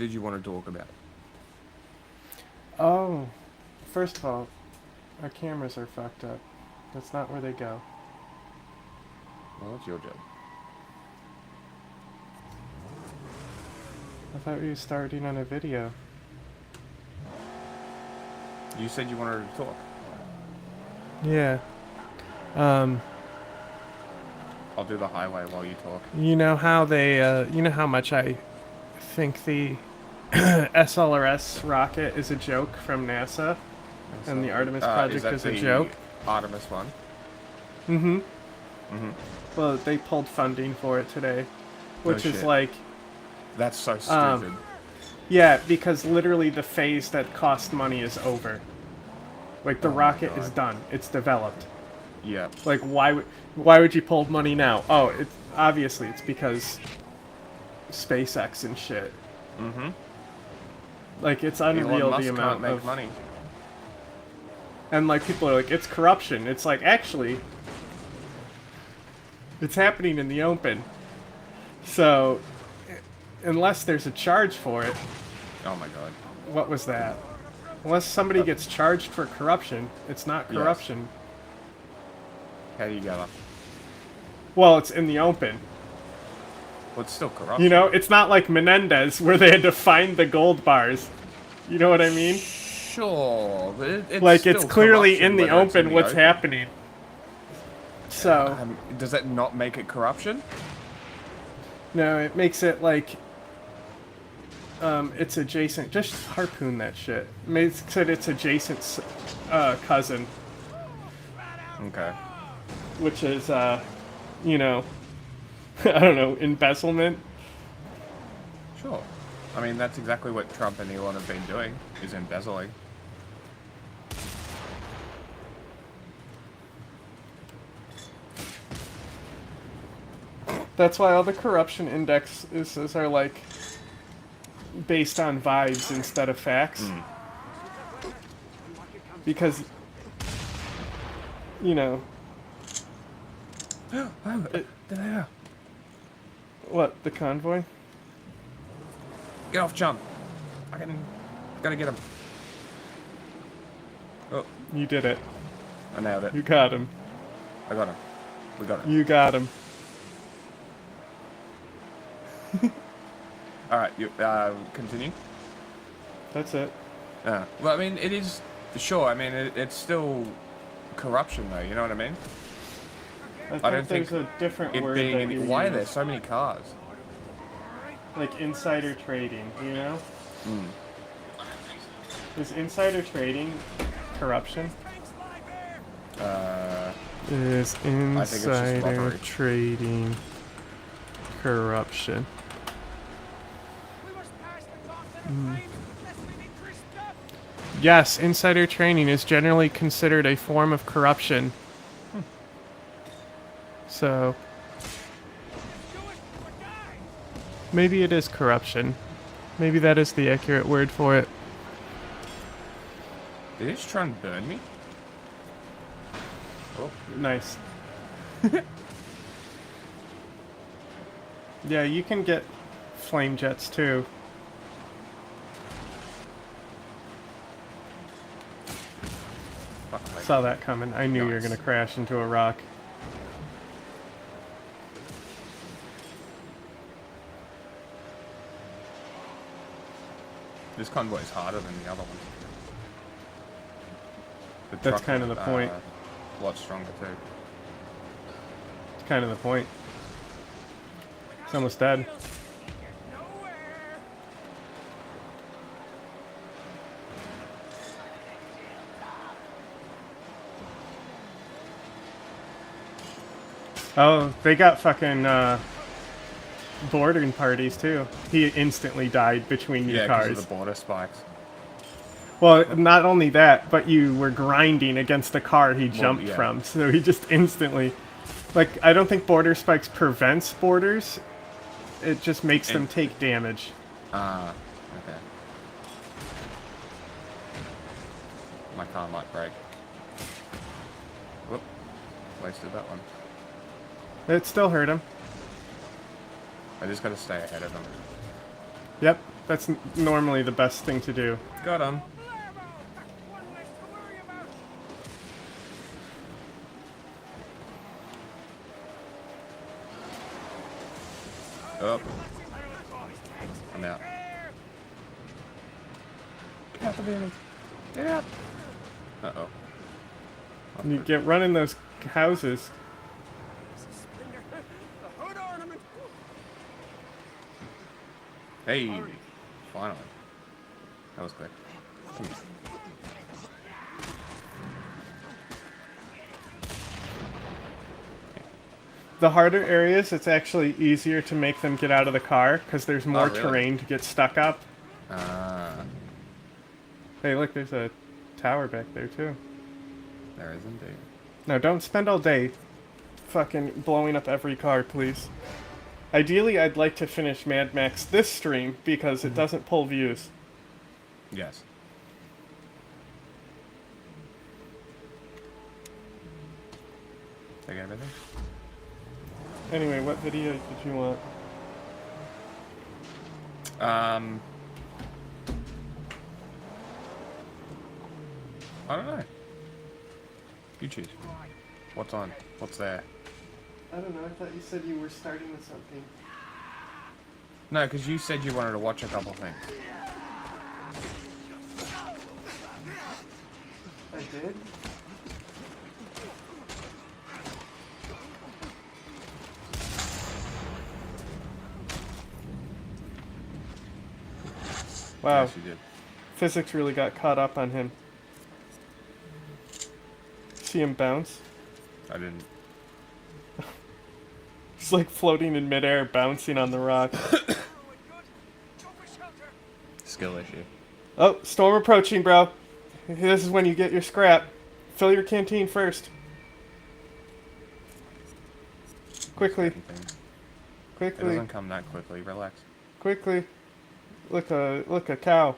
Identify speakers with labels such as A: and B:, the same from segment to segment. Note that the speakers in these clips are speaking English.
A: did you want to talk about?
B: Oh, first of all, our cameras are fucked up. That's not where they go.
A: Well, it's your job.
B: I thought we were starting on a video.
A: You said you wanted to talk.
B: Yeah.
A: I'll do the highway while you talk.
B: You know how they, you know how much I think the SLRS rocket is a joke from NASA? And the Artemis project is a joke?
A: Artemis one.
B: Mm-hmm.
A: Mm-hmm.
B: Well, they pulled funding for it today. Which is
A: shit.
B: like...
A: That's so stupid.
B: Yeah, because literally the phase that cost money is over. Like, the rocket is done. It's developed.
A: Yeah.
B: Like, why would you pull money now? Oh, it's obviously it's because SpaceX and shit.
A: Mm-hmm.
B: Like, it's unreal
A: Elon Musk
B: the amount
A: can't make
B: of
A: money.
B: And like people are like, it's corruption. It's like, actually, it's happening in the open. So, unless there's a charge for it,
A: Oh my god.
B: what was that? Unless somebody gets charged for corruption, it's not corruption.
A: How do you go up?
B: Well, it's in the open.
A: Well, it's still corruption.
B: You know, it's not like Menendez where they had to find the gold bars. You know what I mean?
A: Sure, but it's
B: Like,
A: still
B: it's clearly
A: corruption
B: in the
A: whether it's
B: open
A: in the
B: what's
A: open.
B: happening. So,
A: Does that not make it corruption?
B: no, it makes it like, it's adjacent. Just harpoon that shit. Makes it its adjacent cousin,
A: Okay.
B: which is, you know, I don't know, embezzlement.
A: Sure. I mean, that's exactly what Trump and Elon have been doing, is embezzling.
B: That's why all the corruption indexes are like based on vibes instead of facts. Because, you know,
A: There.
B: what, the convoy?
A: Get off, chump. Gotta get him. Oh,
B: You did it.
A: I nailed it.
B: You got him.
A: I got him. We got him.
B: You got him.
A: Alright, you, continue.
B: That's it.
A: Yeah. Well, I mean, it is... Sure, I mean, it's still corruption, though, you know what I mean?
B: I don't think there's a different word that you
A: Why are
B: use.
A: there so many cars?
B: Like insider trading, you know?
A: Mm.
B: Is insider trading corruption? Is
A: I think it's just
B: insider
A: robbery.
B: trading corruption? Yes, insider trading is generally considered a form of corruption. So, maybe it is corruption. Maybe that is the accurate word for it.
A: Did he just try and burn me? Oh.
B: Nice. Yeah, you can get flame jets too.
A: Fuck, mate.
B: Saw that coming. I knew you were
A: Nice.
B: gonna crash into a rock.
A: This convoy is harder than the other ones. The
B: That's
A: truck
B: kind
A: is,
B: of the point.
A: A lot stronger too.
B: It's kind of the point. It's almost dead. Oh, they got fucking bordering parties too. He instantly died between your
A: Yeah, because
B: cars.
A: of the border spikes.
B: Well, not only that, but you were grinding against the car he jumped
A: yeah.
B: from, so he just instantly... Like, I don't think border spikes prevents borders. It just makes them take damage.
A: Ah, okay. My car might break. Whoop. Wasted that one.
B: It still hurt him.
A: I just gotta stay ahead of them.
B: Yep. That's normally the best thing to do.
A: Got him. Up. I'm out. Get out the vehicle. Get out. Uh-oh.
B: You get running those houses.
A: Hey. Finally. That was quick. Come here.
B: The harder areas, it's actually easier to make them get out of the car because there's more
A: really?
B: terrain to get stuck up.
A: Ah.
B: Hey, look, there's a tower back there too.
A: There is indeed.
B: No, don't spend all day fucking blowing up every car, please. Ideally, I'd like to finish Mad Max this stream because it doesn't pull views.
A: Yes. Take everything?
B: Anyway, what video did you want?
A: I don't know. You choose. What's on? What's there?
B: I don't know, I thought you said you were starting with something.
A: No, because you said you wanted to watch a couple things.
B: I did? Wow,
A: Yes, you did.
B: physics really got caught up on him. See him bounce?
A: I didn't.
B: He's like floating in midair, bouncing on the rock.
A: Skill issue.
B: Oh, storm approaching, bro. This is when you get your scrap. Fill your canteen first. Quickly.
A: It
B: Quickly.
A: doesn't come that quickly. Relax.
B: Quickly. Look a cow.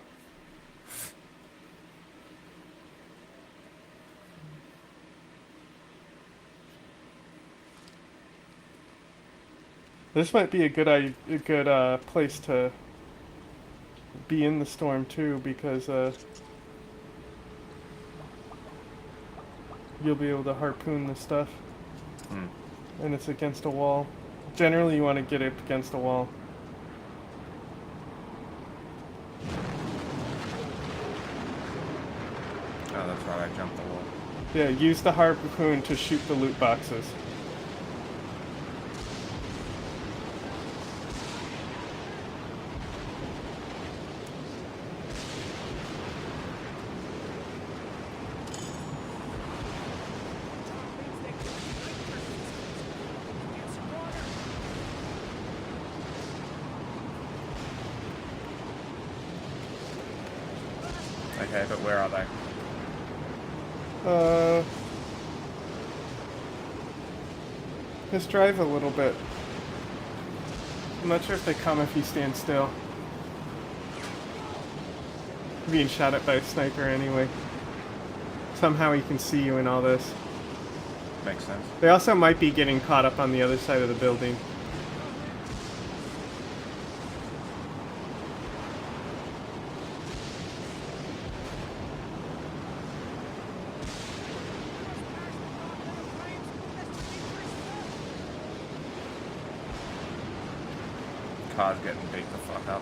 B: This might be a good place to be in the storm too, because you'll be able to harpoon the stuff, and it's against a wall. Generally, you want to get it against a wall.
A: Oh, that's right. I jumped the wall.
B: Yeah, use the harpoon to shoot the loot boxes.
A: Okay, but where are they?
B: Just drive a little bit. I'm not sure if they come if you stand still. You're being shot at by a sniper anyway. Somehow he can see you in all this.
A: Makes sense.
B: They also might be getting caught up on the other side of the building.
A: Car's getting beat the fuck up.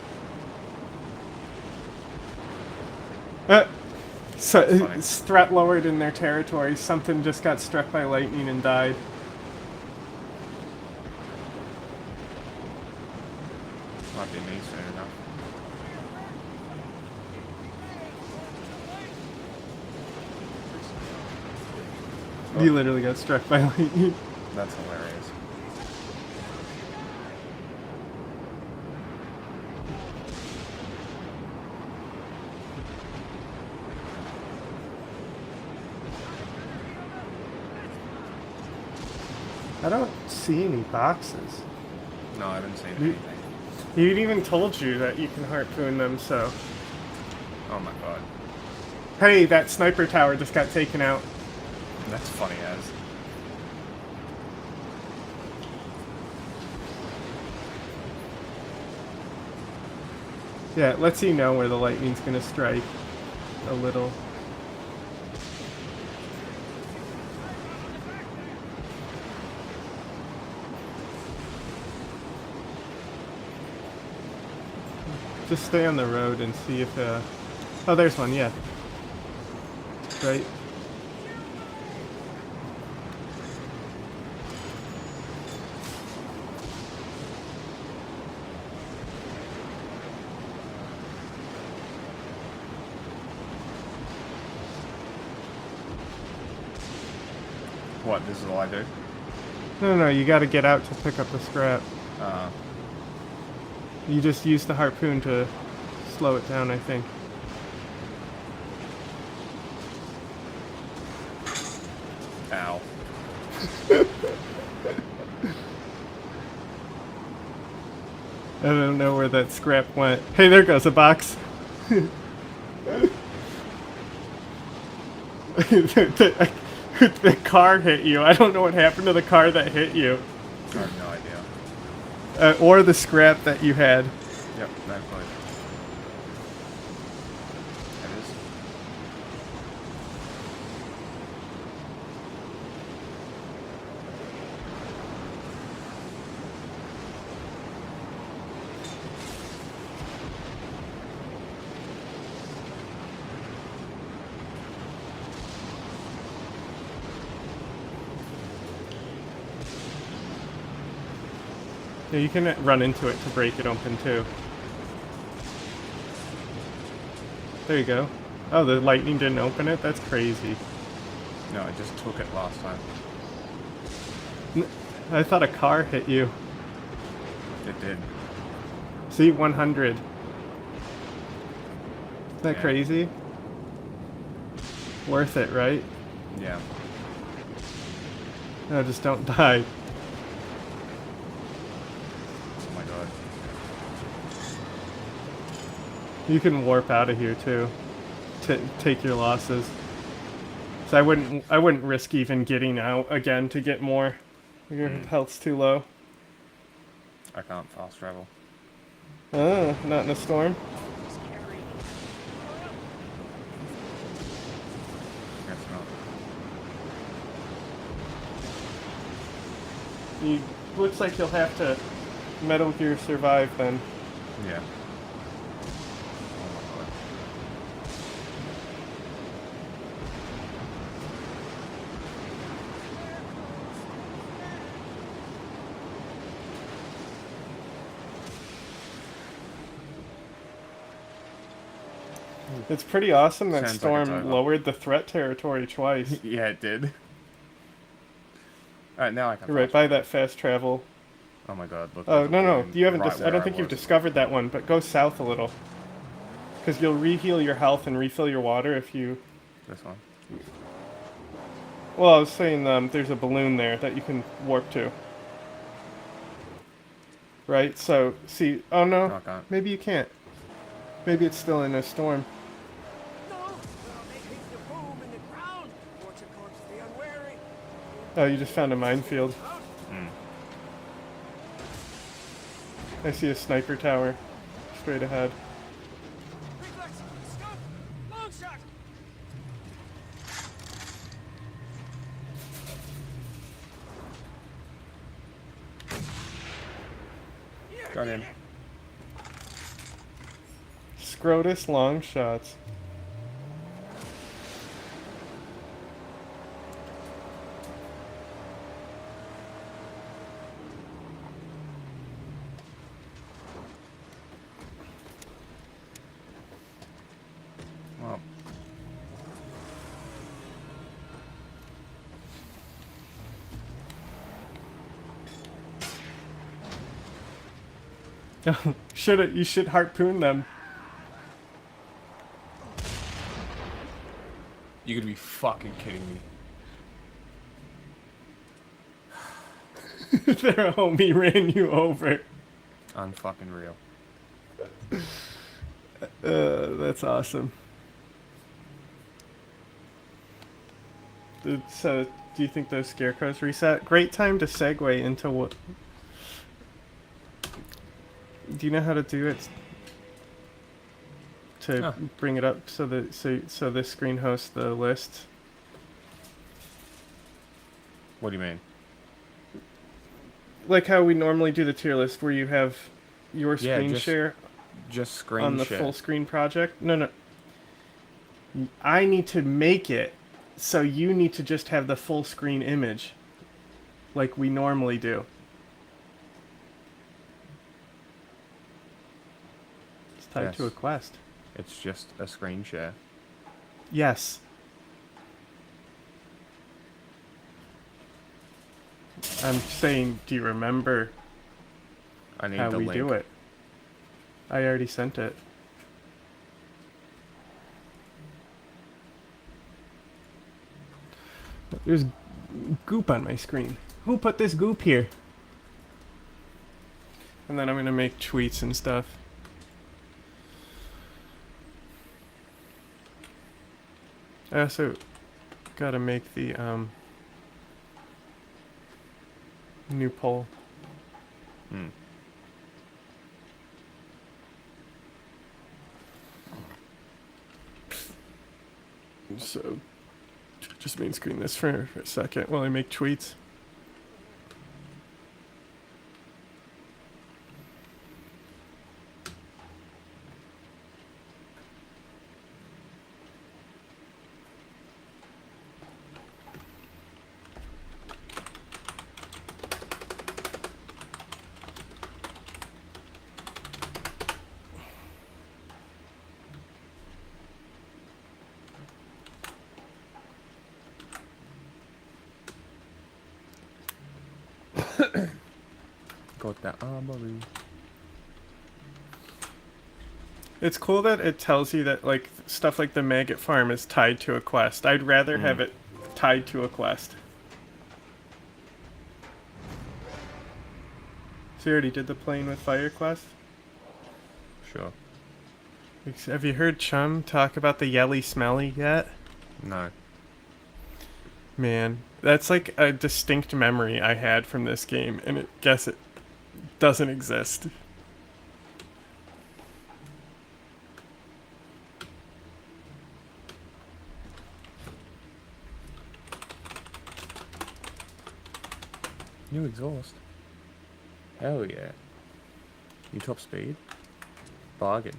B: So
A: Funny.
B: it's threat lowered in their territory. Something just got struck by lightning and died.
A: Might be me soon enough.
B: You literally got struck by lightning.
A: That's hilarious.
B: I don't see any boxes.
A: No, I haven't seen anything.
B: He even told you that you can harpoon them, so...
A: Oh my god.
B: Hey, that sniper tower just got taken out.
A: That's funny as.
B: Yeah, it lets you know where the lightning's gonna strike a little. Just stay on the road and see if, oh, there's one, yeah. Right.
A: What, this is all I do?
B: No, you gotta get out to pick up the scrap. You just use the harpoon to slow it down, I think.
A: Ow.
B: I don't know where that scrap went. Hey, there goes a box. The car hit you. I don't know what happened to the car that hit you.
A: I have no idea.
B: Or the scrap that you had.
A: Yep, no clue. That is.
B: Yeah, you can run into it to break it open too. There you go. Oh, the lightning didn't open it? That's crazy.
A: No, I just took it last time.
B: I thought a car hit you.
A: It did.
B: See, 100. Isn't that
A: Yeah.
B: crazy? Worth it, right?
A: Yeah.
B: No, just don't die.
A: Oh my god.
B: You can warp out of here too. Take your losses. So I wouldn't risk even getting out again to get more. Your health's too low.
A: I can't fast travel.
B: Oh, not in a storm.
A: Guess not.
B: Looks like you'll have to Metal Gear Survive then.
A: Yeah.
B: It's pretty awesome that
A: Sounds like it's
B: storm
A: over.
B: lowered the threat territory twice.
A: Yeah, it did. Alright, now I can
B: You're right
A: fast
B: by
A: travel.
B: that fast travel.
A: Oh my god, look.
B: Oh,
A: there's a
B: no,
A: balloon
B: you haven't.
A: right
B: I
A: where
B: don't think you've
A: was.
B: discovered that one, but go south a little. Because you'll re-heal your health and refill your water if you...
A: This one.
B: Well, I was saying there's a balloon there that you can warp to. Right? So, see... Oh, no.
A: No, I can't.
B: Maybe you can't. Maybe it's still in a storm. Oh, you just found a minefield. I see a sniper tower straight ahead.
A: Got him.
B: Scrotus long shots.
A: Well.
B: You should harpoon them.
A: You could be fucking kidding me.
B: Their homie ran you over.
A: Unfucking real.
B: That's awesome. So, do you think those scarecrows reset? Great time to segue into what... Do you know how to do it? to
A: Oh.
B: bring it up so that so this screen hosts the list.
A: What do you mean?
B: Like how we normally do the tier list, where you have your
A: Yeah,
B: screen share
A: just screen
B: on the
A: share.
B: full screen project. No, no. I need to make it, so you need to just have the full screen image, like we normally do. It's tied to a
A: Yes.
B: quest.
A: It's just a screen share.
B: Yes. I'm saying, do you remember
A: I need
B: how
A: the
B: we
A: link.
B: do it? I already sent it. There's goop on my screen. Who put this goop here? And then I'm gonna make tweets and stuff. I also gotta make the new poll.
A: Hmm.
B: So just main screen this for a second while I make tweets.
A: Got that armory.
B: It's cool that it tells you that like stuff like the maggot farm is tied to a quest. I'd rather have it tied to a quest. So you already did the playing with fire quest?
A: Sure.
B: Have you heard Chum talk about the yelly smelly yet?
A: No.
B: Man, that's like a distinct memory I had from this game, and guess it doesn't exist.
A: New exhaust. Hell yeah. New top speed. Bargain.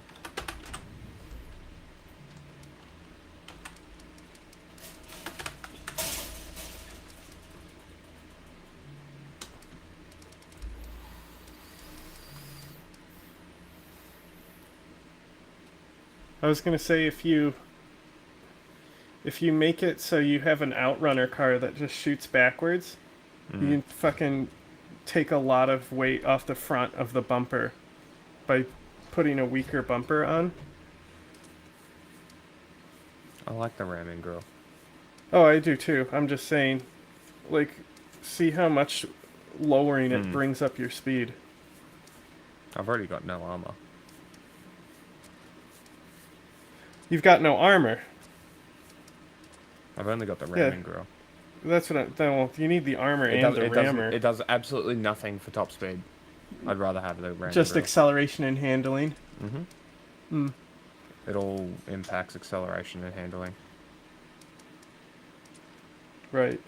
B: I was gonna say if you make it so you have an outrunner car that just shoots backwards, you can fucking take a lot of weight off the front of the bumper by putting a weaker bumper on.
A: I like the ramming grill.
B: Oh, I do too. I'm just saying, like, see how much lowering it brings up your speed.
A: I've already got no armor.
B: You've got no armor.
A: I've only got the ramming grill.
B: That's what well, you need the armor and the rammer.
A: It does absolutely nothing for top speed. I'd rather have the ramming
B: Just
A: grill.
B: acceleration and handling.
A: It all impacts acceleration and handling.
B: Right.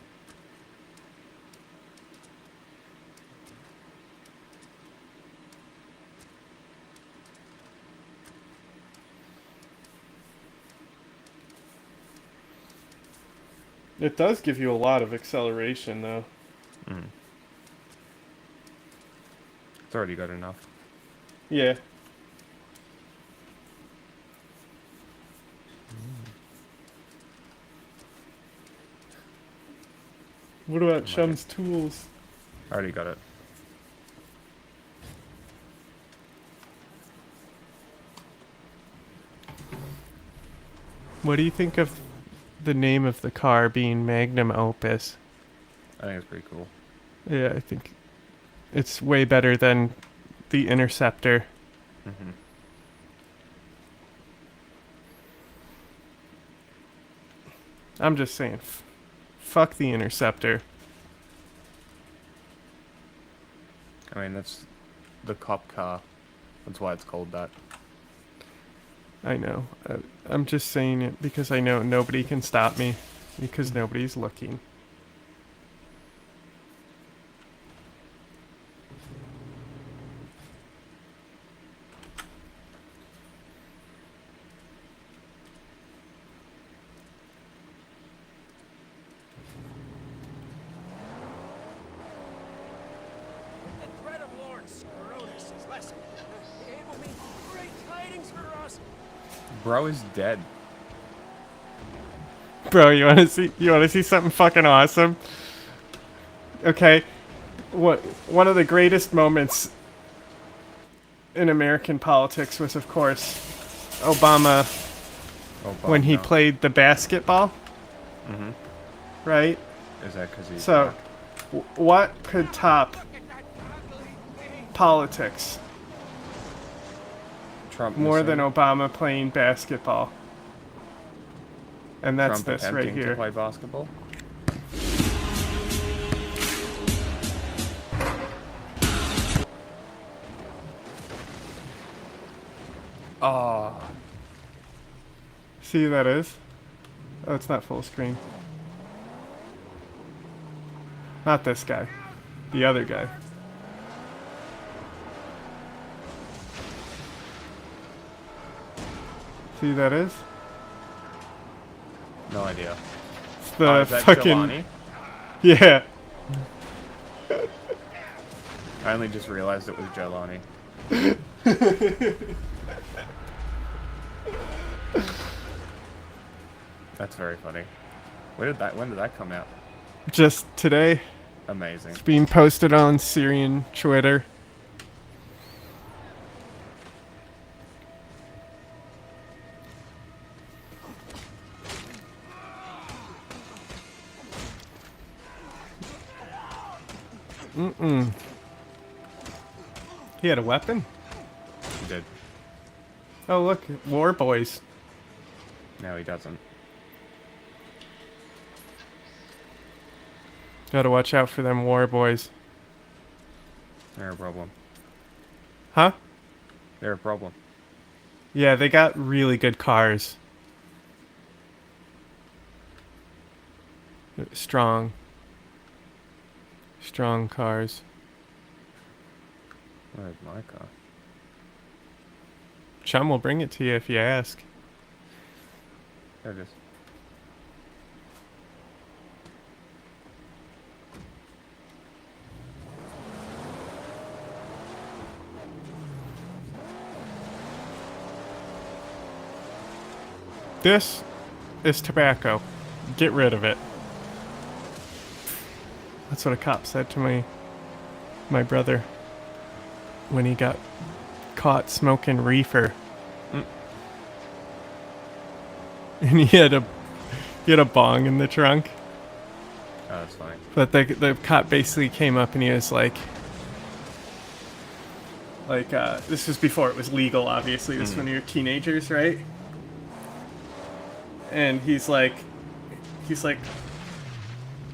B: It does give you a lot of acceleration, though.
A: It's already got enough.
B: Yeah. What about Chum's tools?
A: I already got it.
B: What do you think of the name of the car being Magnum Opus?
A: I think it's pretty cool.
B: Yeah, I think it's way better than the Interceptor. I'm just saying, fuck the Interceptor.
A: I mean, that's the cop car. That's why it's called that.
B: I know. I'm just saying it because I know nobody can stop me because nobody's looking.
C: The threat of Lord Scrotus is lessened. It will mean great tidings for us.
A: Bro is dead.
B: Bro, you want to see something fucking awesome? Okay. One of the greatest moments in American politics was, of course, Obama when he played the basketball.
A: Mm-hmm.
B: Right?
A: Is that because he's
B: So,
A: black?
B: what could top politics
A: Trump
B: more than
A: missing?
B: Obama playing basketball? And that's
A: Trump
B: this right
A: attempting
B: here.
A: to play basketball? Oh,
B: See who that is? Oh, it's not full screen. Not this guy. The other guy. See who that is?
A: no idea.
B: It's the
A: Oh, is that
B: fucking...
A: Jelani?
B: Yeah.
A: I only just realized it was Jelani. That's very funny. When did that come out?
B: Just today.
A: Amazing.
B: It's being posted on Syrian Twitter. He had a weapon?
A: He did.
B: Oh, look. War boys.
A: No, he doesn't.
B: Gotta watch out for them war boys.
A: They're a problem.
B: Huh?
A: They're a problem.
B: Yeah, they got really good cars. Strong cars.
A: Where's my car?
B: Chum will bring it to you if you ask.
A: There it is.
B: This is tobacco. Get rid of it. That's what a cop said to my brother when he got caught smoking reefer. And he had a bong in the trunk.
A: Oh, that's funny.
B: But the cop basically came up and he was like, this was before it was legal, obviously. This is when you're teenagers, right? And he's like,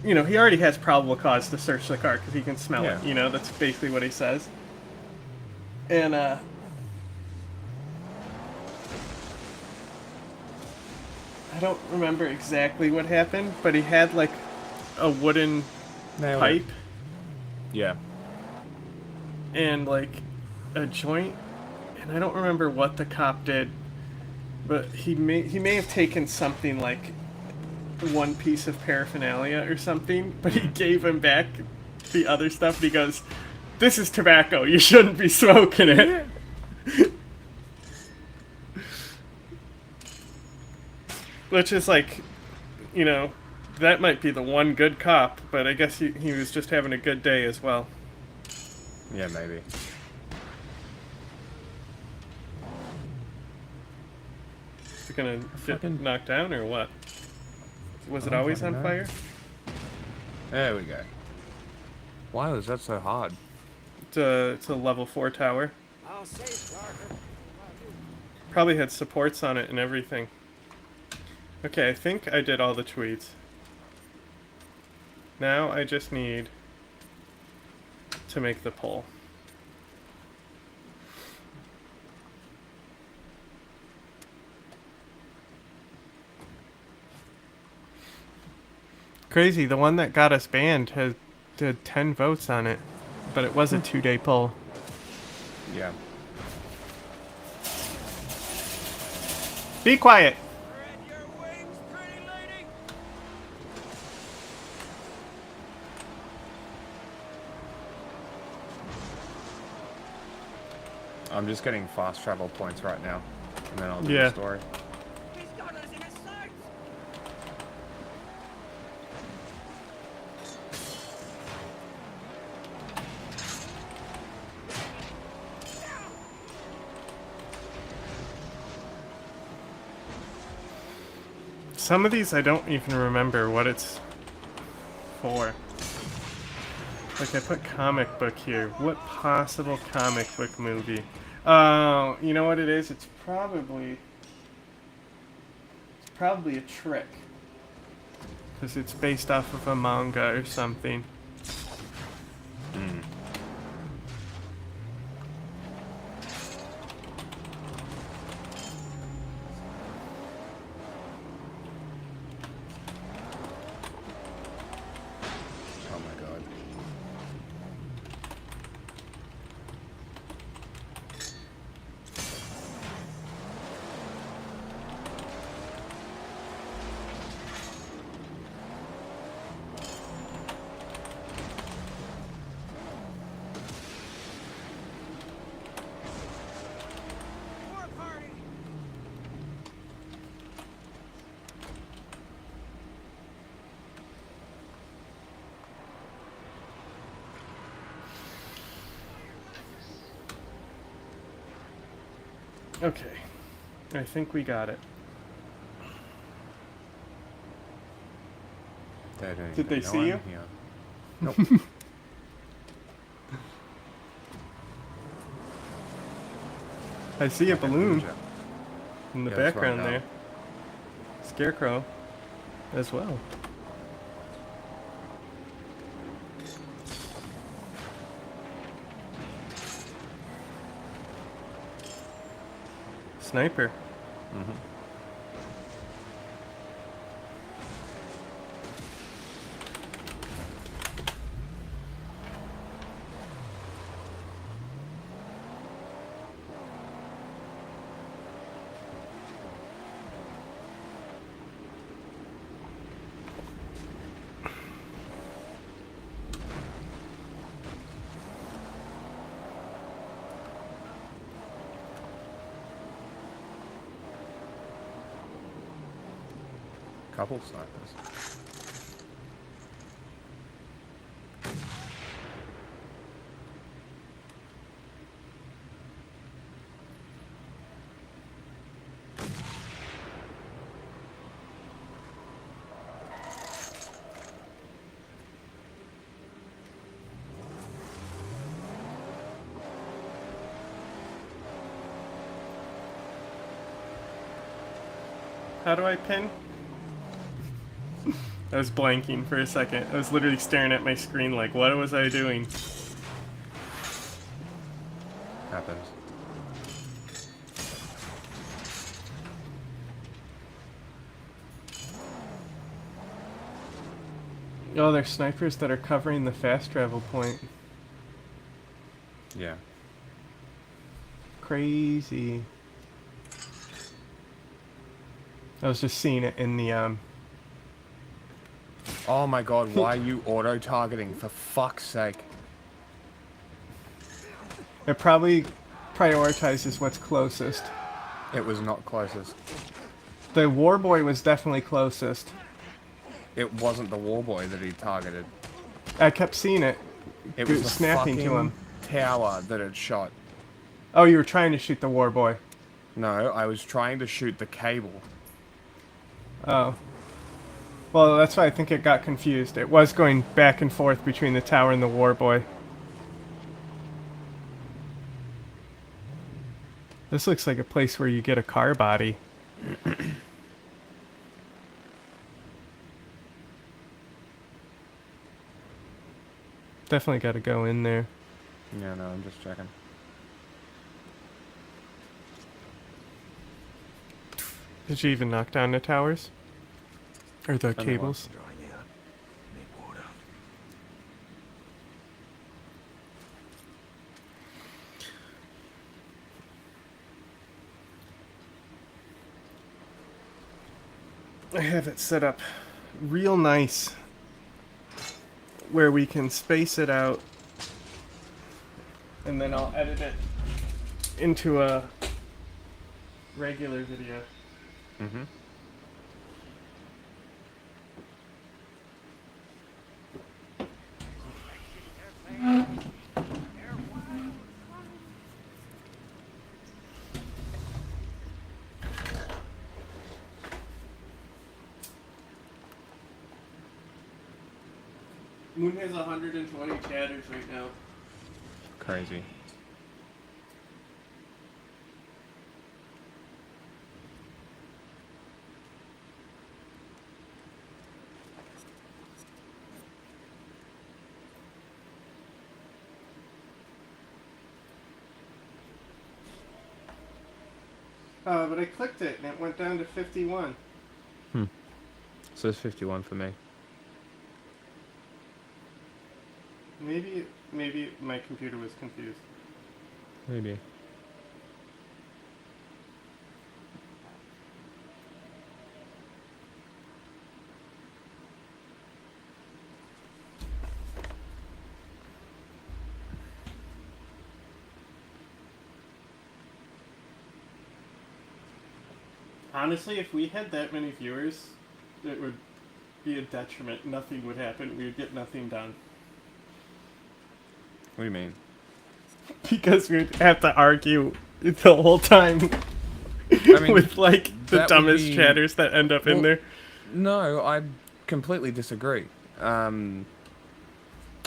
B: you know, he already has probable cause to search the car because he can smell it. You know, that's basically what he says. And I don't remember exactly what happened, but he had like a wooden pipe.
A: Yeah.
B: And like a joint, and I don't remember what the cop did, but he may have taken something like one piece of paraphernalia or something, but he gave him back the other stuff and he goes, "This is tobacco, you shouldn't be smoking it." Which is like, you know, that might be the one good cop, but I guess he was just having a good day as well.
A: Yeah, maybe.
B: Is it gonna get knocked down or what? Was it always on fire?
A: There we go. Why was that so hard?
B: It's a level 4 tower.
C: I'll safeguard her.
B: Probably had supports on it and everything. Okay, I think I did all the tweets. Now I just need to make the poll. Crazy. The one that got us banned did 10 votes on it, but it was a 2-day poll.
A: Yeah.
B: Be quiet.
C: Spread your wings, pretty lady.
A: I'm just getting fast travel points right now, and then I'll do
B: Yeah.
A: the story.
C: He's got us in his sights.
B: Some of these I don't even remember what it's for. Like I put comic book here. What possible comic book movie? Oh, you know what it is? It's probably a trick. Because it's based off of a manga or something.
A: Oh my god.
C: War party.
B: Okay. I think we got it. Did they see you?
A: Here. Nope.
B: I see a balloon
A: Ninja.
B: in the
A: Yeah, that's what I
B: background
A: got.
B: there. Scarecrow as well. Sniper.
A: Mm-hmm. Couple snipers.
B: How do I pin? I was blanking for a second. I was literally staring at my screen like, what was I doing?
A: Happens.
B: Oh, there's snipers that are covering the fast travel point.
A: Yeah.
B: Crazy. I was just seeing it in the
A: Oh my god, why are you auto-targeting? For fuck's sake.
B: it probably prioritizes what's closest.
A: It was not closest.
B: The Warboy was definitely closest.
A: It wasn't the warboy that he targeted.
B: I kept seeing it.
A: It was the
B: snapping to him.
A: fucking tower that had shot.
B: Oh, you were trying to shoot the Warboy.
A: No, I was trying to shoot the cable.
B: Oh. Well, that's why I think it got confused. It was going back and forth between the tower and the Warboy. This looks like a place where you get a car body. Definitely got to go in there.
A: Yeah, no, I'm just checking.
B: Did you even knock down the towers? Or the
A: I know.
B: cables? I have it set up real nice where we can space it out, and then I'll edit it into a regular video.
A: Mm-hmm.
B: Moon has 120 chatters right now.
A: Crazy.
B: But I clicked it and it went down to 51.
A: So it's 51 for me.
B: Maybe my computer was confused.
A: Maybe.
B: Honestly, if we had that many viewers, it would be a detriment. Nothing would happen. We would get nothing done.
A: What do you mean?
B: Because we'd have to argue the whole time
A: I mean,
B: with, like, the
A: that would
B: dumbest
A: be-
B: chatters that end up in
A: Well,
B: there.
A: No, I completely disagree.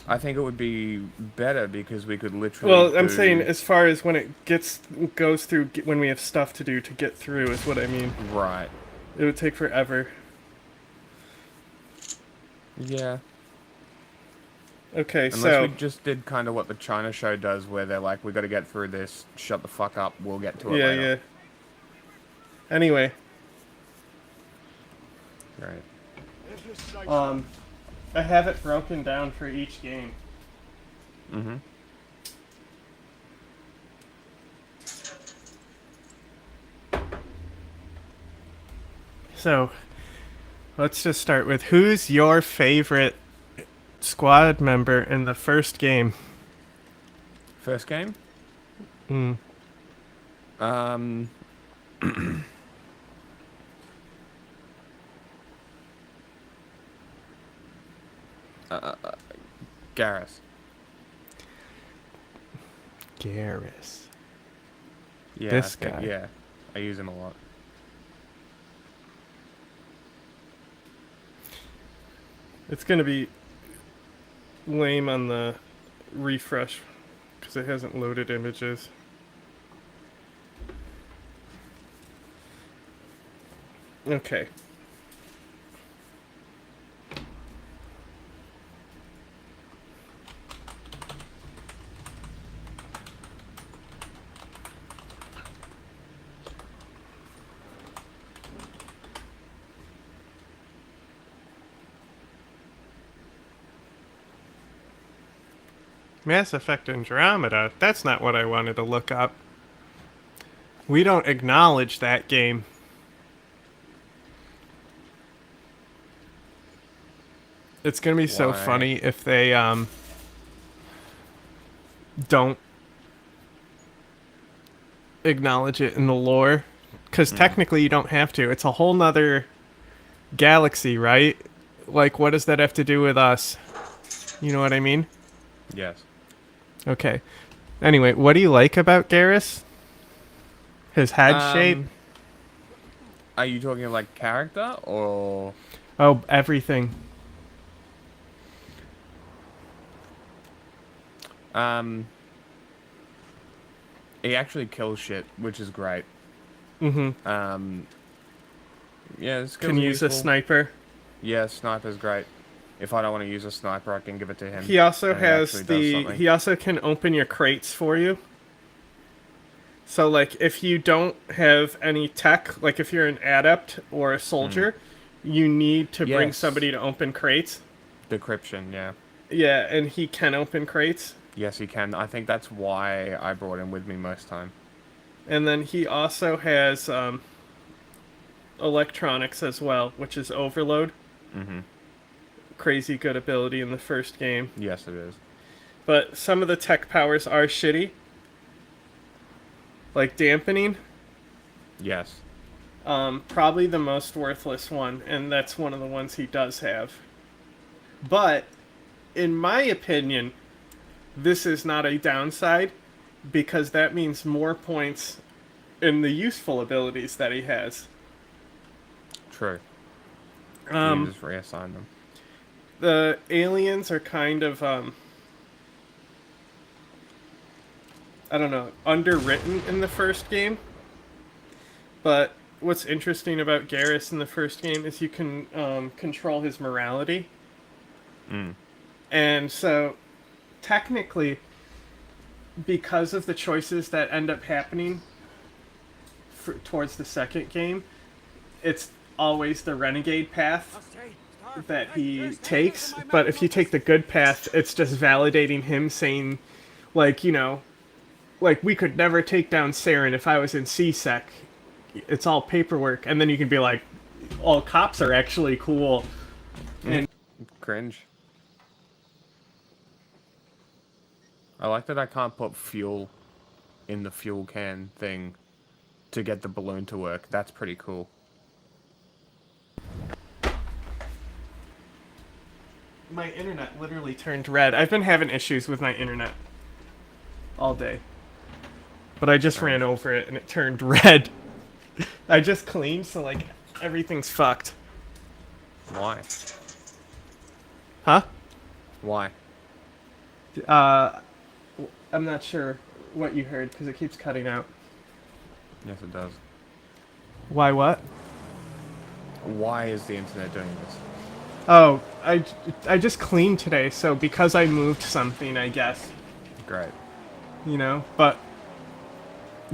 A: I think it would be better because we could literally.
B: Well, I'm
A: do-
B: saying as far as when it goes through, when we have stuff to do to get through is what I mean.
A: Right.
B: It would take forever.
A: Yeah.
B: Okay,
A: Unless
B: so
A: we just did kind of what the China show does, where they're like, "We got to get through this. Shut the fuck up. We'll get to it
B: yeah,
A: later."
B: yeah. Anyway,
A: Right.
B: I have it broken down for each game.
A: Mm-hmm.
B: So, let's just start with who's your favorite squad member in the first game?
A: First game.
B: Mm.
A: Garrus.
B: Garrus.
A: Yeah.
B: This
A: I think-
B: guy.
A: Yeah. I use him a lot.
B: It's gonna be lame on the refresh because it hasn't loaded images. Okay. Mass Effect Andromeda. That's not what I wanted to look up. We don't acknowledge that game. It's gonna be so
A: Why?
B: funny if they don't acknowledge it in the lore, because technically you don't have to. It's a whole nother galaxy, right? Like, what does that have to do with us? You know what I mean?
A: Yes.
B: Okay. Anyway, what do you like about Garrus? His head shape?
A: Are you talking like character or?
B: Oh, everything.
A: He actually kills shit, which is great.
B: Mm-hmm.
A: Yeah, this
B: Can use a sniper.
A: Yeah, sniper's great. If I don't want to use a sniper, I can give it to him.
B: He also
A: and
B: has
A: actually does something.
B: he also can open your crates for you. So, like, if you don't have any tech, like if you're an adept or a soldier, you need to bring
A: Yes.
B: somebody to open crates.
A: Decryption, yeah.
B: Yeah, and he can open crates.
A: Yes, he can. I think that's why I brought him with me most time.
B: And then he also has electronics as well, which is Overload.
A: Mm-hmm.
B: Crazy good ability in the first game.
A: Yes, it is.
B: But some of the tech powers are shitty. Like dampening.
A: Yes.
B: Probably the most worthless one, and that's one of the ones he does have. But, in my opinion, this is not a downside, because that means more points in the useful abilities that he has.
A: True. You can just reassign them.
B: The aliens are kind of, I don't know, underwritten in the first game. But what's interesting about Garrus in the first game is you can control his morality. And so, technically, because of the choices that end up happening towards the second game, it's always the renegade path that he takes. But if you take the good path, it's just validating him, saying, like, you know, like, we could never take down Saren if I was in C-Sec. It's all paperwork. And then you can be like, all cops are actually cool. And
A: Cringe. I like that I can't put fuel in the fuel can thing to get the balloon to work. That's pretty cool.
B: my internet literally turned red. I've been having issues with my internet all day. But I just ran over it and it turned red. I just cleaned, so like everything's fucked.
A: Why?
B: Huh?
A: Why?
B: I'm not sure what you heard because it keeps cutting out.
A: Yes, it does.
B: Why what?
A: Why is the internet doing this?
B: Oh, I just cleaned today, so because I moved something, I guess.
A: Great.
B: You know, but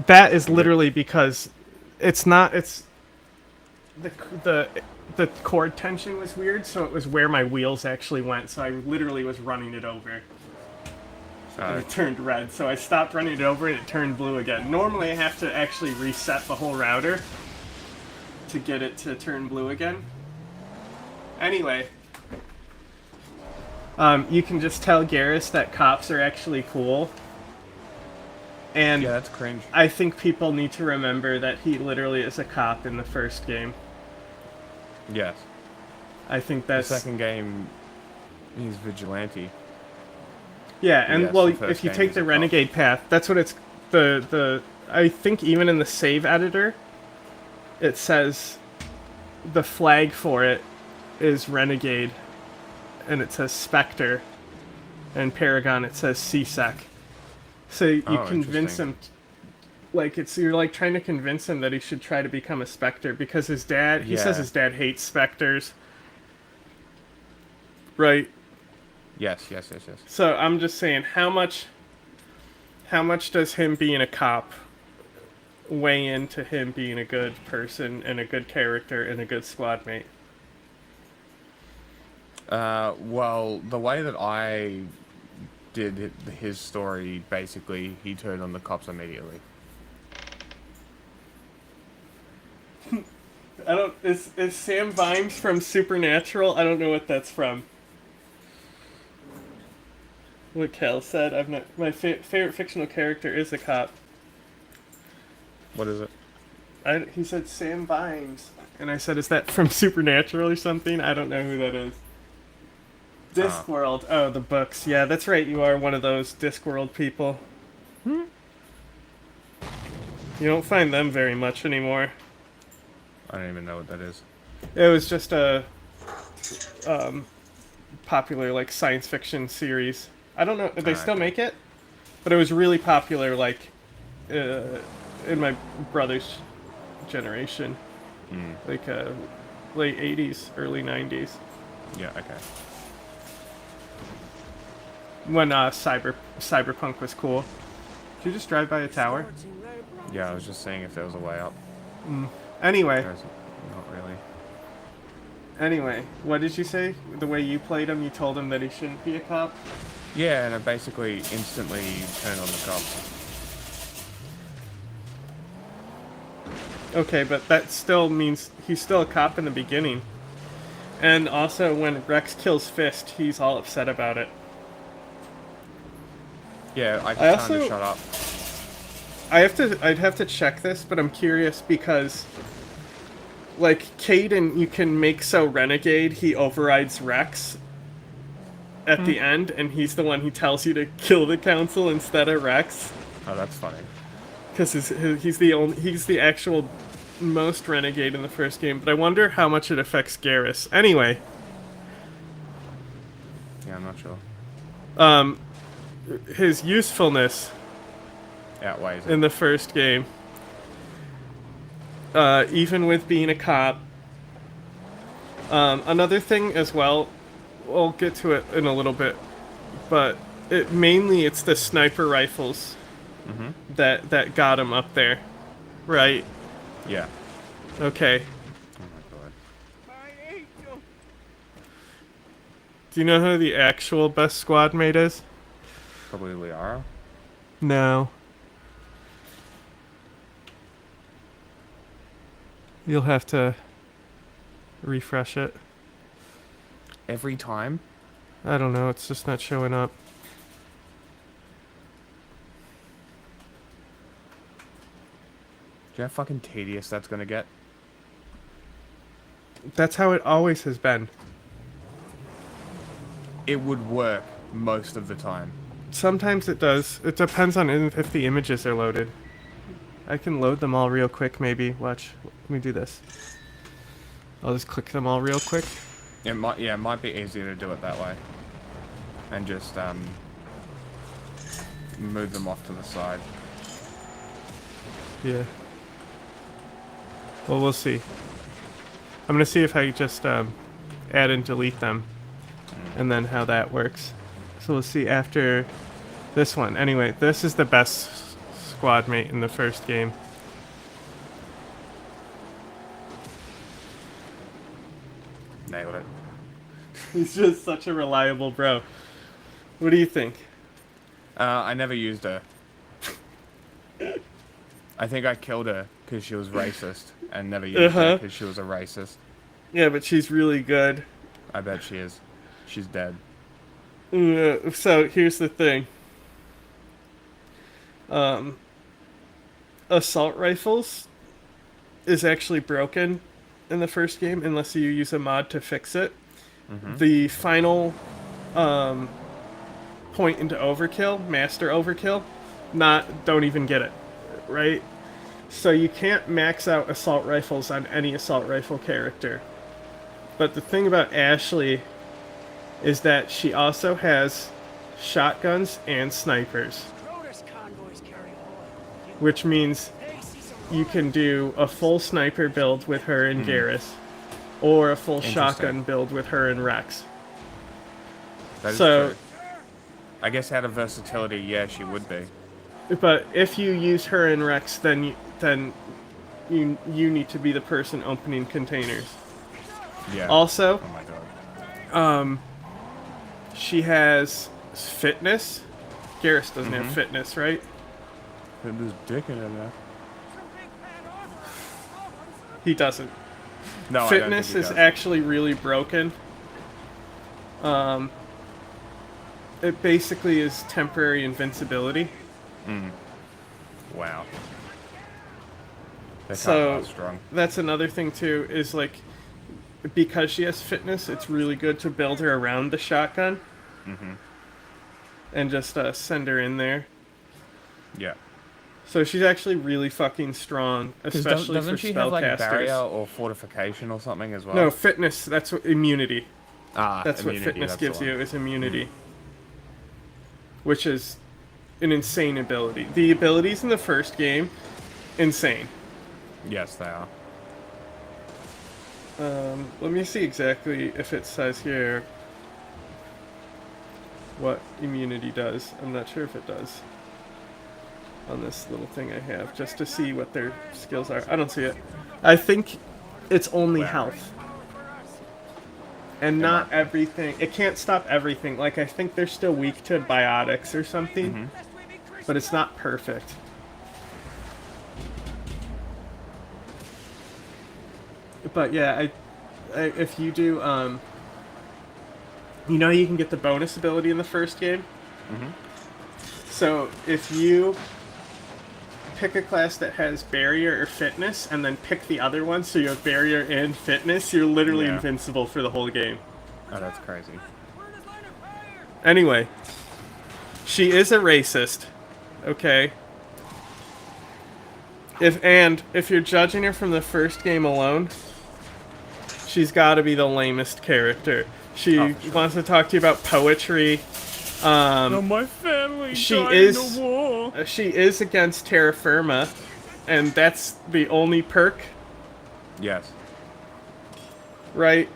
B: that is literally because it's not, it's the cord tension was weird, so it was where my wheels actually went, so I literally was running it over. And it turned red, so I stopped running it over and it turned blue again. Normally I have to actually reset the whole router to get it to turn blue again. Anyway, you can just tell Garrus that cops are actually cool. And
A: Yeah, that's cringe.
B: I think people need to remember that he literally is a cop in the first game.
A: Yes.
B: I think
A: The
B: that's...
A: second game, he's vigilante.
B: Yeah, and
A: Yes,
B: well,
A: the first
B: if you
A: game
B: take
A: is
B: the
A: a cop.
B: Renegade path, that's what it's... I think even in the save editor, it says the flag for it is Renegade, and it says Spectre, and Paragon it says CSEC. So you convince
A: interesting.
B: him, like you're like trying to convince him that he should try to become a Spectre because his dad, he says
A: Yeah.
B: his dad hates Spectres. Right.
A: Yes.
B: So I'm just saying, how much does him being a cop weigh into him being a good person and a good character and a good squad mate?
A: Well, the way that I did his story, basically, he turned on the cops immediately.
B: I don't. Is Sam Vimes from Supernatural? I don't know what that's from. What Cal said. I've not. My favorite fictional character is a cop.
A: What is it?
B: He said Sam Vimes, and I said, "Is that from Supernatural or something?" I don't know who that is. Discworld. Oh, the books. Yeah, that's right. You are one of those Discworld people. You don't find them very much anymore.
A: I don't even know what that is.
B: It was just a popular like science fiction series. I don't know if they still
A: okay.
B: make it, but it was really popular like in my brother's generation, like late '80s, early '90s,
A: Yeah, okay.
B: when cyberpunk was cool. Did you just drive by a tower?
A: Yeah, I was just seeing if there was a way up.
B: Anyway,
A: There's not really.
B: anyway, what did you say? The way you played him, you told him that he shouldn't be a cop?
A: Yeah, and I basically instantly turned on the cops.
B: Okay, but that still means he's still a cop in the beginning. And also, when Rex kills Fist, he's all upset about it.
A: Yeah, I
B: I
A: just tell him to
B: also-
A: shut up.
B: I'd have to check this, but I'm curious because, like, Caden, you can make so renegade he overrides Rex at the end, and he's the one who tells you to kill the council instead of Rex,
A: Oh, that's funny.
B: because he's the actual most renegade in the first game. But I wonder how much it affects Garrus. Anyway,
A: Yeah, I'm not sure.
B: his usefulness
A: Outweighs it.
B: in the first game, even with being a cop. Another thing as well, we'll get to it in a little bit, but it's the sniper rifles that got him up there, right?
A: Yeah.
B: Okay.
A: Oh my god.
C: My angel.
B: Do you know who the actual best squad mate is?
A: Probably Liara.
B: No. You'll have to refresh it.
A: Every time?
B: I don't know, it's just not showing up.
A: Do you know how fucking tedious that's gonna get?
B: That's how it always has been.
A: It would work most of the time.
B: Sometimes it does. It depends on if the images are loaded. I can load them all real quick, maybe. Watch. Let me do this. I'll just click them all real quick.
A: It might be easier to do it that way. And just, move them off to the side.
B: Yeah. Well, we'll see. I'm gonna see if I just add and delete them, and then how that works. So we'll see after this one. Anyway, this is the best squad mate in the first game.
A: Nailed it.
B: He's just such a reliable bro. What do you think?
A: I never used her. I think I killed her because she was racist, and never used her because she was a racist.
B: Yeah, but she's really good.
A: I bet she is. She's dead.
B: So here's the thing. Assault rifles is actually broken in the first game unless you use a mod to fix it. The final point into overkill, master overkill, don't even get it, right? So you can't max out assault rifles on any assault rifle character. But the thing about Ashley is that she also has shotguns and snipers,
C: Scrotus convoys carry oil.
B: which means you can do a full sniper build with her and Garrus, or a full
A: Interesting.
B: shotgun build with her and Rex.
A: That is
B: So-
A: true. I guess out of versatility, yeah, she would be.
B: But if you use her and Rex, then you need to be the person opening containers.
A: Yeah.
B: Also,
A: Oh my god.
B: she has fitness. Garrus doesn't have fitness, right?
A: Put this dick in her there.
B: He doesn't.
A: No,
B: Fitness
A: I don't
B: is
A: think he does.
B: actually really broken. It basically is temporary invincibility.
A: Wow. They
B: So-
A: can't strong.
B: That's another thing too, is like, because she has fitness, it's really good to build her around the shotgun. And just send her in there.
A: Yeah.
B: So she's actually really fucking strong, especially
A: Doesn't
B: for
A: she have like barrier
B: spellcasters.
A: or fortification or something as well?
B: No, fitness, that's what immunity.
A: Ah,
B: That's
A: immunity,
B: what fitness
A: that's
B: gives
A: the one.
B: you, is immunity. Which is an insane ability. The abilities in the first game, insane.
A: Yes, they are.
B: Let me see exactly if it says here what immunity does. I'm not sure if it does on this little thing I have, just to see what their skills are. I don't see it. I think it's only
A: Wow.
B: health. And
A: Yeah.
B: not everything. It can't stop everything. Like, I think they're still weak to biotics or something, but it's not perfect. But yeah, if you do, you know, you can get the bonus ability in the first game.
A: Mm-hmm.
B: So if you pick a class that has barrier or fitness, and then pick the other one, so you have barrier and fitness, you're literally
A: Yeah.
B: invincible for the whole game.
A: Oh, that's crazy.
C: Burn his line of fire!
B: Anyway, she is a racist. Okay. If you're judging her from the first game alone, she's got to be the lamest character. She
A: Oh, for sure.
B: wants to talk to you about poetry.
A: My family
B: she
A: died
B: is-
A: in the war.
B: She is against terra firma, and that's the only perk,
A: Yes.
B: right?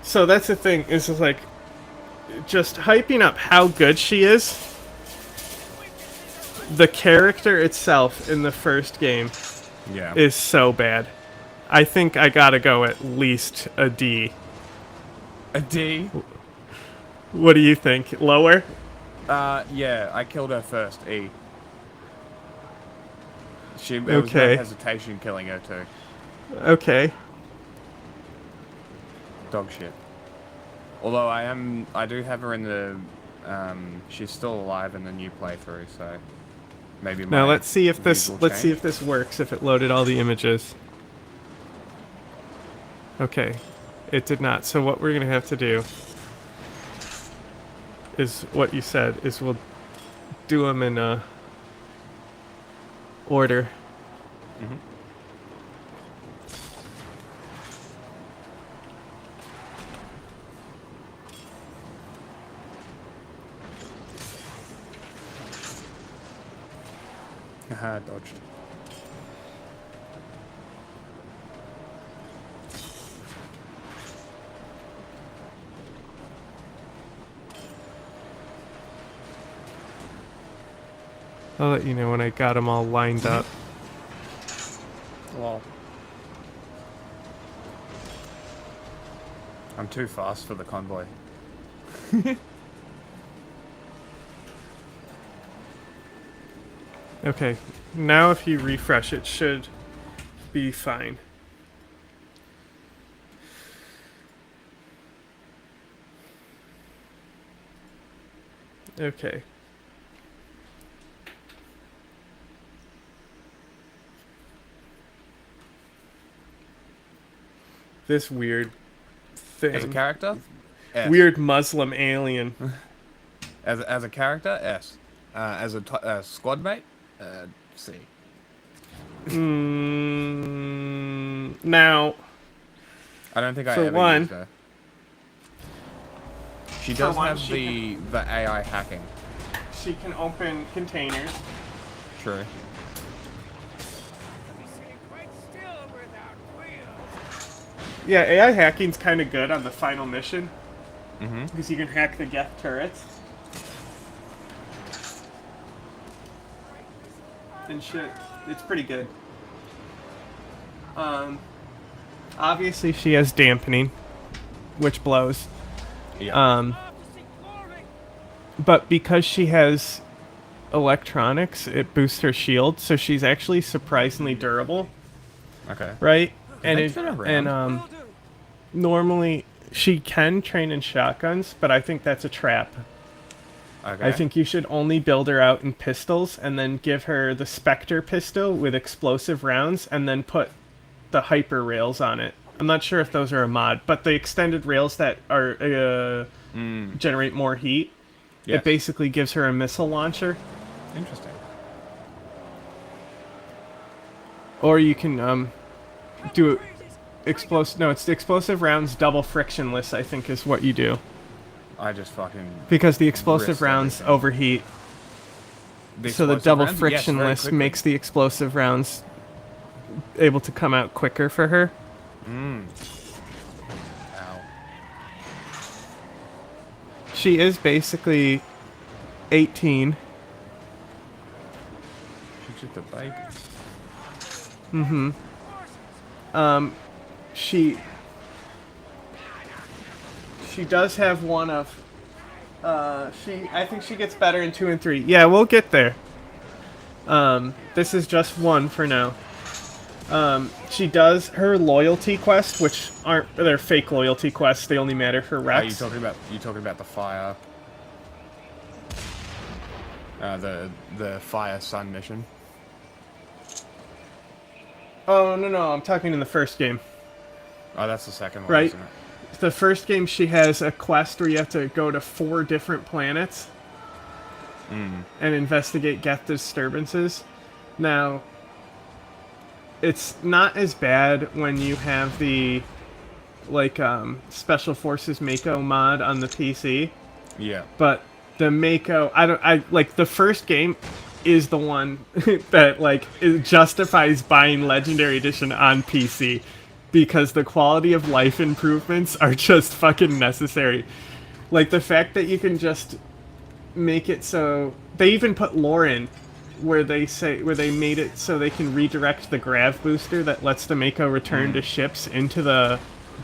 B: So that's the thing, is just like, just hyping up how good she is. The character itself in the first game
A: Yeah.
B: is so bad. I think I gotta go at least a D.
A: A D.
B: What do you think? Lower?
A: Yeah, I killed her first. E. It was
B: Okay.
A: no hesitation killing her too.
B: Okay.
A: Dog shit. Although I do have her in the, she's still alive in the new playthrough, so maybe.
B: Now
A: my
B: let's see if this
A: views will
B: let's see
A: change.
B: if this works. If it loaded all the images. Okay, it did not. So what we're gonna have to do is what you said. Is we'll do them in order.
A: Mhm. Haha, dodged.
B: I'll let you know when I got them all lined up.
A: Well, I'm too fast for the convoy.
B: Okay, now if you refresh, it should be fine. Okay. This weird thing.
A: As a character, S.
B: Weird Muslim alien.
A: As a character, S. As a squad mate, C.
B: Now,
A: I don't think I
B: For
A: ever
B: one-
A: used her. She does
B: one,
A: have
B: she
A: the AI hacking.
B: she can open containers.
A: True.
C: Be sitting quite still without wheels.
B: Yeah, AI hacking's kind of good on the final mission.
A: Mm-hmm.
B: Because you can hack the Geth turrets. And shit. It's pretty good. Obviously she has dampening, which blows.
A: Yeah.
C: Off to see glory.
B: But because she has electronics, it boosts her shield, so she's actually surprisingly durable,
A: Okay.
B: right?
A: they fit around?
C: Will do.
B: Normally she can train in shotguns, but I think that's a trap.
A: Okay.
B: I think you should only build her out in pistols and then give her the Spectre pistol with explosive rounds and then put the hyper rails on it. I'm not sure if those are a mod, but the extended rails that are generate more heat,
A: Yes.
B: it basically gives her a missile launcher.
A: Interesting.
B: Or you can do explosive. No, it's the explosive rounds double frictionless, I think, is what you do.
A: I just fucking.
B: Because the explosive
A: Risk
B: rounds
A: everything.
B: overheat.
A: The
B: So the
A: explosive
B: double
A: rounds? Yes, very
B: frictionless
A: quickly.
B: makes the explosive rounds able to come out quicker for her.
A: Ow.
B: She is basically 18.
A: She's just a baby.
B: She does have one of I think she gets better in 2 and 3. Yeah, we'll get there. This is just 1 for now. She does her loyalty quest, which they're fake loyalty quests. They only matter for
A: Are you
B: Rex.
A: talking about the fire? The fire sun mission.
B: Oh no, I'm talking in the first game.
A: Oh, that's the second one,
B: Right.
A: isn't it?
B: The first game, she has a quest where you have to go to 4 different planets and investigate Geth disturbances. Now, it's not as bad when you have the Special Forces Mako mod on the PC,
A: Yeah.
B: but the Mako, I like the first game is the one that it justifies buying Legendary Edition on PC because the quality of life improvements are just fucking necessary. Like the fact that you can just make it so they even put lore in where they made it so they can redirect the grav booster that lets the Mako return to ships into the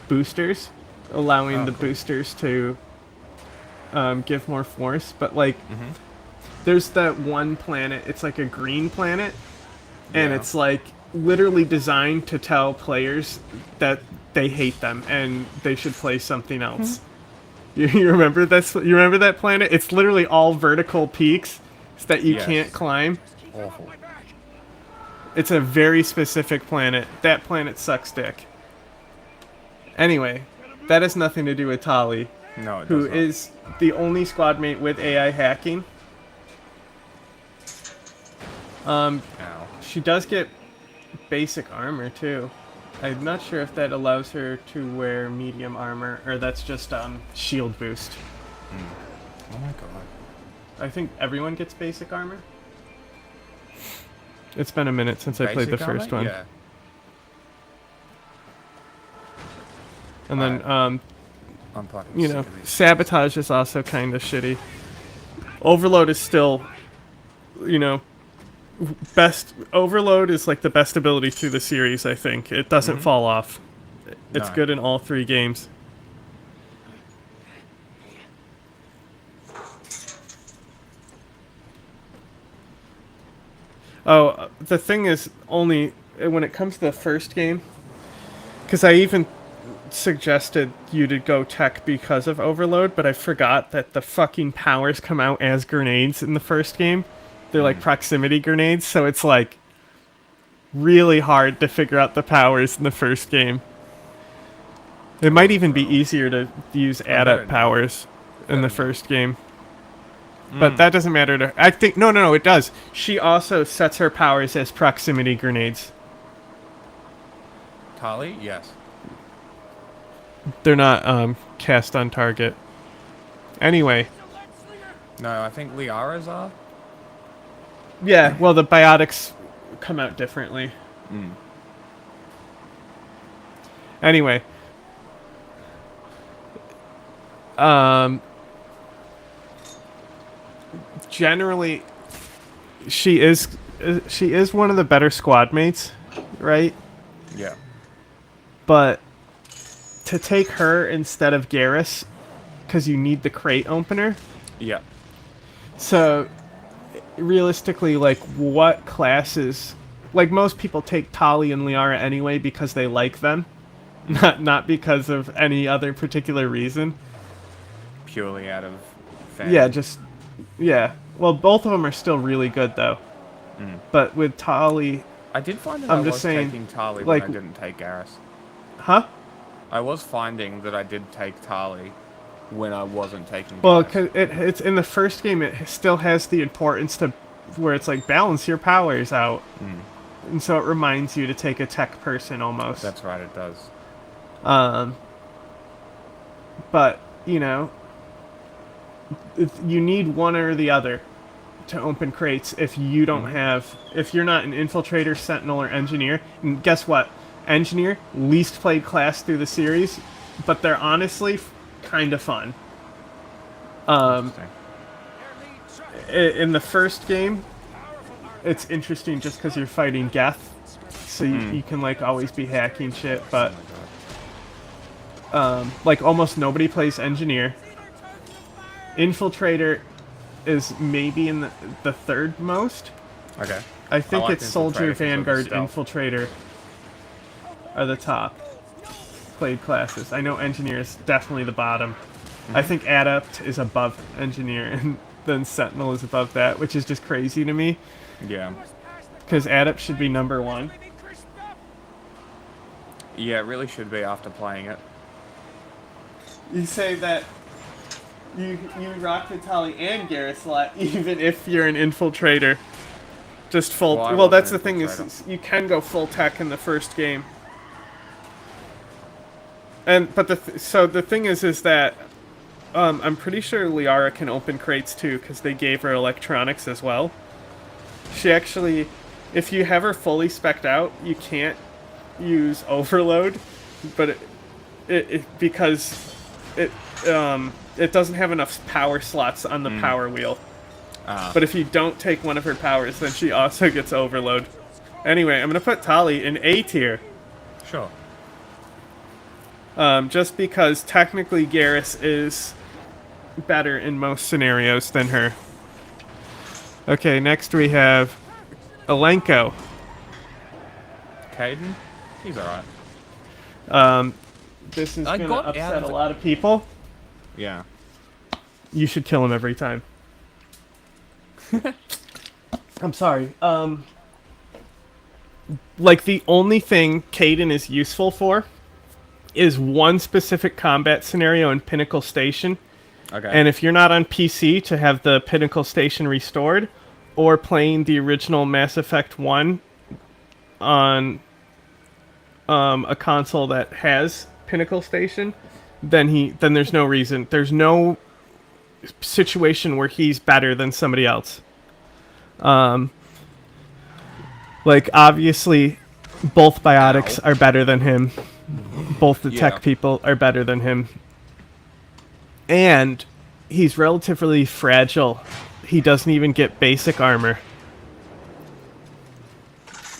B: boosters, allowing the boosters to give more force. But there's that one planet, it's like a green planet, and
A: Yeah.
B: it's literally designed to tell players that they hate them and they should play something else. You remember this? You remember that planet? It's literally all vertical peaks that you
A: Yes.
B: can't climb.
A: Awful.
B: It's a very specific planet. That planet sucks dick. Anyway, that has nothing to do with Tali,
A: No, it
B: who
A: does not.
B: is the only squadmate with AI hacking.
A: Ow.
B: She does get basic armor too. I'm not sure if that allows her to wear medium armor or that's just shield boost.
A: Oh my god.
B: I think everyone gets basic armor. It's been a minute since I played the
A: Basic armor?
B: first one.
A: Yeah.
B: And then
A: I'm fucking
B: you
A: sick
B: know,
A: of these.
B: sabotage is also kind of shitty. Overload is still, best. Overload is the best ability through the series. I think it doesn't fall off. It's
A: No.
B: good in all 3 games. Oh, the thing is only when it comes to the first game, because I even suggested you to go tech because of overload, but I forgot that the fucking powers come out as grenades in the first game. They're like proximity grenades, so it's really hard to figure out the powers in the first game. It might even be easier to use adept powers in the first game. But that doesn't matter to her. I think no, it does. She also sets her powers as proximity grenades.
A: Tali? Yes.
B: They're not cast on target. Anyway,
A: No, I think Liara's are.
B: yeah, well the biotics come out differently. Anyway, generally she is one of the better squad mates, right?
A: Yeah.
B: But to take her instead of Garrus, because you need the crate opener.
A: Yeah.
B: So realistically, what classes? Most people take Tali and Liara anyway because they like them, not because of any other particular reason.
A: Purely out of fan.
B: Yeah. Well, both of them are still really good though. But with Tali,
A: I did find that
B: I'm
A: I
B: just
A: was
B: saying,
A: taking Tali when I
B: like-
A: didn't take Garrus.
B: huh?
A: I was finding that I did take Tali when I wasn't taking
B: Well,
A: Garrus.
B: cause it's in the first game, it still has the importance to where it's balance your powers out, and so it reminds you to take a tech person almost.
A: That's right, it does.
B: But you need one or the other to open crates if you don't have, if you're not an infiltrator, sentinel, or engineer. And guess what? Engineer, least played class through the series, but they're honestly kind of fun.
A: Interesting.
B: In the first game, it's interesting just because you're fighting Geth, so you can always be hacking shit. But almost nobody plays engineer. Infiltrator is maybe in the third most.
A: Okay.
B: I think
A: like
B: it's Soldier,
A: Infiltrator 'cause of the
B: Vanguard,
A: stealth.
B: Infiltrator, are the top played classes. I know engineer is definitely the bottom. I think adept is above engineer, and then sentinel is above that, which is just crazy to me.
A: Yeah.
B: Because adept should be number 1.
A: Yeah, it really should be after playing it.
B: You say that you rock Vitaly and Garrus a lot, even if you're an infiltrator. Just full.
A: Well, I
B: Well,
A: was
B: that's
A: an
B: the thing
A: infiltrator.
B: is you can go full tech in the first game. And but the thing is that I'm pretty sure Liara can open crates too because they gave her electronics as well. She actually, if you have her fully spec'd out, you can't use overload, but because it doesn't have enough power slots on the power wheel. But if you don't take one of her powers, then she also gets overload. Anyway, I'm gonna put Tali in A tier.
A: Sure.
B: Just because technically Garrus is better in most scenarios than her. Okay, next we have Alenko.
A: Caden? He's alright.
B: This is
A: I
B: gonna
A: got out
B: upset
A: of
B: a
A: it.
B: lot of people.
A: Yeah.
B: You should kill him every time. I'm sorry. Like the only thing Caden is useful for is one specific combat scenario in Pinnacle Station.
A: Okay.
B: And if you're not on PC to have the Pinnacle Station restored, or playing the original Mass Effect 1 on a console that has Pinnacle Station, then there's no reason. There's no situation where he's better than somebody else. Like obviously, both biotics are better than him. Both the
A: Yeah.
B: tech people are better than him. And he's relatively fragile. He doesn't even get basic armor.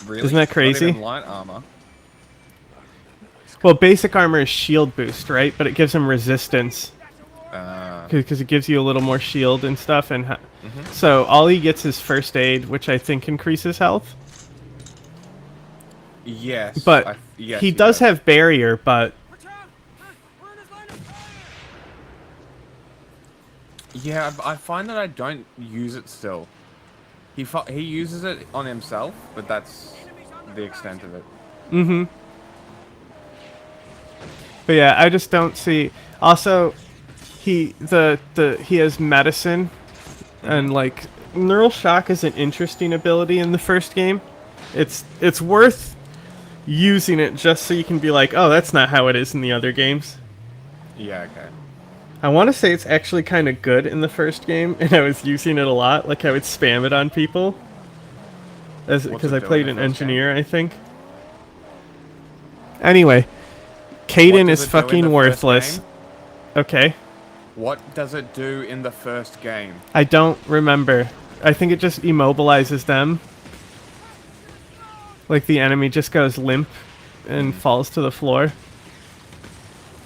A: Really?
B: Isn't that crazy?
A: Not even light armor.
B: Well, basic armor is shield boost, right? But it gives him resistance. Because it gives you a little more shield and stuff. And so all he gets is first aid, which I think increases health.
A: Yes.
B: But
A: yes,
B: he does have barrier, but...
C: We're in his line of fire!
A: Yeah, I find that I don't use it still. He uses it on himself, but that's the extent of it.
B: But yeah, I just don't see... Also, he has medicine, and like, Neural Shock is an interesting ability in the first game. It's worth using it just so you can be like, oh, that's not how it is in the other games.
A: Yeah, okay.
B: I want to say it's actually kind of good in the first game, and I was using it a lot. Like, I would spam it on people. Because I
A: it do
B: played
A: in
B: an
A: the first
B: engineer, I think. Anyway, Caden is fucking worthless. Okay.
A: What does it do in the first game?
B: I don't remember. I think it just immobilizes them. Like the enemy just goes limp and falls to the floor.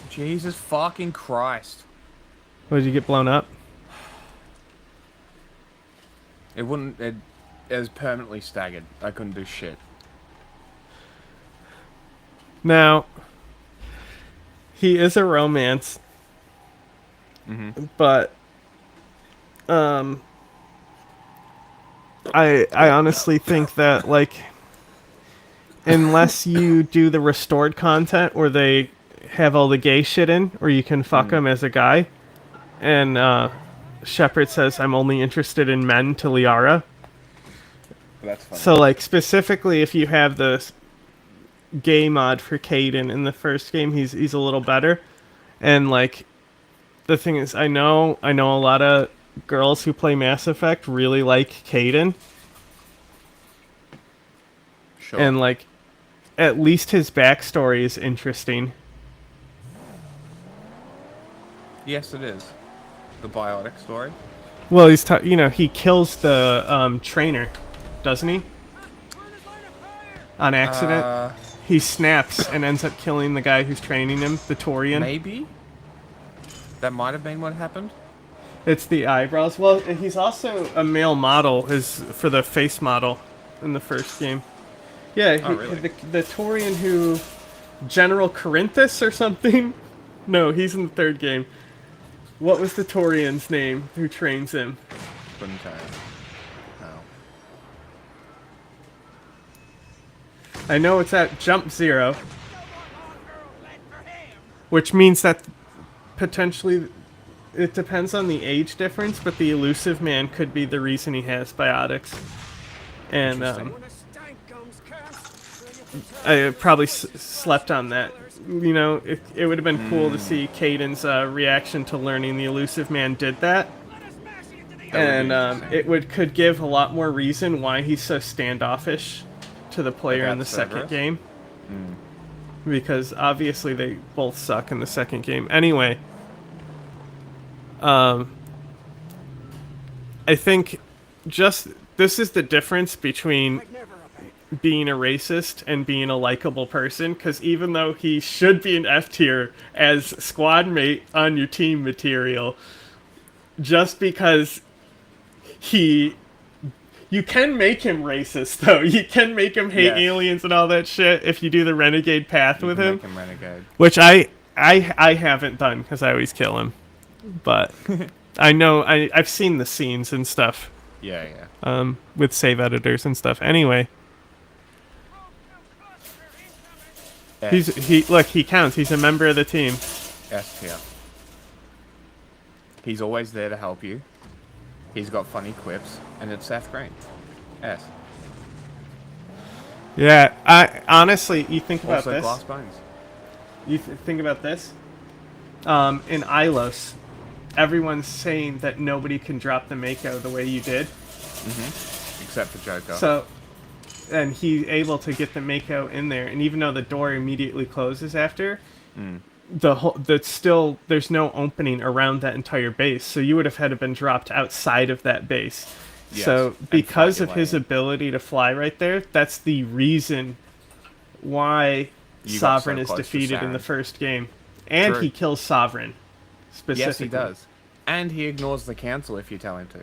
A: Jesus fucking Christ.
B: What, did you get blown up?
A: It was permanently staggered. I couldn't do shit.
B: Now, he is a romance. But, I honestly think that, like, unless you do the restored content where they have all the gay shit in, or you can fuck him as a guy, and Shepard says, I'm only interested in men to Liara.
A: That's funny.
B: So, like, specifically if you have the gay mod for Caden in the first game, he's a little better. And, like, the thing is, I know a lot of girls who play Mass Effect really like Caden.
A: Sure.
B: And, like, at least his backstory is interesting.
A: Yes, it is. The biotic story.
B: Well, he kills the trainer, doesn't he? On accident. He snaps and ends up killing the guy who's training him, the Torian.
A: Maybe? That might have been what happened.
B: It's the eyebrows. Well, he's also a male model for the face model in the first game. Yeah,
A: Oh, really?
B: the Torian who General Corinthus or something? No, he's in the third game. What was the Torian's name who trains him?
A: Couldn't tell you. No.
B: I know it's at Jump Zero, which means that potentially it depends on the age difference, but the elusive man could be the reason he has biotics. And
A: Interesting.
C: When a stank comes, Cass,
B: I probably slept on that. You know, it would have been cool to see Caden's reaction to learning the elusive man did that.
C: let us smash you into the
A: That would be
B: And
A: interesting.
B: could give a lot more reason why he's so standoffish to the player in
A: About
B: the second
A: Cerberus?
B: game. Because obviously they both suck in the second game. Anyway, I think just this is the difference between
C: never obey.
B: being a racist and being a likable person, because even though he should be an F tier as squad mate on your team material, just because you can make him racist though. You can make him hate
A: Yes.
B: aliens and all that shit if you do the renegade path with him,
A: Make him renegade.
B: which I haven't done because I always kill him, but I know I've seen the scenes and stuff
A: Yeah, yeah.
B: with save editors and stuff. Anyway.
A: S,
B: He counts. He's a member of the team.
A: S tier. He's always there to help you. He's got funny quips, and it's Seth Green. S.
B: Yeah, I honestly, you think about
A: Also
B: this.
A: glass bones.
B: Think about this. In Ilos, everyone's saying that nobody can drop the Mako the way you did.
A: Except for Joker.
B: So, and he's able to get the Mako in there, and even though the door immediately closes after, there's no opening around that entire base. So you would have had to been dropped outside of that base.
A: Yes,
B: So
A: and
B: because
A: fly
B: of
A: your
B: his
A: way in.
B: ability to fly right there, that's the reason why
A: You got so
B: Sovereign is
A: close to
B: defeated in the
A: Saren.
B: first game. And
A: True.
B: he kills Sovereign. Specifically.
A: Yes, he does. And he ignores the cancel if you tell him to.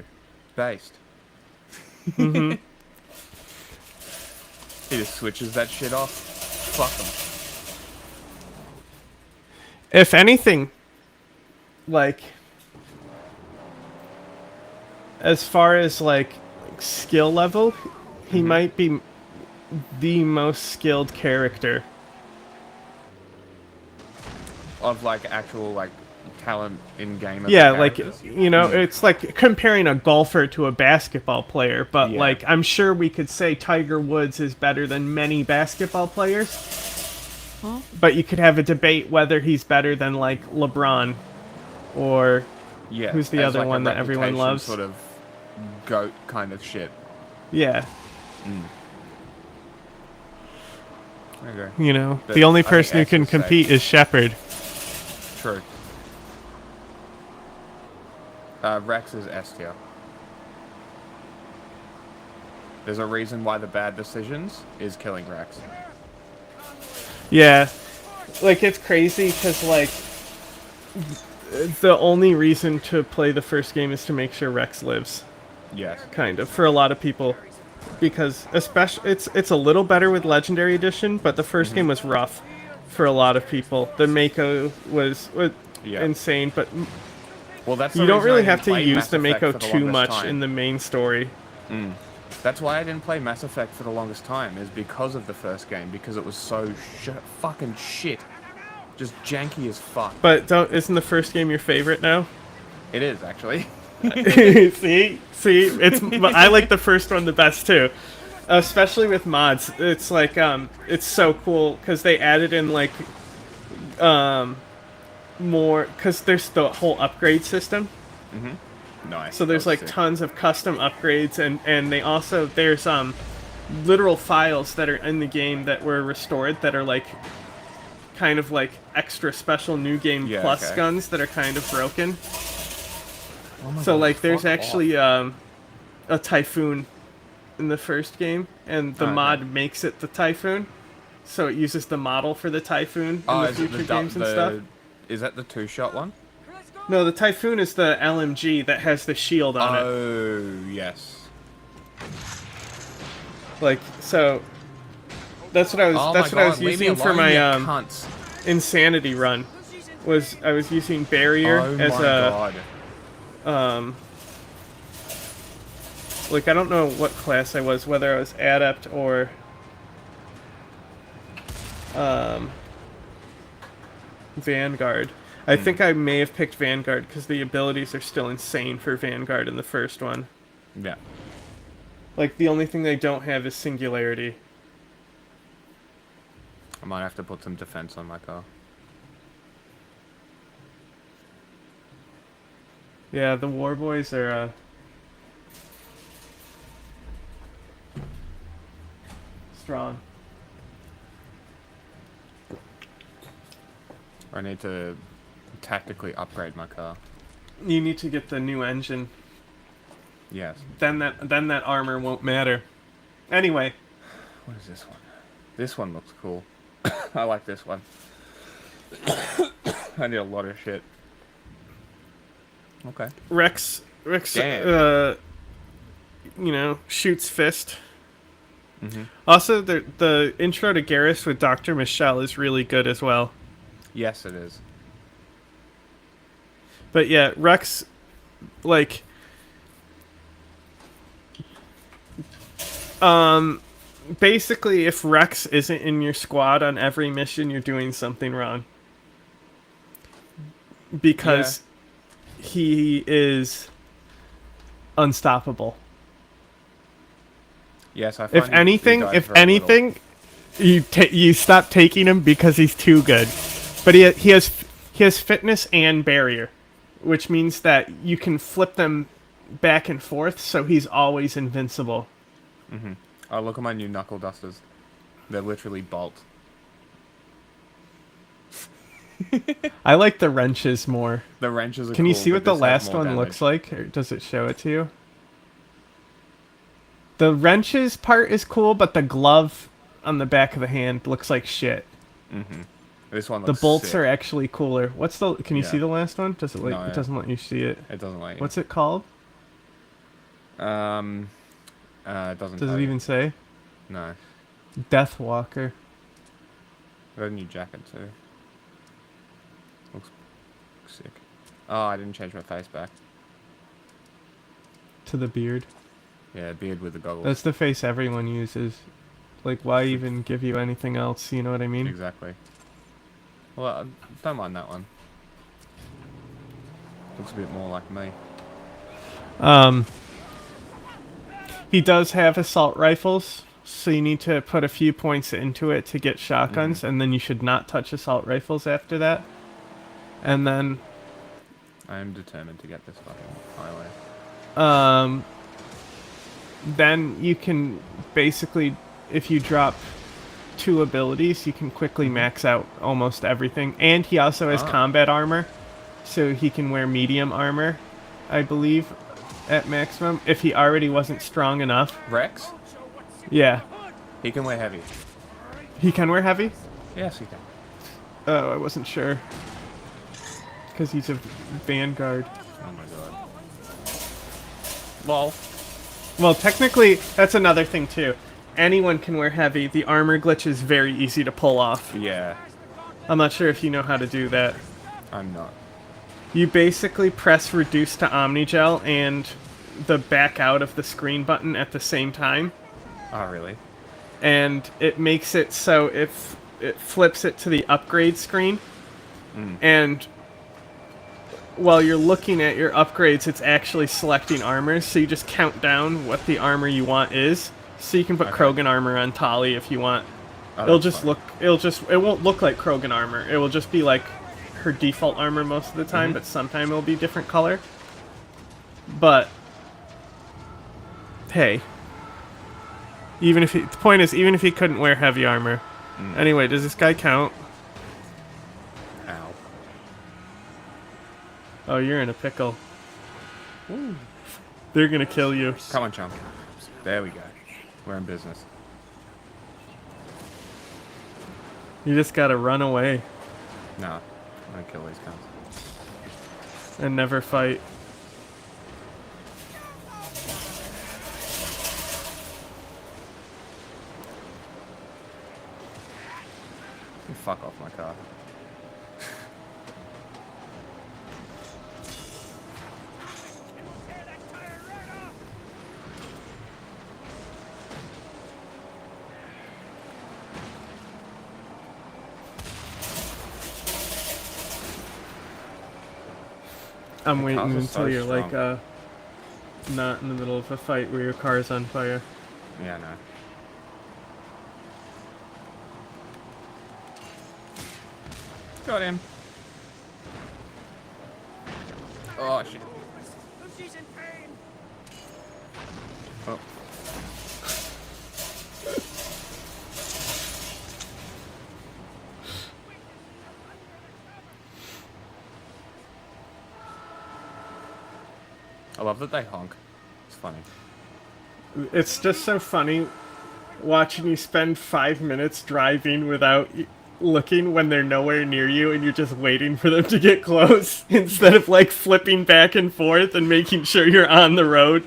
A: Based. He just switches that shit off. Fuck him.
B: If anything, like, as far as like skill level, he might be the most skilled character.
A: Of like actual like talent in game. of
B: Yeah,
A: the
B: like,
A: characters.
B: you know, it's like comparing a golfer to a basketball player, but
A: Yeah.
B: like I'm sure we could say Tiger Woods is better than many basketball players. But you could have a debate whether he's better than like LeBron or
A: Yeah.
B: who's the
A: as,
B: other
A: like, a
B: one that everyone
A: reputation
B: loves?
A: Sort of goat kind of shit.
B: yeah,
A: Okay.
B: you know,
A: But
B: the only
A: I think
B: person who
A: X
B: can
A: is safe.
B: compete is Shepard.
A: True. Rex is S tier. There's a reason why the bad decisions is killing Rex.
B: Yeah, like it's crazy because like the only reason to play the first game is to make sure Rex lives.
A: Yes.
B: Kind of for a lot of people, because especially it's a little better with Legendary Edition, but the first game was rough for a lot of people. The Mako was
A: Yeah.
B: insane, but
A: Well, that's
B: you
A: the
B: don't
A: reason I
B: really
A: didn't
B: have to
A: play
B: use
A: Mass
B: the
A: Effect
B: Mako
A: for the
B: too
A: longest
B: much
A: time.
B: in the main story.
A: That's why I didn't play Mass Effect for the longest time, is because of the first game, because it was so fucking shit. Just janky as fuck.
B: But isn't the first game your favorite now?
A: It is, actually.
B: see, I like the first one the best too, especially with mods. It's like it's so cool because they added in like more, because there's the whole upgrade system.
A: Nice.
B: So there's
A: That was
B: like
A: sick.
B: tons of custom upgrades, and they also there's literal files that are in the game that were restored that are like kind of like extra special new game
A: Yeah,
B: plus
A: okay.
B: guns that are kind of broken.
A: Oh my
B: So
A: God,
B: like there's
A: fuck
B: actually
A: off.
B: a Typhoon in the first game, and the
A: Okay.
B: mod makes it the Typhoon. So it uses the model for the Typhoon in the
A: is it
B: future
A: du-
B: games and stuff.
A: Is that the two-shot one?
B: No, the Typhoon is the LMG that has the shield on it.
A: Oh, yes.
B: Like, so That's what I was.
A: Oh
B: That's
A: my
B: what I was
A: god, leave me
B: using for
A: alone,
B: my
A: you cunts.
B: insanity run. I was using barrier
A: Oh
B: as
A: my
B: a
A: god.
B: like I don't know what class I was, whether I was adept or Vanguard. I think I may have picked Vanguard because the abilities are still insane for Vanguard in the first one.
A: Yeah.
B: Like, the only thing they don't have is Singularity.
A: I might have to put some defense on my car.
B: Yeah, the War Boys are, strong.
A: I need to tactically upgrade my car.
B: You need to get the new engine.
A: Yes.
B: Then that armor won't matter. Anyway.
A: What is this one? This one looks cool. I like this one. I need a lot of shit. Okay.
B: Rex,
A: Damn.
B: shoots fist. Also, the intro to Garrus with Dr. Michelle is really good as well.
A: Yes, it is.
B: But yeah, Rex, like, basically, if Rex isn't in your squad on every mission, you're doing something wrong. Because he is unstoppable.
A: Yes, I find
B: If anything, you stop taking him because he's too good. But he has fitness and barrier, which means that you can flip them back and forth, so he's always invincible.
A: Oh, look at my new knuckle dusters. They're literally bolts.
B: I like the wrenches more.
A: The wrenches are
B: Can you
A: cool,
B: see what
A: but
B: the
A: this has
B: last
A: more
B: one
A: damage.
B: looks like, or does it show it to you? The wrenches part is cool, but the glove on the back of the hand looks like shit.
A: This one
B: The
A: looks
B: bolts
A: sick.
B: are actually cooler. Can you
A: Yeah.
B: see the last one? Does it
A: No,
B: it doesn't let you see it?
A: It doesn't like
B: What's it called?
A: it doesn't
B: Does
A: tell
B: it
A: you.
B: even say?
A: No.
B: Deathwalker.
A: I got a new jacket too. Looks sick. Oh, I didn't change my face back.
B: To the beard.
A: Yeah, beard with the goggles.
B: That's the face everyone uses. Like, why even give you anything else? You know what I mean?
A: Exactly. Well, I don't mind that one. Looks a bit more like me.
B: He does have assault rifles, so you need to put a few points into it to get shotguns, and then you should not touch assault rifles after that. And then,
A: I am determined to get this fucking highway.
B: then you can basically, if you drop 2 abilities, you can quickly max out almost everything. And he also has combat armor, so he can wear medium armor, I believe, at maximum, if he already wasn't strong enough.
A: Rex?
B: Yeah.
A: He can wear heavy.
B: He can wear heavy?
A: Yes, he can.
B: Oh, I wasn't sure. Because he's a Vanguard.
A: Oh my god. Lol.
B: Well, technically, that's another thing, too. Anyone can wear heavy. The armor glitch is very easy to pull off.
A: Yeah,
B: I'm not sure if you know how to do that.
A: I'm not.
B: You basically press reduce to Omnigel and the back out of the screen button at the same time.
A: Oh, really?
B: And it makes it so if it flips it to the upgrade screen, and while you're looking at your upgrades, it's actually selecting armors, so you just count down what the armor you want is. So you can put Krogan armor on Tali if you want.
A: Oh,
B: It'll
A: that's
B: just
A: fine.
B: it won't look like Krogan armor. It will just be like her default armor most of the time, but sometime it'll be different color. But hey, the point is, even if he couldn't wear heavy armor. Anyway, does this guy count?
A: Ow.
B: Oh, you're in a pickle. They're gonna kill you.
A: Come on, chump. There we go. We're in business.
B: You just gotta run away
A: No, I'm gonna kill these cunts.
B: and never fight.
A: fuck off my car.
C: Tear that tire right off.
B: I'm
A: The
B: waiting
A: cars are
B: until
A: so
B: you're like
A: strong.
B: not in the middle of a fight where your car's on fire.
A: Yeah, no. Got him. Oh, shit.
C: She's in pain.
A: Oh. I love that they honk. It's funny.
B: It's just so funny watching you spend 5 minutes driving without looking when they're nowhere near you and you're just waiting for them to get close instead of like flipping back and forth and making sure you're on the road.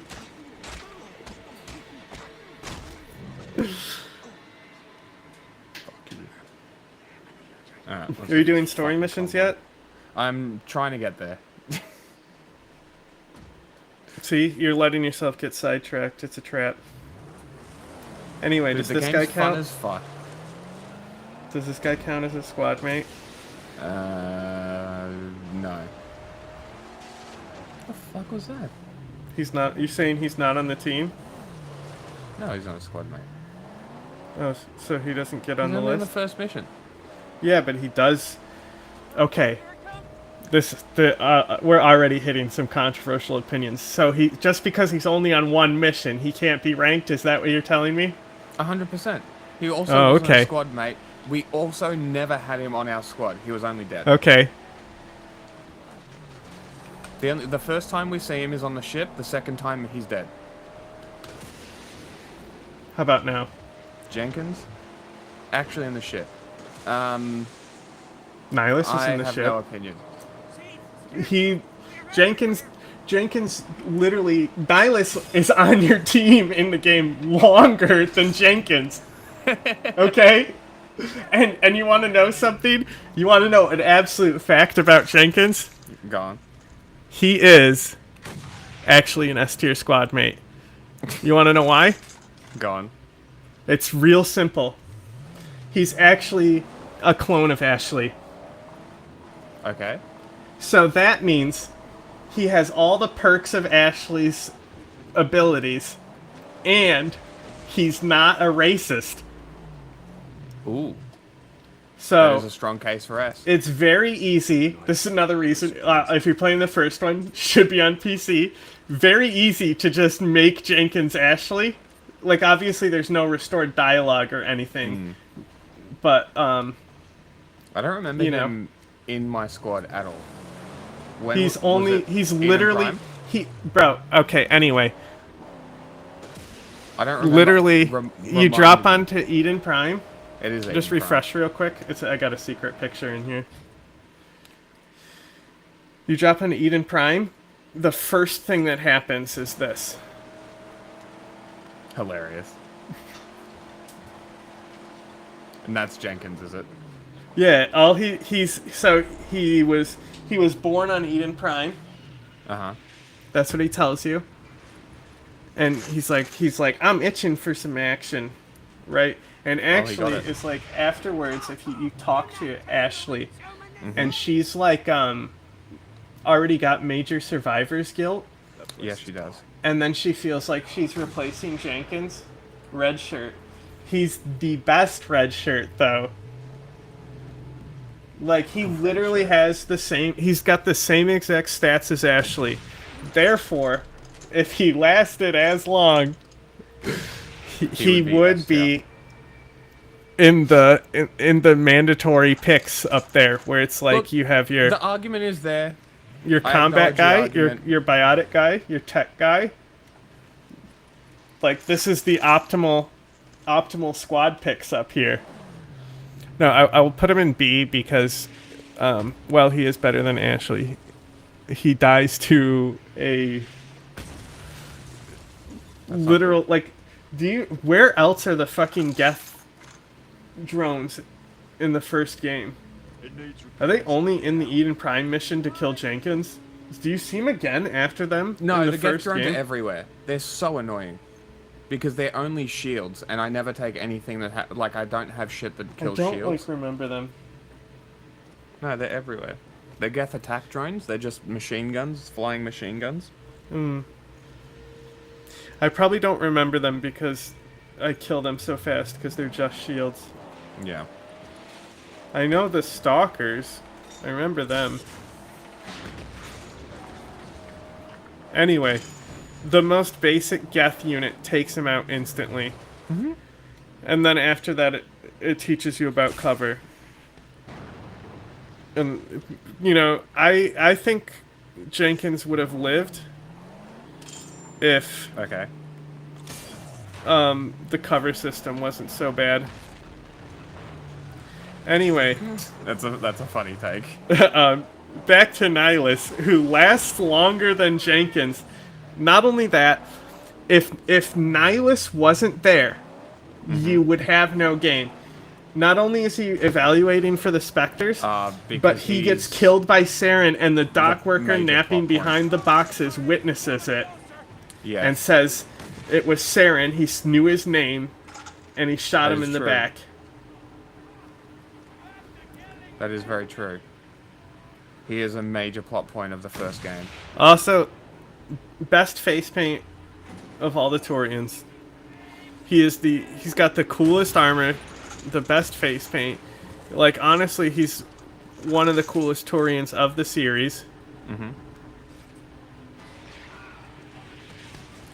A: Alright,
B: Are you doing story missions yet?
A: I'm trying to get there.
B: See, you're letting yourself get sidetracked. It's a trap. Anyway,
A: Dude,
B: does
A: the
B: this
A: game's
B: guy
A: fun
B: count?
A: as fuck.
B: Does this guy count as a squad mate?
A: No. What the fuck was that?
B: He's not. You saying he's not on the team?
A: No, he's not a squad mate.
B: Oh, so he doesn't get on
A: He's
B: the
A: only in
B: list?
A: the first mission.
B: Yeah, but he does. Okay. We're already hitting some controversial opinions. So he just because he's only on one mission, he can't be ranked. Is that what you're telling me?
A: 100%. He also
B: Oh,
A: wasn't
B: okay.
A: a squad mate. We also never had him on our squad. He was only dead.
B: Okay.
A: The first time we see him is on the ship. The second time he's dead.
B: How about now?
A: Jenkins, actually in the ship.
B: Nihilus is
A: I
B: in the
A: have
B: ship.
A: no opinion.
B: Jenkins literally Nihilus is on your team in the game longer than Jenkins. Okay? And you want to know something? You want to know an absolute fact about Jenkins?
A: Gone.
B: He is actually an S tier squad mate. You want to know why?
A: Gone.
B: It's real simple. He's actually a clone of Ashley.
A: Okay.
B: So that means he has all the perks of Ashley's abilities, and he's not a racist.
A: Ooh. That
B: So
A: is a strong case for us.
B: it's very easy. This is another reason, if you're playing the first one, should be on PC. Very easy to just make Jenkins Ashley. Like, obviously there's no restored dialogue or anything. But,
A: I don't remember
B: you know.
A: him in my squad at all. When
B: he's
A: was
B: only,
A: it
B: he's
A: Eden
B: literally,
A: Prime?
B: bro, okay, anyway.
A: I don't remember.
B: Literally, you drop
A: remind me.
B: onto Eden Prime.
A: It is
B: Just
A: Eden Prime.
B: refresh real quick. I got a secret picture in here. You drop onto Eden Prime. The first thing that happens is this.
A: Hilarious. And that's Jenkins, is it?
B: Yeah, he was born on Eden Prime.
A: Uh-huh.
B: That's what he tells you. And he's like, I'm itching for some action, right? And actually,
A: it.
B: it's like afterwards, if you talk to Ashley,
A: Mm-hmm.
B: and she's like, already got major survivor's guilt,
A: Yes, she does.
B: and then she feels like she's replacing Jenkins, red shirt. He's the best red shirt, though. Like, he literally has the same... He's got the same exact stats as Ashley. Therefore, if he lasted as long, he would be in the mandatory picks up there, where it's like
A: Look,
B: you have your
A: The argument is there.
B: your
A: I
B: combat guy,
A: acknowledge the
B: your
A: argument.
B: biotic guy, your tech guy. Like, this is the optimal squad picks up here. No, I will put him in B because, well, he is better than Ashley. He dies to a literal, like, where else are the fucking Geth drones in the first game.
C: It needs
B: Are they only in the Eden Prime mission to kill Jenkins? Do you see him again after them?
A: No,
B: in the
A: they get
B: first
A: thrown
B: game?
A: to everywhere. They're so annoying. Because they're only shields, and I never take anything that like, I don't have shit that
B: I
A: kills
B: don't
A: shields.
B: remember them.
A: No, they're everywhere. They're Geth attack drones, they're just machine guns, flying machine guns.
B: I probably don't remember them because I kill them so fast because they're just shields.
A: Yeah.
B: I know the Stalkers. I remember them. Anyway, the most basic Geth unit takes him out instantly. And then after that, it teaches you about cover. And, you know, I think Jenkins would have lived if
A: Okay.
B: the cover system wasn't so bad. Anyway,
A: That's a funny take.
B: back to Nihilus, who lasts longer than Jenkins. Not only that, if Nihilus wasn't there, you would have no game. Not only is he evaluating for the Spectres,
A: Because
B: but he gets
A: he's-
B: killed by Saren, and the dock worker
A: major
B: napping
A: plot
B: behind the boxes witnesses it
A: Yeah.
B: and says it was Saren. He knew his name, and he shot
A: That
B: him
A: is
B: in the
A: true.
B: back.
A: That is very true. He is a major plot point of the first game.
B: Also, best face paint of all the Torians. He's got the coolest armor, the best face paint. Like, honestly, he's one of the coolest Torians of the series.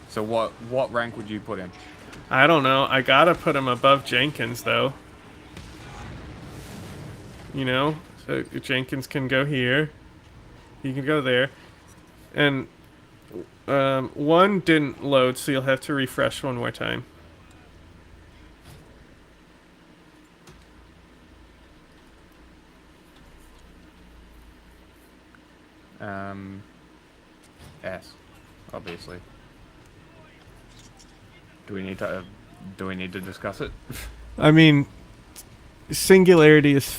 A: So what rank would you put him?
B: I don't know. I gotta put him above Jenkins, though. You know? So Jenkins can go here. He can go there. And one didn't load, so you'll have to refresh one more time.
A: S, obviously. Do we need to discuss it?
B: I mean, Singularity is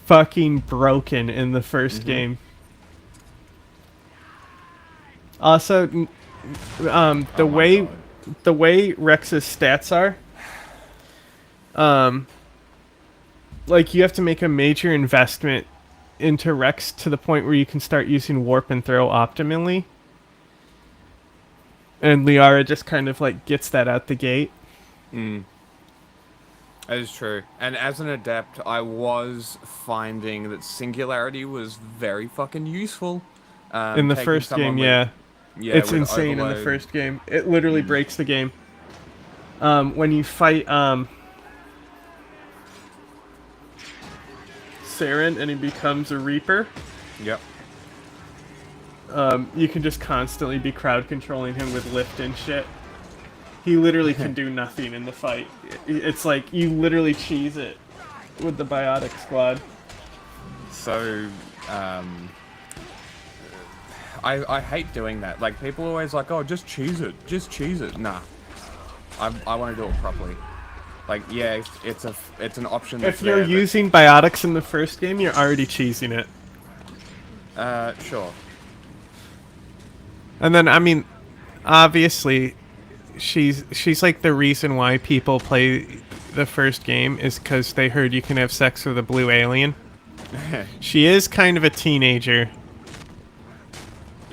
B: fucking broken in the first game. Also, the way Rex's stats are, like, you have to make a major investment into Rex to the point where you can start using warp and throw optimally. And Liara just kind of like gets that out the gate.
A: That is true. And as an adept, I was finding that Singularity was very fucking useful.
B: In the
A: taking
B: first
A: someone
B: game,
A: with-
B: yeah.
A: Yeah,
B: It's
A: with
B: insane in the
A: overload.
B: first game. It literally breaks the game. When you fight Saren and he becomes a Reaper,
A: Yep.
B: you can just constantly be crowd controlling him with lift and shit. He literally can do nothing in the fight. It's like you literally cheese it with the Biotic Squad.
A: So, I hate doing that. Like, people are always like, oh, just cheese it. Just cheese it. Nah. I want to do it properly. Like, yeah, it's an option that's
B: If you're
A: there, but-
B: using Biotics in the first game, you're already cheesing it.
A: Sure.
B: And then, I mean, obviously, she's like the reason why people play the first game is because they heard you can have sex with a blue alien. She is kind of a teenager.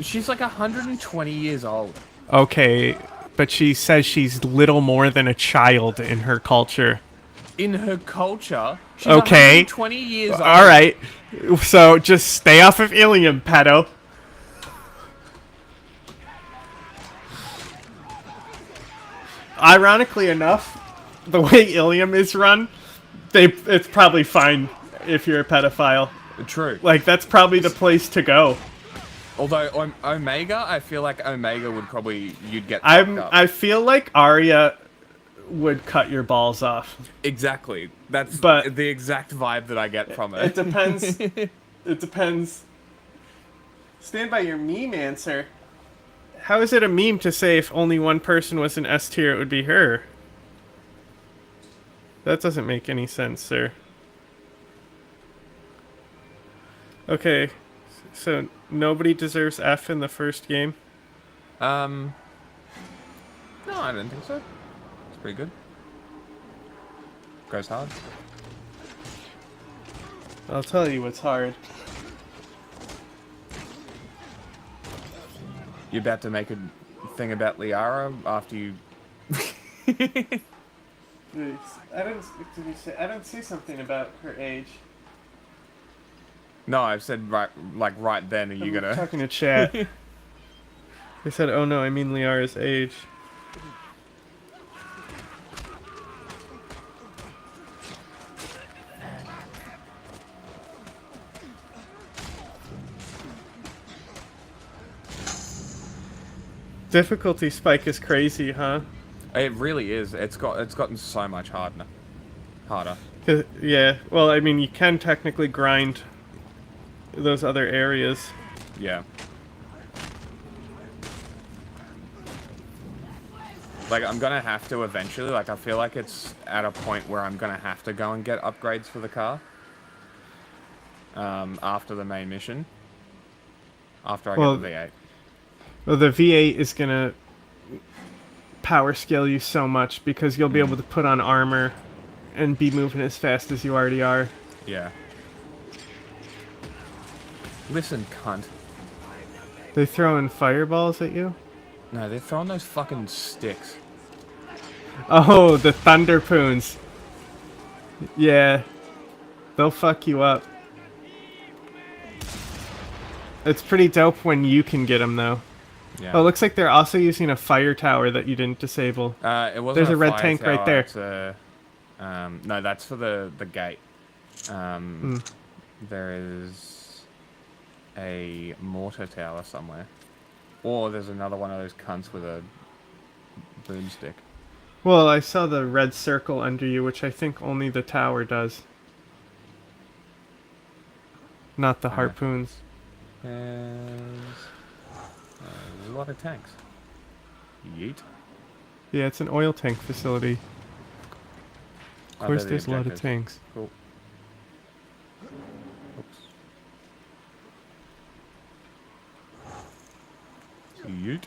A: She's like 120 years old.
B: Okay, but she says she's little more than a child in her culture.
A: In her culture, she's
B: Okay.
A: 120 years old.
B: All right, so just stay off of Ilium, pedo. Ironically enough, the way Ilium is run, it's probably fine if you're a pedophile.
A: True.
B: Like, that's probably the place to go.
A: Although Omega, I feel like Omega would probably you'd get fucked up.
B: I feel like Arya would cut your balls off.
A: Exactly. That's
B: But-
A: the exact vibe that I get from
B: It
A: it.
B: depends. It depends. Stand by your meme answer. How is it a meme to say if only one person was an S tier, it would be her? That doesn't make any sense, sir. Okay, so nobody deserves F in the first game.
A: No, I don't think so. It's pretty good. Goes hard.
B: I'll tell you what's hard.
A: You're about to make a thing about Liara after you.
B: I didn't. Did you say? I didn't see something about her age.
A: No, I've said right, like right then. Are you
B: I'm
A: gonna?
B: talking to chat. They said, "Oh no, I mean Liara's age." Difficulty spike is crazy, huh?
A: It really is. It's gotten so much harder. Harder.
B: Yeah. Well, I mean, you can technically grind those other areas.
A: Yeah. Like, I'm gonna have to eventually. Like, I feel like it's at a point where I'm gonna have to go and get upgrades for the car. After the main mission. After I get the V8.
B: Well, the V8 is gonna power scale you so much because you'll be able to put on armor and be moving as fast as you already are.
A: Yeah. Listen, cunt.
B: They throwing fireballs at you?
A: No, they're throwing those fucking sticks.
B: Oh, the Thunderpoons. Yeah. They'll fuck you up. It's pretty dope when you can get them, though.
A: Yeah.
B: Oh, it looks like they're also using a fire tower that you didn't disable.
A: It wasn't
B: There's a red
A: fire
B: tank
A: tower,
B: right there.
A: It's a, no, that's for the gate. There is a mortar tower somewhere. Or there's another one of those cunts with a boomstick.
B: Well, I saw the red circle under you, which I think only the tower does. Not the harpoons.
A: There's a lot of tanks. Yeet.
B: Yeah, it's an oil tank facility. Of course,
A: they're the
B: there's a lot of
A: objectives.
B: tanks.
A: Cool. Oops. Yeet.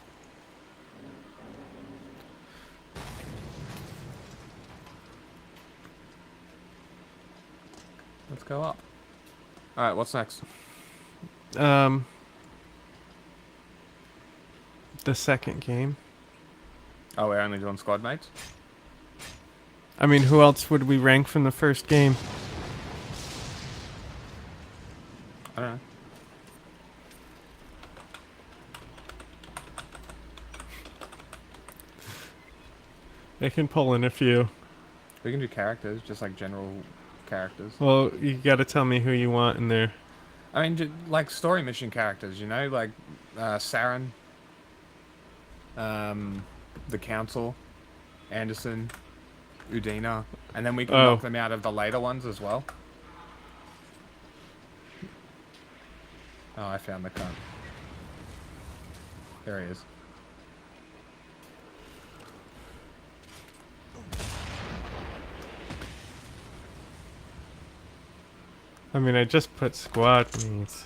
A: Let's go up. Alright, what's next?
B: The second game.
A: Oh, we're only doing squad mates?
B: I mean, who else would we rank from the first game?
A: I don't know.
B: I can pull in a few.
A: We can do characters, just like general characters.
B: Well, you gotta tell me who you want in there.
A: I mean, like story mission characters, you know, like Saren, the Council, Anderson, Udina, and then we can knock them out of the later ones as well. Oh, I found the cunt. There he is.
B: I mean, I just put squad mates.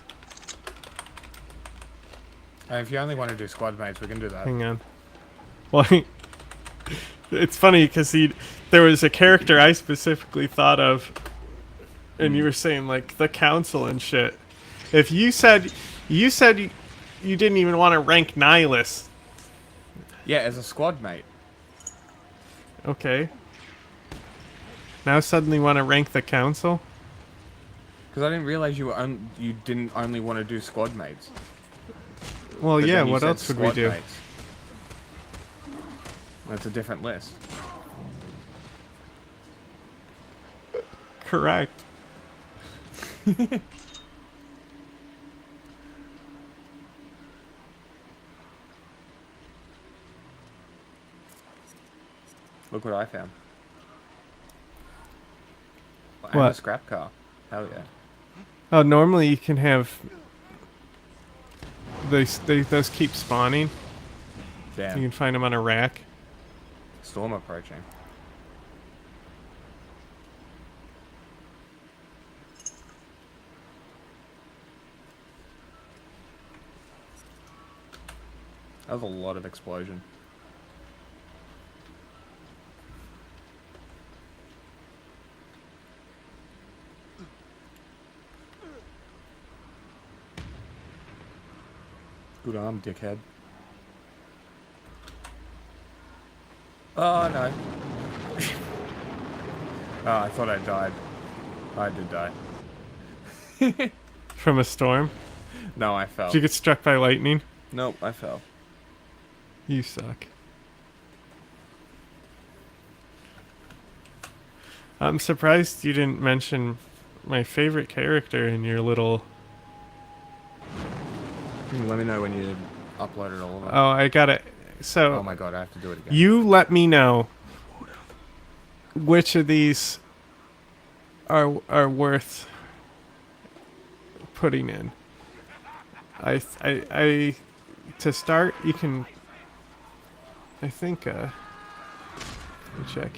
A: If you only want to do squad mates, we can do that.
B: Hang on. Well, it's funny because there was a character I specifically thought of, and you were saying like the council and shit. If you said you didn't even want to rank Nihilus.
A: Yeah, as a squad mate.
B: Okay. Now suddenly want to rank the council?
A: Because I didn't realize you didn't only want to do squad mates.
B: Well,
A: But
B: yeah.
A: then you
B: What
A: said
B: else would we
A: squad
B: do?
A: mates. That's a different list.
B: Correct.
A: Look what I found. And
B: What?
A: a scrap car. Hell yeah.
B: Oh, normally you can have those keep spawning.
A: Damn.
B: You can find them on a rack.
A: Storm approaching. That was a lot of explosion. Good arm, dickhead. Oh, no. Oh, I thought I died. I did die.
B: From a storm?
A: No, I fell.
B: Did you get struck by lightning?
A: Nope, I fell.
B: You suck. I'm surprised you didn't mention my favorite character in your little...
A: Let me know when you uploaded all of it.
B: Oh, I got it. So,
A: Oh my god, I have to do it again.
B: you let me know which of these are worth putting in. I to start, you can... I think, let me check.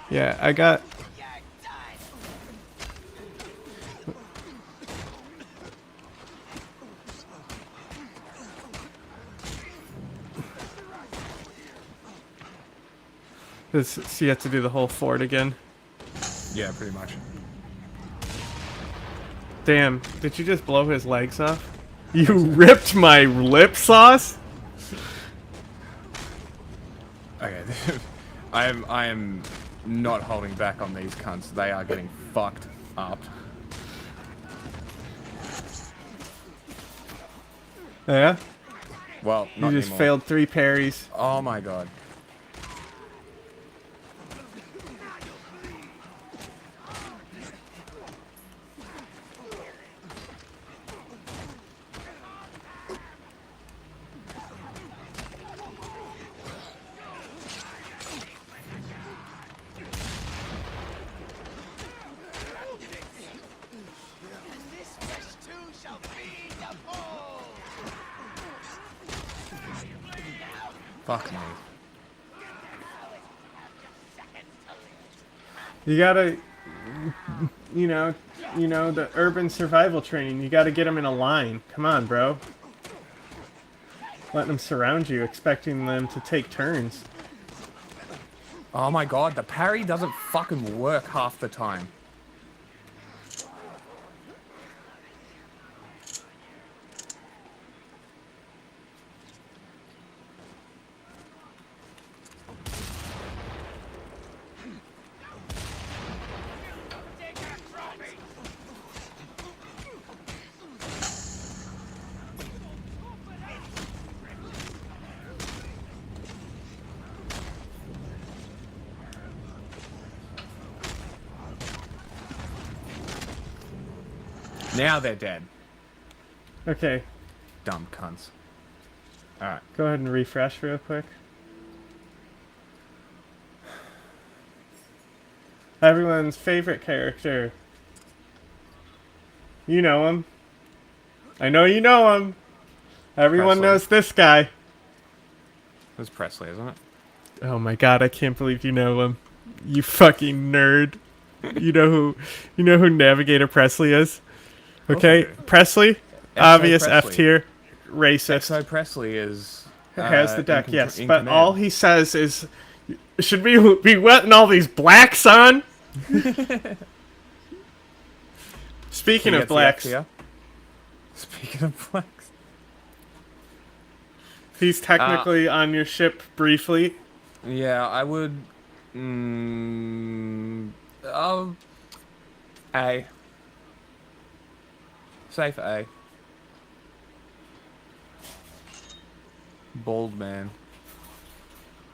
B: Yeah, I got... So you have to do the whole fort again?
A: Yeah, pretty much.
B: Damn, did you just blow his legs off? You ripped my lip sauce?
A: Okay, I am not holding back on these cunts. They are getting fucked up.
B: Yeah?
A: Well,
B: You
A: not
B: just
A: anymore.
B: failed 3 parries.
A: Oh my god.
C: This fish too shall feed the full.
A: Fuck me.
B: You gotta, you know, the urban survival training. You gotta get them in a line. Come on, bro. Letting them surround you, expecting them to take turns.
A: Oh my god, the parry doesn't fucking work half the time. Now they're dead.
B: Okay,
A: Dumb cunts. Alright.
B: go ahead and refresh real quick. Everyone's favorite character. You know him. I know you know him. Everyone
A: Presley.
B: knows this guy.
A: It's Presley, isn't it?
B: Oh my god, I can't believe you know him. You fucking nerd. You know who Navigator Presley is? Okay,
A: Okay.
B: Presley,
A: XO
B: obvious
A: Presley.
B: F tier, racist.
A: XO Presley is...
B: Has the deck,
A: in
B: yes,
A: in
B: but
A: command.
B: all he says is, should we be wetting all these blacks on? Speaking
A: He
B: of
A: gets the
B: blacks,
A: F tier. Speaking of blacks.
B: he's technically on your ship briefly.
A: Yeah, I would... A. Safe A. Bald man.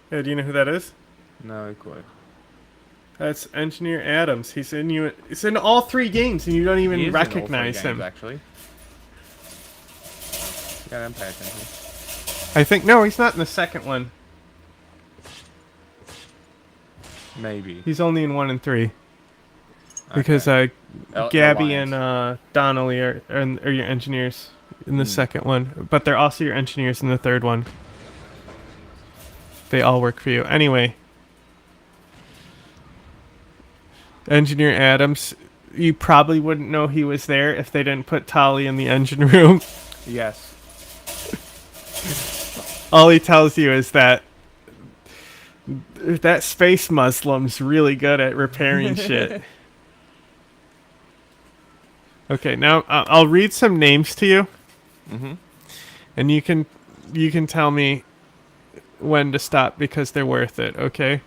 B: Do you know who that is?
A: No clue.
B: That's Engineer Adams. He's in all 3 games, and you don't
A: He
B: even
A: is in all 3
B: recognize
A: games,
B: him.
A: actually. Yeah, don't pay attention.
B: I think no, he's not in the second one.
A: Maybe.
B: He's only in 1 and 3 because Gabby and Donnelly are your engineers in the second one, but they're also your engineers in the third one. They all work for you. Anyway, Engineer Adams, you probably wouldn't know he was there if they didn't put Tali in the engine room.
A: Yes.
B: all he tells you is that space Muslim's really good at repairing shit. Okay, now I'll read some names to you, and you can tell me when to stop because they're worth it. Okay,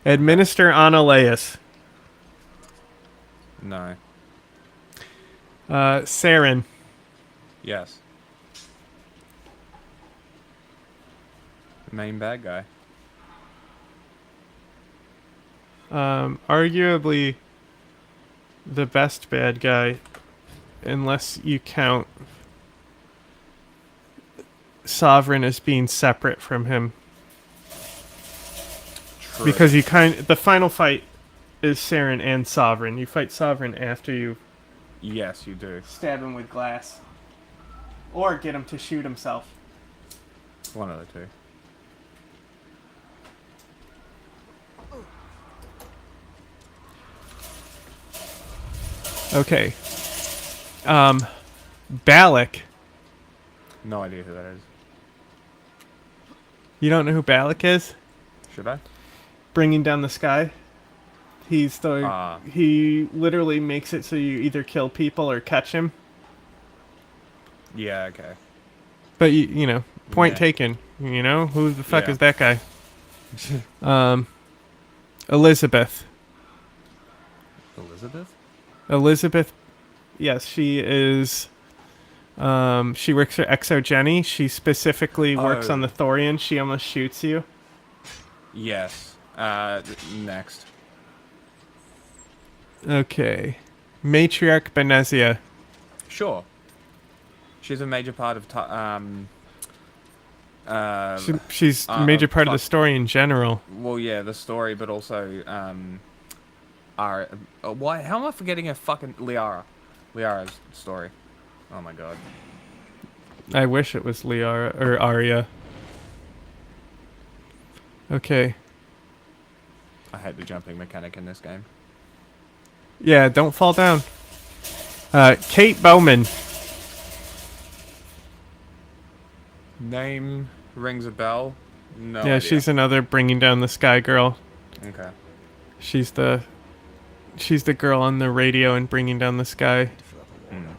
B: Administer Analeus,
A: No.
B: Saren,
A: Yes. Main bad guy.
B: Arguably the best bad guy, unless you count Sovereign as being separate from him.
A: True.
B: Because the final fight is Saren and Sovereign. You fight Sovereign after you
A: Yes, you do.
B: stab him with glass. Or get him to shoot himself.
A: One of the two.
B: Okay. Balak.
A: No idea who that is.
B: You don't know who Balak is?
A: Should I?
B: Bringing down the sky. He's the he literally makes it so you either kill people or catch him.
A: Yeah, okay.
B: But you know, point
A: Yeah.
B: taken. You know, who the fuck
A: Yeah.
B: is that guy? Elizabeth.
A: Elizabeth?
B: Elizabeth. Yes, she is. She works for Exogeny. She specifically works on the Thorian. She almost shoots you.
A: Yes. Next.
B: Okay. Matriarch Benezia.
A: Sure. She's a major part of
B: She's a major part of the
A: fuck.
B: story in general.
A: well, yeah, the story, but also why? How am I forgetting her fucking Liara's story? Oh my god.
B: I wish it was Liara or Arya. Okay.
A: I hate the jumping mechanic in this game.
B: Yeah, don't fall down. Kate Bowman.
A: Name rings a bell. No.
B: Yeah,
A: idea.
B: she's another bringing down the sky girl.
A: Okay.
B: She's the girl on the radio and bringing down the sky.
A: Mm.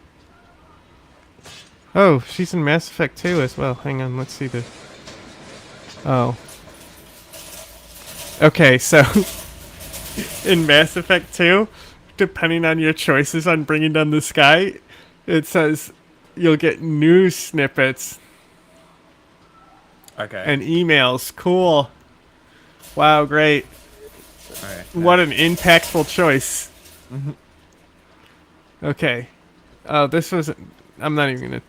B: Oh, she's in Mass Effect 2 as well. Hang on, let's see this. Oh. Okay, so in Mass Effect 2, depending on your choices on bringing down the sky, it says you'll get news snippets
A: Okay.
B: and emails. Cool. Wow, great.
A: Okay.
B: What an impactful choice. Okay. Oh, this was... I'm not even gonna...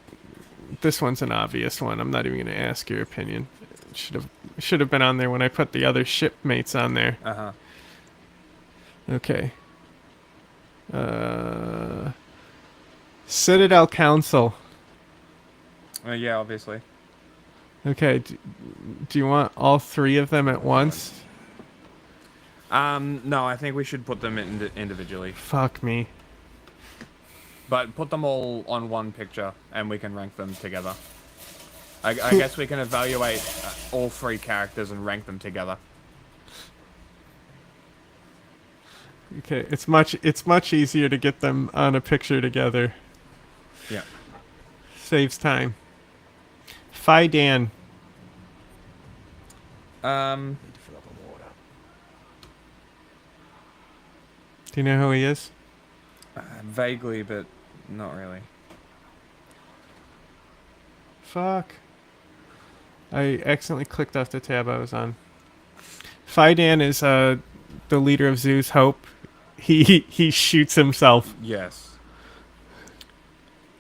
B: This one's an obvious one. I'm not even gonna ask your opinion. It should have been on there when I put the other shipmates on there.
A: Uh-huh.
B: Okay. Citadel Council.
A: Yeah, obviously.
B: Okay. Do you want all three of them at once?
A: No, I think we should put them individually.
B: Fuck me.
A: But put them all on one picture, and we can rank them together. I guess we can evaluate all three characters and rank them together.
B: Okay, it's much easier to get them on a picture together.
A: Yeah.
B: Saves time. Fidan. Do you know who he is?
A: Vaguely, but not really.
B: Fuck. I accidentally clicked off the tab I was on. Fidan is the leader of Zoo's Hope. He shoots himself.
A: Yes.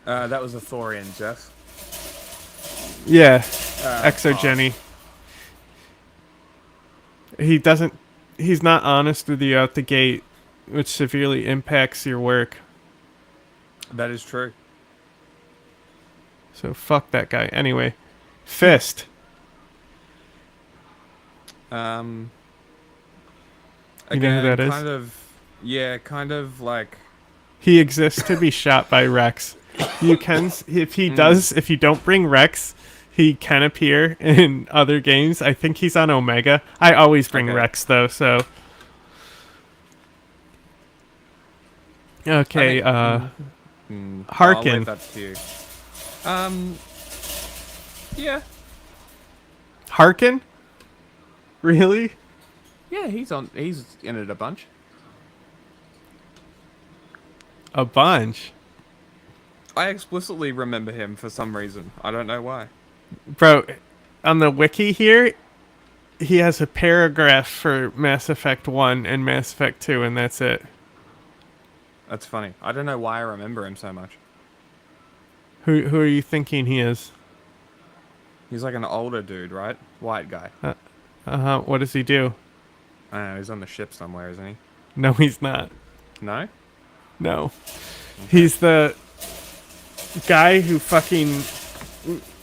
A: That was a Thorian, Jeff.
B: Yeah. Exogeny. He's not honest with you out the gate, which severely impacts your work.
A: That is true.
B: So fuck that guy. Anyway. Fist.
A: You
B: know who that is?
A: Kind of like...
B: He exists to be shot by Rex. You can, if he does, if you don't bring Rex, he can appear in other games. I think he's on Omega. I always bring
A: Okay.
B: Rex though, so okay.
A: I'll
B: Harkin.
A: leave that to you. Yeah.
B: Harkin? Really?
A: Yeah, he's in it a bunch.
B: A bunch,
A: I explicitly remember him for some reason. I don't know why.
B: bro. On the wiki here, he has a paragraph for Mass Effect 1 and Mass Effect 2, and that's it.
A: That's funny. I don't know why I remember him so much.
B: Who are you thinking he is?
A: He's like an older dude, right? White guy.
B: What does he do?
A: I don't know, he's on the ship somewhere, isn't he?
B: No, he's not.
A: No?
B: No. He's the guy who fucking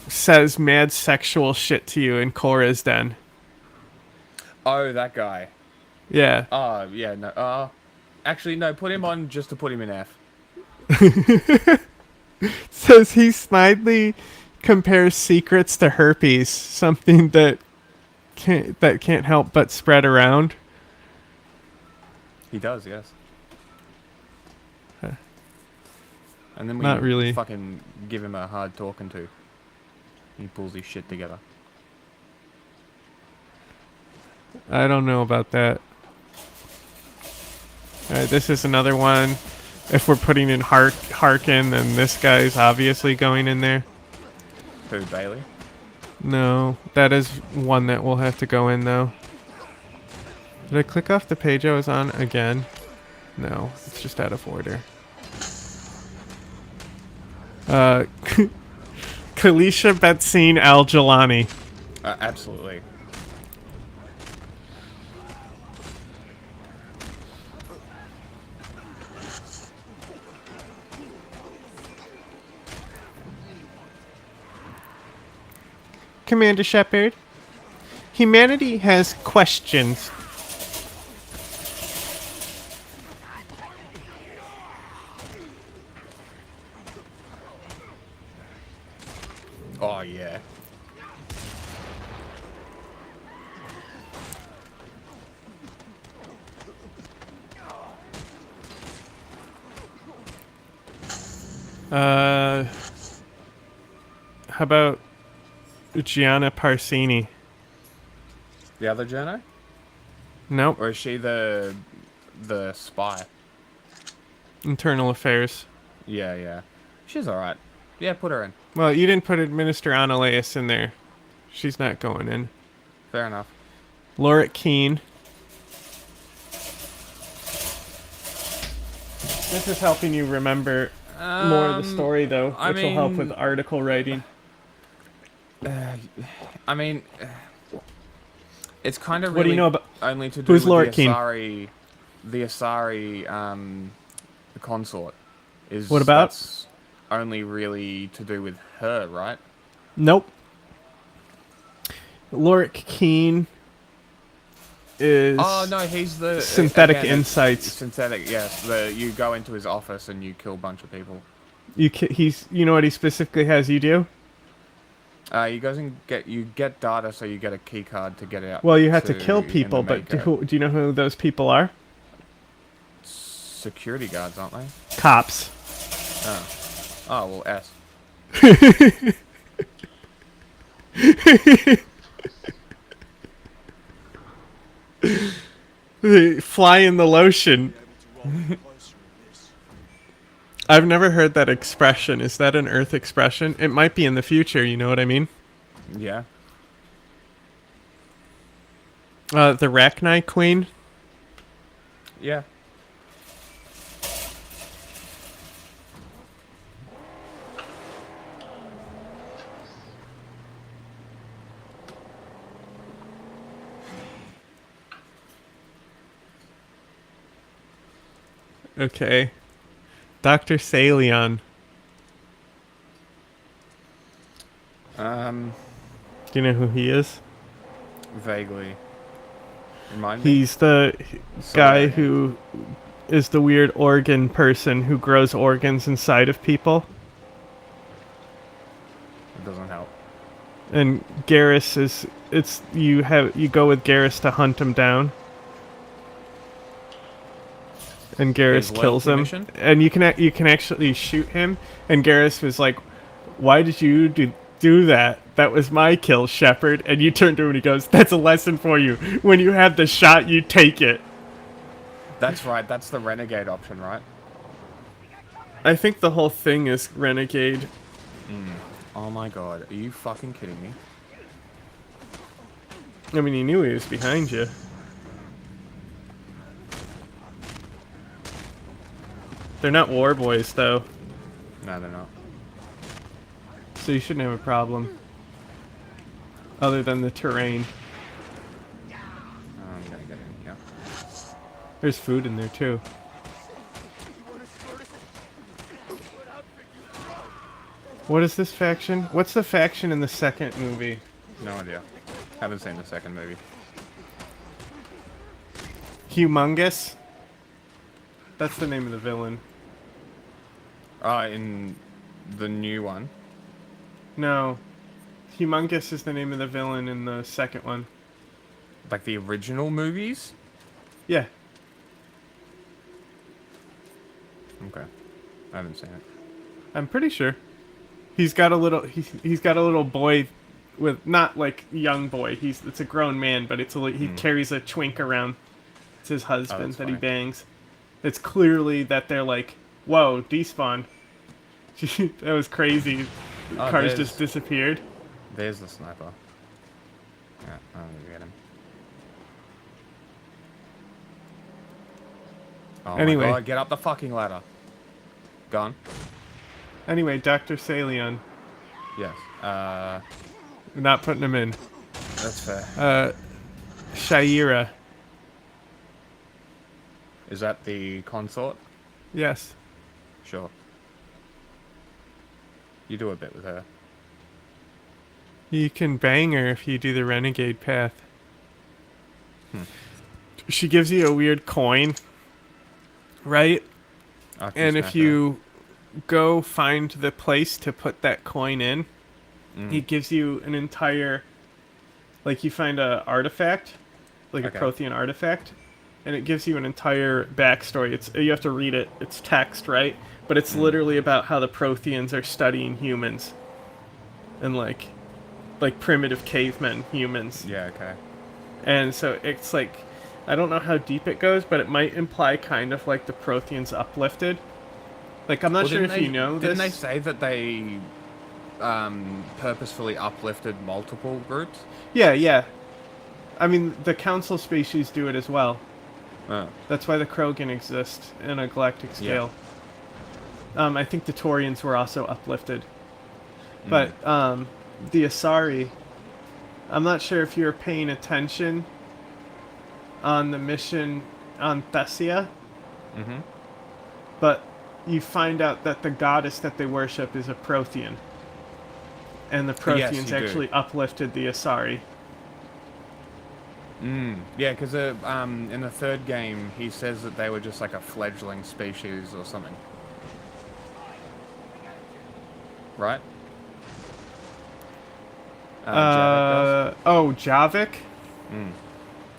B: says mad sexual shit to you in Cora's Den.
A: Oh, that guy.
B: Yeah.
A: Oh, yeah, no. Actually, no, put him on just to put him in F.
B: Says he snidely compares secrets to herpes, something that can't help but spread around.
A: He does, yes. And then we
B: Not really.
A: fucking give him a hard talking to. He pulls his shit together.
B: I don't know about that. Alright, this is another one. If we're putting in Harkin, then this guy's obviously going in there.
A: Who, Bailey?
B: No, that is one that will have to go in though. Did I click off the page I was on again? No, it's just out of order. Kalisha Betsine Al-Jalani.
A: Absolutely.
B: Commander Shepard, humanity has questions.
A: Oh, yeah.
B: How about Gianna Parsini?
A: The other journo?
B: Nope.
A: Or is she the spy?
B: Internal Affairs.
A: Yeah, yeah. She's alright. Yeah, put her in.
B: Well, you didn't put Administrator Analeus in there. She's not going in.
A: Fair enough.
B: Lorik Keene. This is helping you remember more of the story, though, which will help with article writing.
A: I mean, it's kind of really
B: What do you know about...
A: only to do
B: Who's
A: with
B: Lorik Keene?
A: the Asari, the consort. Is
B: What about?
A: That's only really to do with her, right?
B: Nope. Lorik Keene is...
A: Oh no, he's the
B: Synthetic
A: again,
B: Insights.
A: Synthetic, yes. You go into his office and you kill a bunch of people.
B: You know what he specifically has you do?
A: You goes and get data, so you get a key card to get out.
B: Well, you have to kill people, but
A: Mako.
B: do you know who those people are?
A: Security guards, aren't they?
B: Cops.
A: Oh well, S.
B: They fly in the lotion. I've never heard that expression. Is that an Earth expression? It might be in the future, you know what I mean?
A: Yeah.
B: The Rachni Queen.
A: Yeah.
B: Okay. Dr. Salion. Do you know who he is?
A: Vaguely. Remind me.
B: He's the guy who is the weird organ person who grows organs inside of people.
A: It doesn't help.
B: And Garrus is you go with Garrus to hunt him down. And Garrus
A: His
B: kills
A: loyalty
B: him.
A: mission?
B: And you can actually shoot him. And Garrus was like, "Why did you do that? That was my kill, Shepard." And you turn to him and he goes, "That's a lesson for you. When you have the shot, you take it."
A: That's right. That's the renegade option, right?
B: I think the whole thing is Renegade.
A: Oh my god, are you fucking kidding me?
B: I mean, he knew he was behind you. They're not war boys, though,
A: No, they're not.
B: so you shouldn't have a problem. Other than the terrain.
A: I'm gonna get in here.
B: There's food in there, too. What is this faction? What's the faction in the second movie?
A: No idea. Haven't seen the second movie.
B: Humongous? That's the name of the villain.
A: In the new one.
B: No. Humongous is the name of the villain in the second one.
A: Like the original movies?
B: Yeah.
A: Okay. I haven't seen it.
B: I'm pretty sure. He's got a little boy with not like young boy. It's a grown man, but he carries a twink around. It's his husband that he
A: funny.
B: bangs. It's clearly that they're like, whoa, despawn. That was crazy.
A: Oh,
B: Cars
A: there's-
B: just disappeared.
A: There's the sniper. Yeah, I'm gonna get him. Oh
B: Anyway.
A: my god, get up the fucking ladder. Gone?
B: Anyway, Dr. Salion.
A: Yes.
B: We're not putting him in.
A: That's fair.
B: Shaira.
A: Is that the consort?
B: Yes.
A: Sure. You do a bit with her.
B: You can bang her if you do the renegade path. She gives you a weird coin, right?
A: I can
B: And
A: smack
B: if
A: her.
B: you go find the place to put that coin in, he gives you an entire, like you find a artifact, like
A: Okay.
B: a Prothean artifact, and it gives you an entire backstory. You have to read it. It's text, right? But it's literally about how the Protheans are studying humans, and like primitive cavemen humans.
A: Yeah, okay.
B: And so it's like, I don't know how deep it goes, but it might imply kind of like the Protheans uplifted. Like, I'm not
A: Well,
B: sure if
A: didn't
B: you know
A: Didn't they
B: this.
A: say that they purposefully uplifted multiple groups?
B: Yeah, yeah. I mean, the council species do it as well.
A: Oh.
B: That's why the Krogan exist in a galactic scale. I think the Taurians were also uplifted. But the Asari, I'm not sure if you're paying attention on the mission on Thessia, but you find out that the goddess that they worship is a Prothean. And the
A: Yes,
B: Protheans
A: you do.
B: actually uplifted the Asari.
A: Yeah, because in the third game, he says that they were just like a fledgling species or something. Right? Javik does.
B: Oh, Javik?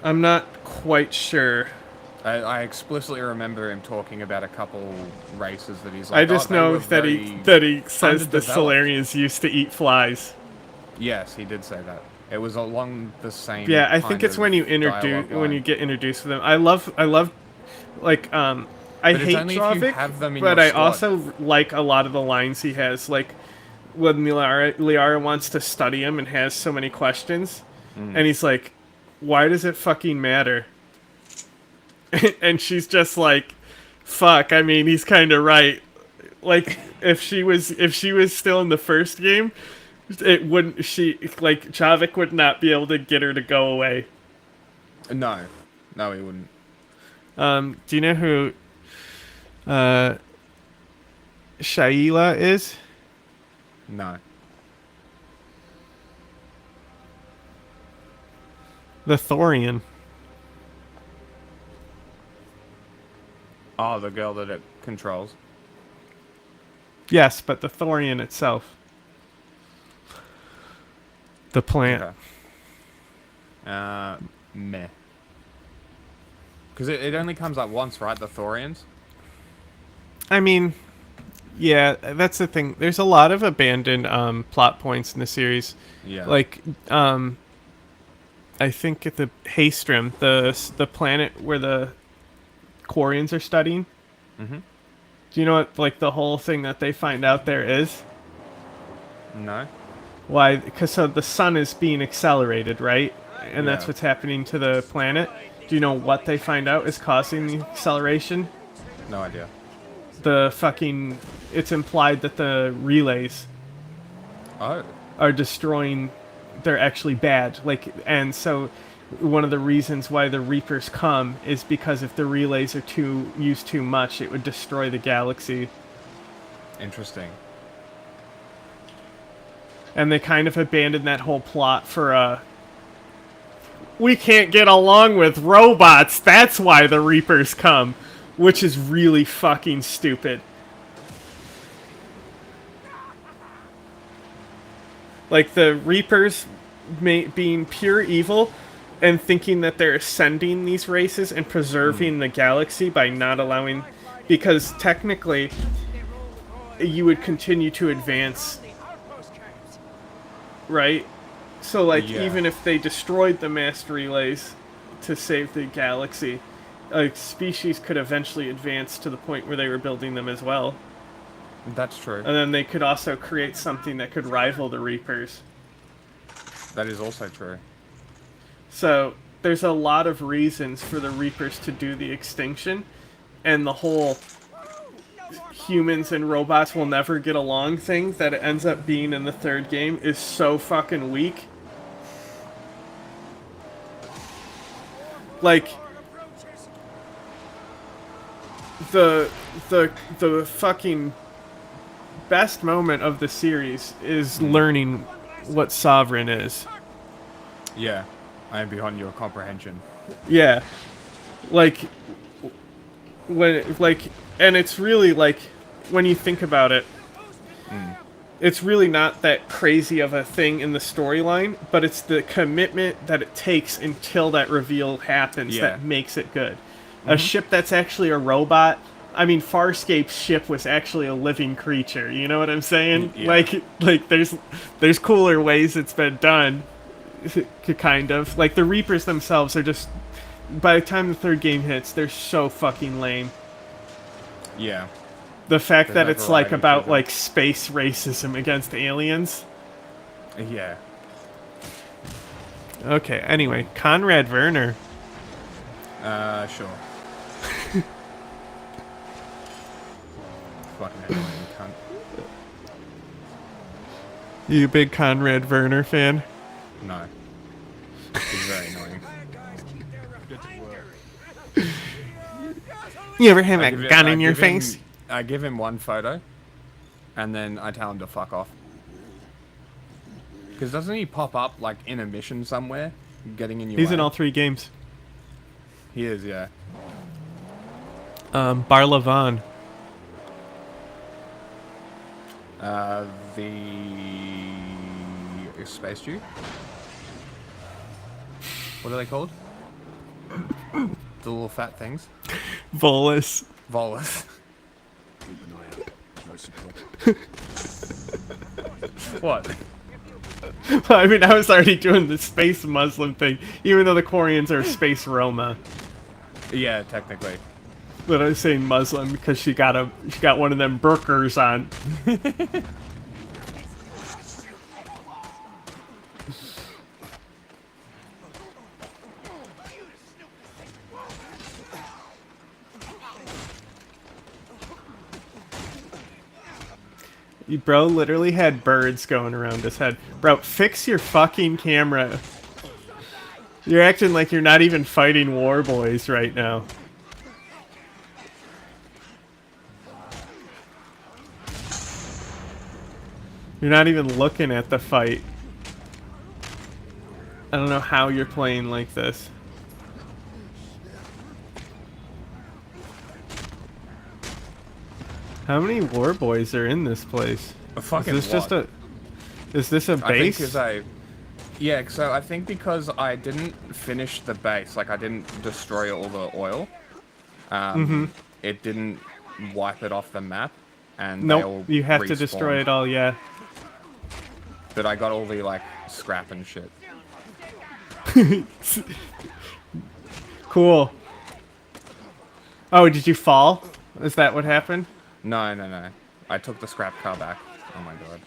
B: I'm not quite sure.
A: I explicitly remember him talking about a couple races that he's like,
B: I just
A: "Oh, they
B: know
A: were
B: that
A: very
B: he says the
A: underdeveloped."
B: Solarians used to eat flies.
A: Yes, he did say that. It was along the same.
B: Yeah, I think
A: kind
B: it's
A: of
B: when you
A: dialogue line.
B: get introduced to them. I love like I
A: But it's
B: hate
A: only if you
B: Javik,
A: have them in
B: but
A: your
B: I
A: squad.
B: also like a lot of the lines he has. Like when Liara wants to study him and has so many questions, and he's like, "Why does it fucking matter?" And she's just like, "Fuck." I mean, he's kind of right. Like if she was still in the first game, it wouldn't. Javik would not be able to get her to go away.
A: No, he wouldn't.
B: Do you know who Shaila is?
A: No.
B: The Thorian.
A: Oh, the girl that it controls.
B: Yes, but the Thorian itself. The plant.
A: Okay. Meh. Because it only comes up once, right? The Thorians?
B: I mean, yeah, that's the thing. There's a lot of abandoned plot points in the series.
A: Yeah.
B: Like, I think at the Haystrom, the planet where the Quarians are studying.
A: Mm-hmm.
B: Do you know what, like, the whole thing that they find out there is?
A: No?
B: Why? Because so the sun is being accelerated, right? And that's
A: Yeah.
B: what's happening to the planet. Do you know what they find out is causing the acceleration?
A: No idea.
B: It's implied that the relays
A: Oh.
B: are destroying, they're actually bad. Like, and so one of the reasons why the Reapers come is because if the relays are used too much, it would destroy the galaxy.
A: Interesting.
B: And they kind of abandoned that whole plot for we can't get along with robots, that's why the Reapers come, which is really fucking stupid. Like, the Reapers being pure evil and thinking that they're ascending these races and preserving the galaxy by not allowing... Because technically, you would continue to advance, right? So, like,
A: Yeah.
B: even if they destroyed the master relays to save the galaxy, a species could eventually advance to the point where they were building them as well.
A: That's true.
B: And then they could also create something that could rival the Reapers.
A: That is also true.
B: So, there's a lot of reasons for the Reapers to do the extinction, and the whole humans and robots will never get along thing that it ends up being in the third game is so fucking weak. Like, the fucking best moment of the series is learning what Sovereign is.
A: Yeah. I am beyond your comprehension.
B: Yeah. Like, and it's really, like, when you think about it, it's really not that crazy of a thing in the storyline, but it's the commitment that it takes until that reveal happens that makes it good. A ship that's actually a robot. I mean, Farscape's ship was actually a living creature. You know what I'm saying?
A: Yeah.
B: Like there's cooler ways it's been done. Kind of. Like, the Reapers themselves are just... By the time the third game hits, they're so fucking lame.
A: Yeah.
B: The fact
A: There's
B: that
A: no
B: it's, like,
A: variety to
B: about,
A: them.
B: like, space racism against aliens.
A: Yeah.
B: Okay, anyway. Conrad Werner.
A: Sure. Fucking annoying cunt.
B: You a big Conrad Werner fan?
A: No. He's very annoying.
B: You ever have a
A: give it-
B: gun
A: I
B: in your
A: give him-
B: face?
A: I give him one photo, and then I tell him to fuck off. Because doesn't he pop up, like, in a mission somewhere? Getting in your
B: He's
A: way?
B: in all 3 games.
A: He is, yeah.
B: Barlavan.
A: The... Space Jew? What are they called? The little fat things?
B: Volus.
A: Volus. What?
B: I mean, I was already doing the space Muslim thing, even though the Quarians are space Roma.
A: Yeah, technically.
B: But I was saying Muslim because she got one of them burkers on. Bro literally had birds going around his head. Bro, fix your fucking camera. You're acting like you're not even fighting war boys right now. You're not even looking at the fight. I don't know how you're playing like this. How many war boys are in this place?
A: A fucking
B: Is this just
A: lot.
B: a... Is this a
A: I think
B: base?
A: it's a... Yeah, so I think because I didn't finish the base, like I didn't destroy all the oil, it didn't wipe it off the map, and they
B: Nope,
A: all
B: you have to destroy
A: respawned.
B: it all, yeah.
A: But I got all the, like, scrap and shit.
B: Cool. Oh, did you fall? Is that what happened?
A: No, no, no. I took the scrap car back. Oh my god.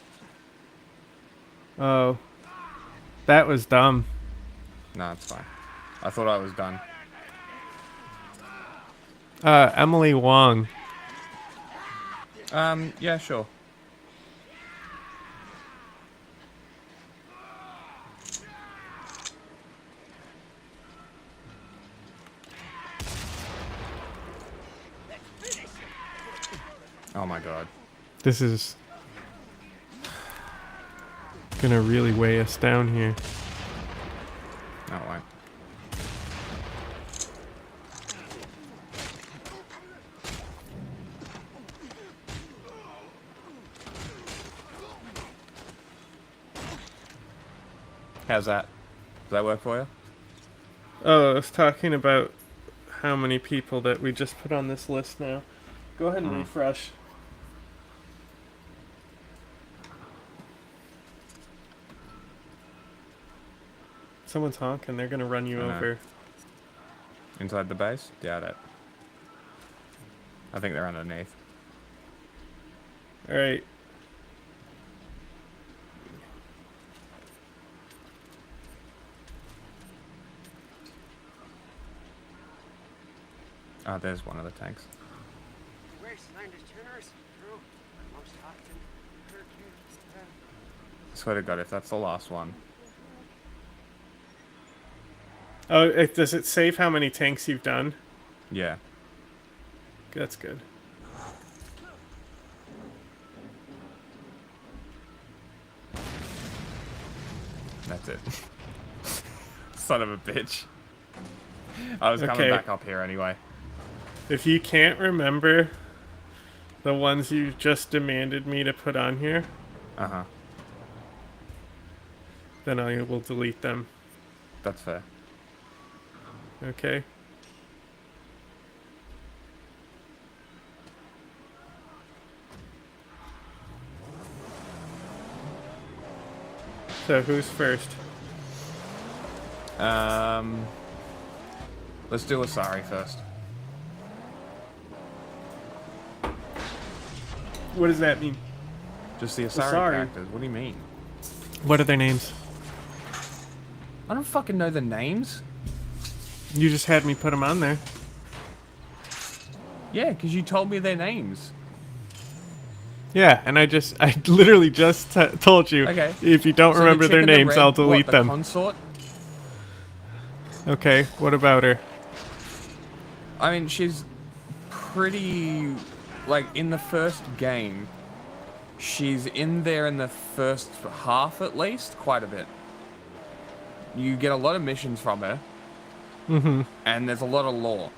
B: Oh. That was dumb.
A: No, it's fine. I thought I was done.
B: Emily Wong.
A: Yeah, sure. Oh my god.
B: This is gonna really weigh us down here.
A: Oh, wait. How's that? Does that work for you?
B: Oh, I was talking about how many people that we just put on this list now. Go ahead and refresh. Someone's honking. They're gonna run you
A: I know.
B: over.
A: Inside the base? Doubt it. I think they're underneath.
B: All right.
A: Oh, there's one of the tanks. I swear to God, if that's the last one.
B: Oh, does it save how many tanks you've done?
A: Yeah.
B: That's good.
A: That's it. Son of a bitch. I was coming
B: Okay.
A: back up here anyway.
B: If you can't remember the ones you just demanded me to put on here,
A: Uh-huh.
B: then I will delete them.
A: That's fair.
B: Okay? So who's first?
A: Let's do Asari first.
B: What does that mean?
A: Just the Asari
B: Asari.
A: characters. What do you mean?
B: What are their names?
A: I don't fucking know the names.
B: You just had me put them on there.
A: Yeah, because you told me their names.
B: Yeah, and I literally just told you.
A: Okay.
B: If you don't
A: So the
B: remember
A: chick
B: their
A: in the
B: names,
A: red,
B: I'll delete
A: what,
B: them.
A: The consort?
B: Okay, what about her?
A: I mean, she's pretty... Like, in the first game, she's in there in the first half, at least, quite a bit. You get a lot of missions from her.
B: Mm-hmm.
A: And there's a lot of lore.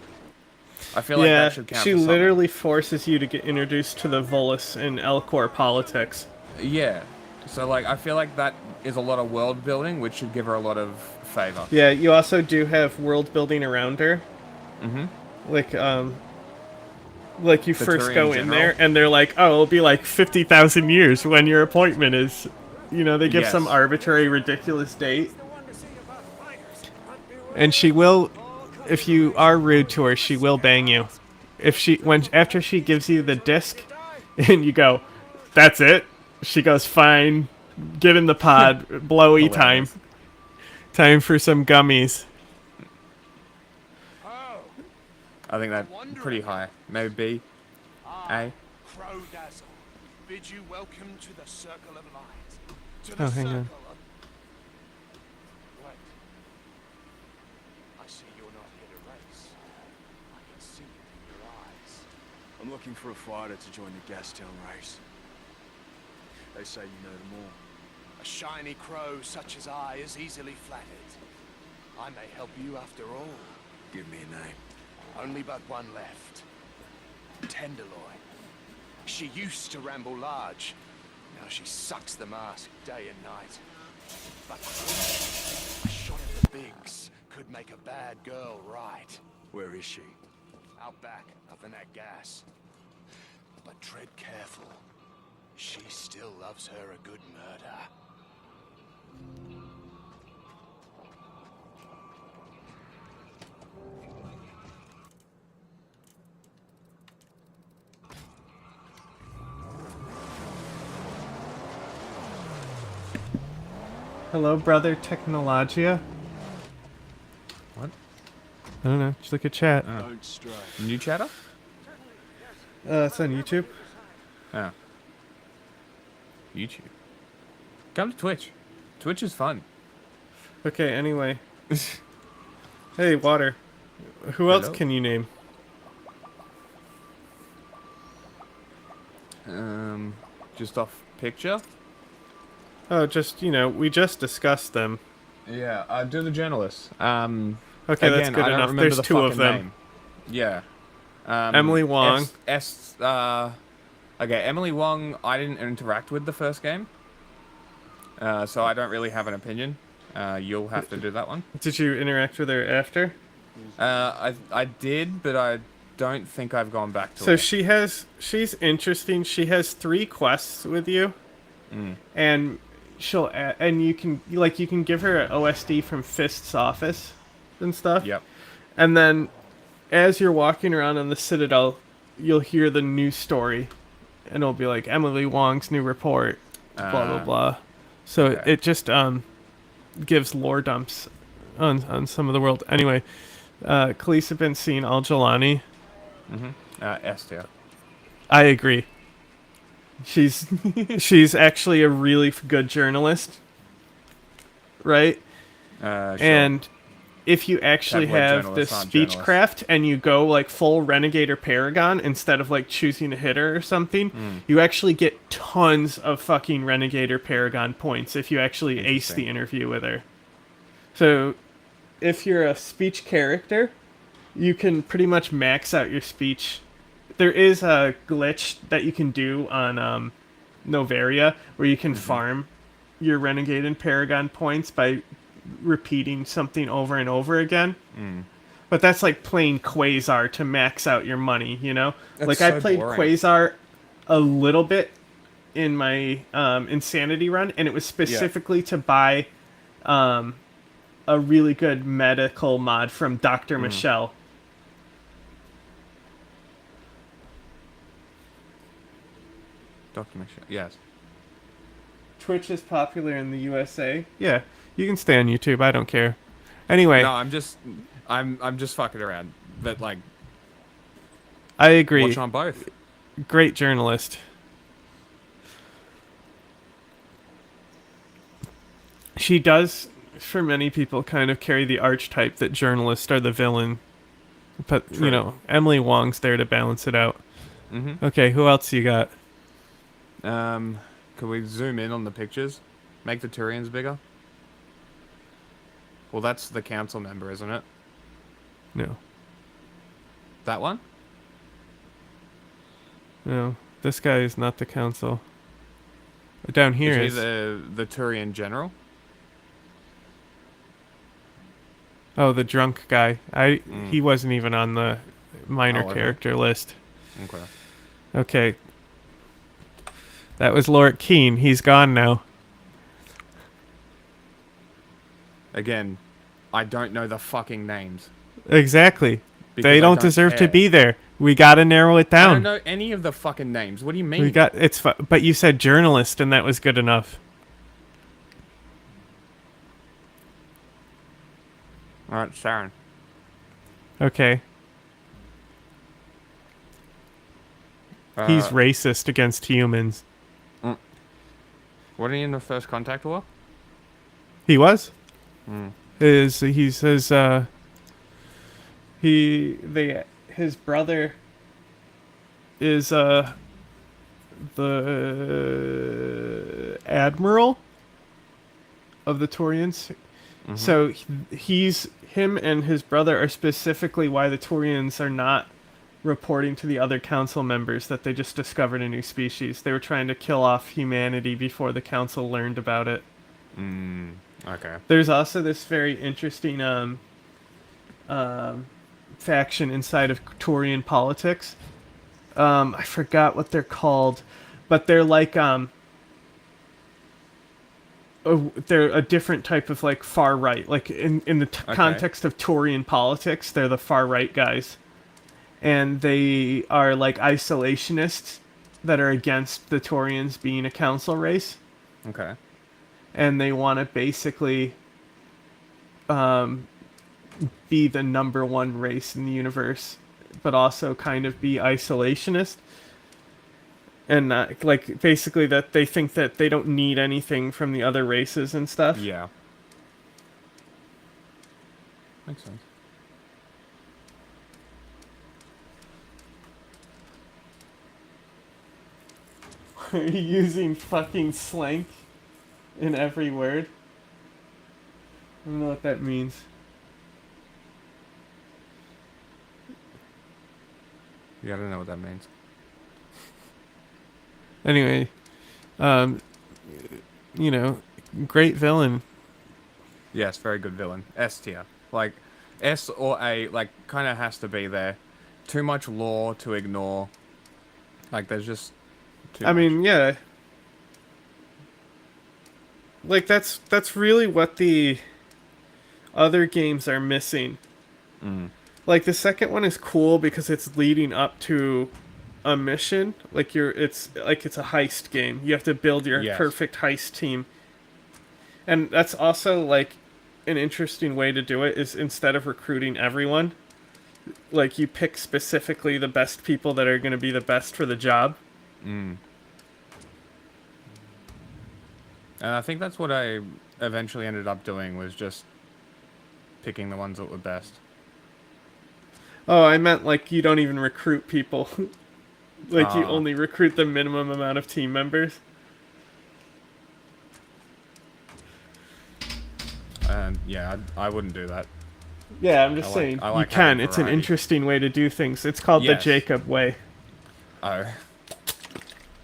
A: I feel like that should count
B: she
A: for something.
B: literally forces you to get introduced to the Volus and Elcor politics.
A: Yeah. So, like, I feel like that is a lot of world building, which should give her a lot of favor.
B: Yeah, you also do have world building around her.
A: Mm-hmm.
B: Like you
A: The
B: first
A: Turian
B: go in
A: general?
B: there, and they're like, "Oh, it'll be like 50,000 years when your appointment is." You know, they give
A: Yes.
B: some arbitrary, ridiculous date. And she will, if you are rude to her, she will bang you. After she gives you the disc, and you go, "That's it." She goes, "Fine, get in the pod, blowy time.
A: Hilarious.
B: Time for some gummies."
A: I think that's pretty high. Maybe B. A.
C: Crow Dazzle, bid you welcome to the Circle of Light. To
B: Oh,
C: the
B: hang on.
C: Circle of... Wait. I see you're not here to race. I can see it in your eyes.
D: I'm looking for a fighter to join the Gastown race. They say you know them all.
C: A shiny crow such as I is easily flattered. I may help you after all.
D: Give me a name.
C: Only but one left. Tenderloin. She used to ramble large. Now she sucks the mask day and night.
D: But a shot at the bigs could make a bad girl right. Where is she? Out back, up in that gas. But tread careful. She still loves her a good murder.
B: Hello, brother Technologia.
A: What?
B: I don't know. Just look at chat.
D: Don't stray.
A: New chatter?
B: It's on YouTube.
A: Oh. YouTube. Come to Twitch. Twitch is fun.
B: Okay, anyway. Hey, Water. Who else
A: Hello?
B: can you name?
A: Just off picture?
B: Oh, just, we just discussed them.
A: Yeah, do the journalists.
B: Okay, that's
A: Again,
B: good
A: I don't
B: enough.
A: remember
B: There's
A: the
B: two of
A: fucking
B: them.
A: name. Yeah.
B: Emily Wong.
A: Okay, Emily Wong, I didn't interact with the first game. So I don't really have an opinion. You'll have to do that one.
B: Did you interact with her after?
A: I did, but I don't think I've gone back to
B: So
A: it.
B: she's interesting. She has 3 quests with you. And you can give her an OSD from Fist's office and stuff.
A: Yep.
B: And then as you're walking around on the Citadel, you'll hear the news story, and it'll be like Emily Wong's new report, blah blah blah. So
A: okay.
B: it just gives lore dumps on some of the world. Anyway, Khalees have been seeing Al Jalani.
A: S tier.
B: I agree. She's actually a really good journalist, right?
A: Sure.
B: And if you actually
A: Tabloid
B: have
A: journalists
B: this
A: aren't journalists.
B: speechcraft and you go like full Renegade or Paragon instead of like choosing a hitter or something, you actually get tons of fucking Renegade or Paragon points if you actually ace the interview with her. So if you're a speech character, you can pretty much max out your speech. There is a glitch that you can do on Novaria where you can farm your Renegade and Paragon points by repeating something over and over again. But that's like playing Quasar to max out your money,
A: That's
B: like
A: so
B: I played
A: boring.
B: Quasar a little bit in my Insanity run, and it was specifically to buy a really good medical mod from Dr. Michelle.
A: Dr. Michelle. Yes.
B: Twitch is popular in the USA. Yeah, you can stay on YouTube. I don't care. Anyway,
A: No, I'm just fucking around. But like,
B: I agree.
A: watch on both.
B: Great journalist. She does, for many people, kind of carry the archetype that journalists are the villain. But,
A: True.
B: Emily Wong's there to balance it out. Okay, who else you got?
A: Could we zoom in on the pictures? Make the Turians bigger? Well, that's the council member, isn't it?
B: No.
A: That one?
B: No. This guy is not the council. Down here
A: Is
B: is...
A: he the Turian general?
B: Oh, the drunk guy. He wasn't even on the minor
A: Oh, okay.
B: character list.
A: Okay.
B: Okay. That was Lord Keane. He's gone now.
A: Again, I don't know the fucking names.
B: Exactly.
A: Because
B: They
A: I
B: don't deserve to
A: care.
B: be there. We gotta narrow it
A: I
B: down.
A: don't know any of the fucking names. What do you mean?
B: But you said journalist, and that was good enough.
A: Alright, Saren.
B: Okay. He's
A: Uh,
B: racist against humans.
A: Wasn't he in the First Contact War?
B: He was.
A: Hmm.
B: He says his brother is the admiral of the Turians. So him and his brother are specifically why the Turians are not reporting to the other council members that they just discovered a new species. They were trying to kill off humanity before the council learned about it.
A: Okay.
B: There's also this very interesting faction inside of Turian politics. I forgot what they're called, but they're like they're a different type of like far right. Like in the
A: Okay.
B: context of Turian politics, they're the far right guys, and they are like isolationists that are against the Turians being a council race,
A: Okay.
B: and they want to basically be the number one race in the universe, but also kind of be isolationist. And like basically that they think that they don't need anything from the other races and stuff.
A: Yeah. Makes sense.
B: Are you using fucking slank in every word? I don't know what that means.
A: You gotta know what that means.
B: Anyway, you know, great villain.
A: Yes, very good villain. S tier. Like, S or A, like, kind of has to be there. Too much lore to ignore. Like, there's just too
B: I
A: much.
B: mean, yeah. Like that's really what the other games are missing. Like the second one is cool because it's leading up to a mission. Like it's a heist game. You have to build your
A: Yes.
B: perfect heist team. And that's also like an interesting way to do it is instead of recruiting everyone, like you pick specifically the best people that are going to be the best for the job.
A: And I think that's what I eventually ended up doing, was just picking the ones that were best.
B: Oh, I meant like you don't even recruit people. Like you
A: Ah.
B: only recruit the minimum amount of team members.
A: And yeah, I wouldn't do that.
B: Yeah, I'm just
A: I like-
B: saying
A: I
B: you
A: like
B: can.
A: having
B: It's an
A: variety.
B: interesting way to do things. It's called the
A: Yes.
B: Jacob way.
A: Oh.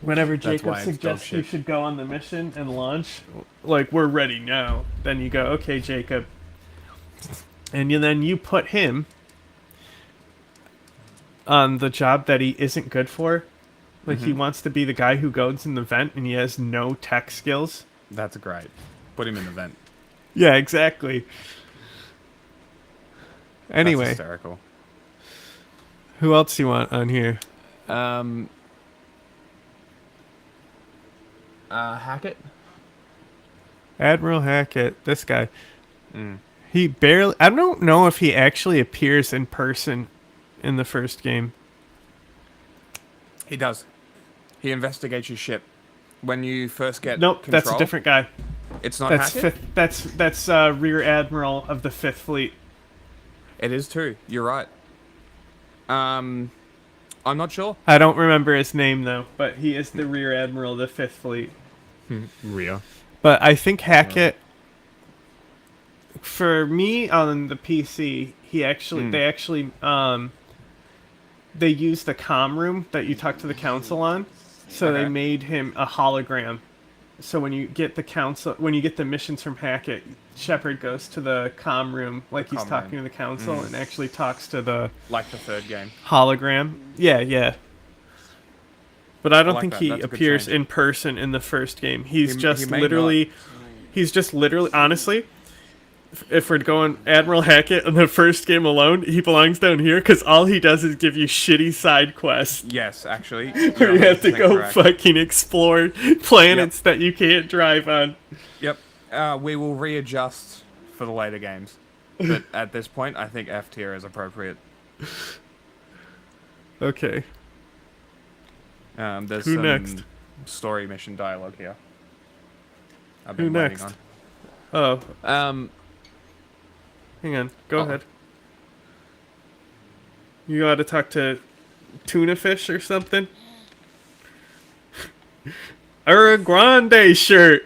B: Whenever
A: That's
B: Jacob
A: why it's dog
B: suggests you
A: shit.
B: should go on the mission and launch, like we're ready now, then you go, okay, Jacob, and then you put him on the job that he isn't good for. Like he wants to be the guy who goes in the vent and he has no tech skills.
A: That's great. Put him in the vent.
B: Yeah, exactly.
A: That's
B: Anyway,
A: hysterical.
B: who else do you want on here?
A: Hackett?
B: Admiral Hackett, this guy. He barely... I don't know if he actually appears in person in the first game.
A: He does. He investigates your ship. When you first get
B: Nope,
A: control,
B: that's a different guy.
A: It's not
B: That's
A: Hackett?
B: that's Rear Admiral of the 5th Fleet.
A: It is too. You're right. I'm not sure.
B: I don't remember his name though, but he is the Rear Admiral of the 5th Fleet.
A: Rhea.
B: But I think Hackett, for me on the PC, they used the comm room that you talk to the council on, so they
A: Okay.
B: made him a hologram. So when you get the missions from Hackett, Shepard goes to the comm room like he's
A: comm
B: talking
A: room.
B: to the council and actually talks to the
A: Like the third game.
B: hologram. Yeah. But I don't
A: like
B: think
A: that.
B: he
A: That's a good
B: appears
A: change.
B: in person in the first game. He's
A: He
B: just
A: may
B: literally, honestly, if we're going Admiral Hackett in the first game alone, he belongs down here because all he does is give you shitty side quests.
A: Yes, actually.
B: Where you
A: you're
B: have to
A: 100%
B: go
A: correct.
B: fucking explore planets that you can't drive on.
A: Yep. We will readjust for the later games. But at this point, I think F tier is appropriate.
B: Okay.
A: There's
B: Who
A: some
B: next?
A: story mission dialogue here. I've
B: Who
A: been waiting
B: next? Oh,
A: on.
B: hang on. Go
A: Oh.
B: ahead. You ought to talk to Tuna Fish or something? Or a Grande shirt.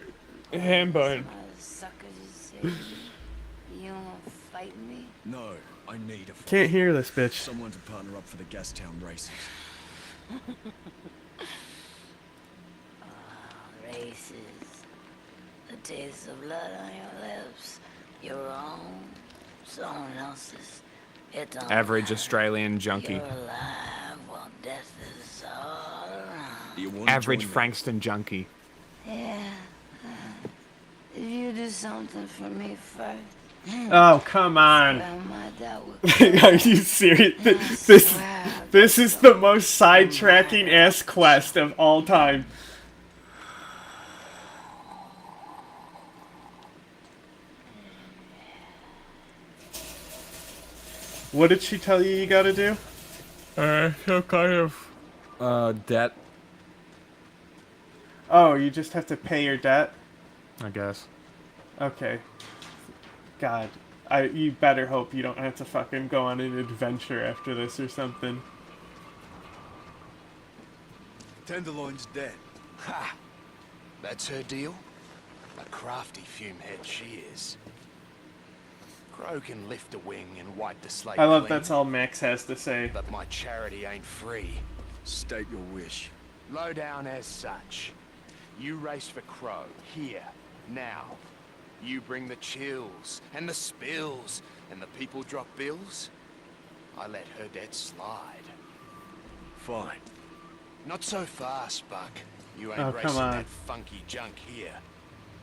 B: Hambone.
E: Suckers, you won't fight me?
D: No, I need a
B: Can't hear this bitch.
D: someone to partner up for the Gastown races.
E: Races. The taste of blood on your lips. Your own. Someone else's. It don't
A: Average
E: matter.
A: Australian junkie.
E: You're alive while death is all around.
D: You want to
A: Average
D: join me?
A: Frankston junkie.
E: Yeah. If you do something for me first,
B: Oh, come on.
E: spend my doubt with
B: Are you serious? This is the most sidetracking ass quest of all time. What did she tell you gotta do?
A: Some kind of debt,
B: Oh, you just have to pay your debt?
A: I guess.
B: Okay. God. You better hope you don't have to fucking go on an adventure after this or something.
D: Tenderloin's dead. Ha! That's her deal? A crafty fumehead she is. Crow can lift a wing and wipe the slate
B: I love
D: clean,
B: that's all Max has to say.
D: but my charity ain't free. State your wish. Low down as such. You race for Crow, here, now. You bring the chills, and the spills, and the people drop bills. I let her debt slide. Fine. Not so fast, Buck. You ain't
B: Oh, come
D: racing
B: on.
D: that funky junk here.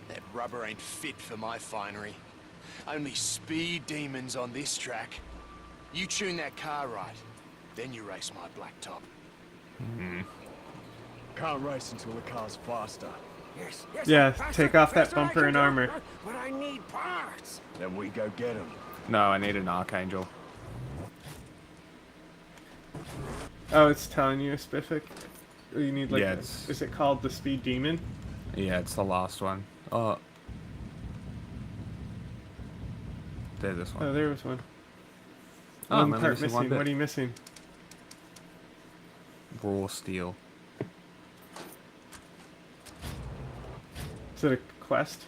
D: That rubber ain't fit for my finery. Only speed demons on this track. You tune that car right, then you race my blacktop.
F: Can't race until the car's faster.
C: Yes, yes,
B: Yeah,
C: faster,
B: take off that
C: faster I
B: bumper
C: can
B: and
C: go,
B: armor.
C: But I need parts.
F: Then we go get him.
A: No, I need an Archangel.
B: Oh, it's telling you a specific. You need like.
A: Yeah,
B: a-
A: it's-
B: is it called the Speed Demon?
A: Yeah, it's the last one. Oh. There's this
B: Oh,
A: one.
B: there was one.
A: Oh,
B: One
A: I'm only
B: part
A: missing
B: missing.
A: one bit.
B: What are you missing?
A: Raw steel.
B: Is it a quest?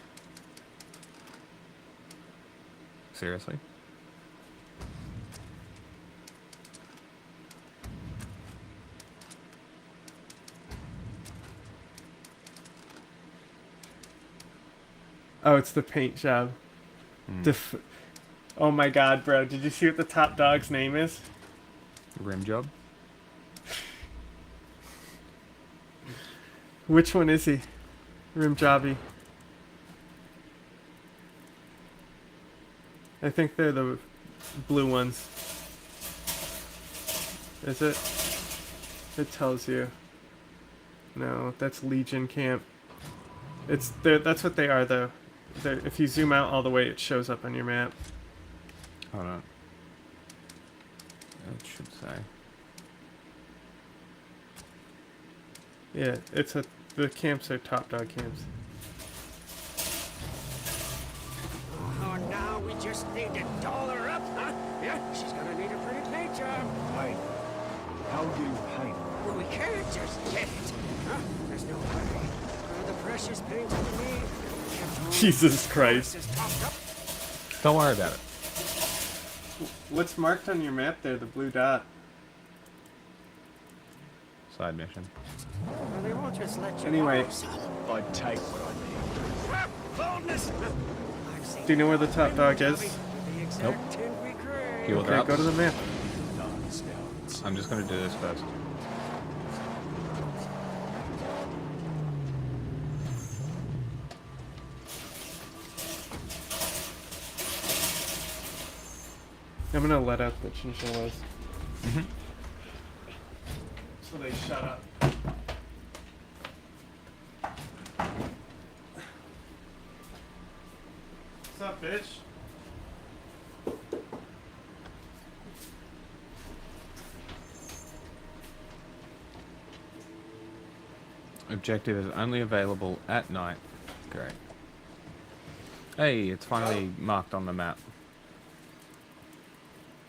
A: Seriously?
B: Oh, it's the paint job. Oh my god, bro. Did you see what the top dog's name is?
A: Rim job?
B: Which one is he? Rimjobby. I think they're the blue ones. Is it? It tells you. No, that's Legion Camp. That's what they are, though. If you zoom out all the way, it shows up on your map.
A: Hold on. It should say.
B: Yeah, the camps are top dog camps.
C: Oh, now we just need to doll her up, huh? Yeah, she's gonna need a pretty paint job.
F: Paint. How do you paint?
C: Well, we can't just get it, huh? There's no hurry. The precious paint we need.
B: Jesus Christ.
C: Is topped up.
A: Don't worry about it.
B: What's marked on your map there, the blue dot?
A: Side mission.
C: Well, they won't just let you
B: Anyway.
C: go, son.
F: I take what I need.
C: Ah, boldness. I've seen
B: Do you know where the top dog is?
C: the exact
A: Nope.
C: tint we crave.
A: You will
B: Okay,
A: drop.
B: go to the map.
A: I'm just gonna do this first.
B: I'm gonna let out the chinchillas. So they shut up. What's up, bitch?
A: Objective is only available at night. Great. Hey, it's finally marked on the map.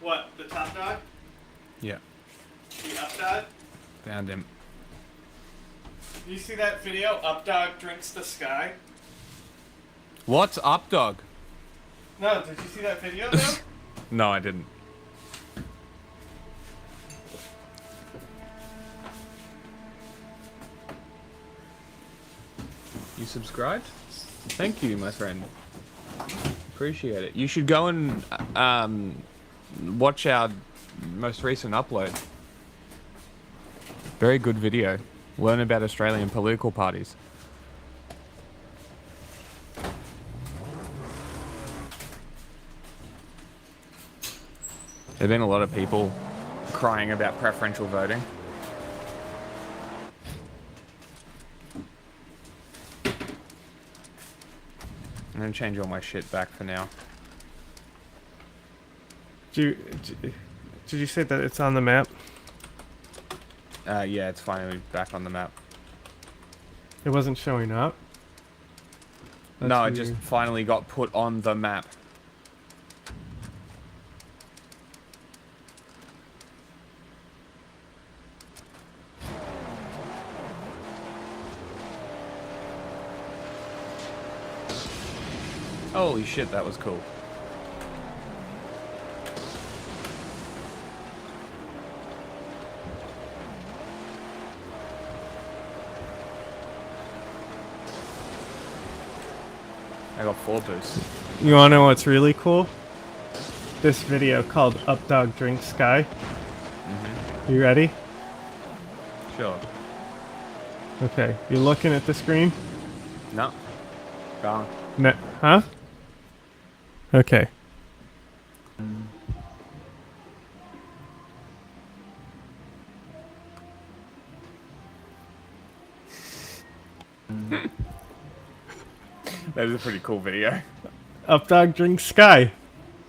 B: What? The top dog?
A: Yeah,
B: The up dog?
A: found him.
B: You see that video? Up dog drinks the sky?
A: What's up, dog?
B: No, did you see that video though?
A: No, I didn't. You subscribed? Thank you, my friend. Appreciate it. You should go and watch our most recent upload. Very good video. Learn about Australian political parties. There've been a lot of people crying about preferential voting. I'm gonna change all my shit back for now.
B: Did you say that it's on the map?
A: Yeah, it's finally back on the map.
B: It wasn't showing up? That's
A: No, it
B: weird.
A: just finally got put on the map. Holy shit, that was cool. I got 4 boosts.
B: You wanna know what's really cool? This video called Up Dog Drink Sky. You ready?
A: Sure.
B: Okay, you looking at the screen?
A: No. Gone.
B: No. Huh? Okay.
A: That was a pretty cool video.
B: Up Dog Drink Sky.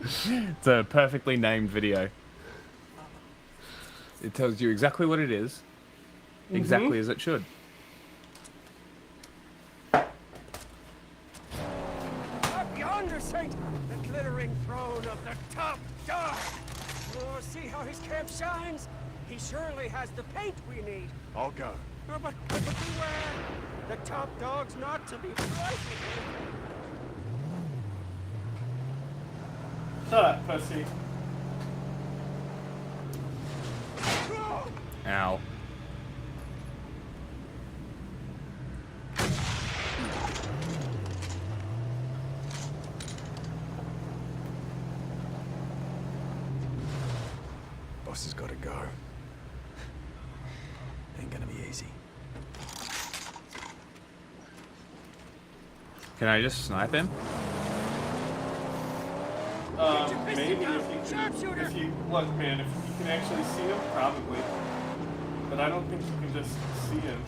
A: It's a perfectly named video. It tells you exactly what it is. Exactly as it should.
C: Up yonder, Saint, the glittering throne of the top dog. Oh, see how his camp shines? He surely has the paint we need.
D: I'll go.
C: Oh, but beware, the top dog's not to be trifled with.
B: Shut up, pussy.
A: Ow.
F: Boss has got to go. Ain't gonna be easy.
A: Can I just snipe him?
B: Maybe if you look, man, if you can actually see him, probably. But I don't think you can just see him.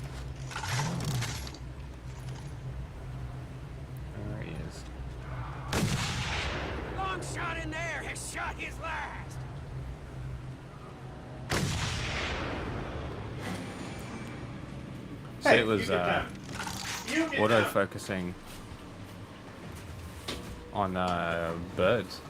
A: There he is.
C: Long shot in there has shot his last.
A: So it was auto-focusing on birds.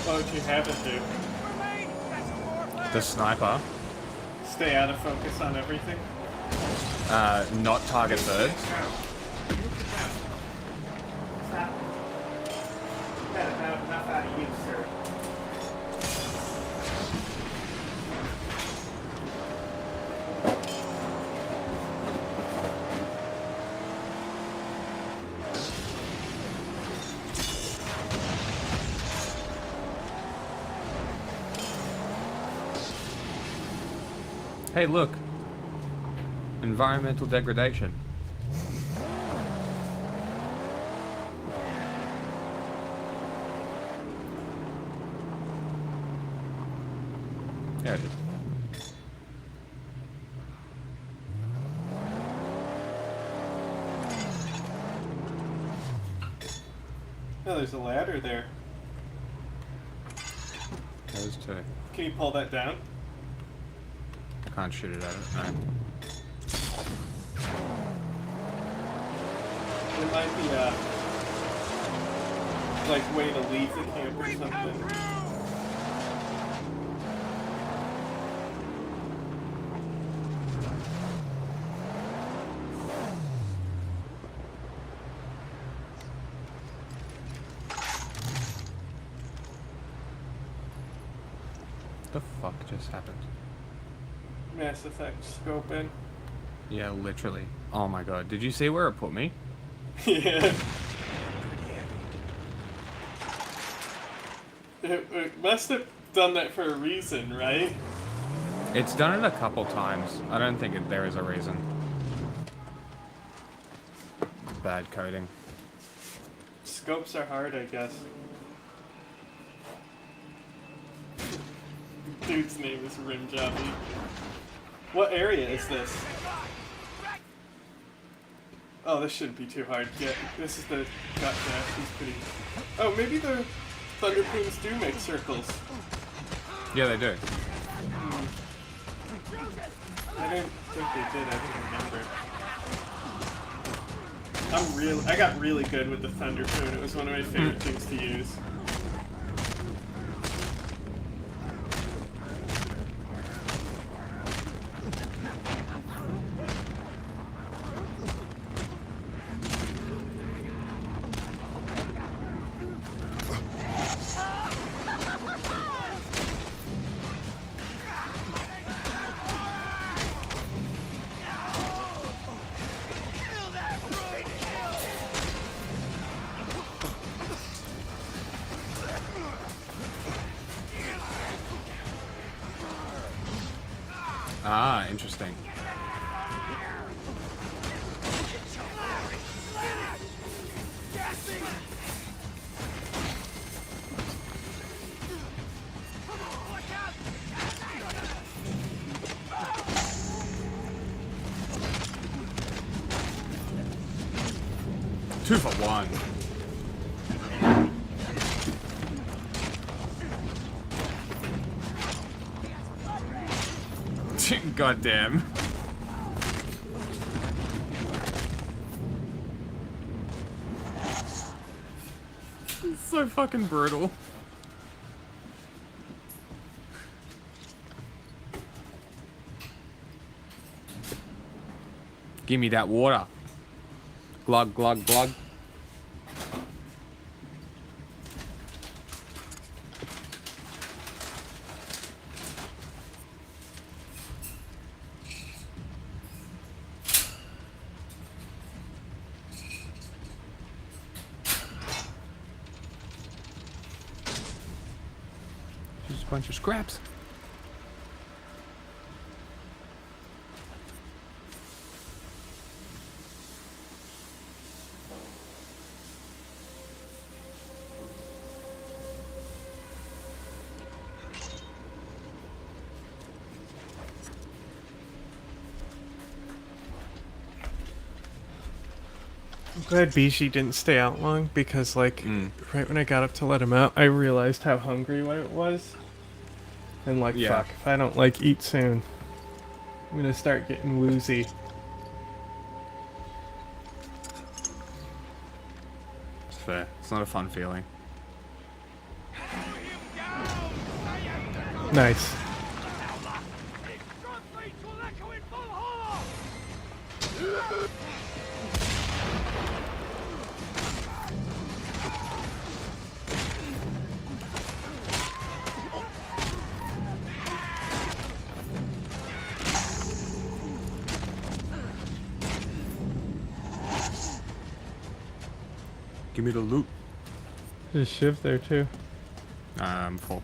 B: What would you have it do?
C: Remain, that's a more
A: The sniper,
B: Stay out of focus on everything?
A: not target birds.
B: Enough out of you, sir.
A: Hey, look. Environmental degradation. There it is.
B: Oh, there's a ladder there.
A: Those two.
B: Can you pull that down?
A: I can't shoot it at it. No.
B: It might be a like way to leave the camp or
C: We've come
B: something.
C: through!
A: The fuck just happened?
B: Mass Effect scope in.
A: Yeah, literally. Oh my god. Did you see where it put me?
B: Yeah. It must have done that for a reason, right?
A: It's done it a couple times. I don't think there is a reason. Bad coding.
B: Scopes are hard, I guess. Dude's name is Rimjabi. What area is this? Oh, this shouldn't be too hard. Yeah, this is the gut dash. He's pretty... Oh, maybe the Thunder Plumes do make circles.
A: Yeah, they do.
B: I didn't think they did. I don't remember. I got really good with the Thunder Plume. It was one of my favorite things to use.
A: Ah, interesting. Two for one. Goddamn. It's so fucking brutal. Give me that water. Glug, glug, glug. Just a bunch of scraps.
B: I'm glad Bijou didn't stay out long because, like, right when I got up to let him out, I realized how hungry it was. And, like,
A: Yeah.
B: fuck, if I don't, like, eat soon, I'm gonna start getting woozy.
A: It's fair. It's not a fun feeling.
B: Nice.
A: Give me the loot.
B: There's a shiv there, too.
A: Full.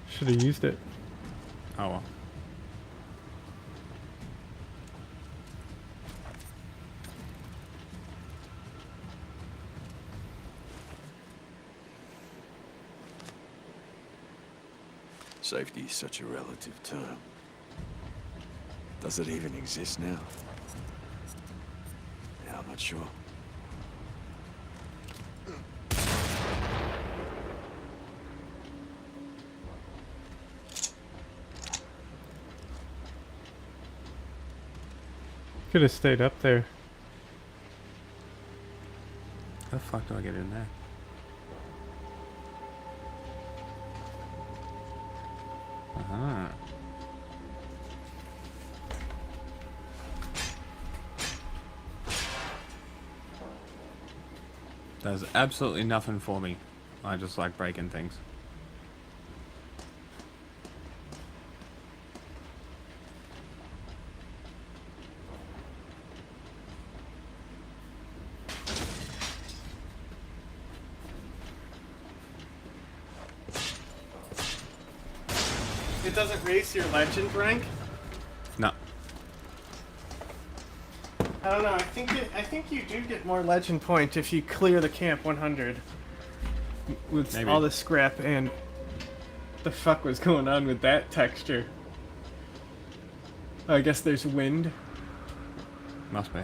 B: Should have used it.
A: Oh well.
F: Safety is such a relative term. Does it even exist now? Yeah, I'm not sure.
B: Could have stayed up there.
A: How the fuck do I get in there? Uh-huh. Does absolutely nothing for me. I just like breaking things.
B: it doesn't raise your legend rank?
A: No.
B: I don't know. I think you do get more legend point if you clear the camp 100 with
A: Maybe.
B: all the scrap. And the fuck was going on with that texture? Oh, I guess there's wind.
A: Must be.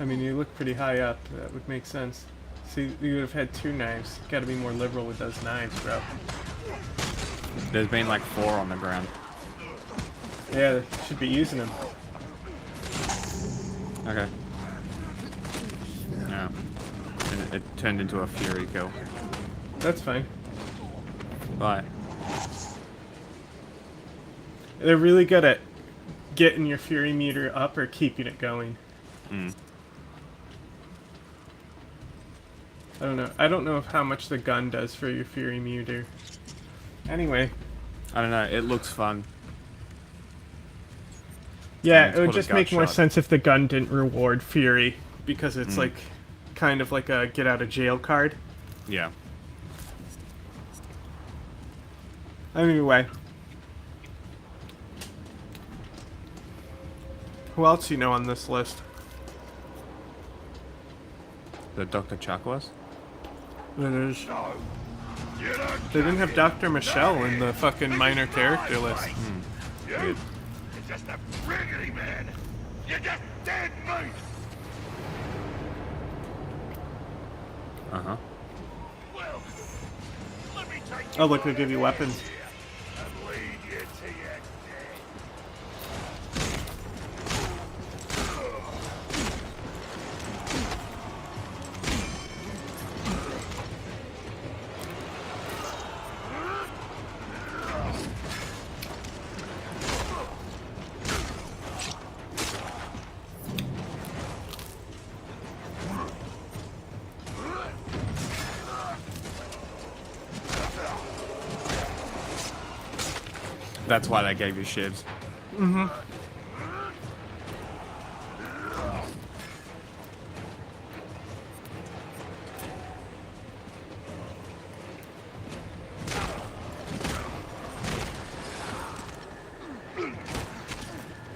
B: I mean, you look pretty high up. That would make sense. See, you would have had 2 knives. Got to be more liberal with those knives, bro.
A: There's been like 4 on the ground.
B: Yeah, should be using them.
A: Okay. No. And it turned into a fury kill.
B: That's fine.
A: Bye.
B: They're really good at getting your fury meter up or keeping it going.
A: Mm.
B: I don't know how much the gun does for your fury meter. Anyway.
A: I don't know. It looks fun.
B: Yeah,
A: it's
B: it would
A: called a
B: just
A: gut
B: make more
A: shot.
B: sense if the gun didn't reward fury, because it's like kind of like a get out of jail card.
A: Yeah.
B: Anyway. Who else you know on this list?
A: The Dr. Chuck was?
B: It is. They didn't have Dr. Michelle in the fucking minor character list.
D: You're just a friggity man. You're just dead meat.
A: Uh-huh.
D: Well, let me take
B: Oh, look, they give you weapons.
D: and lead you to your death.
A: That's why they gave you shivs.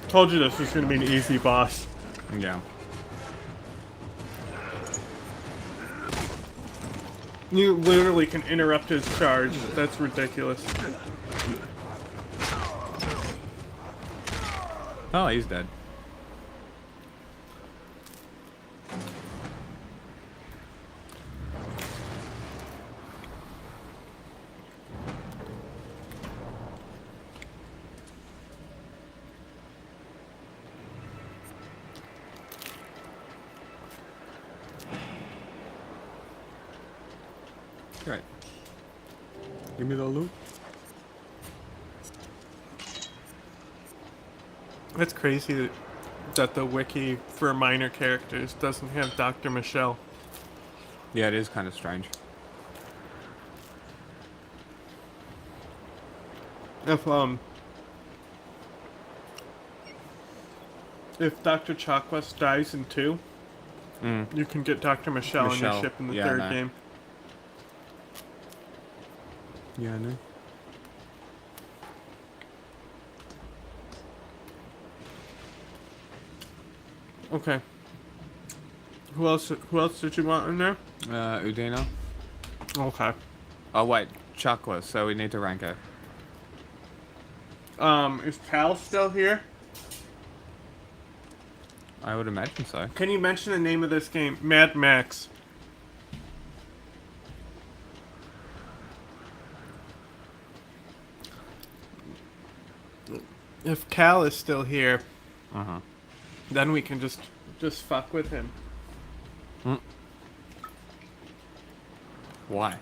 B: Told you this was going to be an easy boss.
A: Yeah.
B: You literally can interrupt his charge. That's ridiculous.
A: Oh, he's dead. Right. Give me the loot.
B: That's crazy that the wiki for minor characters doesn't have Dr. Michelle.
A: Yeah, it is kind of strange.
B: If Dr. Chakwas dies in 2, you can get Dr. Michelle on your
A: Michelle.
B: ship in the
A: Yeah, I
B: third
A: know.
B: game.
A: Yeah, I know.
B: Okay. Who else did you want in there?
A: Udina.
B: Okay.
A: Oh, wait. Chuck so we need to rank her.
B: Is Cal still here?
A: I would imagine so.
B: Can you mention the name of this game? Mad Max. If Cal is still here,
A: Uh-huh.
B: then we can just fuck with him.
A: Why?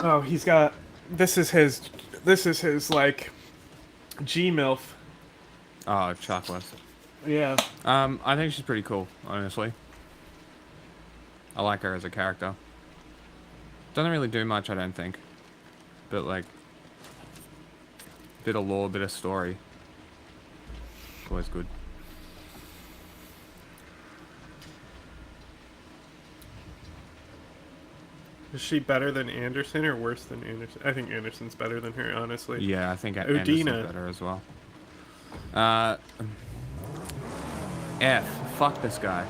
B: Oh, he's got. This is his like G-MILF.
A: Oh, Chuck
B: Yeah.
A: I think she's pretty cool, honestly. I like her as a character. Doesn't really do much, I don't think. But, like, bit of lore, bit of story. Always good.
B: Is she better than Anderson or worse than Anderson? I think Anderson's better than her, honestly.
A: Yeah, I think Anderson's
B: Udina.
A: better as well. F. Fuck this guy.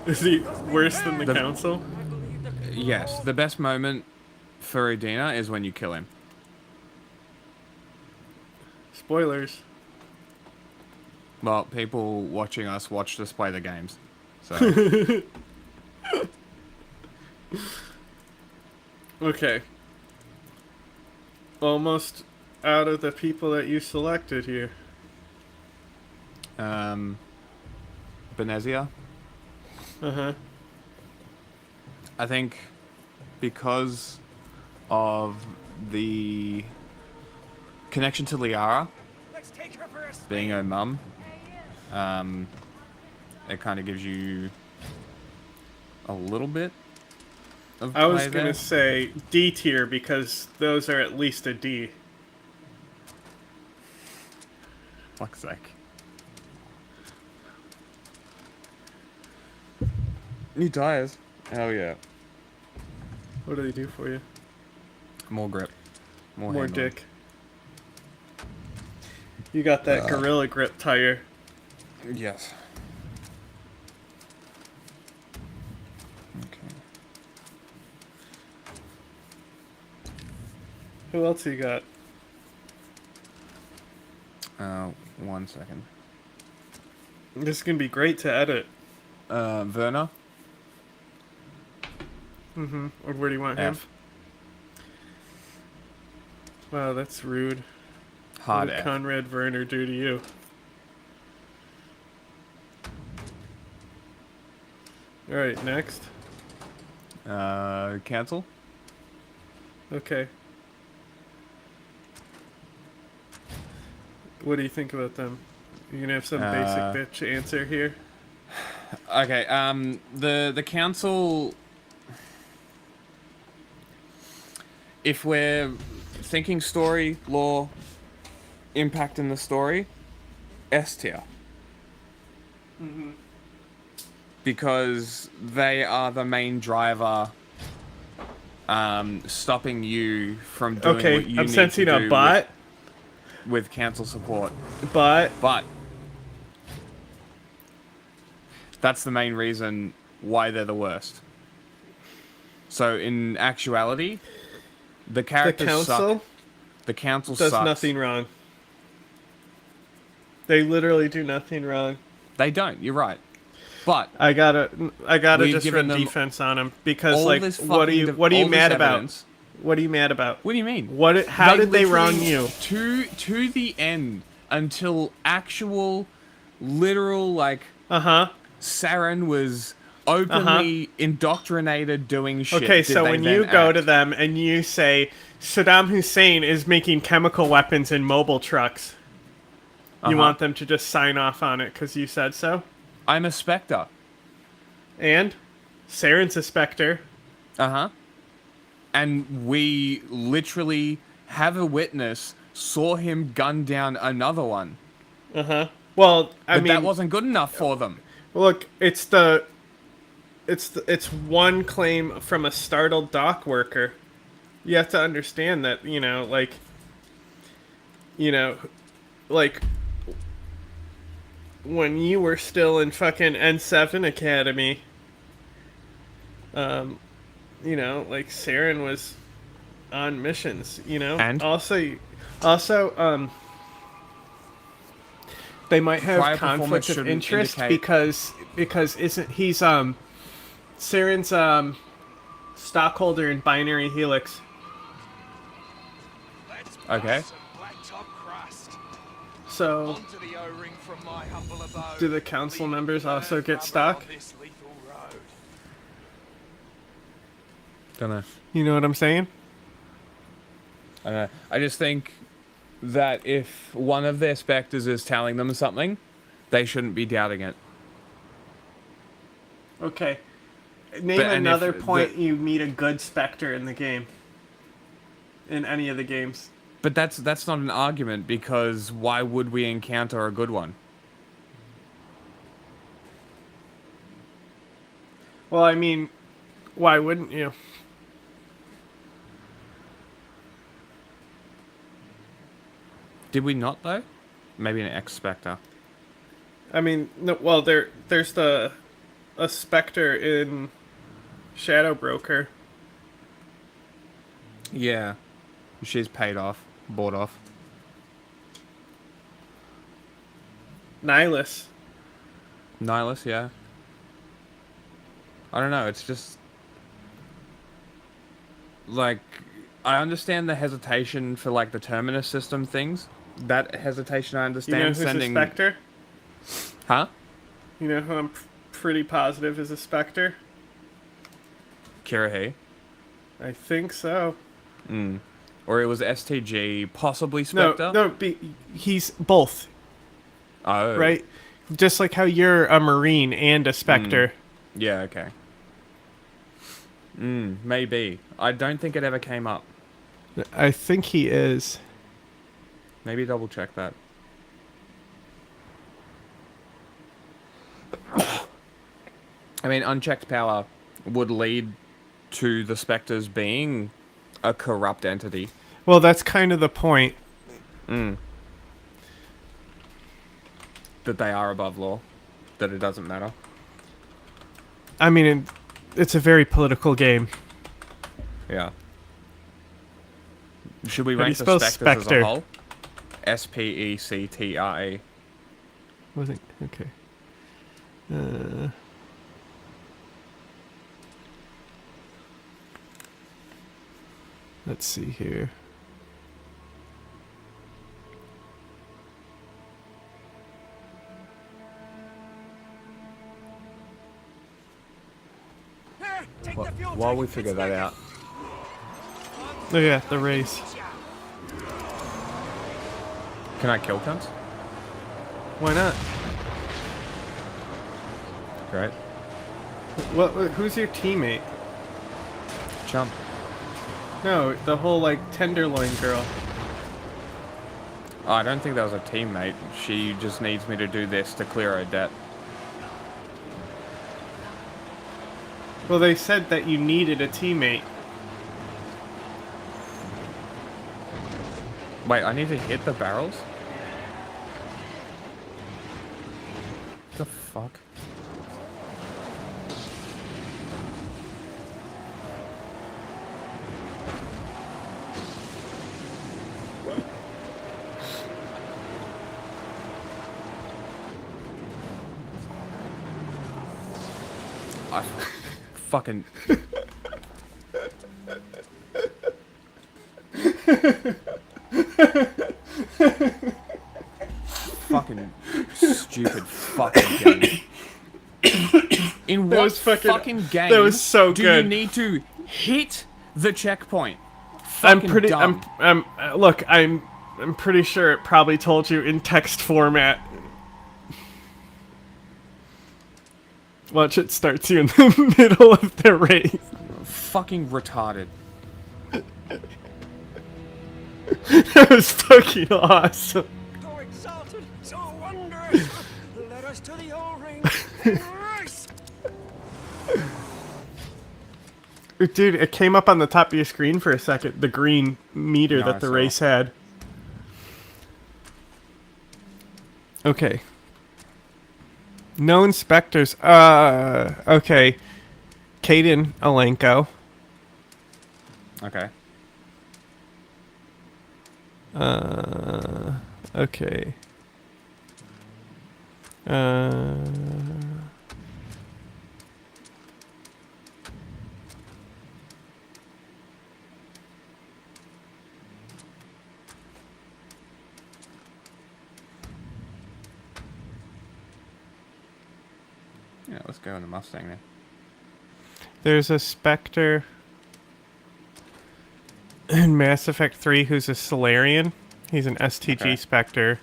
B: Is he worse than the council?
A: Yes, the best moment for Udina is when you kill him.
B: Spoilers.
A: Well, people watching us watched us play the games. So.
B: Okay. Almost out of the people that you selected here.
A: Benezia.
B: Uh-huh.
A: I think because of the connection to Liara
C: Let's take her for a spin.
A: being her mum, it kind of gives you a little bit of
B: I was
A: play
B: going
A: there.
B: to say D tier because those are at least a D.
A: Fuck's sake. New tires. Hell yeah.
B: What do they do for you?
A: More grip. More
B: More
A: handling.
B: dick. You got that Gorilla Grip tire.
A: Yes. Okay.
B: Who else you got?
A: 1 second.
B: This is going to be great to edit.
A: Werner.
B: Mm-hmm. Or where do you want him?
A: F.
B: Wow, that's rude.
A: Hard
B: What did
A: F.
B: Conrad Werner do to you? Alright, next.
A: Cancel.
B: Okay. What do you think about them? You gonna have some basic bitch answer here?
A: Okay, the council, if we're thinking story, lore, impact in the story, S tier.
B: Mm-hmm.
A: Because they are the main driver, stopping you from doing
B: Okay,
A: what you
B: I'm
A: need
B: sensing
A: to
B: a
A: do
B: bot,
A: with council support.
B: but
A: But that's the main reason why they're the worst. So in actuality, the
B: the
A: characters
B: council
A: suck. The council
B: does
A: sucks.
B: nothing wrong. They literally do nothing wrong.
A: They don't. You're right. But
B: I gotta
A: We've
B: just
A: given
B: run
A: them
B: defense on them because,
A: all
B: like,
A: this
B: what are you
A: fucking
B: what are you
A: all this
B: mad about?
A: evidence-
B: What are you mad about?
A: What do you mean?
B: How did they wrong
A: literally,
B: you?
A: to the end until actual literal like
B: Uh-huh.
A: Saren was openly indoctrinated doing shit.
B: Okay,
A: did
B: so
A: they
B: when
A: then
B: you go
A: act.
B: to them and you say Saddam Hussein is making chemical weapons in mobile trucks, you want them to just sign off on it because you said so?
A: I'm a Spectre.
B: And Saren's a Spectre.
A: And we literally have a witness saw him gun down another one.
B: Well, I
A: But
B: mean,
A: that wasn't good enough for them.
B: look, it's one claim from a startled dock worker. You have to understand that, like when you were still in fucking N7 Academy, like Saren was on missions,
A: And?
B: also, they might have
A: Prior performance
B: conflict of
A: shouldn't
B: interest
A: indicate-
B: because isn't he's Saren's stockholder in Binary Helix.
D: Let's
A: Okay.
D: some blacktop crust.
B: So
D: Onto the O-ring from my humble abode.
B: do the council members also get
D: Rubber
B: stock?
D: on this lethal road.
A: Don't know.
B: You know what I'm saying?
A: I don't know. I just think that if one of their specters is telling them something, they shouldn't be doubting it.
B: Okay. Name
A: But- and
B: another
A: if
B: point
A: the-
B: you meet a good Spectre in the game. In any of the games.
A: But that's not an argument, because why would we encounter a good one?
B: Well, I mean, why wouldn't you?
A: Did we not, though? Maybe an X-Spectre.
B: I mean, no, well, there's a Spectre in Shadow Broker.
A: Yeah. She's paid off. Bought off.
B: Nihilus.
A: Nihilus, yeah. I don't know, it's just... Like, I understand the hesitation for, like, the Terminus system things. That hesitation I understand.
B: You know who's
A: sending...
B: a Spectre?
A: Huh?
B: You know who I'm pretty positive is a Spectre?
A: Kirahi.
B: I think so.
A: Or it was STG, possibly Spectre?
B: He's both,
A: Oh.
B: right? Just like how you're a Marine and a Spectre.
A: Yeah, okay. Maybe. I don't think it ever came up.
B: I think he is.
A: Maybe double check that. I mean, unchecked power would lead to the Spectres being a corrupt entity.
B: Well, that's kind of the point.
A: That they are above law. That it doesn't matter.
B: I mean, it's a very political game.
A: Yeah. Should we
B: How do you
A: rank the
B: spell
A: Spectres as
B: Spectre?
A: a whole? Spectre.
B: Was it? Okay. Let's see here.
C: Here, take the fuel
A: While
C: tank,
A: we
C: it's
A: figure that
C: naked.
A: out.
B: Oh yeah, the race.
A: Can I kill cunts?
B: Why not?
A: Great.
B: What? Who's your teammate?
A: Chump.
B: No, the whole like Tenderloin girl.
A: Oh, I don't think that was a teammate. She just needs me to do this to clear her debt.
B: Well, they said that you needed a teammate.
A: Wait, I need to hit the barrels? The fuck? I fucking... fucking stupid fucking game. In what
B: was
A: fucking game
B: that was so
A: do
B: good.
A: you need to hit the checkpoint?
B: I'm
A: Fucking
B: pretty.
A: dumb.
B: Look, I'm pretty sure it probably told you in text format. Watch, it starts you in the middle of the race.
A: Fucking retarded.
B: That was fucking awesome.
C: So exalted, so wondrous. Let us to the O-ring and race.
B: Dude, it came up on the top of your screen for a second, the green meter
A: No,
B: that
A: I
B: the
A: saw.
B: race had. Okay. No inspectors. Okay. Kaden Alenko.
A: Okay.
B: Okay.
A: Yeah, let's go in the Mustang then.
B: There's a Spectre in Mass Effect 3 who's a Solarian. He's an STG
A: Okay.
B: Spectre.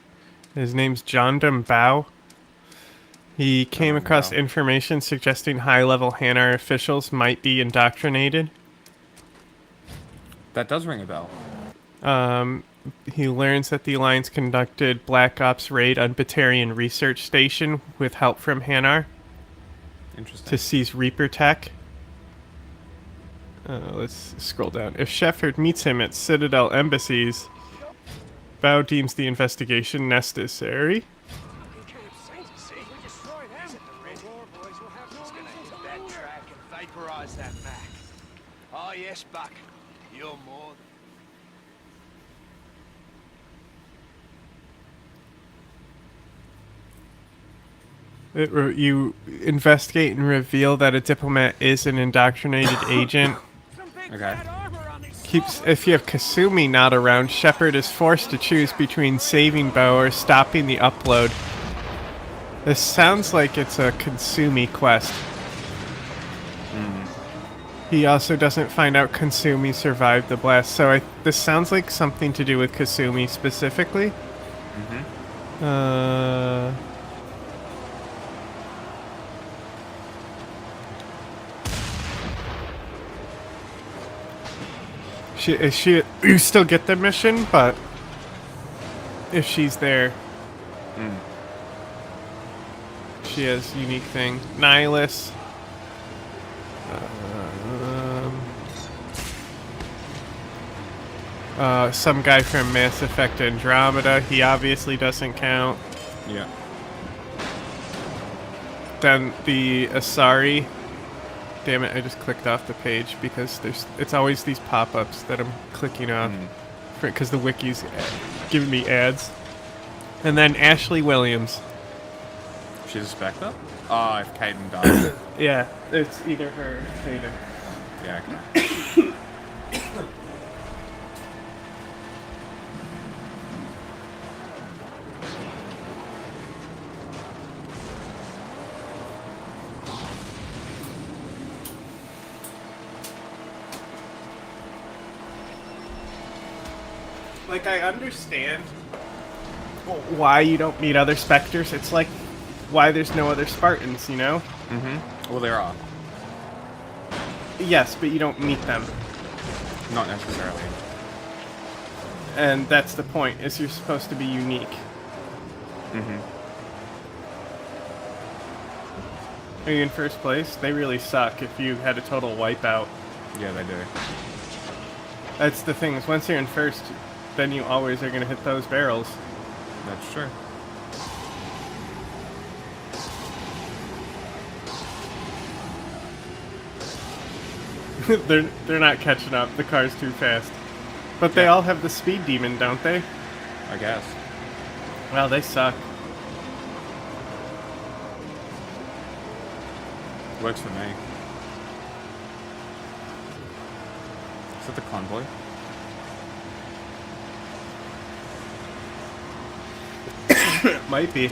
B: His name's John Bao. He came
A: John
B: across
A: Bao.
B: information suggesting high-level Hanar officials might be indoctrinated.
A: That does ring a bell.
B: He learns that the Alliance conducted Black Ops raid on Batarian Research Station with help from Hanar
A: Interesting.
B: to seize Reaper tech. Let's scroll down. If Shepard meets him at Citadel embassies, Bao deems the investigation necessary.
C: See, we destroy them. The war boys will have no
D: He's gonna
C: reason
D: hit
C: to
D: that
C: linger.
D: track and vaporize that Mac. Oh yes, Buck. You're more
B: You investigate and reveal that a diplomat is an indoctrinated agent.
C: Some big
A: Okay.
C: fat armor on these
B: If you have Kasumi not around, Shepard is forced to choose between saving Bo or stopping the upload. This sounds like it's a Kasumi quest. He also doesn't find out Kasumi survived the blast, so this sounds like something to do with Kasumi specifically. You still get the mission, but if she's there, she has unique thing. Nihilus. Some guy from Mass Effect Andromeda. He obviously doesn't count.
A: Yeah.
B: Then the Asari. Damn it, I just clicked off the page because it's always these pop-ups that I'm clicking off because the wiki's giving me ads. And then Ashley Williams.
A: She's a Spectre? Oh, if Caden dies.
B: Yeah, it's either her or Kaden.
A: Yeah, okay.
B: Like, I understand why you don't meet other Spectres. It's like why there's no other Spartans, you know?
A: Well, there are.
B: Yes, but you don't meet them.
A: Not necessarily.
B: And that's the point, is you're supposed to be unique. Are you in first place? They really suck if you had a total wipeout.
A: Yeah, they do.
B: That's the thing, is once you're in first, then you always are going to hit those barrels.
A: That's true.
B: They're not catching up. The car's too fast. But they all have the speed demon, don't they?
A: I guess.
B: Well, they suck.
A: Works for me. Is that the convoy?
B: Might be.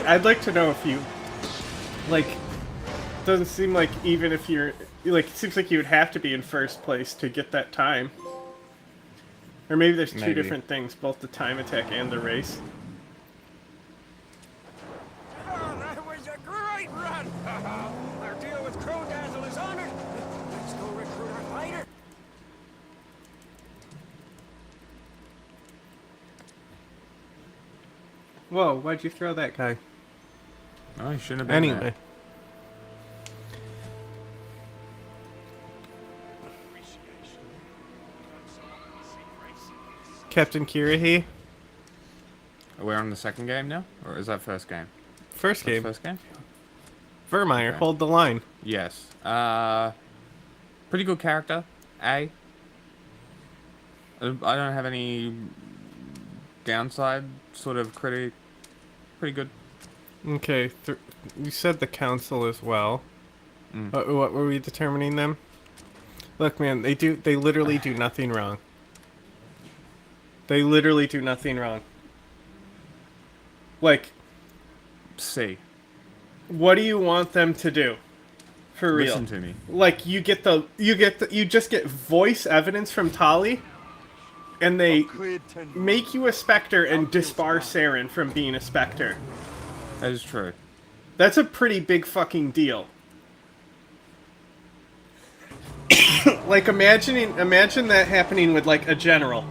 B: I'd like to know if you, like, doesn't seem like even if you're, like, it seems like you would have to be in first place to get that time. Or maybe there's two
A: Maybe.
B: different things, both the time attack and the race.
C: Oh, that was a great run! Our deal with Crow Dazzle is honored. Let's go recruit our fighter.
B: Whoa, why'd you throw that guy?
A: Oh, he shouldn't have been
B: Anyway.
A: there.
B: Captain Kirahi?
A: We're on the second game now? Or is that first game?
B: First
A: That's
B: game.
A: first game?
B: Vermeer,
A: Okay.
B: hold the line.
A: Yes. Pretty good character. A. I don't have any downside. Sort of pretty good.
B: Okay, you said the council as well. What were we determining them? Look, man, they literally do nothing wrong. They literally do nothing wrong. Like,
A: C.
B: what do you want them to do? For real.
A: Listen to me.
B: Like, you just get voice evidence from Tali, and they make you a Spectre and disbar Saren from being a Spectre.
A: That is true.
B: That's a pretty big fucking deal. Like, imagine that happening with, like, a general.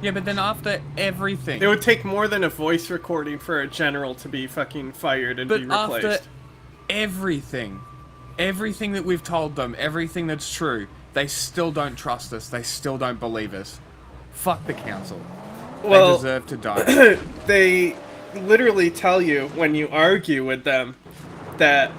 A: Yeah, but then after everything...
B: It would take more than a voice recording for a general to be fucking fired and be
A: But
B: replaced.
A: after everything Everything that we've told them, everything that's true, they still don't trust us. They still don't believe us. Fuck the council.
B: Well,
A: they deserve to die.
B: They literally tell you when you argue with them that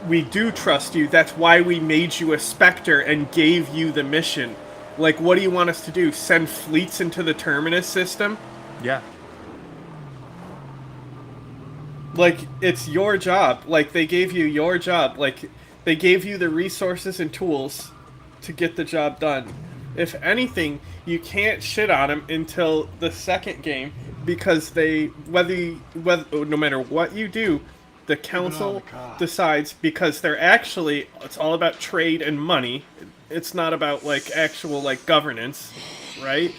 B: we do trust you. That's why we made you a Spectre and gave you the mission. Like, what do you want us to do? Send fleets into the Terminus system?
A: Yeah.
B: Like, it's your job. Like, they gave you your job. Like, they gave you the resources and tools to get the job done. If anything, you can't shit on them until the second game, because no matter what you do, the council decides, because they're actually, it's all about trade and money. It's not about, like, actual, like, governance, right?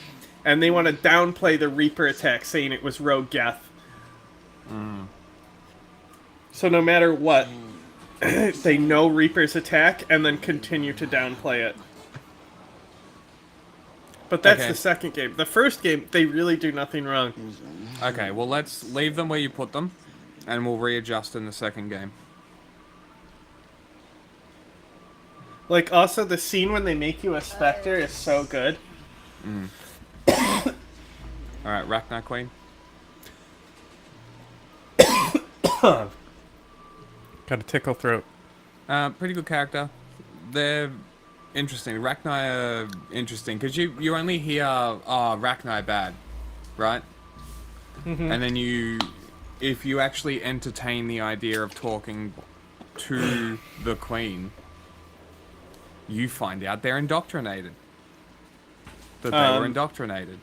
B: And they want to downplay the Reaper attack, saying it was rogue Geth. So no matter what, they know Reaper's attack and then continue to downplay it. But that's
A: Okay.
B: the second game. The first game, they really do nothing wrong.
A: Okay, well, let's leave them where you put them, and we'll readjust in the second game.
B: Like, also, the scene when they make you a Spectre is so good.
A: Alright, Rachni Queen.
B: Got a tickle throat.
A: Pretty good character. They're interesting. Rachni are interesting, because you only hear, Rachni bad, right? And then if you actually entertain the idea of talking to the Queen, you find out they're indoctrinated. That they were indoctrinated.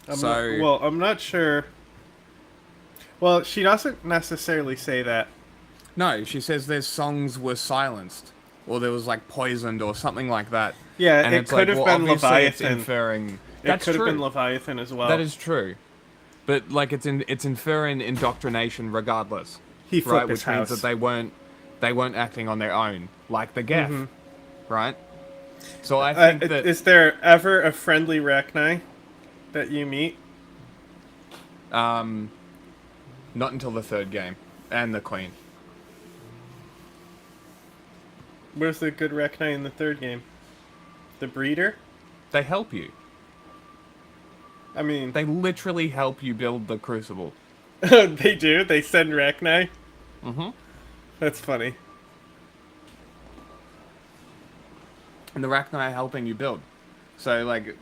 B: I'm not sure. Well, she doesn't necessarily say that.
A: No, she says their songs were silenced, or there was like poisoned, or something like that.
B: Yeah,
A: and
B: it
A: it's
B: could
A: like,
B: have
A: well,
B: been
A: obviously it's
B: Leviathan.
A: inferring.
B: It
A: That's
B: could have
A: true.
B: been Leviathan as well.
A: That is true, but like it's inferring indoctrination regardless.
B: He flipped
A: right,
B: his
A: which
B: house.
A: means that they weren't acting on their own, like the Geth, right? So I think that
B: Is there ever a friendly Rachni that you meet?
A: not until the third game and the Queen.
B: Where's the good Rachni in the third game? The breeder?
A: They help you.
B: I mean,
A: They literally help you build the Crucible.
B: they do? They send Rachni?
A: Mm-hmm.
B: That's funny.
A: And the Rachni are helping you build. So like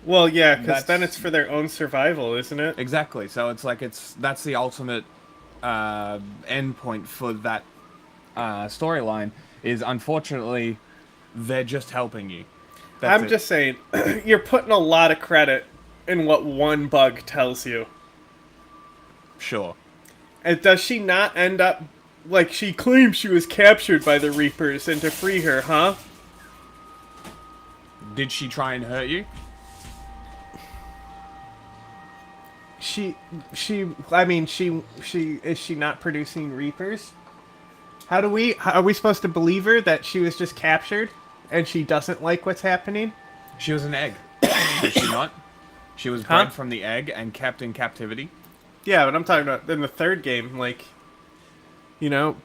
B: Well, yeah, because then
A: That's-
B: it's for their own survival, isn't it?
A: exactly. So it's like that's the ultimate endpoint for that storyline. Is unfortunately they're just helping you. That's
B: I'm
A: it.
B: just saying, you're putting a lot of credit in what one bug tells you.
A: Sure.
B: And does she not end up, like, she claims she was captured by the Reapers and to free her, huh?
A: Did she try and hurt you?
B: Is she not producing Reapers? Are we supposed to believe her that she was just captured and she doesn't like what's happening?
A: She was an egg. Was she not? She was bred from the egg and kept in captivity.
B: Yeah, but I'm talking about in the third game, like, you know,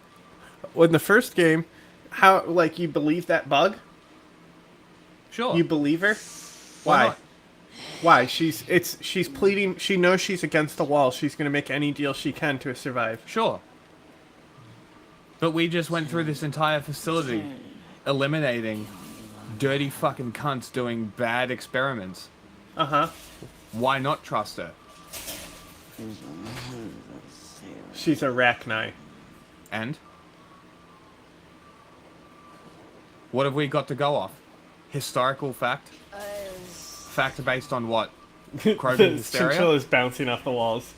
B: in the first game, how, like, you believe that bug?
A: Sure.
B: You believe her?
A: Why
B: Why?
A: not?
B: Why? She's pleading, she knows she's against the wall. She's going to make any deal she can to survive.
A: Sure. But we just went through this entire facility eliminating dirty fucking cunts doing bad experiments.
B: Uh-huh.
A: Why not trust her?
B: She's a Rachni.
A: And? What have we got to go off? Historical fact? Fact based on what? Krogan
B: The
A: hysteria?
B: chinchilla's bouncing off the walls.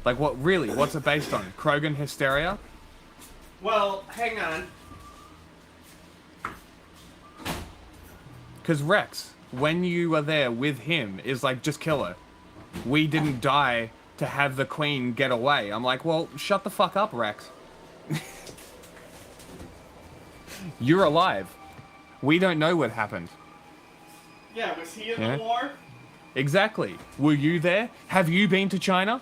A: Like what, really? What's it based on? Krogan hysteria?
B: Well, hang on.
A: Because Rex, when you were there with him, is like, just kill her. We didn't die to have the Queen get away. I'm like, well, shut the fuck up, Rex. You're alive. We don't know what happened.
B: Yeah, was he in
A: Yeah.
B: the war?
A: Exactly. Were you there? Have you been to China?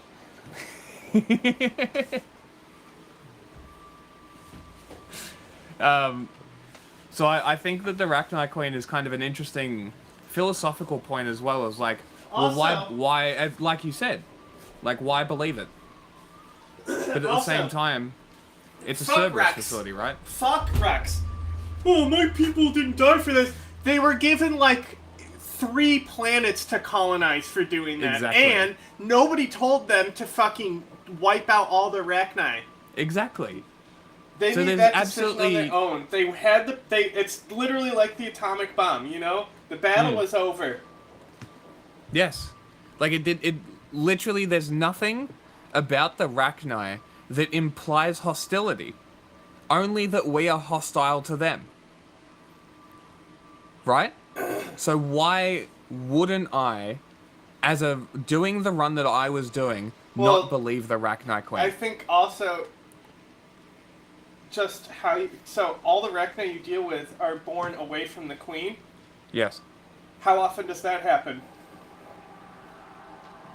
A: So I think that the Rachni Queen is kind of an interesting philosophical point as well as like, well,
B: Also-
A: why, like you said, like why believe it? But at the
B: Also,
A: same time, it's a
B: fuck
A: Cerberus
B: Rex.
A: facility, right?
B: Fuck Rex. Oh, my people didn't die for this. They were given like 3 planets to colonize for doing that.
A: Exactly.
B: And nobody told them to fucking wipe out all the Rachni.
A: Exactly.
B: They
A: So
B: made
A: there's
B: that decision on
A: absolutely-
B: their own. They had the. It's literally like the atomic bomb, you know? The battle was over.
A: Yes. Like it literally, there's nothing about the Rachni that implies hostility. Only that we are hostile to them. Right? So why wouldn't I, as a doing the run that I was doing,
B: Well,
A: not believe the Rachni Queen?
B: I think also. Just how you. So, all the Rachni you deal with are born away from the Queen.
A: Yes.
B: How often does that happen?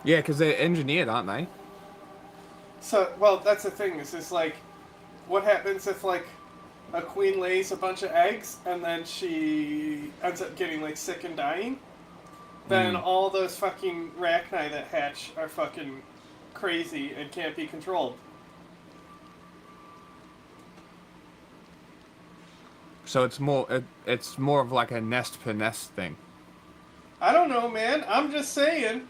A: Yeah, because they're engineered, aren't they?
B: So, well, that's the thing. Is like, what happens if like a queen lays a bunch of eggs and then she ends up getting like sick and dying? Then all those fucking Rachni that hatch are fucking crazy and can't be controlled.
A: So it's more of like a nest per nest thing.
B: I don't know, man. I'm just saying.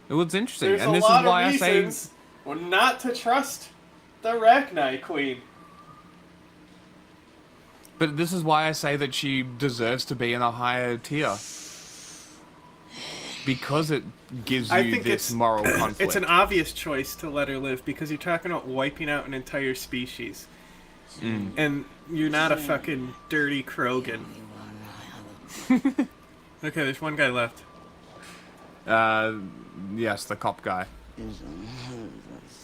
A: It was interesting,
B: There's
A: and
B: a
A: this
B: lot
A: is why
B: of
A: I say
B: reasons not to trust the Rachni Queen.
A: But this is why I say that she deserves to be in a higher tier. Because it gives
B: I
A: you
B: think
A: this
B: it's-
A: moral conflict.
B: It's an obvious choice to let her live because you're talking about wiping out an entire species. And you're not a fucking dirty Krogan. Okay, there's one guy left.
A: Yes, the cop guy.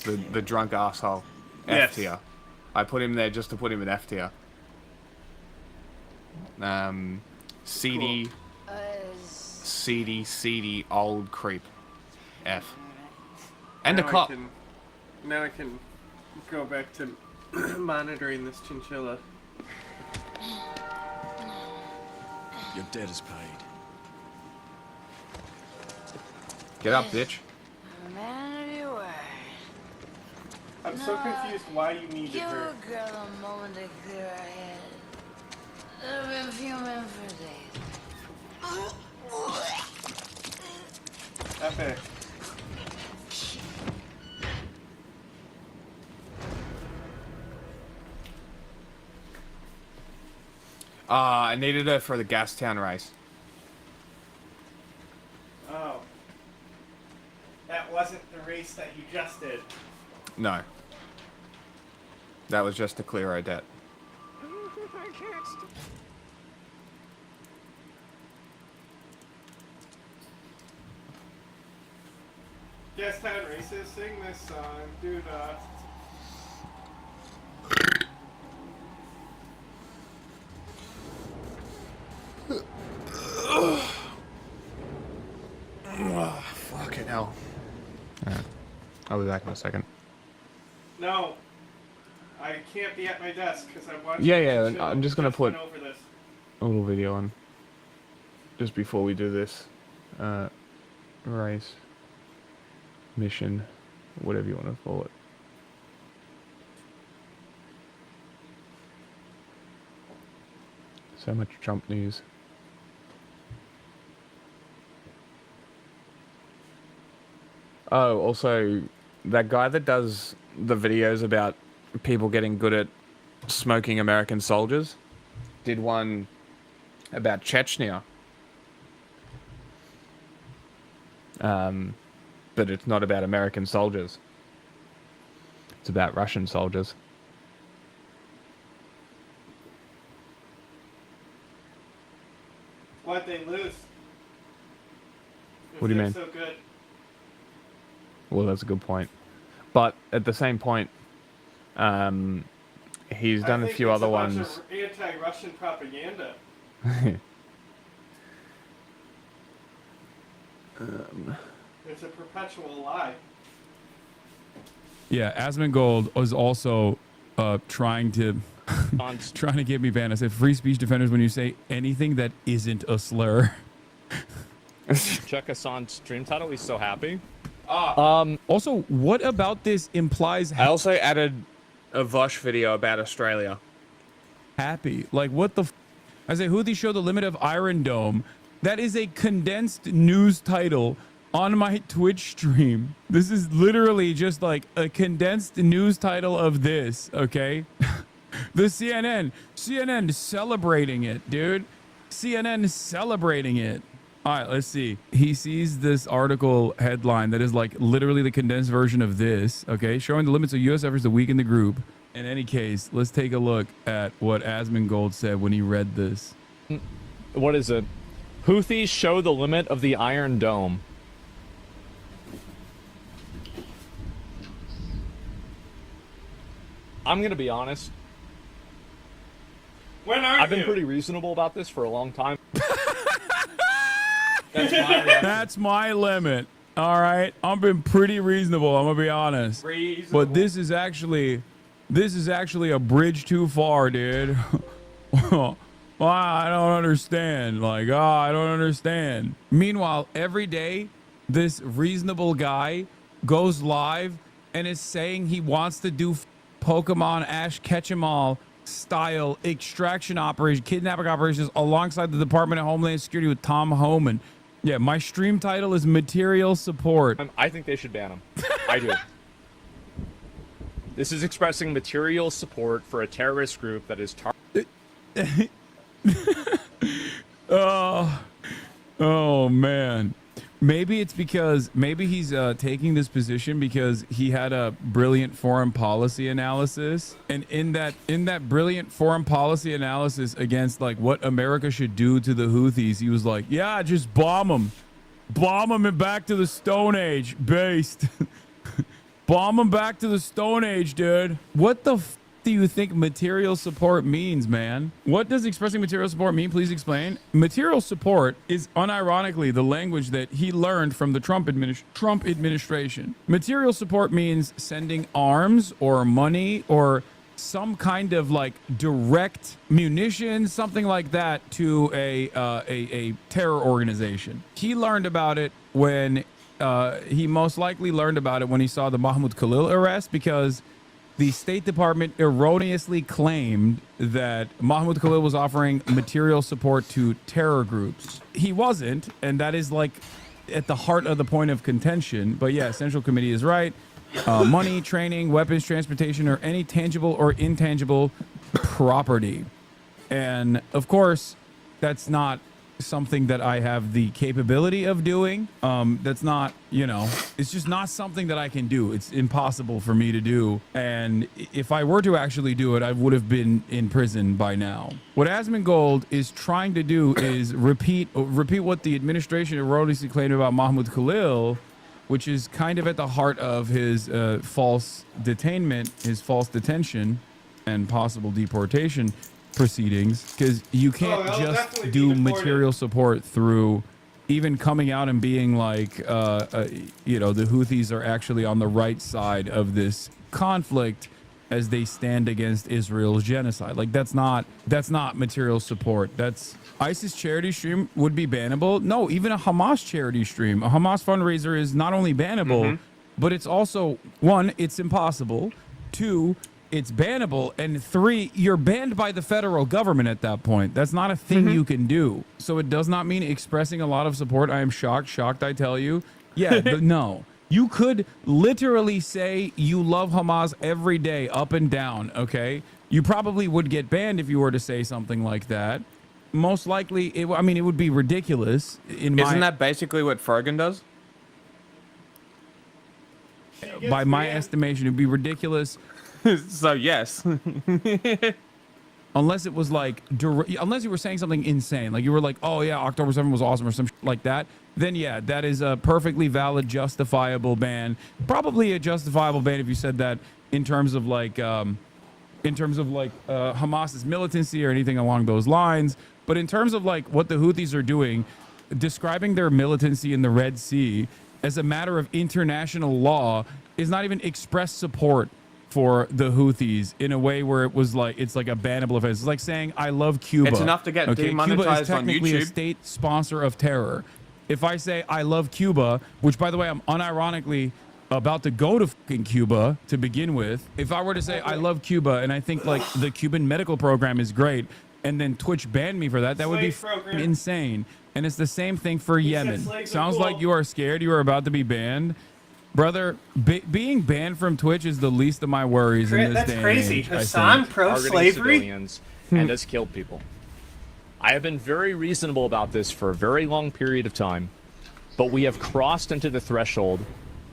A: The drunk asshole.
B: Yes.
A: F tier. I put him there just to put him in F tier. Seedy, seedy, old creep. F. And a
B: Now
A: cop.
B: Now I can go back to monitoring this chinchilla.
F: Your debt is paid.
A: Get up, bitch.
E: Man of your word.
B: I'm so confused why you needed
E: Give
B: her.
E: a girl a moment to clear her head. I've been fuming for days.
B: Epic.
A: I needed her for the Gastown race.
B: Oh. That wasn't the race that you just did.
A: No. That was just to clear her debt.
C: I can't st-
B: Guest Town Races, sing this song, do not.
A: Fucking hell. I'll be back in a second.
B: No. I can't be at my desk because I'm watching.
A: Yeah,
B: the show.
A: I'm just gonna put-
B: went over this.
A: A little video on. Just before we do this. Race. Mission. Whatever you want to call it. So much Trump news. Oh, also, that guy that does the videos about people getting good at smoking American soldiers did one about Chechnya. But it's not about American soldiers. It's about Russian soldiers.
B: Why'd they lose? If
A: What do you
B: they're
A: mean?
B: So good.
A: Well, that's a good point. But at the same point, he's done a few other ones.
B: Of anti-Russian propaganda. It's a perpetual lie.
G: Yeah, Asmongold was also trying to Trying to get me banned. I said free speech defenders when you say anything that isn't a slur.
H: Check us on stream title. He's so happy.
G: Also, what about this implies
A: I also added a Vosh video about Australia.
G: happy? Like, what the I say, Houthi show the limit of Iron Dome. That is a condensed news title on my Twitch stream. This is literally just like a condensed news title of this, okay? The CNN celebrating it, dude. CNN celebrating it. All right, let's see. He sees this article headline that is like literally the condensed version of this, okay? Showing the limits of U.S. efforts to weaken the group. In any case, let's take a look at what Asmongold said when he read this.
H: What is it? Houthis show the limit of the Iron Dome. I'm gonna be honest. I've been pretty reasonable about this for a long time.
G: That's my limit. All right, I've been pretty reasonable. I'm gonna be honest. But this is actually a bridge too far, dude. Well, I don't understand. Like, I don't understand. Meanwhile, every day, this reasonable guy goes live and is saying he wants to do Pokemon Ash Ketchum-All style extraction operation, kidnapping operations alongside the Department of Homeland Security with Tom Homan. Yeah, my stream title is Material Support.
H: I think they should ban him. I do. This is expressing material support for a terrorist group that is
G: Oh man. Maybe it's because he's taking this position because he had a brilliant foreign policy analysis, and in that brilliant foreign policy analysis against like what America should do to the Houthis, he was like, yeah, just bomb them and back to the Stone Age, based. Bomb them back to the Stone Age, dude. What the do you think material support means, man? What does expressing material support mean? Please explain. Material support is unironically the language that he learned from the Trump administration. Material support means sending arms or money or some kind of like direct munitions, something like that, to a terror organization. He learned about it when he most likely learned about it when he saw the Mahmoud Khalil arrest, because the State Department erroneously claimed that Mahmoud Khalil was offering material support to terror groups. He wasn't, and that is like at the heart of the point of contention. But yeah, Central Committee is right. Money, training, weapons, transportation, or any tangible or intangible property. And of course, that's not something that I have the capability of doing. That's not, it's just not something that I can do. It's impossible for me to do. And if I were to actually do it, I would have been in prison by now. What Asmongold is trying to do is repeat what the administration erroneously claimed about Mahmoud Khalil, which is kind of at the heart of his false detainment, his false detention and possible deportation proceedings, because you can't just do material support through even coming out and being like, the Houthis are actually on the right side of this conflict as they stand against Israel's genocide. Like that's not material support. That's ISIS charity stream would be bannable. No, even a Hamas charity stream, a Hamas fundraiser is not only bannable, but it's also, one, it's impossible. Two, it's bannable, and three, you're banned by the federal government at that point. That's not a thing you can do. So it does not mean expressing a lot of support. I am shocked, I tell you. Yeah, no. You could literally say you love Hamas every day, up and down, okay? You probably would get banned if you were to say something like that. Most likely, it would be ridiculous. Isn't
A: that basically what Frogan does?
G: By my estimation, it'd be ridiculous.
A: So yes.
G: Unless it was like, unless you were saying something insane, like you were like, oh yeah, October 7th was awesome or some like that, then yeah, that is a perfectly valid, justifiable ban. Probably a justifiable ban if you said that in terms of Hamas's militancy or anything along those lines. But in terms of like what the Houthis are doing, describing their militancy in the Red Sea as a matter of international law is not even express support for the Houthis in a way where it was like it's like a bannable offense. It's like saying I love Cuba.
A: It's enough to get
G: Cuba is
A: demonetized on
G: technically a
A: YouTube.
G: state sponsor of terror. If I say I love Cuba, which by the way I'm unironically about to go to fucking Cuba to begin with, if I were to say I love Cuba and I think like the Cuban medical program is great, and then Twitch banned me for that, that would be fucking insane. And it's the same thing for Yemen. Sounds like you are scared you are about to be banned. Brother, being banned from Twitch is the least of my worries in this
B: That's
G: day
B: crazy.
G: and age,
B: Hassan,
H: Targeting
B: pro-slavery?
H: civilians and has killed people. I have been very reasonable about this for a very long period of time, but we have crossed into the threshold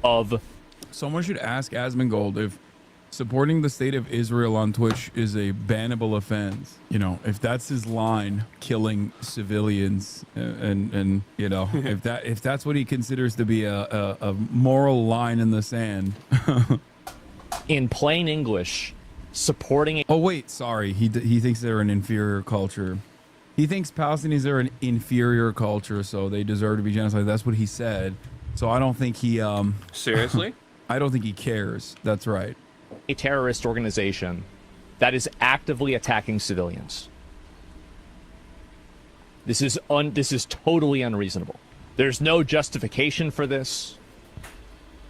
H: of...
G: Someone should ask Asmongold if supporting the state of Israel on Twitch is a bannable offense. You know, if that's his line, killing civilians, and you know, if that's what he considers to be a moral line in the sand.
H: In plain English, supporting...
G: Oh wait, sorry. He thinks they're an inferior culture. He thinks Palestinians are an inferior culture, so they deserve to be genocided. That's what he said. So I don't think he
A: Seriously?
G: I don't think he cares. That's right.
H: A terrorist organization that is actively attacking civilians. This is totally unreasonable. There's no justification for this.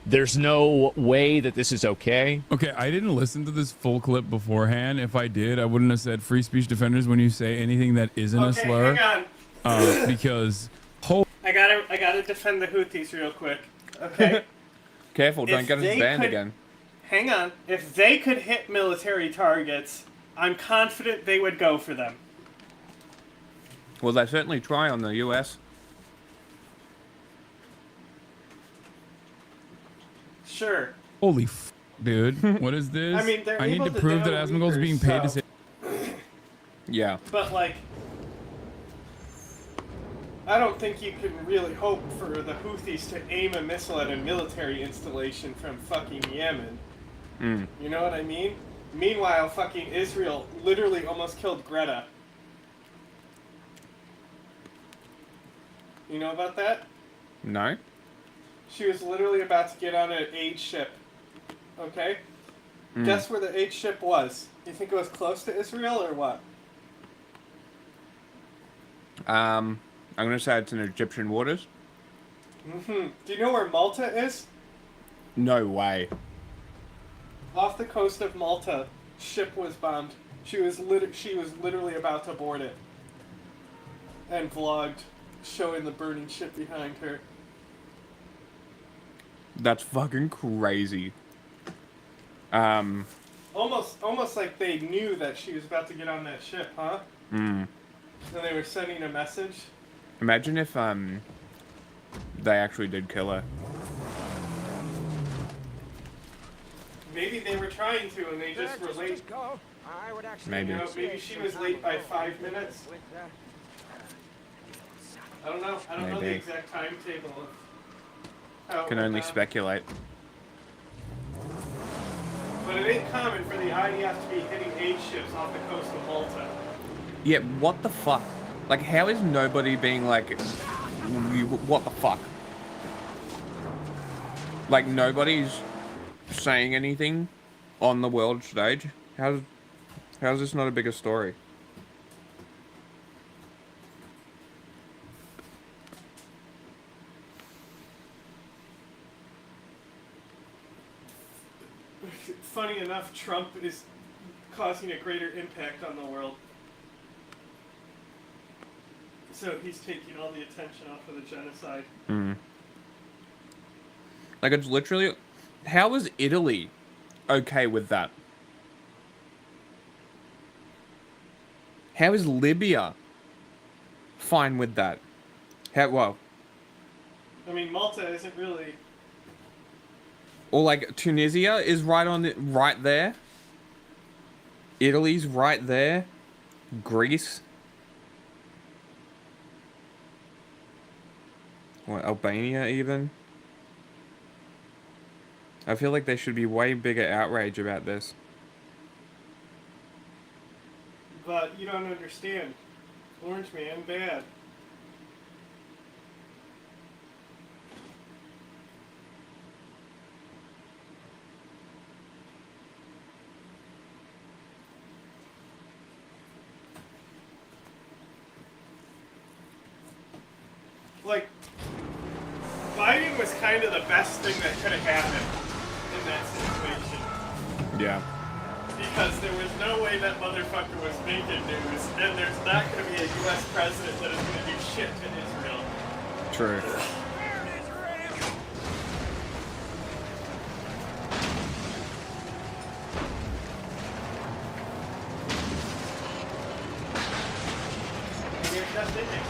H: There's no way that this is okay.
G: Okay, I didn't listen to this full clip beforehand. If I did, I wouldn't have said free speech defenders when you say anything that isn't a slur.
B: Hang on.
G: Because
B: I gotta defend the Houthis real quick. Okay.
A: Careful, don't
B: If
A: get us
B: they
A: banned
B: could-
A: again.
B: Hang on. If they could hit military targets, I'm confident they would go for them.
A: Well, they certainly try on the US.
B: Sure.
G: holy dude, what is this?
B: I mean, they're
G: I need
B: able
G: to
B: to
G: prove that
B: down
G: Asmongold's being
B: Uyghurs,
G: paid to
B: so-
G: say.
A: Yeah.
B: But like, I don't think you can really hope for the Houthis to aim a missile at a military installation from fucking Yemen. You know what I mean? Meanwhile, fucking Israel literally almost killed Greta. You know about that?
A: No?
B: She was literally about to get on an aid ship. Okay? Guess where the aid ship was? You think it was close to Israel or what?
A: I'm gonna say it's in Egyptian waters.
B: Do you know where Malta is?
A: No way.
B: Off the coast of Malta, ship was bombed. She was literally about to board it. And vlogged, showing the burning ship behind her.
A: That's fucking crazy.
B: Almost like they knew that she was about to get on that ship, huh? And they were sending a message.
A: Imagine if they actually did kill her.
B: Maybe they were trying to, and they just were late.
C: Just go. I would actually
A: Maybe.
B: You know, maybe she was late by 5 minutes. I don't know. I don't know the
A: Maybe.
B: exact timetable of how it
A: Can
B: went
A: only
B: down.
A: speculate.
B: But it ain't common for the IDF to be hitting aid ships off the coast of Malta.
A: Yeah, what the fuck? Like, how is nobody being like, what the fuck? Like, nobody's saying anything on the world stage? How's this not a bigger story?
B: Funny enough, Trump is causing a greater impact on the world. So he's taking all the attention off of the genocide.
A: Like, it's literally... How is Italy okay with that? How is Libya fine with that? Well,
B: I mean, Malta isn't really...
A: or like Tunisia is right there. Italy's right there. Greece. Or Albania even. I feel like there should be way bigger outrage about this.
B: But you don't understand. Orange Man, bad. like, Biden was kind of the best thing that could have happened in that situation.
A: Yeah.
B: Because there was no way that motherfucker was making news, and there's not going to be a U.S. president that is going to do shit to Israel.
A: True.
B: There's dust in there.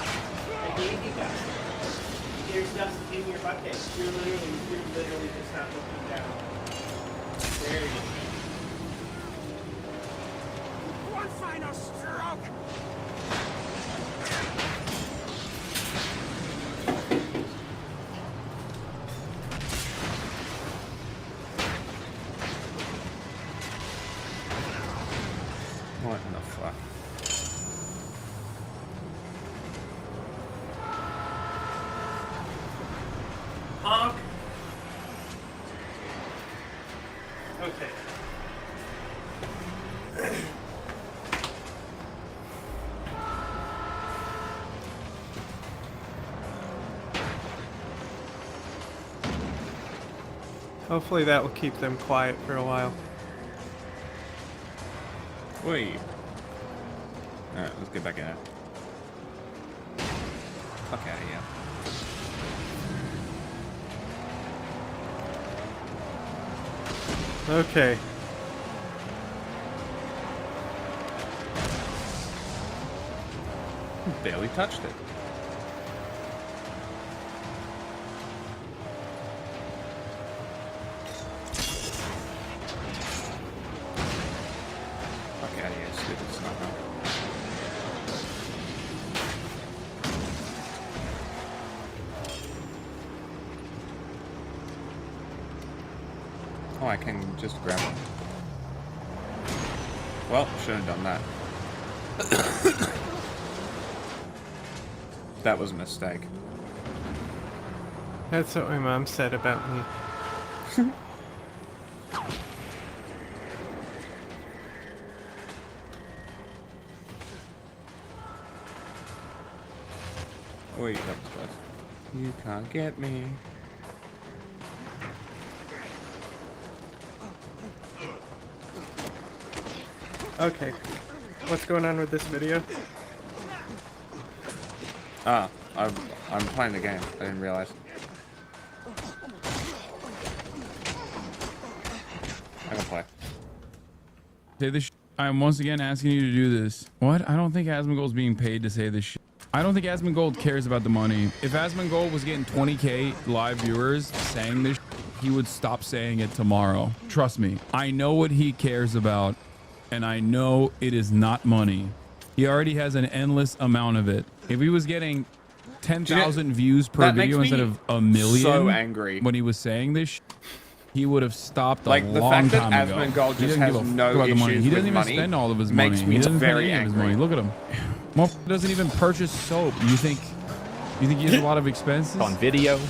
B: I gave you dust. There's dust in your bucket. You're literally just not looking down. There you go.
C: One final stroke!
A: What in the fuck?
B: Honk. Okay. Hopefully that will keep them quiet for a while.
A: Wait. Alright, let's get back in it. Fuck out of here.
B: Okay.
A: Barely touched it. Fuck out of here, stupid sniper. Oh, I can just grab it. Well, should have done that. That was a mistake.
B: That's what my mom said about me.
A: Wait, that was close. You can't get me.
B: Okay. What's going on with this video?
A: Ah, I'm playing the game. I didn't realize. I can play.
G: Say this. I'm once again asking you to do this. What? I don't think Asmongold's being paid to say this shit. I don't think Asmongold cares about the money. If Asmongold was getting 20k live viewers saying this, he would stop saying it tomorrow. Trust me. I know what he cares about, and I know it is not money. He already has an endless amount of it. If he was getting 10,000 views per video instead of a million,
A: so angry
G: when he was saying this, he would have stopped a
A: like the
G: long
A: fact
G: time
A: that
G: ago.
A: Asmongold
G: He
A: just
G: doesn't
A: has
G: give a
A: no
G: fuck about the money.
A: issues
G: He doesn't
A: with
G: even
A: money
G: spend all of his money.
A: makes me
G: He doesn't spend
A: very
G: any of his
A: angry.
G: money. Look at him. Motherfucker doesn't even purchase soap. You think he has a lot of expenses?
H: On video.
B: See,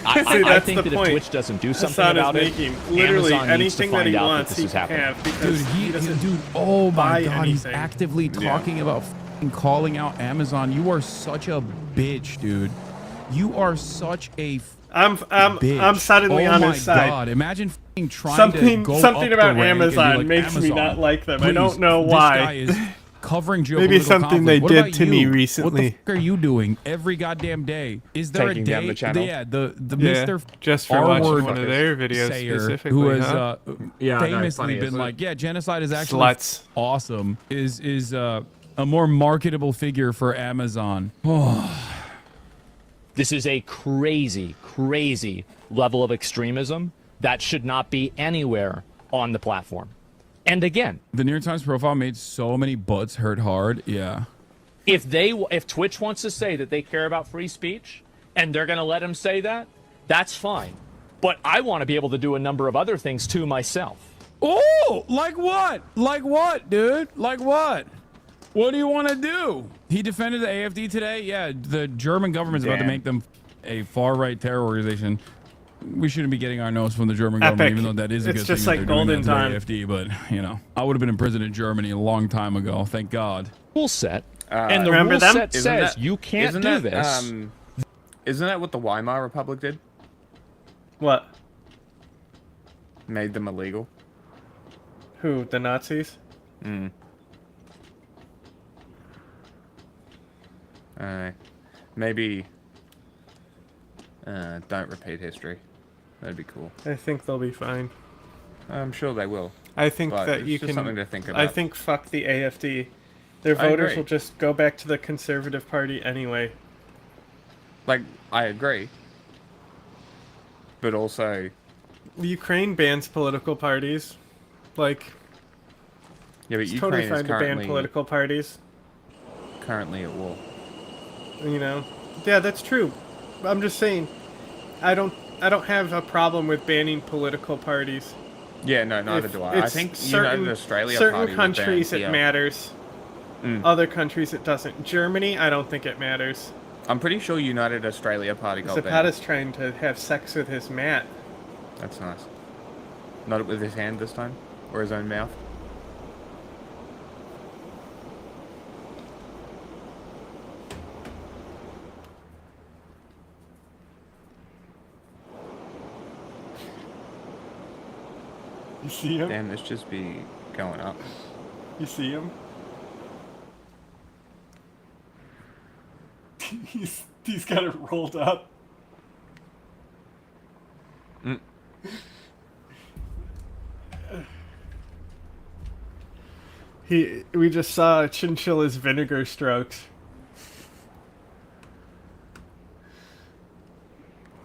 H: I
B: that's
H: think
B: the
H: that if
B: point.
H: Twitch doesn't do something
B: Hassan is
H: about it,
B: making literally
H: Amazon needs to
B: anything that
H: find
B: he
H: out
B: wants
H: that this
B: he
H: is
B: can
H: happening.
B: have because he doesn't
G: dude, oh my
B: buy
G: god, he's
B: anything.
G: actively talking about f***ing calling out Amazon. You are such a bitch, dude. You are such a bitch.
B: I'm suddenly on his side.
G: Oh my god, imagine f***ing trying to go
B: something
G: up
B: about
G: the rank and be
B: Amazon
G: like,
B: makes me
G: Amazon,
B: not like them. I
G: please,
B: don't know
G: this
B: why.
G: guy is covering geopolitical
B: Maybe something they
G: conflict. What
B: did
G: about
B: to
G: you?
B: me
G: What
B: recently.
G: the fuck are you doing every goddamn day? Is there
A: Taking
G: a day?
A: down the channel.
G: Yeah, the
B: Yeah,
G: Mr.
B: just for
G: R-word
B: watching one of their videos
G: sayer
B: specifically,
G: who has
B: huh?
A: Yeah, I know,
G: famously
A: funny,
G: been
A: isn't it?
G: like, yeah, genocide is actually
B: Sluts.
G: awesome. Is a more marketable figure for Amazon.
H: This is a crazy, crazy level of extremism that should not be anywhere on the platform. And again,
G: The New York Times profile made so many butts hurt hard. Yeah.
H: if Twitch wants to say that they care about free speech and they're going to let him say that, that's fine. But I want to be able to do a number of other things too myself.
G: Oh, like what? Like what, dude? Like what? What do you want to do? He defended the AFD today. Yeah, the German government's about to make them a far-right terror organization. We shouldn't be getting our nose from the German government,
B: Epic.
G: even though that is a
B: It's
G: good
B: just
G: thing
B: like
G: that they're doing
B: golden
G: that to the
B: time.
G: AFD. But you know, I would have been in prison in Germany a long time ago. Thank God.
H: Rule set. And the
B: Remember
H: rule
B: them?
H: set
A: Isn't
H: says
A: that-
H: you can't
A: isn't
H: do
A: that,
H: this.
A: Isn't that what the Weimar Republic did?
B: What?
A: Made them illegal.
B: Who? The Nazis?
A: Maybe. Don't repeat history. That'd be cool.
B: I think they'll be fine.
A: I'm sure they will.
B: I think
A: But
B: that
A: it's
B: you
A: just
B: can.
A: something to think about.
B: I think fuck the AFD. Their
A: I
B: voters
A: agree.
B: will just go back to the Conservative Party anyway.
A: Like, I agree. But also,
B: Ukraine bans political parties. Like,
A: yeah, but
B: it's
A: Ukraine
B: totally
A: is
B: fine to ban
A: currently
B: political parties.
A: at war.
B: You know, yeah, that's true. I'm just saying, I don't have a problem with banning political parties.
A: Yeah, no, neither
B: If
A: do I. I
B: it's
A: think
B: certain,
A: United Australia
B: certain
A: Party was
B: countries
A: banned,
B: it
A: yeah.
B: matters. Other countries it doesn't. Germany, I don't think it matters.
A: I'm pretty sure United Australia Party got banned.
B: Zapata's trying to have sex with his mat.
A: That's nice. Not with his hand this time, or his own mouth.
B: You see him?
A: Damn, this just be going up.
B: You see him? he's got it rolled up. We just saw Chinchilla's vinegar strokes.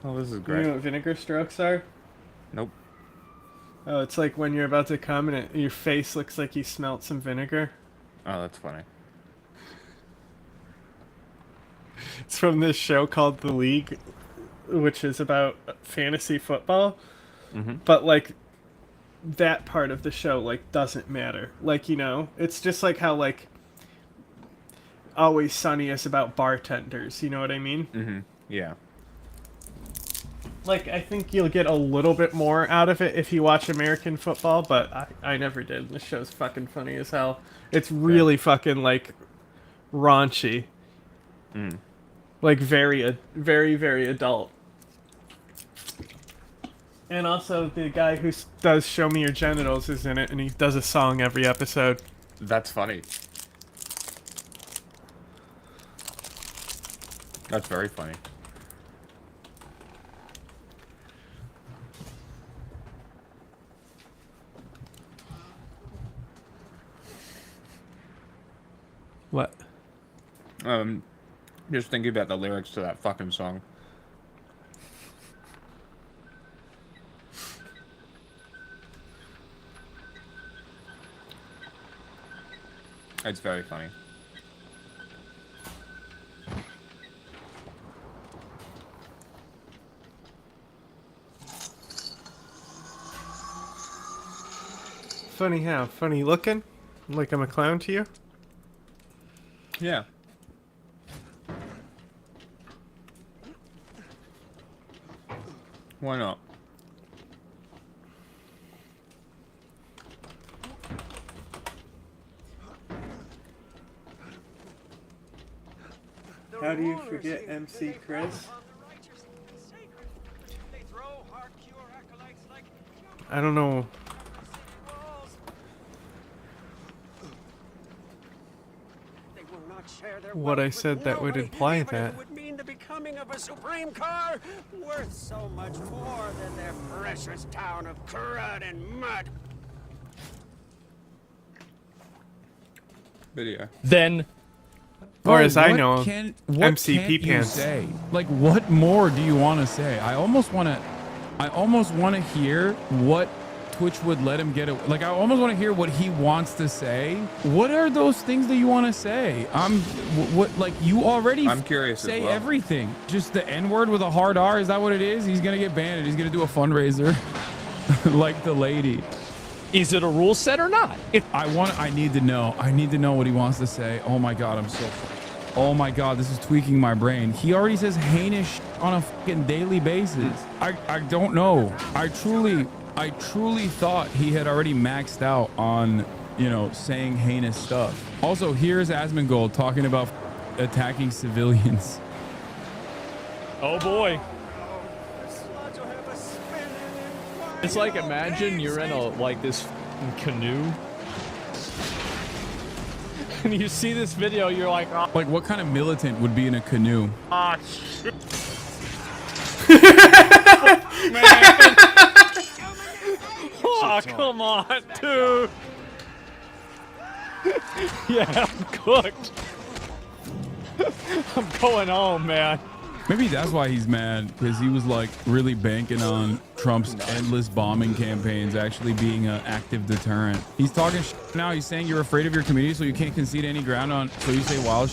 A: Oh, this is
B: You
A: great.
B: know what vinegar strokes are?
A: Nope.
B: Oh, it's like when you're about to come and your face looks like you smelt some vinegar.
A: Oh, that's funny.
B: It's from this show called The League, which is about fantasy football. But like that part of the show like doesn't matter. Like, you know, it's just like how like Always Sunny is about bartenders, you know what I mean?
A: Yeah.
B: Like, I think you'll get a little bit more out of it if you watch American football, but I never did. This show's fucking funny as hell. It's really fucking, like, raunchy. Like, very, very adult. And also, the guy who does Show Me Your Genitals is in it, and he does a song every episode.
A: That's funny. That's very funny.
B: What?
A: Just thinking about the lyrics to that fucking song. It's very funny.
B: Funny how? Funny looking? Like I'm a clown to you?
A: Yeah. Why not?
B: How do you forget MC Chris? I don't know. What I said that would imply that.
C: It would mean the becoming of a supreme car worth so much more than their precious town of crud and mud.
A: Video.
H: Then
B: Or as I
G: what
B: know,
G: what
B: MC
G: can't you
B: Pants.
G: say? Like, what more do you want to say? I almost want to hear what Twitch would let him get it. Like, I almost want to hear what he wants to say. What are those things that you want to say? You already
A: I'm curious as
G: say
A: well.
G: everything. Just the N-word with a hard R, is that what it is? He's gonna get banned. He's gonna do a fundraiser like the lady.
H: is it a rule set or not?
G: I need to know. I need to know what he wants to say. Oh my god, I'm so. Oh my god, this is tweaking my brain. He already says heinous shit on a fucking daily basis. I don't know. I truly thought he had already maxed out on, saying heinous stuff. Also, here's Asmongold talking about attacking civilians.
H: Oh boy.
C: The sludge will have us spinning in wild
H: It's like imagine you're in a like this canoe. And you see this video, you're like, oh,
G: Like, what kind of militant would be in a canoe?
H: shit. Oh, come on, dude. Yeah, I'm cooked. I'm going home, man.
G: Maybe that's why he's mad, because he was like really banking on Trump's endless bombing campaigns actually being an active deterrent. He's talking now. He's saying you're afraid of your community, so you can't concede any ground on. So you say wild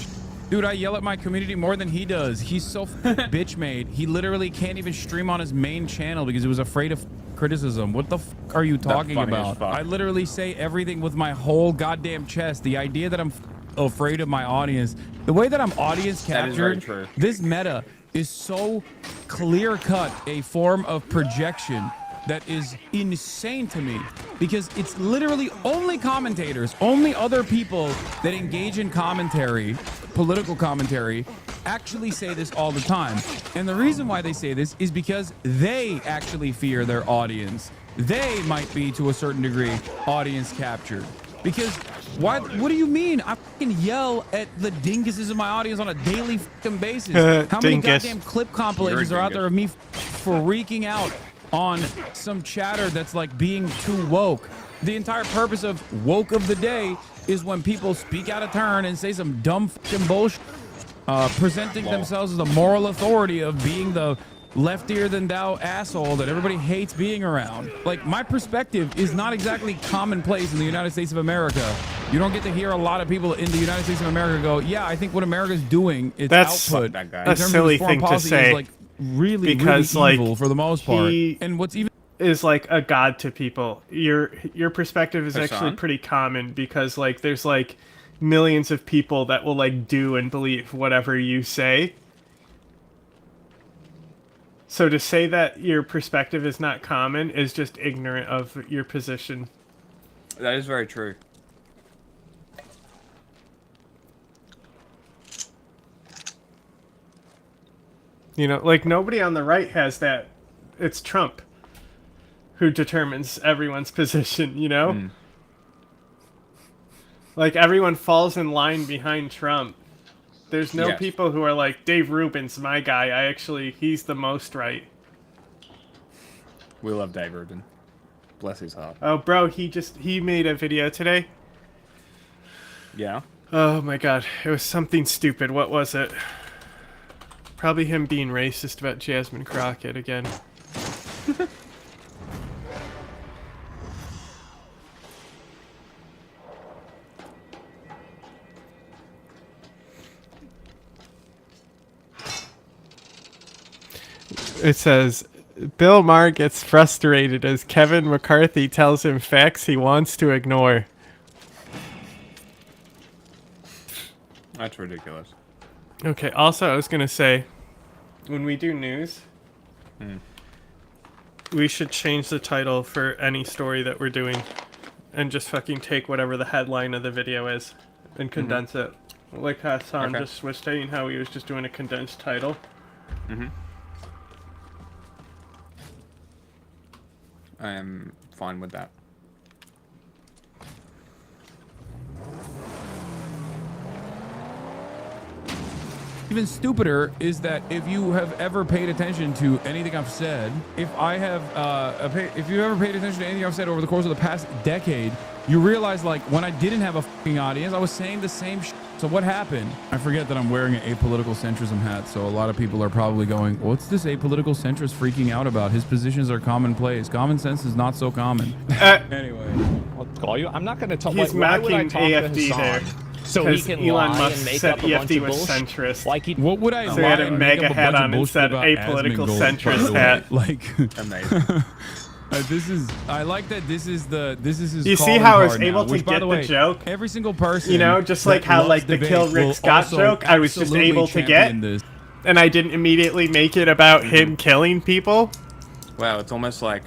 G: Dude, I yell at my community more than he does. He's so bitch made. He literally can't even stream on his main channel because he was afraid of criticism. What the are you talking about? I literally say everything with my whole goddamn chest. The idea that I'm afraid of my audience, the way that I'm audience captured, this meta is so clear cut a form of projection that is insane to me, because it's literally only commentators, only other people that engage in commentary, political commentary, actually say this all the time. And the reason why they say this is because they actually fear their audience. They might be, to a certain degree, audience captured. Because why? What do you mean? I fucking yell at the dinguses in my audience on a daily fucking basis. How many goddamn clip compilations are out there of me freaking out on some chatter that's like being too woke? The entire purpose of woke of the day is when people speak out of turn and say some dumb fucking bullshit, presenting themselves as the moral authority of being the leftier than thou asshole that everybody hates being around. Like, my perspective is not exactly commonplace in the United States of America. You don't get to hear a lot of people in the United States of America go, yeah, I think what America's doing, its output
B: a silly thing to say,
G: is like really,
B: because
G: really
B: like
G: evil for the most part. And what's even
B: is like a god to people. Your perspective is actually pretty common, because like there's like millions of people that will like do and believe whatever you say. So to say that your perspective is not common is just ignorant of your position.
A: That is very true.
B: You know, like nobody on the right has that. It's Trump who determines everyone's position, you know? Like everyone falls in line behind Trump. There's no people who are like, Dave Rubin's my guy. He's the most right.
A: We love Dave Rubin. Bless his heart.
B: Oh, bro, he made a video today.
A: Yeah?
B: Oh my god, it was something stupid. What was it? Probably him being racist about Jasmine Crockett again. It says, Bill Maher gets frustrated as Kevin McCarthy tells him facts he wants to ignore.
A: That's ridiculous.
B: Okay, also I was going to say, when we do news, we should change the title for any story that we're doing and just fucking take whatever the headline of the video is and condense it. Like Hassan just was saying how he was just doing a condensed title.
A: I am fine with that.
G: even stupider is that if you have ever paid attention to anything I've said, if you ever paid attention to anything I've said over the course of the past decade, you realize, like, when I didn't have a fucking audience, I was saying the same shit. So what happened? I forget that I'm wearing an apolitical centrism hat, so a lot of people are probably going, what's this apolitical centrist freaking out about? His positions are commonplace. Common sense is not so common. Anyway.
H: I'll call you. I'm not going to talk.
B: He's
H: why would I
B: mocking
H: talk
B: AFD
H: to Hassan?
B: there.
H: So he can
B: Elon
H: lie
B: Musk
H: and make
B: said
H: up a bunch
B: EFD
H: of
B: was
H: bullshit.
B: centrist.
H: Like he,
G: what would I
B: So he had a
G: and
B: mega
G: make up
B: hat
G: bunch of
B: on and
G: bullshit
B: said
G: about
B: apolitical
G: Asmongold, by
B: centrist
G: the way?
B: hat.
G: Like,
A: Amazing.
G: this is. I like that. This is his.
B: You see
G: calling
B: how I was
G: card
B: able
G: now,
B: to
G: which, by
B: get
G: the
B: the
G: way,
B: joke?
G: every single person,
B: You know, just like
G: that
B: how
G: loves
B: like the
G: debate
B: Kill Rick
G: will
B: Scott
G: also
B: joke, I was just
G: absolutely
B: able to get,
G: champion this.
B: and I didn't immediately make it about him killing people.
A: Wow, it's almost like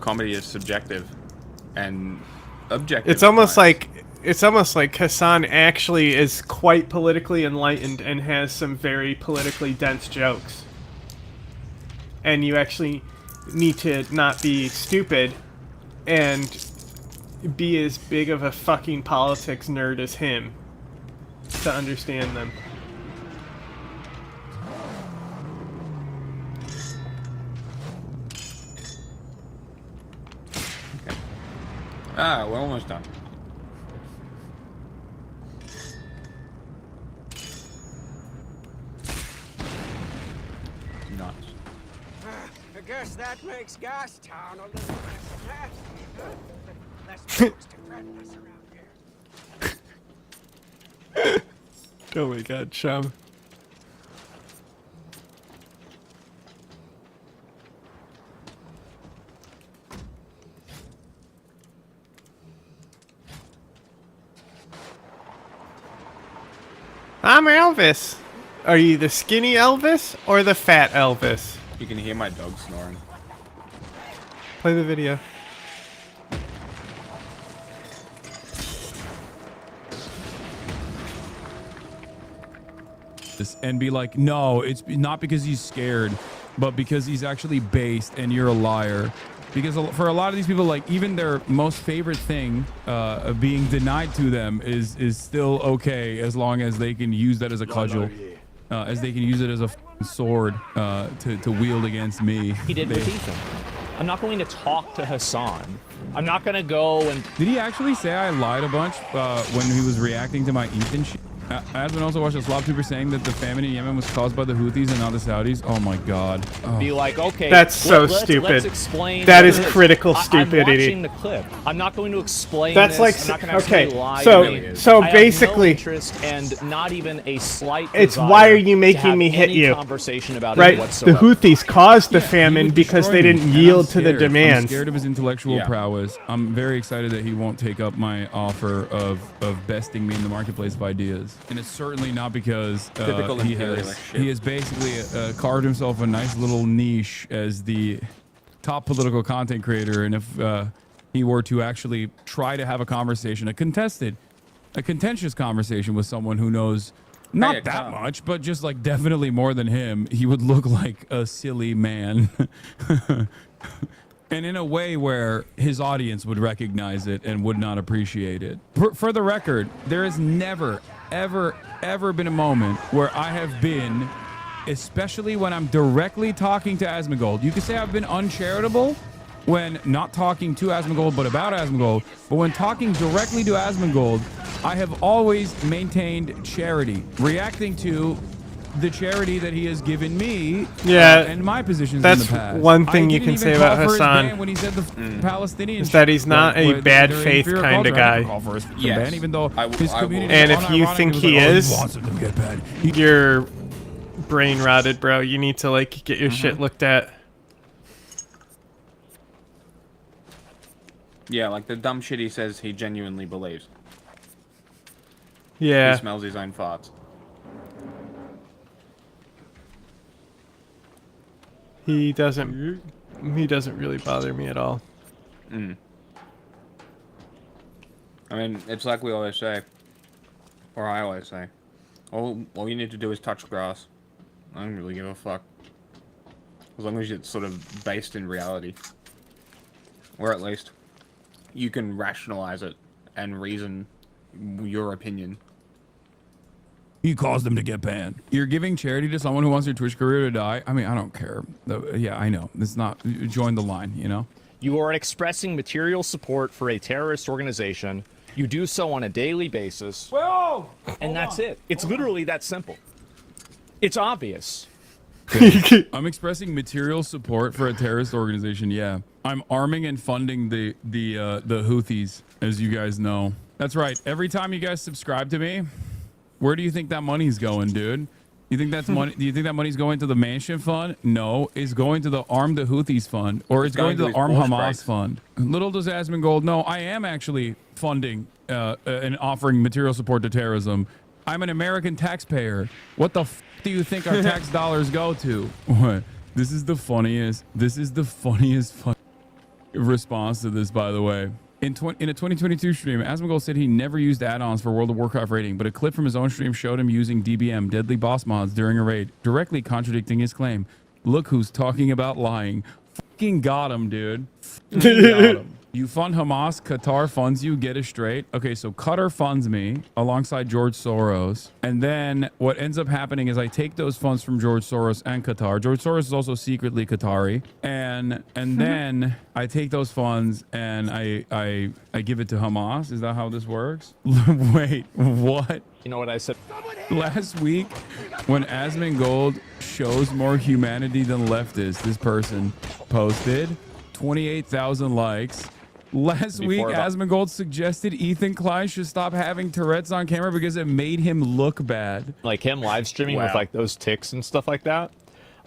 A: comedy is subjective and objective.
B: It's almost like Hassan actually is quite politically enlightened and has some very politically dense jokes. and you actually need to not be stupid and be as big of a fucking politics nerd as him to understand them.
A: Okay. Ah, we're almost done. Nuts.
C: I guess that makes Gastown a little less nasty, huh? Less folks to threaten us around here.
B: Oh my god, chum. I'm Elvis. Are you the skinny Elvis or the fat Elvis?
A: You can hear my dog snoring.
B: Play the video.
G: And be like, no, it's not because he's scared, but because he's actually based and you're a liar. Because for a lot of these people, like, even their most favorite thing being denied to them is still okay as long as they can use that as a cudgel, as they can use it as a sword to wield against me.
H: He did with Ethan. I'm not going to talk to Hassan. I'm not going to go and...
G: Did he actually say I lied a bunch when he was reacting to my Ethan shit? Admin also watched a Slob Trooper saying that the famine in Yemen was caused by the Houthis and not the Saudis. Oh my god. Oh.
H: Be like, okay,
B: that's so stupid.
H: Let's explain.
B: That is critical stupidity.
H: I'm watching the clip. I'm not going to explain.
B: That's
H: this.
B: like,
H: I'm not
B: okay.
H: lie
B: So
H: I
B: basically,
H: have no interest and not even a slight.
B: It's why are you making me hit you?
H: Conversation about
B: right.
H: it whatsoever.
B: The Houthis caused the famine because they didn't yield to the demands.
G: I'm scared of his intellectual prowess. I'm very excited that he won't take up my offer of besting me in the marketplace of ideas, and it's certainly not because he has basically carved himself a nice little niche as the top political content creator, and if he were to actually try to have a conversation, a contentious conversation with someone who knows not that much, but just like definitely more than him, he would look like a silly man. And in a way where his audience would recognize it and would not appreciate it. For the record, there has never, ever been a moment where I have been, especially when I'm directly talking to Asmongold. You could say I've been uncharitable when not talking to Asmongold, but about Asmongold. But when talking directly to Asmongold, I have always maintained charity, reacting to the charity that he has given me and my positions in the past.
B: That's one thing you can say about Hassan
G: when he said the Palestinians
B: is that he's not a bad faith kind of guy.
G: Ban, even though his community
B: and if you think he is, you're brain rotted, bro. You need to like get your shit looked at.
A: Yeah, like the dumb shit he says he genuinely believes.
B: Yeah.
A: He smells his own farts.
B: He doesn't really bother me at all.
A: I mean, it's like we always say, or I always say, all you need to do is touch grass. I don't really give a fuck. As long as it's sort of based in reality. Or at least you can rationalize it and reason your opinion.
G: You caused them to get banned. You're giving charity to someone who wants their Twitch career to die? I mean, I don't care. Yeah, I know. It's not... Join the line, you know?
H: You are expressing material support for a terrorist organization. You do so on a daily basis.
C: Whoa!
H: And that's it. It's literally that simple. It's obvious.
G: I'm expressing material support for a terrorist organization, yeah. I'm arming and funding the Houthis, as you guys know. That's right. Every time you guys subscribe to me... Where do you think that money's going, dude? You think that's money? Do you think that money's going to the Mansion Fund? No, it's going to the Arm the Houthis Fund, or it's going to the Arm Hamas Fund. Little does Asmongold know, I am actually funding and offering material support to terrorism. I'm an American taxpayer. What the f do you think our tax dollars go to? What? This is the funniest. This is the funniest response to this, by the way. In a 2022 stream, Asmongold said he never used add-ons for World of Warcraft raiding, but a clip from his own stream showed him using DBM, Deadly Boss mods, during a raid, directly contradicting his claim. Look who's talking about lying. Fucking got him, dude. Fucking got him. You fund Hamas, Qatar funds you, get it straight. Okay, so Qatar funds me alongside George Soros. And then what ends up happening is I take those funds from George Soros and Qatar. George Soros is also secretly Qatari. And then I take those funds and I give it to Hamas. Is that how this works? Wait, what?
H: You know what I said?
G: Last week, when Asmongold shows more humanity than leftists, this person posted 28,000 likes. Last week, Asmongold suggested Ethan Klein should stop having Tourette's on camera because it made him look bad.
H: Like him live streaming with like those ticks and stuff like that.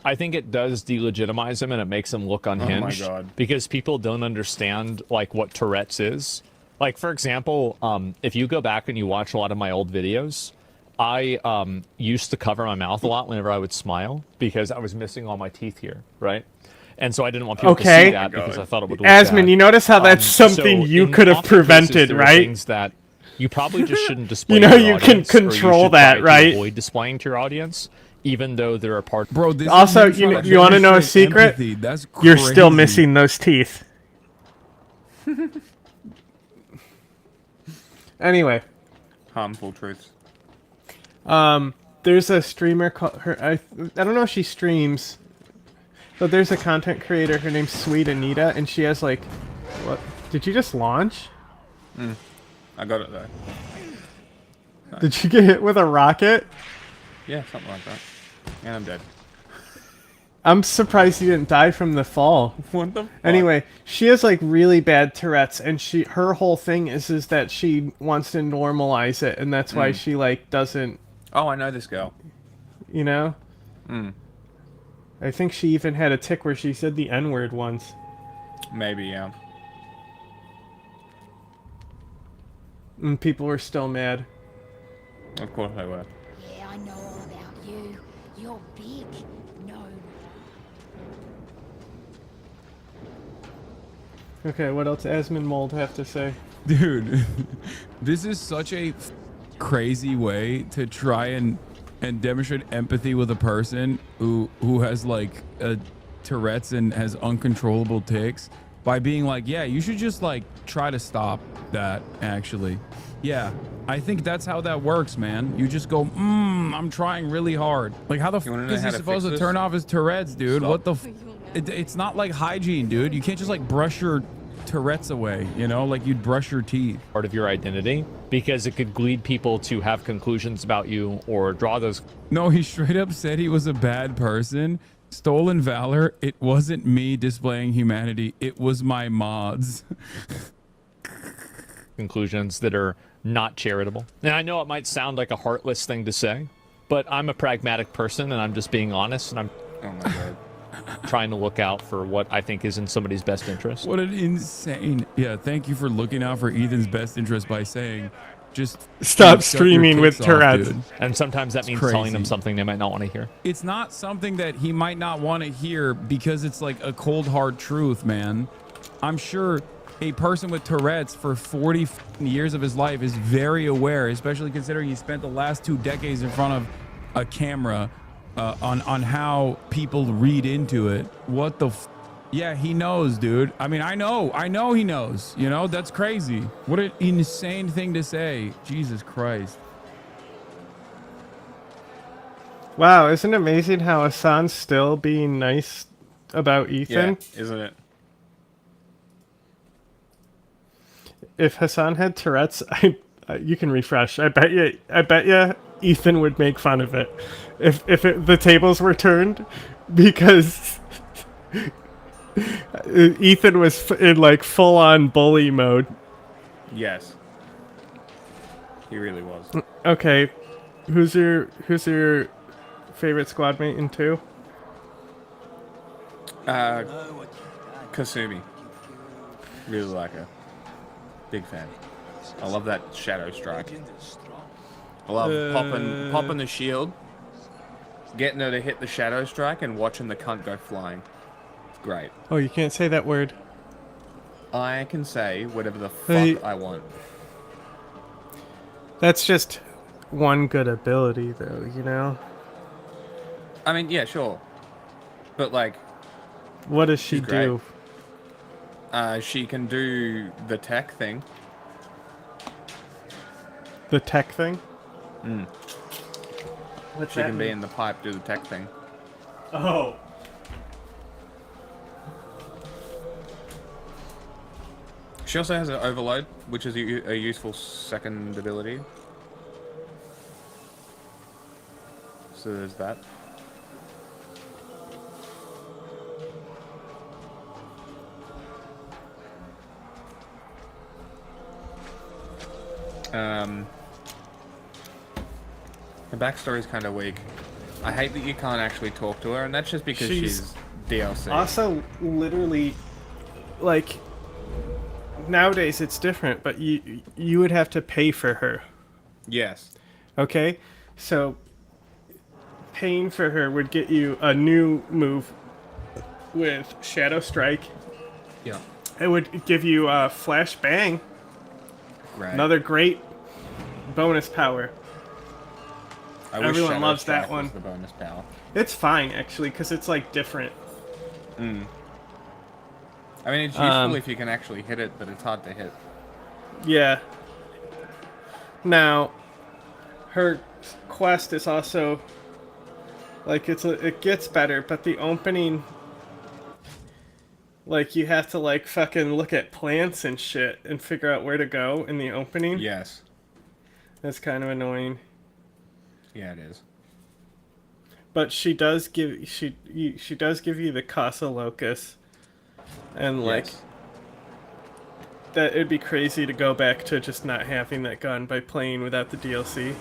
H: I think it does delegitimize him and it makes him look unhinged.
A: Oh my God.
H: Because people don't understand like what Tourette's is. Like, for example, if you go back and you watch a lot of my old videos, I used to cover my mouth a lot whenever I would smile because I was missing all my teeth here, right? And so I didn't want people to see that because I thought it would look
B: Asmon,
H: bad.
B: you notice how that's something you could have prevented,
H: there are
B: right?
H: Things that you probably just shouldn't display.
B: You know,
H: to your
B: you can
H: audience, or you
B: control
H: should
B: that,
H: try to
B: right?
H: Avoid displaying to your audience, even though there are parts.
G: Bro, this
B: Also,
G: is
B: you want to know a secret?
G: Empathy. That's
B: You're still
G: crazy.
B: missing those teeth. Anyway,
A: Harmful truths.
B: there's a streamer called her. I don't know if she streams, but there's a content creator. Her name's Sweet Anita, and she has like, what? Did you just launch?
A: I got it though.
B: Did you get hit with a rocket?
A: Yeah, something like that. And I'm dead.
B: I'm surprised you didn't die from the fall.
A: What the fuck?
B: Anyway, she has like really bad Tourette's, and her whole thing is that she wants to normalize it, and that's why she like doesn't.
A: Oh, I know this girl.
B: You know. I think she even had a tick where she said the N-word once.
A: Maybe, yeah.
B: And people were still mad.
A: Of course they were.
E: Yeah, I know all about you. You're big. No.
B: Okay, what else Asmon Mold have to say?
G: Dude, this is such a crazy way to try and demonstrate empathy with a person who has like a Tourette's and has uncontrollable tics by being like, yeah, you should just like try to stop that actually. Yeah, I think that's how that works, man. You just go, I'm trying really hard. Like, how the fuck is he supposed to turn off his Tourette's, dude?
A: Stop.
G: What the it's not like hygiene, dude. You can't just like brush your Tourette's away, you know, like you'd brush your teeth.
H: Part of your identity, because it could lead people to have conclusions about you or draw those.
G: No, he straight up said he was a bad person. Stolen valor. It wasn't me displaying humanity. It was my mods.
H: Conclusions that are not charitable. And I know it might sound like a heartless thing to say, but I'm a pragmatic person and I'm just being honest, and I'm
A: Oh my god.
H: trying to look out for what I think is in somebody's best interest.
G: What an insane. Yeah, thank you for looking out for Ethan's best interest by saying, just
B: Stop
G: shut your
B: streaming with
G: tits off,
B: Tourette's.
G: dude.
H: And sometimes that means
G: crazy.
H: telling them something they might not want to hear.
G: It's not something that he might not want to hear because it's like a cold hard truth, man. I'm sure a person with Tourette's for 40 years of his life is very aware, especially considering he spent the last 2 decades in front of a camera on how people read into it. What the yeah, he knows, dude. I mean, I know he knows. You know, that's crazy. What an insane thing to say. Jesus Christ.
B: Wow, isn't it amazing how Hassan's still being nice about Ethan?
A: Yeah, isn't it?
B: If Hassan had Tourette's, you can refresh. I bet you Ethan would make fun of it if the tables were turned, because Ethan was in like full on bully mode.
A: Yes. He really was.
B: Okay, who's your favorite squadmate in 2?
A: Kasumi. Really like her. Big fan. I love that shadow strike. I love popping the shield, getting her to hit the shadow strike, and watching the cunt go flying. It's great.
B: Oh, you can't say that word.
A: I can say whatever the
B: Hey.
A: fuck I want.
B: That's just one good ability, though, you know?
A: I mean, yeah, sure. But like,
B: What does she
A: She's great.
B: do?
A: she can do the tech thing.
B: The tech thing?
A: Mm.
B: What's
A: She
B: that
A: can be
B: mean?
A: in the pipe, do the tech thing.
B: Oh.
A: She also has an overload, which is a useful second ability. So there's that. Her backstory's kind of weak. I hate that you can't actually talk to her, and that's just because she's DLC.
B: Also, literally, like, nowadays it's different, but you would have to pay for her.
A: Yes.
B: Okay? So, paying for her would get you a new move with Shadow Strike.
A: Yeah.
B: It would give you Flash Bang,
A: Right.
B: another great bonus power.
A: I wish
B: everyone
A: Shadow
B: loves
A: Strike
B: that one.
A: was the bonus power.
B: It's fine, actually, because it's, like, different.
A: I mean, it's useful if you can actually hit it, but it's hard to hit.
B: Yeah. Now, her quest is also like it gets better, but the opening, like, you have to like fucking look at plants and shit and figure out where to go in the opening.
A: Yes.
B: That's kind of annoying.
A: Yeah, it is.
B: But she does give she does give you the Casa Locus, and like
A: Yes.
B: that it'd be crazy to go back to just not having that gun by playing without the DLC.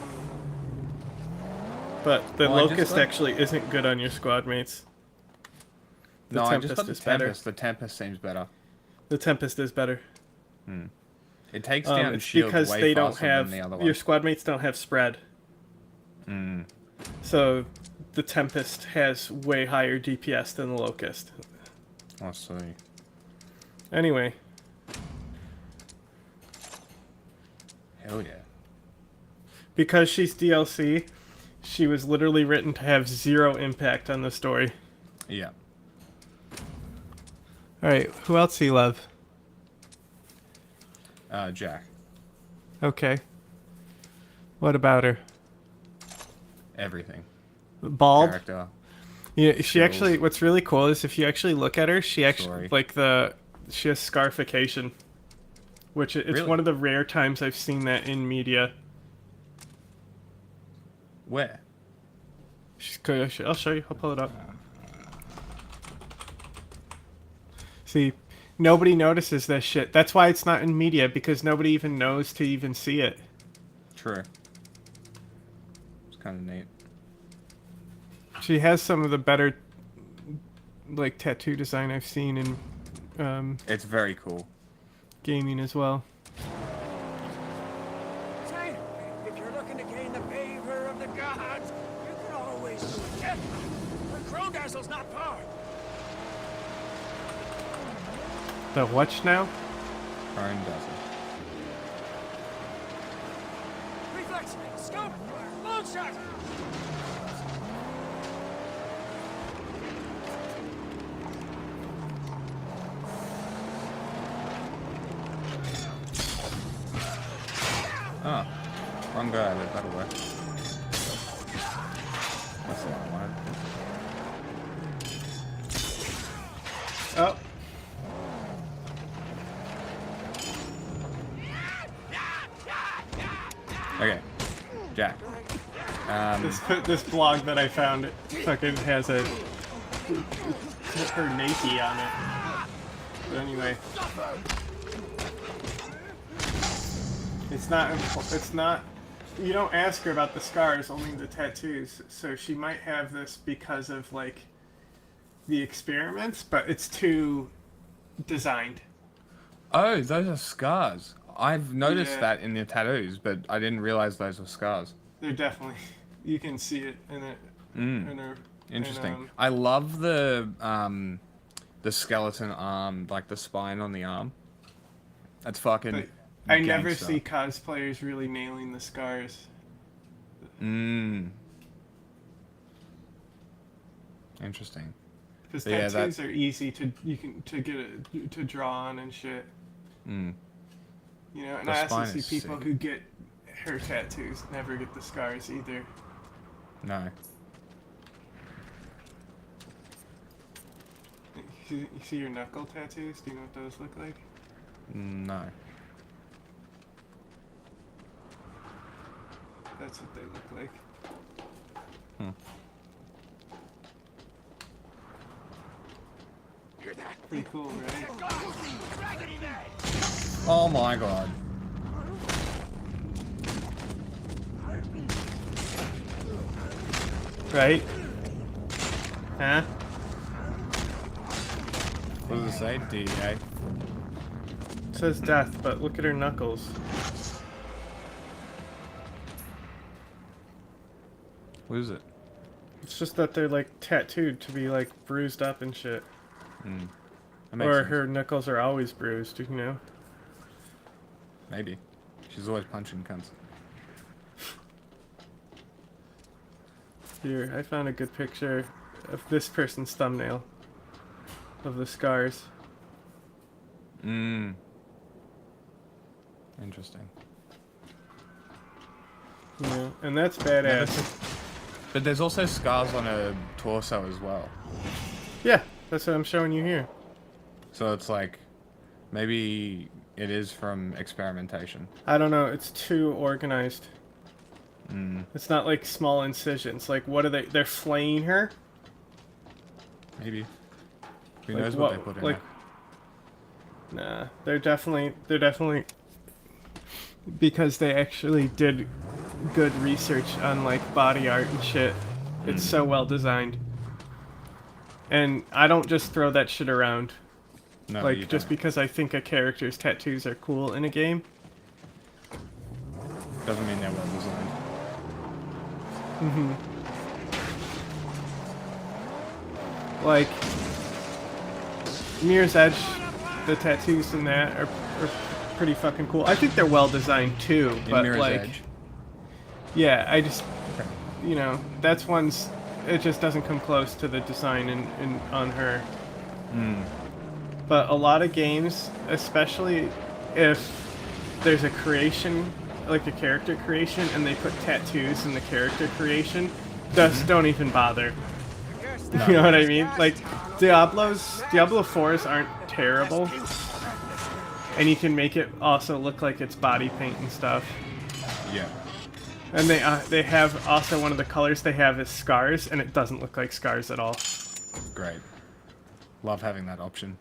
B: But the
A: Well, I just
B: Locust
A: got-
B: actually isn't good on your squad mates. The
A: No, I just
B: Tempest
A: got the
B: is better.
A: Tempest. The Tempest seems better.
B: The Tempest is better.
A: It takes down
B: It's
A: shields
B: because
A: way
B: they don't
A: faster
B: have
A: than the other
B: your
A: one.
B: squad mates don't have spread. So the Tempest has way higher DPS than the Locust.
A: I see.
B: Anyway,
A: Hell yeah.
B: because she's DLC, she was literally written to have zero impact on the story.
A: Yeah.
B: All right, who else do you love?
A: Jack.
B: Okay. What about her?
A: Everything.
B: Bald?
A: Character.
B: Yeah, she
A: Skills.
B: actually. What's really cool is if you actually look at her, she actually
A: Story.
B: she has scarification, which it's
A: Really?
B: one of the rare times I've seen that in media.
A: Where?
B: I'll show you. I'll pull it up. See, nobody notices this shit. That's why it's not in media, because nobody even knows to even see it.
A: True. It's kind of neat.
B: She has some of the better, like, tattoo design I've seen in
A: It's very cool.
B: gaming as well.
C: Say, if you're looking to gain the favor of the gods, you can always do it. Yeah. Crodazzle's not far.
B: The watch now?
A: Prone doesn't.
C: Reflex, scope, load shot.
A: Oh. Wrong guy, but that'll work. That's the one I wanted.
B: Oh.
A: Okay. Jack.
B: This blog that I found fucking has a her naked on it. But anyway, it's not. You don't ask her about the scars, only the tattoos. So she might have this because of like the experiments, but it's too designed.
A: Oh, those are scars. I've noticed
B: Yeah.
A: that in the tattoos, but I didn't realize those were scars.
B: They're definitely. You can see it in it. In her.
A: Interesting. I love the skeleton arm, like the spine on the arm. That's fucking.
B: But I never
A: gangster.
B: see cosplayers really nailing the scars.
A: Interesting.
B: Because
A: Yeah,
B: tattoos are easy to to draw on and shit.
A: Mm.
B: You know, and
A: The
B: I also
A: spine
B: see
A: is
B: people
A: sick.
B: who get hair tattoos never get the scars either.
A: No.
B: You see your knuckle tattoos? Do you know what those look like?
A: No.
B: That's what they look like.
A: Hmm.
C: Hear that?
B: Pretty cool, right?
A: Oh my god.
B: Right? Huh?
A: What does it say? DA?
B: It says death, but look at her knuckles.
A: What is it?
B: It's just that they're like tattooed to be like bruised up and shit.
A: Mm. That makes
B: Or
A: sense.
B: her knuckles are always bruised, you know?
A: Maybe. She's always punching cunts.
B: Here, I found a good picture of this person's thumbnail. Of the scars.
A: Mm. Interesting.
B: You know? And that's badass.
A: But there's also scars on her torso as well.
B: Yeah, that's what I'm showing you here.
A: So it's like, maybe it is from experimentation.
B: I don't know, it's too organized.
A: Mm.
B: It's not like small incisions. Like, what are they? They're flaying her?
A: Maybe. Who
B: Like
A: knows what they put in
B: like, nah, they're definitely because they actually did good research on like body art and shit. It's so well designed. And I don't just throw that shit around.
A: there? No,
B: Like,
A: you
B: just
A: don't.
B: because I think a character's tattoos are cool in a game.
A: Doesn't mean they're well designed.
B: Like, Mirror's Edge, the tattoos in that are pretty fucking cool. I think they're well designed too,
A: In
B: but
A: Mirror's
B: like,
A: Edge.
B: yeah, I just, you know, that's one's. It just doesn't come close to the design in on her.
A: Mm.
B: But a lot of games, especially if there's a creation, like a character creation, and they put tattoos in the character creation, just don't even bother. You know what I mean? Like, Diablo 4s aren't terrible. And you can make it also look like it's body paint and stuff.
A: Yeah.
B: And they have also one of the colors they have is scars, and it doesn't look like scars at all.
A: Great. Love having that option.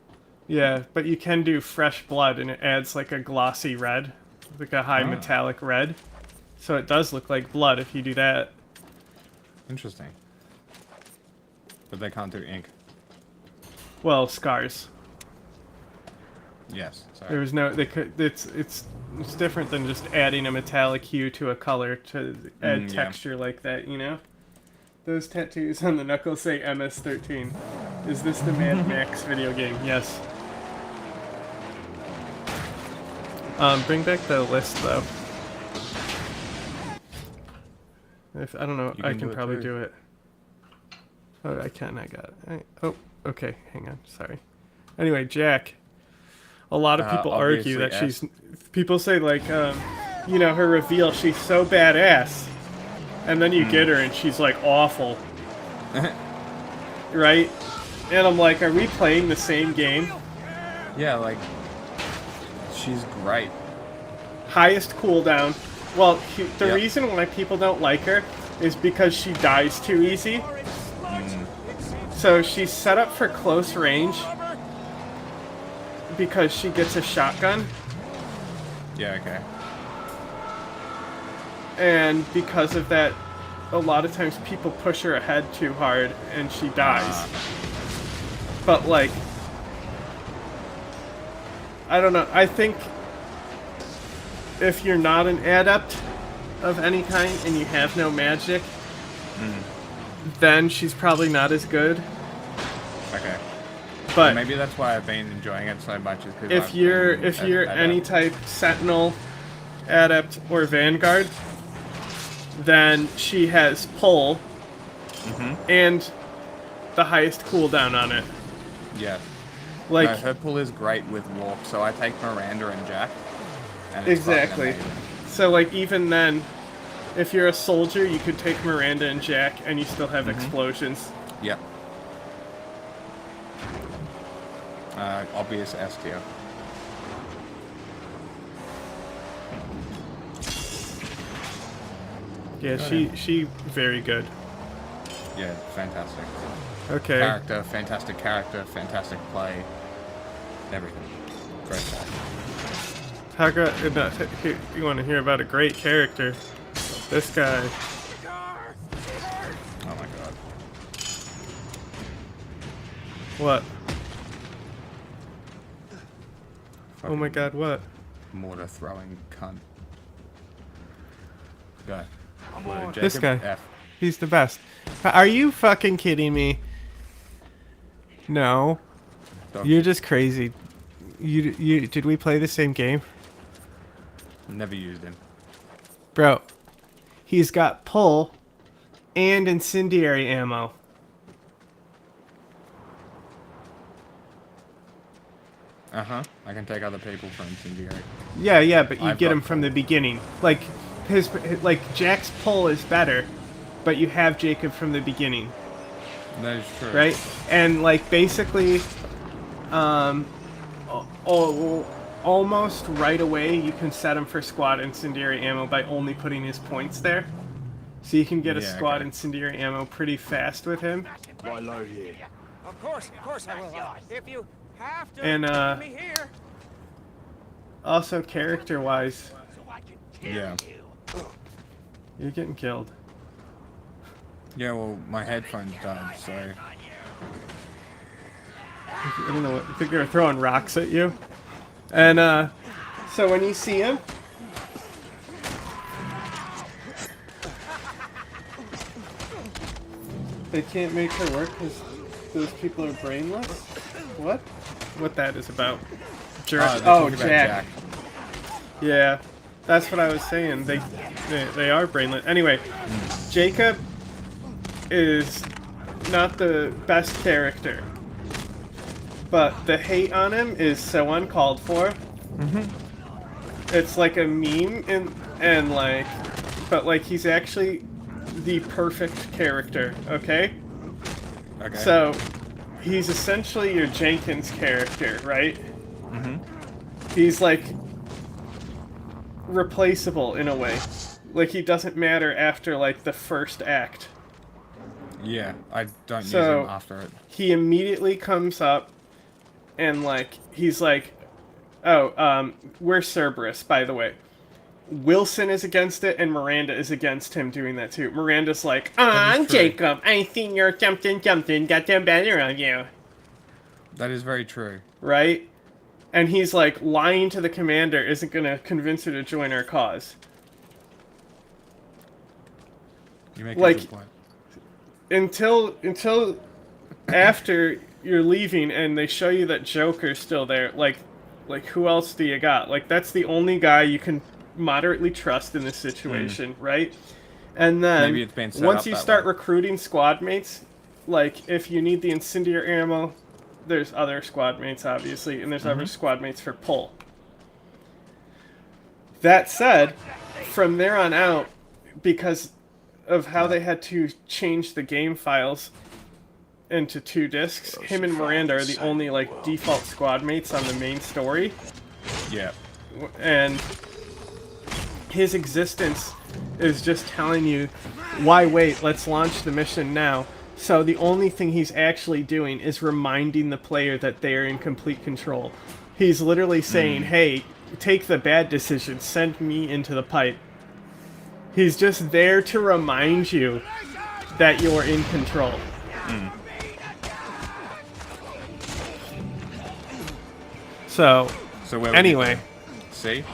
B: Yeah, but you can do fresh blood, and it adds like a glossy red, like a high metallic red. So it does look like blood if you do that.
A: Interesting. But they can't do ink.
B: Well, scars.
A: Yes. Sorry.
B: There was no. They could. It's different than just adding a metallic hue to a color to add
A: Yeah.
B: texture like that. You know. Those tattoos on the knuckles say MS-13. Is this the Mad Max video game? Yes. Bring back the list though. If I don't know,
A: You
B: I
A: can
B: can
A: do it
B: probably
A: too.
B: do it. Oh, I can. I got it. Oh, okay. Hang on. Sorry. Anyway, Jack. A lot of people argue that
A: obviously
B: she's. People say like, you know, her reveal. She's so badass, and then you get her and she's like awful. Right? And I'm like, are we playing the same game?
A: Yeah, like, she's great.
B: Highest cooldown. Well, the
A: Yep.
B: reason why people don't like her is because she dies too easy. So she's set up for close range because she gets a shotgun,
A: Yeah, okay.
B: and because of that, a lot of times people push her ahead too hard and she dies. But like, I don't know, I think if you're not an adept of any kind and you have no magic, then she's probably not as good.
A: Okay.
B: But
A: Maybe that's why I've been enjoying it so much. Is 'cause
B: if
A: I've
B: you're
A: been
B: any type Sentinel, Adept, or Vanguard, then she has pull, and the highest cooldown on it.
A: Yeah.
B: Like
A: No, her pull is great with warp, so I take Miranda and Jack. And it's fucking
B: exactly.
A: amazing.
B: So like even then, if you're a soldier, you could take Miranda and Jack, and you still have explosions.
A: Yep. Obvious S tier.
B: Yeah, she very good.
A: Yeah, fantastic.
B: Okay.
A: Fantastic play. Everything. Great play.
B: You want to hear about a great character? This guy.
A: Oh my god.
B: What? Oh my god, what?
A: Mortar throwing cunt. Go.
B: This
A: Jacob,
B: guy.
A: F.
B: He's the best. Are you fucking kidding me? No.
A: Dog.
B: You're just crazy. You did we play the same game?
A: Never used him.
B: Bro, he's got pull and incendiary ammo.
A: Uh-huh. I can take other people for incendiary.
B: Yeah, but you
A: I've
B: get
A: got
B: him from
A: pull.
B: the beginning. Like Jack's pull is better, but you have Jacob from the beginning,
A: That is true.
B: right? And like basically, almost right away you can set him for squad incendiary ammo by only putting his points there. So you can get a
A: Yeah,
B: squad
A: okay.
B: incendiary ammo pretty fast with him.
D: Right load here.
C: Of course I will. If you have to
B: And,
C: leave me here,
B: Also character-wise,
A: Yeah.
B: you're getting killed.
A: Yeah, well, my headphones died, so...
B: I don't know what. I think they were throwing rocks at you. And so when you see him, they can't make her work because those people are brainless. What? What that is about?
A: they're
B: Oh,
A: talking about
B: Jack. Yeah, that's what I was saying. They are brainless. Anyway, Jacob is not the best character, but the hate on him is so uncalled for. It's like a meme, and like, but like he's actually the perfect character. Okay,
A: Okay.
B: so he's essentially your Jenkins character, right? He's like replaceable in a way. Like he doesn't matter after like the first act.
A: Yeah, I don't use
B: So-
A: him after it.
B: He immediately comes up and like he's like, oh, we're Cerberus, by the way. Wilson is against it and Miranda is against him doing that too. Miranda's like,
A: is true.
B: Jacob, I think you're something, got the better on you.
A: That is very true.
B: Right? And he's like, lying to the commander isn't gonna convince her to join our cause.
A: You make
B: Like-
A: a good point.
B: Until after you're leaving and they show you that Joker's still there, like who else do you got? Like that's the only guy you can moderately trust in this situation, right? And then
A: Maybe it's been set
B: once
A: up
B: you
A: that
B: start
A: way.
B: recruiting squad mates, like if you need the incendiary ammo, there's other squad mates obviously, and there's other squad mates for pull. That said, from there on out, because of how they had to change the game files into 2 discs, him and Miranda are the only like default squad mates on the main story,
A: Yeah.
B: and his existence is just telling you, why wait, let's launch the mission now. So the only thing he's actually doing is reminding the player that they are in complete control. He's literally saying, hey, take the bad decision, send me into the pipe. He's just there to remind you that you're in control. So,
A: So where would
B: anyway,
A: you go? See?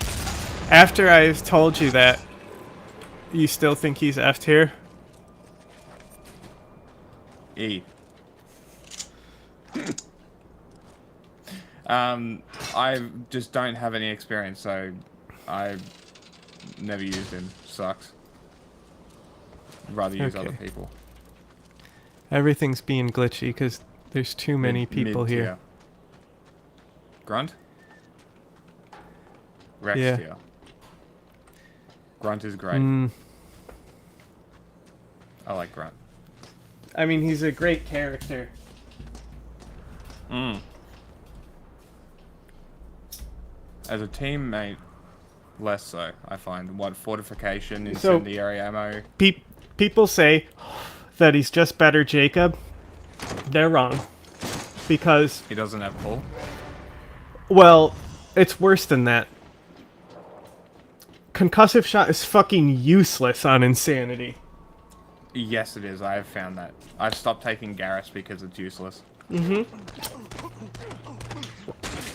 B: after I've told you that, you still think he's F tier?
A: E. I just don't have any experience, so I never used him. Sucks. I'd rather use other
B: Okay.
A: people.
B: Everything's being glitchy because there's too many people
A: Mid-tier.
B: here.
A: Grunt? Rex
B: Yeah.
A: tier. Grunt is great. I like Grunt.
B: I mean, he's a great character.
A: As a teammate, less so, I find. What, fortification,
B: So-
A: incendiary ammo?
B: People say that he's just better Jacob. They're wrong. Because,
A: He doesn't have pull.
B: well, it's worse than that. Concussive shot is fucking useless on insanity.
A: Yes, it is. I have found that. I've stopped taking Garrus because it's useless.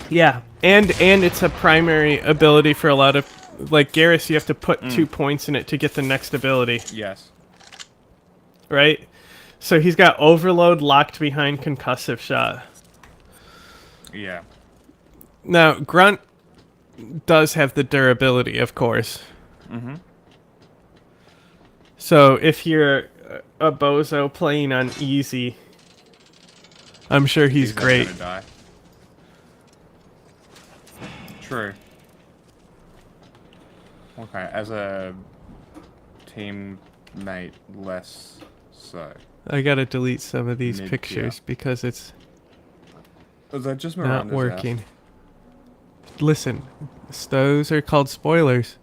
B: Yeah, and it's a primary ability for a lot of, like Garrus. You have to put 2 points in it to get the next ability,
A: Yes.
B: right? So he's got overload locked behind concussive shot.
A: Yeah.
B: Now Grunt does have the durability, of course. So if you're a bozo playing on easy, I'm sure he's
A: Never
B: great.
A: gonna die. True. Okay, as a teammate, less so.
B: I gotta delete some of these
A: Mid-tier.
B: pictures because it's
A: Was that just
B: not
A: Miranda's
B: working. Listen, those are called spoilers.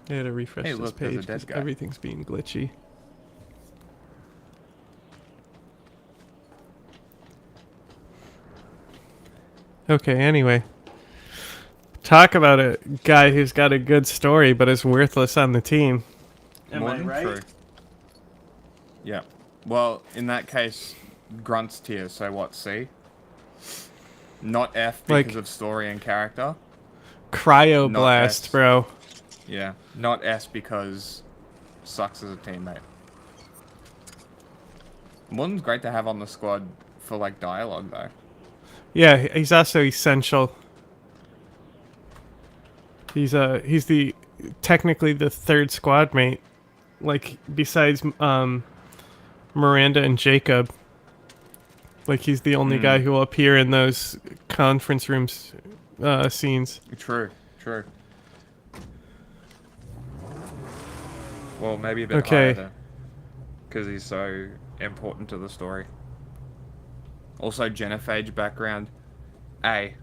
B: I had to refresh
A: Hey,
B: this
A: look, there's a
B: page
A: dead
B: 'cause
A: guy.
B: everything's being glitchy. Okay, anyway. Talk about a guy who's got a good story but is worthless on the team. Am
A: More
B: I
A: than
B: right?
A: true. Yeah. Well, in that case, Grunt's tier, so what, C? Not F because
B: Like-
A: of story and character.
B: Cryoblast,
A: Not S.
B: bro.
A: Yeah. Not S because sucks as a teammate. Morden's great to have on the squad for, like, dialogue, though.
B: Yeah, he's also essential. He's the technically the third squad mate, like besides Miranda and Jacob. Like he's the only guy who will appear in those conference rooms scenes.
A: True, true. Well, maybe a bit
B: Okay.
A: higher then. Because he's so important to the story. Also, genophage background. A.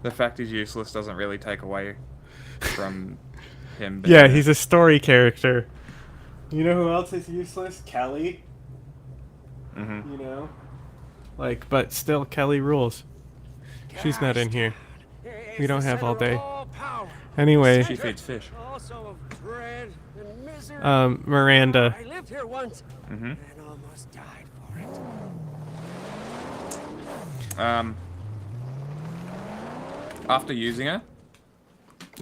A: The fact he's useless doesn't really take away from him being
B: Yeah,
A: there.
B: he's a story character. You know who else is useless? Kelly.
A: Mhm.
B: You know, like, but still, Kelly rules. She's not in here. We don't have all day. Anyway,
A: She feeds fish.
C: Also of dread and misery.
B: Miranda.
C: I lived here once
A: Mhm.
C: and almost died for it.
A: After using her,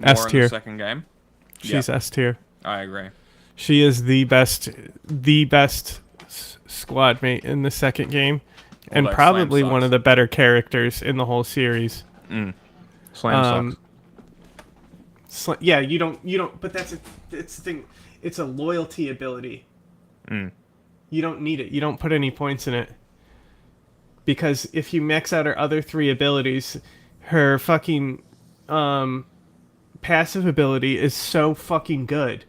B: S
A: more in
B: tier.
A: the second game.
B: She's
A: Yep,
B: S tier.
A: I agree.
B: She is the best squad mate in the second game, and
A: Although
B: probably
A: Slam
B: one
A: sucks.
B: of the better characters in the whole series.
A: Slam sucks.
B: Yeah, you don't. But that's the thing. It's a loyalty ability. You don't need it. You don't put any points in it. Because if you max out her other 3 abilities, her fucking passive ability is so fucking good.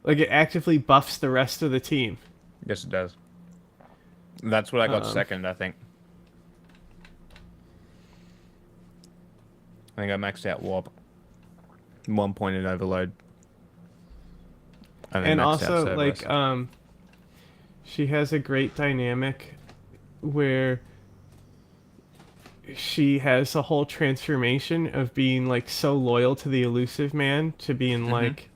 B: Like it actively buffs the rest of the team.
A: Yes, it does. That's what I got second, I think. I think I maxed out Warp. 1 point in Overload. then
B: And
A: maxed out
B: also
A: Cerberus.
B: like she has a great dynamic where she has a whole transformation of being like so loyal to the elusive man to being like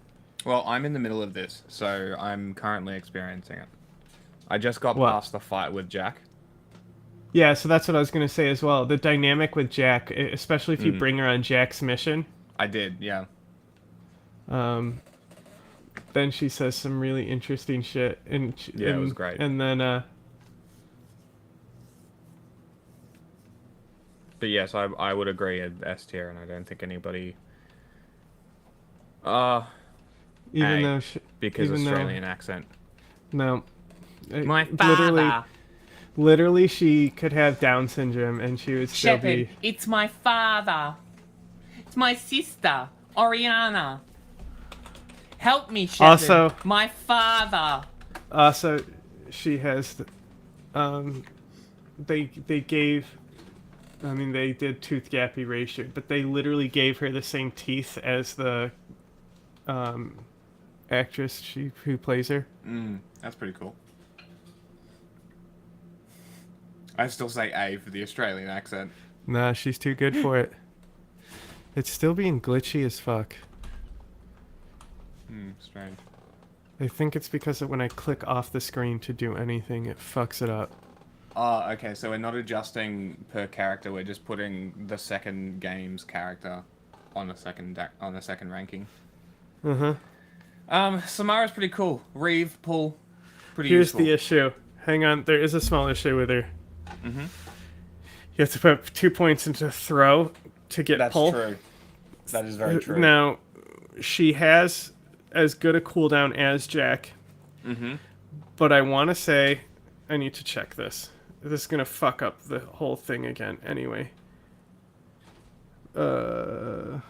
A: Well, I'm in the middle of this, so I'm currently experiencing it. I just got
B: What?
A: past the fight with Jack.
B: yeah, so that's what I was going to say as well. The dynamic with Jack, especially if you bring her on Jack's mission,
A: I did, yeah.
B: then she says some really interesting shit and
A: Yeah, it was great.
B: And then
A: But yes, I would agree at S tier, and I don't think anybody.
B: Even
A: A,
B: though
A: because Australian accent.
B: No.
A: My
B: Literally,
A: father.
B: literally, she could have Down syndrome and she would still be.
A: It's my father. It's my sister, Oriana. Help me, Shepard.
B: Also-
A: my father.
B: Also, she has. They gave. I mean, they did tooth gap erasure, but they literally gave her the same teeth as the actress who plays her.
A: That's pretty cool. I still say A for the Australian accent.
B: Nah, she's too good for it. It's still being glitchy as fuck.
A: Strange.
B: I think it's because of when I click off the screen to do anything, it fucks it up.
A: Oh, okay, so we're not adjusting per character, we're just putting the second game's character on the second ranking. Samara's pretty cool. Reeve, Pull, pretty
B: Here's
A: useful.
B: the issue. Hang on, there is a small issue with her. You have to put 2 points into throw to get
A: That's
B: pull.
A: true. That is very true.
B: Now, she has as good a cooldown as Jack. But I want to say, I need to check this. This is going to fuck up the whole thing again anyway. First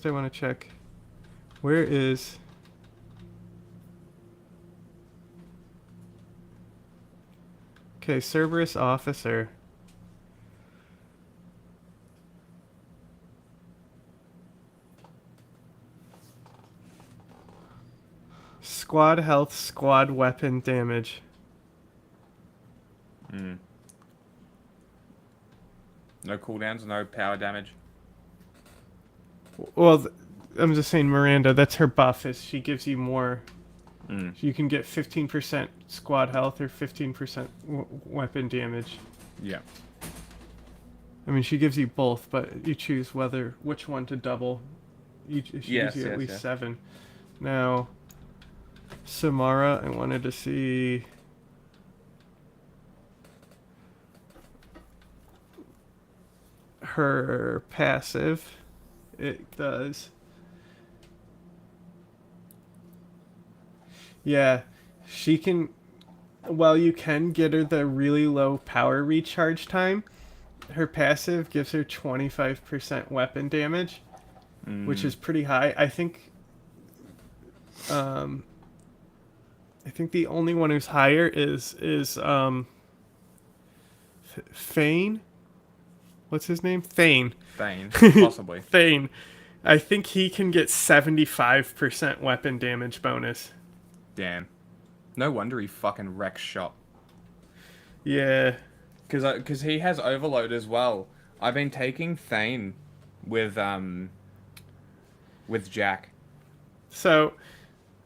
B: I want to check. Where is... Okay, Cerberus Officer. Squad health, squad weapon damage.
A: No cooldowns, no power damage.
B: Well, I'm just saying Miranda, that's her buff, is she gives you more. You can get 15% squad health or 15% weapon damage.
A: Yeah.
B: I mean, she gives you both, but you choose which one to double. She gives you at least 7. Now, Samara, I wanted to see... her passive. It does. Yeah, she can... While you can get her the really low power recharge time, her passive gives her 25% weapon damage, which is pretty high. I think the only one who's higher is Thane. What's his name? Thane.
A: Thane, possibly.
B: Thane. I think he can get 75% weapon damage bonus.
A: Damn. No wonder he fucking wrecks shop.
B: Yeah.
A: Because he has overload as well. I've been taking Thane with Jack.
B: So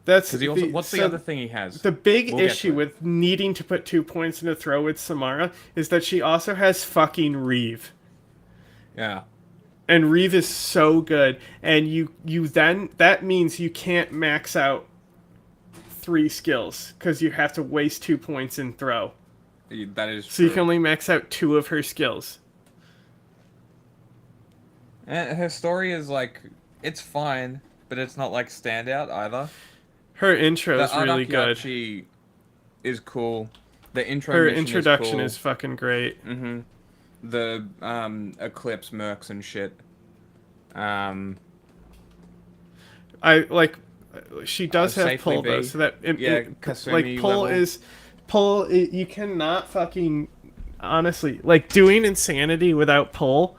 B: that's
A: Because he also, what's the other thing he has?
B: The big
A: We'll get
B: issue
A: to it.
B: with needing to put 2 points in a throw with Samara is that she also has fucking Reeve.
A: Yeah.
B: And Reeve is so good, and you then that means you can't max out 3 skills because you have to waste 2 points in throw.
A: That is true.
B: So you can only max out 2 of her skills.
A: Her story is like, it's fine, but it's not like standout either.
B: Her intro is really good.
A: She is cool. The intro.
B: Her
A: mission
B: introduction
A: is
B: is fucking great.
A: The Eclipse mercs and shit.
B: I like. She does have
A: Safely
B: pull though,
A: be.
B: so that
A: Kasumi
B: like pull
A: level.
B: is pull. You cannot fucking honestly like doing insanity without pull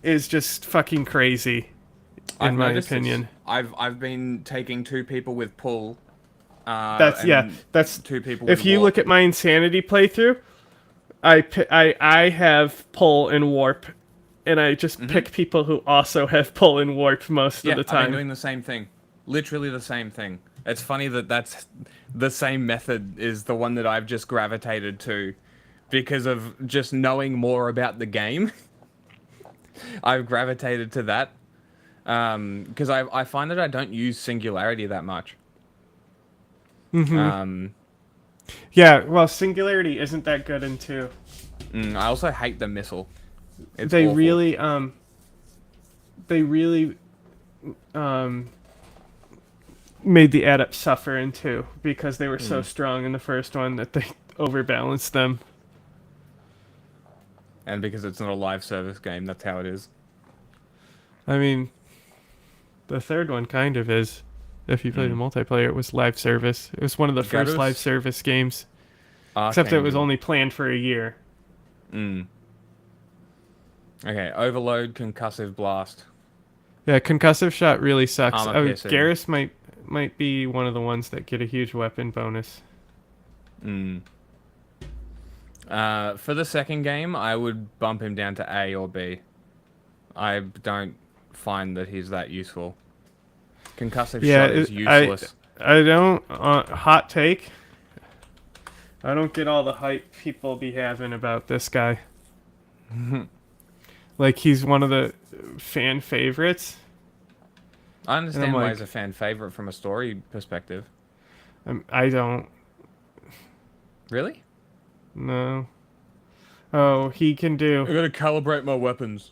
B: is just fucking crazy. In my
A: noticed
B: opinion,
A: I've been taking 2 people with pull.
B: that's that's
A: 2 people.
B: If
A: with
B: you
A: warp.
B: look at my insanity playthrough, I have pull and warp, and I just pick people who also have pull and warp most of the
A: I've
B: time.
A: been doing the same thing. Literally the same thing. It's funny that that's the same method is the one that I've just gravitated to because of just knowing more about the game. I've gravitated to that because I find that I don't use Singularity that much.
B: Yeah, well, Singularity isn't that good in 2.
A: I also hate the missile. It's
B: they
A: awful.
B: really made the adepts suffer in 2 because they were so strong in the first one that they overbalanced them.
A: And because it's not a live service game, that's how it is.
B: I mean, the third one kind of is. If you play the multiplayer, it was live service. It was one of the first
A: Garrus?
B: live service games. Except it was
A: Archangel.
B: only planned for a year.
A: Okay, Overload, Concussive Blast.
B: Yeah, concussive shot really sucks.
A: Armor piercing.
B: Garrus might be one of the ones that get a huge weapon bonus.
A: For the second game, I would bump him down to A or B. I don't find that he's that useful. Concussive shot is useless.
B: I don't. Hot take. I don't get all the hype people be having about this guy. Like, he's one of the fan favorites.
A: I understand why
B: like-
A: he's a fan favorite from a story perspective.
B: I don't.
A: Really?
B: No. Oh, he can do.
A: I gotta calibrate my weapons.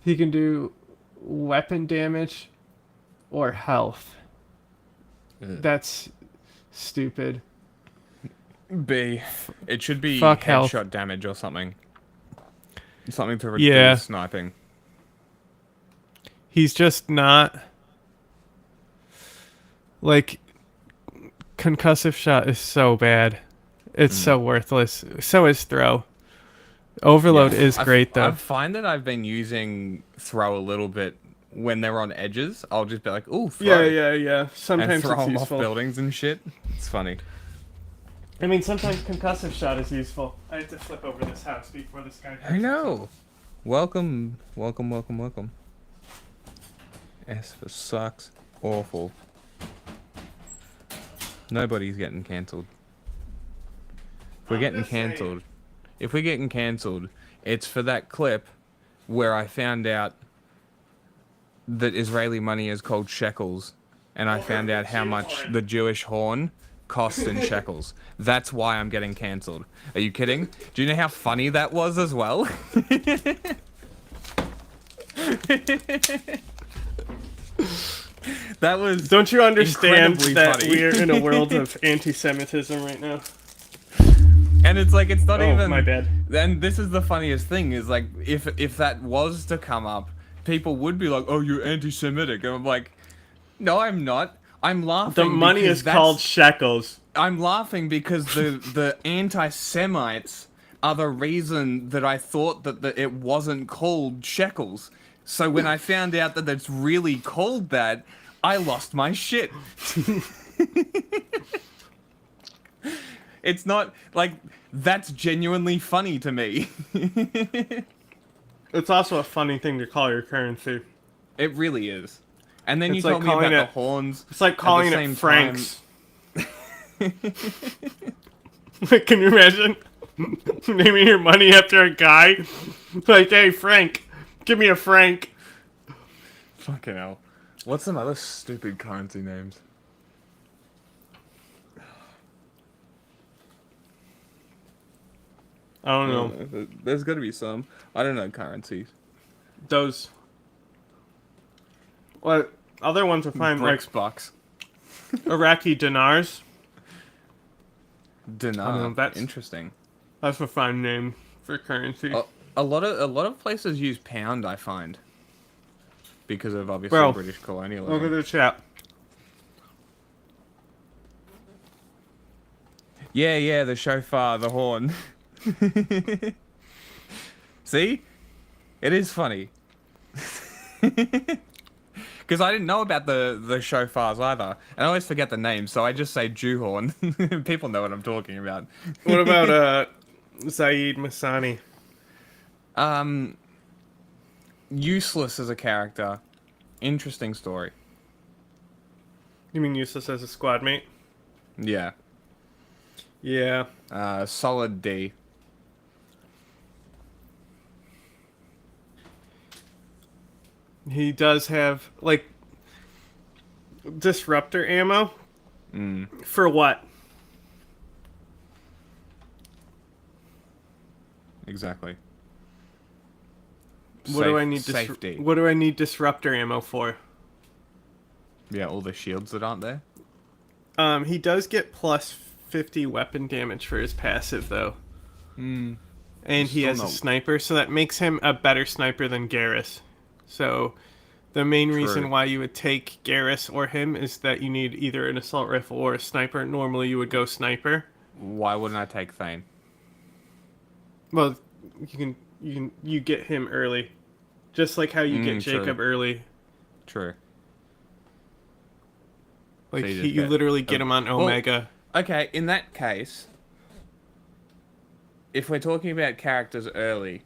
B: He can do weapon damage or health. That's stupid.
A: B. It should be
B: Fuck
A: headshot
B: health.
A: damage or something. Something to reduce
B: Yeah.
A: sniping.
B: He's just not. Like, concussive shot is so bad. It's so worthless. So is throw. Overload is great, though.
A: I find that I've been using throw a little bit when they're on edges. I'll just be like, ooh, throw.
B: Yeah.
A: And
B: Sometimes
A: throw
B: it's
A: them off
B: useful.
A: buildings and shit. It's funny.
B: I mean, sometimes concussive shot is useful. I have to flip over this house before this guy.
A: I know. Welcome. S for sucks. Awful. Nobody's getting cancelled. If we're getting cancelled, it's for that clip where I found out that Israeli money is called shekels, and I found out how much the Jewish horn costs in shekels. That's why I'm getting cancelled. Are you kidding? Do you know how funny that was as well? That was.
B: Don't you understand
A: incredibly
B: that
A: funny.
B: we're in a world of anti-Semitism right now?
A: And it's like, it's not even.
B: My bad.
A: And this is the funniest thing, is like, if that was to come up, people would be like, oh, you're anti-Semitic. And I'm like, no, I'm not. I'm laughing.
B: The money
A: because
B: is
A: that's-
B: called shekels.
A: I'm laughing because the anti-Semites are the reason that I thought that it wasn't called shekels. So when I found out that it's really called that, I lost my shit. It's not, like, that's genuinely funny to me.
B: It's also a funny thing to call your currency.
A: It really is. And then
B: It's
A: you
B: like
A: told me about
B: calling
A: the
B: it-
A: horns.
B: It's like
A: at the
B: calling
A: same
B: it francs. Can you imagine naming your money after a guy? Like, hey, Frank, give me a franc.
A: Fucking hell. What's some other stupid currency names?
B: I don't know.
A: There's gotta be some. I don't know currencies.
B: Those. What other ones are fine,
A: Bricks,
B: like
A: bucks.
B: Iraqi dinars.
A: Dinar.
B: know, that's-
A: Interesting.
B: That's a fine name for currency.
A: A lot of places use pound, I find. Because of obviously
B: Bro,
A: British colonialism.
B: Look at the chat.
A: Yeah, the shofar, the horn. See? It is funny. Because I didn't know about the shofars either. And I always forget the name, so I just say Jew horn. People know what I'm talking about.
B: What about Zaid Masani?
A: Useless as a character. Interesting story.
B: You mean useless as a squad mate?
A: Yeah.
B: Yeah.
A: Solid D.
B: He does have, like, disruptor ammo. For what?
A: exactly.
B: What do I need
A: safety?
B: What do I need disruptor ammo for?
A: Yeah, all the shields that aren't there.
B: He does get plus 50 weapon damage for his passive though. And he
A: Still
B: has a
A: no-
B: sniper, so that makes him a better sniper than Garrus. So the main reason
A: True.
B: why you would take Garrus or him is that you need either an assault rifle or a sniper. Normally you would go sniper.
A: Why wouldn't I take Thane?
B: Well, you get him early. Just like how you get
A: true.
B: Jacob early.
A: True.
B: Like
A: So you
B: you,
A: just
B: you
A: get
B: literally get him on
A: well,
B: Omega.
A: Okay, in that case, if we're talking about characters early,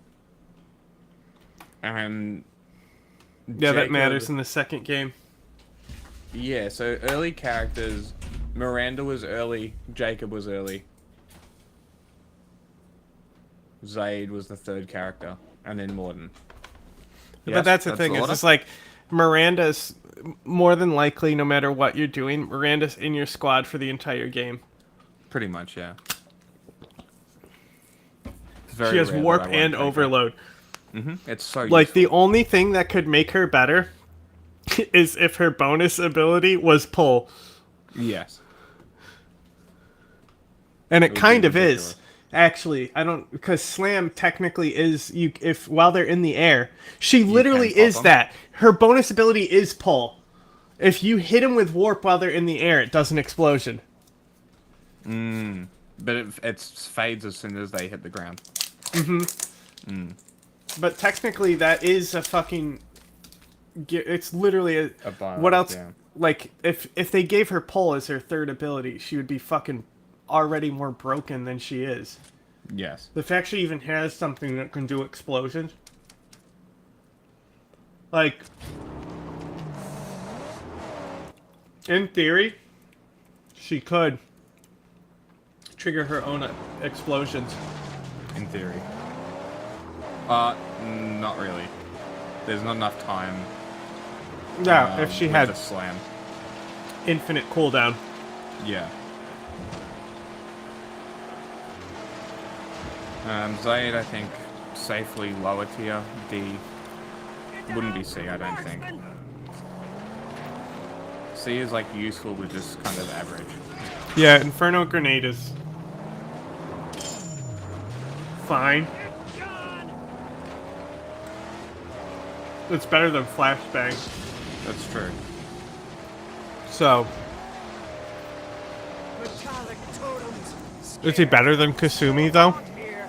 B: Yeah, that
A: Jacob-
B: matters in the second game.
A: Yeah, so early characters, Miranda was early, Jacob was early, Zaid was the third character, and then Morden.
B: But
A: Yes,
B: that's the thing. It's
A: order?
B: just like Miranda's more than likely, no matter what you're doing, Miranda's in your squad for the entire game.
A: Pretty much, yeah. It's
B: She has
A: rare that
B: warp
A: I won't
B: and
A: take her.
B: overload.
A: It's so
B: Like the
A: useful.
B: only thing that could make her better is if her bonus ability was pull,
A: Yes.
B: and it
A: would be
B: kind of
A: ridiculous.
B: is. Actually, I don't, because slam technically is you if while they're in the air, she literally
A: pop
B: is
A: them.
B: that. Her bonus ability is pull. If you hit them with warp while they're in the air, it does an explosion.
A: But it fades as soon as they hit the ground.
B: But technically, that is a fucking. It's literally
A: A bio,
B: what else?
A: yeah.
B: Like if they gave her pull as her third ability, she would be fucking already more broken than she is.
A: Yes.
B: The fact she even has something that can do explosions. Like, in theory, she could trigger her own explosions.
A: In theory. Not really. There's not enough time.
B: Yeah, if she
A: with
B: had
A: the slam.
B: infinite cooldown.
A: Yeah. Zaid, I think, safely lower tier. D. Wouldn't be C, I don't think. C is like useful with just kind of average.
B: Yeah, Inferno Grenade is fine. It's better than Flashbang.
A: That's true.
B: So,
C: Metallic totems.
B: is he better than Kasumi though?
C: Here.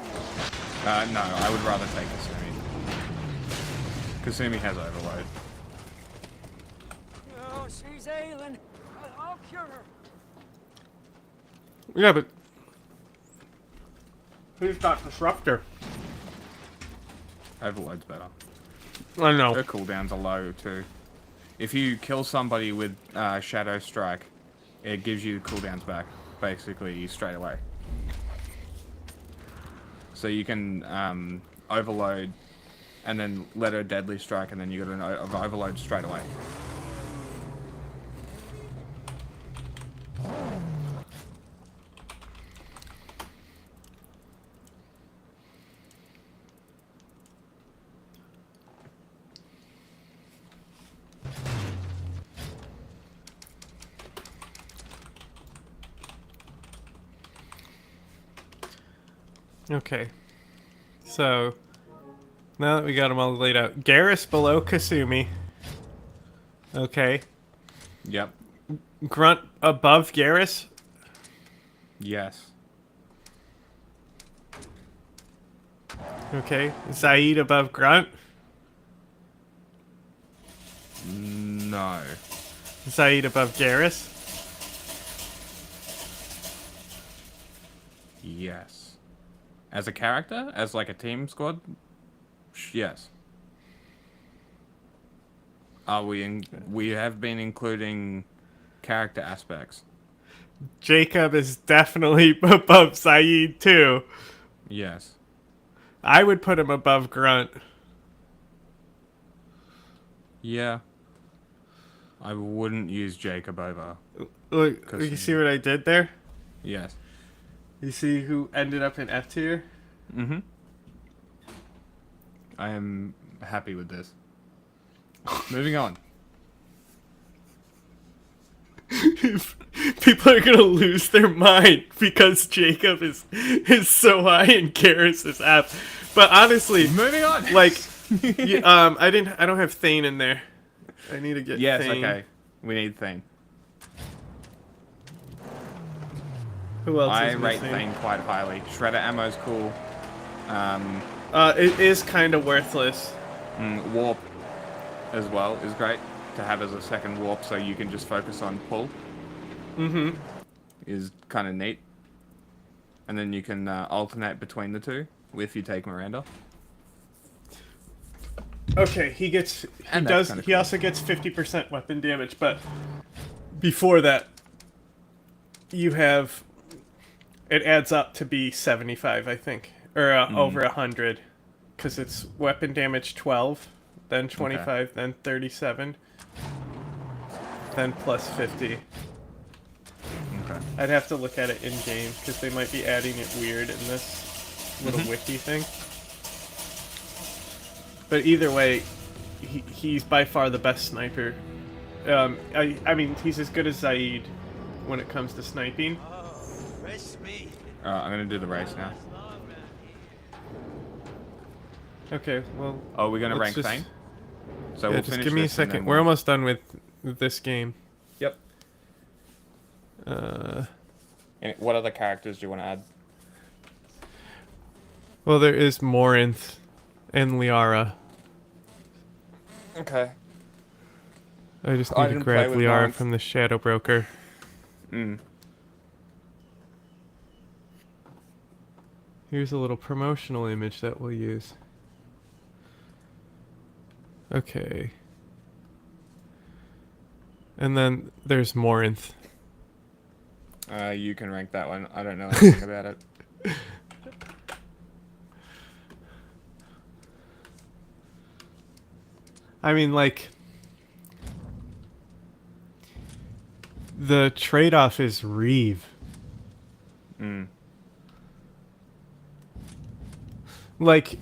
A: No, I would rather take Kasumi. Kasumi has overload.
C: Oh, she's ailing. I'll cure her.
B: Yeah, but who's got Disruptor?
A: Overload's better.
B: I know.
A: Her cooldowns are low too. If you kill somebody with Shadow Strike, it gives you the cooldowns back, basically straight away. So you can overload, and then let her deadly strike, and then you got an overload straight away.
B: Okay. So, now that we got them all laid out, Garrus below Kasumi. Okay.
A: Yep.
B: Grunt above Garrus.
A: Yes.
B: Okay. Zaid above Grunt.
A: No.
B: Zaid above Garrus.
A: Yes. As a character? As like a team squad? Yes. We have been including character aspects.
B: Jacob is definitely above Zaid too.
A: Yes.
B: I would put him above Grunt.
A: Yeah. I wouldn't use Jacob over.
B: Look, you see what I did there?
A: Yes.
B: You see who ended up in F tier?
A: Mm-hmm. I am happy with this. Moving on.
B: People are gonna lose their mind because Jacob is so high and Garrus is up. But honestly,
A: Moving on.
B: like, I don't have Thane in there. I need to get
A: Yes,
B: Thane.
A: okay. We need Thane.
B: Who else
A: I
B: is
A: rate
B: missing?
A: Thane quite highly. Shredder ammo's cool.
B: It is kind of worthless.
A: Warp as well is great to have as a second warp, so you can just focus on pull. Is kind of neat. And then you can alternate between the two if you take Miranda.
B: Okay, he also gets 50% weapon damage, but before that, it adds up to be 75, I think, or over 100, because it's weapon damage 12, then 25, then 37, then plus 50.
A: Okay.
B: I'd have to look at it in game because they might be adding it weird in this little wiki thing. But either way, he's by far the best sniper. I mean, he's as good as Zaid when it comes to sniping.
A: I'm gonna do the race now.
B: Okay, well.
A: Oh, we're gonna rank
B: just,
A: Thane? So
B: yeah,
A: we'll
B: just
A: finish
B: give me a
A: this and
B: second.
A: then
B: We're almost done with this game.
A: Yep. And what other characters do you want to add?
B: Well, there is Morinth and Liara.
A: Okay.
B: I just
A: I
B: need to
A: didn't
B: grab
A: play with
B: Liara
A: Morinth.
B: from the Shadow Broker. Here's a little promotional image that we'll use. Okay. And then there's Morinth.
A: You can rank that one. I don't know anything about it.
B: I mean, like, the trade-off is Reeve. Like,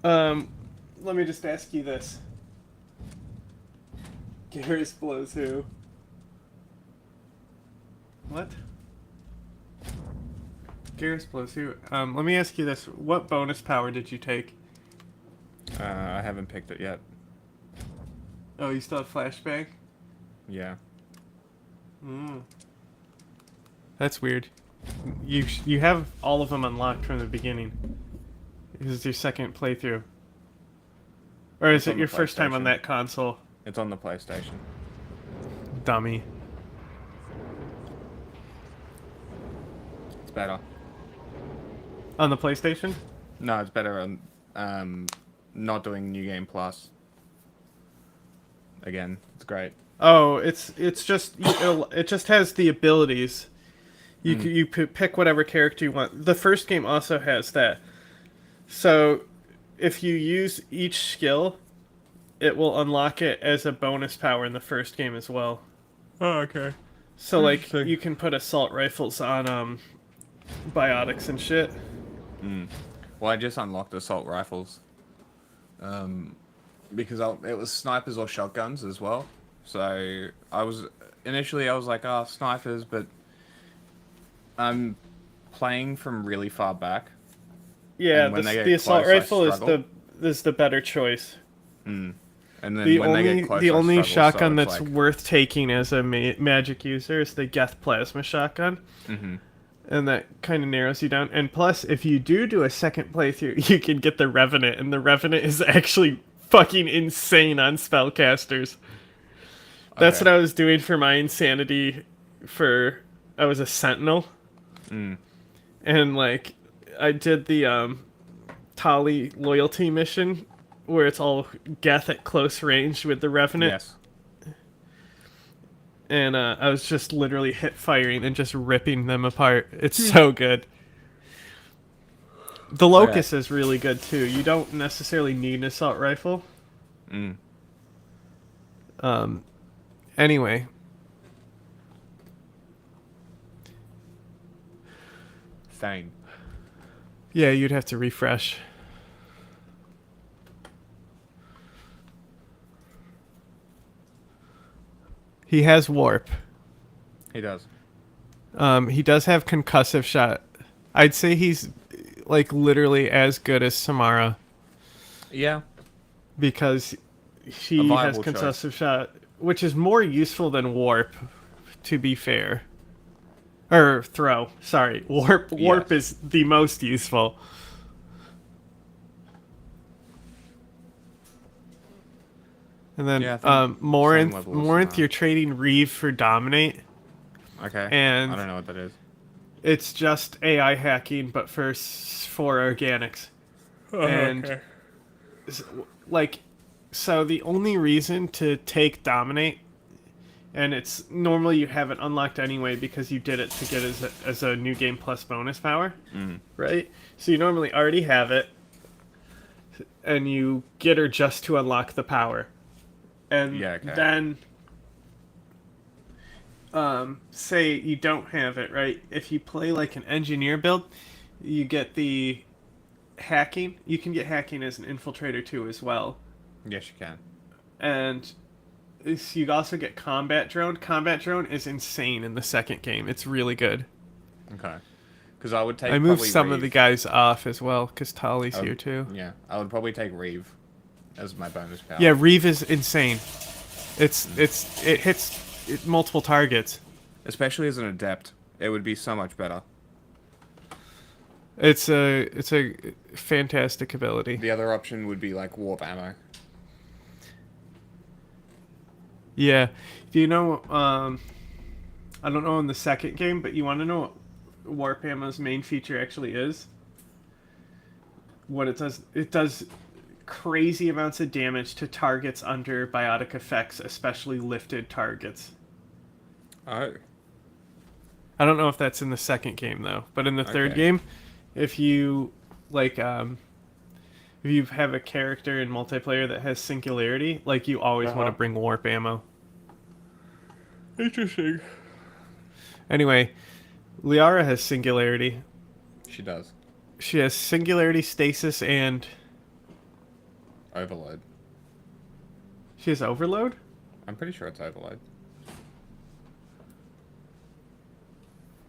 B: let me just ask you this. Garrus blows who? What? Garrus blows who? Let me ask you this. What bonus power did you take?
A: I haven't picked it yet.
B: Oh, you still have flashbang?
A: Yeah.
B: That's weird. You have all of them unlocked from the beginning. This is your second playthrough. Or is
A: It's
B: it
A: on
B: your
A: the
B: first time on
A: PlayStation.
B: that console?
A: It's on the PlayStation.
B: Dummy.
A: It's better.
B: On the PlayStation?
A: No, it's better on not doing New Game Plus. Again, it's great.
B: Oh, it's just it just has the abilities. You pick whatever character you want. The first game also has that. So, if you use each skill, it will unlock it as a bonus power in the first game as well.
A: Oh, okay.
B: So, like, you can put assault rifles on biotics and shit.
A: Well, I just unlocked assault rifles. Because it was snipers or shotguns as well. So initially I was like, oh, snipers, but I'm playing from really far back.
B: Yeah,
A: And when they get
B: the assault
A: close, I
B: rifle
A: struggle.
B: is the better choice.
A: And then
B: The
A: when they
B: only
A: get close,
B: the
A: I
B: only
A: struggle,
B: shotgun
A: so it's
B: that's
A: like,
B: worth taking as a magic user is the Geth plasma shotgun. And that kind of narrows you down. And plus, if you do a second playthrough, you can get the Revenant, and the Revenant is actually fucking insane on spellcasters. That's what I was doing for my insanity. I was a Sentinel, and like I did the Tali loyalty mission where it's all Geth at close range with the Revenant.
A: Yes.
B: And I was just literally hit firing and just ripping them apart. It's so good. The Locust is really good too. You don't necessarily need an assault rifle. Anyway.
A: Thane.
B: Yeah, you'd have to refresh. He has warp.
A: He does.
B: He does have concussive shot. I'd say he's like literally as good as Samara
A: Yeah.
B: because
A: A
B: she has
A: viable choice.
B: concussive shot, which is more useful than warp, to be fair. Or throw. Sorry, warp. Warp
A: Yes.
B: is the most useful. And then
A: Yeah, I think same
B: Morinth,
A: level as
B: Morinth,
A: Samara.
B: you're trading Reeve for Dominate.
A: Okay.
B: And-
A: I don't know what that is.
B: It's just AI hacking, but for organics. And like, so the only reason to take Dominate, and it's normally you have it unlocked anyway because you did it to get as a new game plus bonus power, right? So you normally already have it, and you get her just to unlock the power, and
A: Yeah, okay.
B: then. Say you don't have it, right? If you play like an engineer build, you get the hacking. You can get hacking as an infiltrator too as well.
A: Yes, you can.
B: And you also get combat drone. Combat drone is insane in the second game. It's really good.
A: Okay. Because I would take.
B: I moved
A: probably
B: some of the
A: Reeve.
B: guys off as well because Tali's
A: I would-
B: here too.
A: Yeah, I would probably take Reeve as my bonus power.
B: Yeah, Reeve is insane. It hits multiple targets.
A: Especially as an adept, it would be so much better.
B: It's a fantastic ability.
A: The other option would be like warp ammo.
B: Yeah. Do you know, I don't know in the second game, but you want to know what Warp Ammo's main feature actually is? What it does? It does crazy amounts of damage to targets under biotic effects, especially lifted targets.
A: Oh.
B: I don't know if that's in the second game, though. But in the third
A: Okay.
B: game, if you, like, if you have a character in multiplayer that has Singularity, like, you always want to bring Warp Ammo.
A: Interesting.
B: Anyway, Liara has Singularity.
A: She does.
B: She has Singularity, Stasis, and
A: Overload.
B: she has Overload?
A: I'm pretty sure it's overload.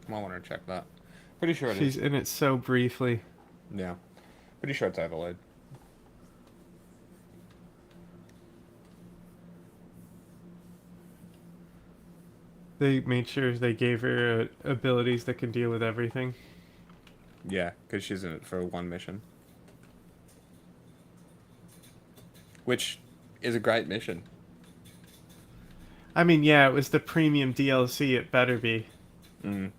A: I want to check that. Pretty sure it is.
B: She's in it so briefly.
A: Yeah. Pretty sure it's overload.
B: They made sure they gave her abilities that can deal with everything.
A: Yeah, because she's in it for one mission. Which is a great mission.
B: I mean, yeah, it was the premium DLC. It better be.
A: Mm.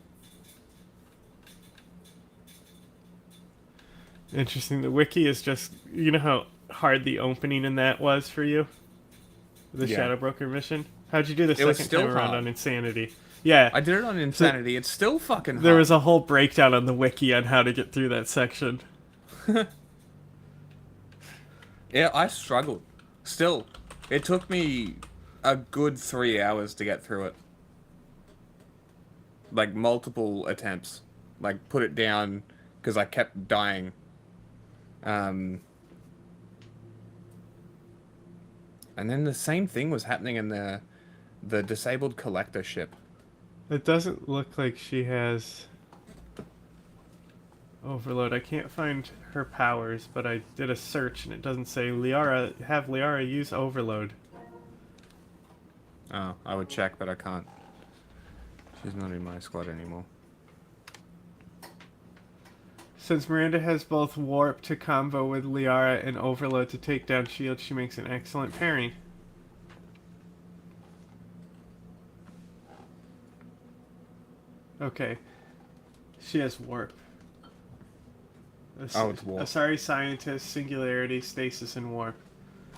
B: Interesting. The wiki is just... You know how hard the opening in that was for you? The
A: Yeah.
B: Shadow Broker mission? How'd you do the
A: It was
B: second
A: still
B: time around
A: hard.
B: on Insanity? Yeah.
A: I did it on Insanity. It's still fucking hard.
B: There was a whole breakdown on the wiki on how to get through that section.
A: Yeah, I struggled. Still, it took me a good 3 hours to get through it. Like, multiple attempts. Like, put it down, because I kept dying. And then the same thing was happening in the disabled collector ship.
B: It doesn't look like she has Overload. I can't find her powers, but I did a search and it doesn't say have Liara use Overload.
A: Oh, I would check, but I can't. She's not in my squad anymore.
B: Since Miranda has both Warp to combo with Liara and Overload to take down shields, she makes an excellent pairing. Okay. She has Warp.
A: Oh, it's Warp.
B: Asari Scientist, Singularity, Stasis, and Warp.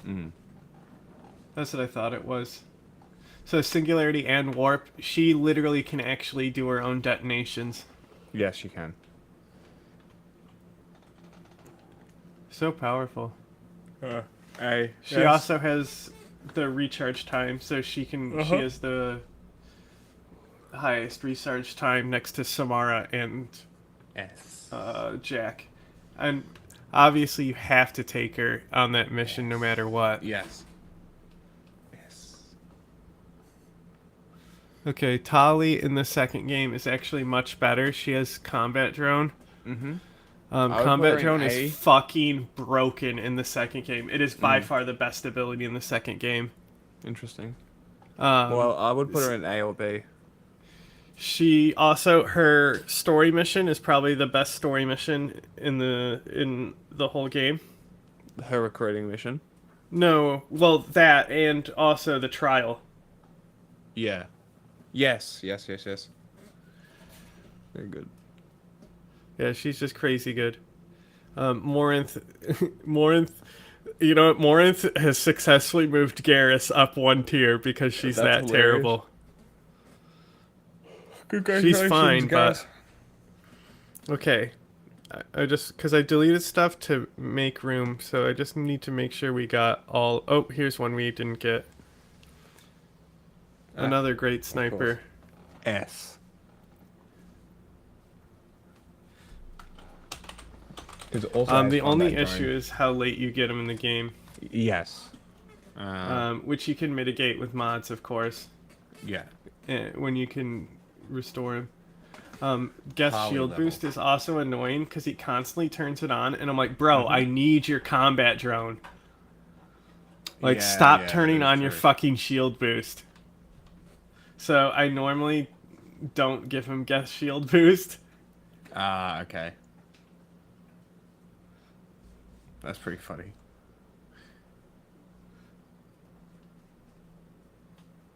A: Mm.
B: That's what I thought it was. So Singularity and Warp, she literally can actually do her own detonations.
A: Yes, you can.
B: So powerful.
A: Hey.
B: She also has the recharge time, so she can. She has the highest recharge time next to Samara and
A: Yes.
B: Jack, and obviously you have to take her on that mission no matter what.
A: Yes. Yes.
B: Okay, Tali in the second game is actually much better. She has combat drone.
A: Mm-hmm. I would put her
B: Combat
A: in
B: drone
A: A.
B: is fucking broken in the second game. It is by far the best ability in the second game.
A: Interesting. Well, I would put her in A or B.
B: She also, her story mission is probably the best story mission in the whole game.
A: Her recruiting mission.
B: No, well, that and also the trial.
A: Yeah. Yes. Very good.
B: Yeah, she's just crazy good. Morinth, you know what? Morinth has successfully moved Garrus up one tier because she's
A: That's
B: that
A: hilarious.
B: terrible. She's fine, but okay. I just because I deleted stuff to make room, so I just need to make sure we got all. Oh, here's one we didn't get. Another great sniper.
A: S.
B: The only issue is how late you get them in the game,
A: Yes.
B: which you can mitigate with mods, of course,
A: Yeah.
B: when you can restore him. Guest
A: Power
B: shield
A: level.
B: boost is also annoying because he constantly turns it on, and I'm like, bro, I need your combat drone. Like,
A: Yeah,
B: stop
A: yeah,
B: turning
A: that's
B: on your
A: true.
B: fucking shield boost. So I normally don't give him guest shield boost.
A: Okay. That's pretty funny.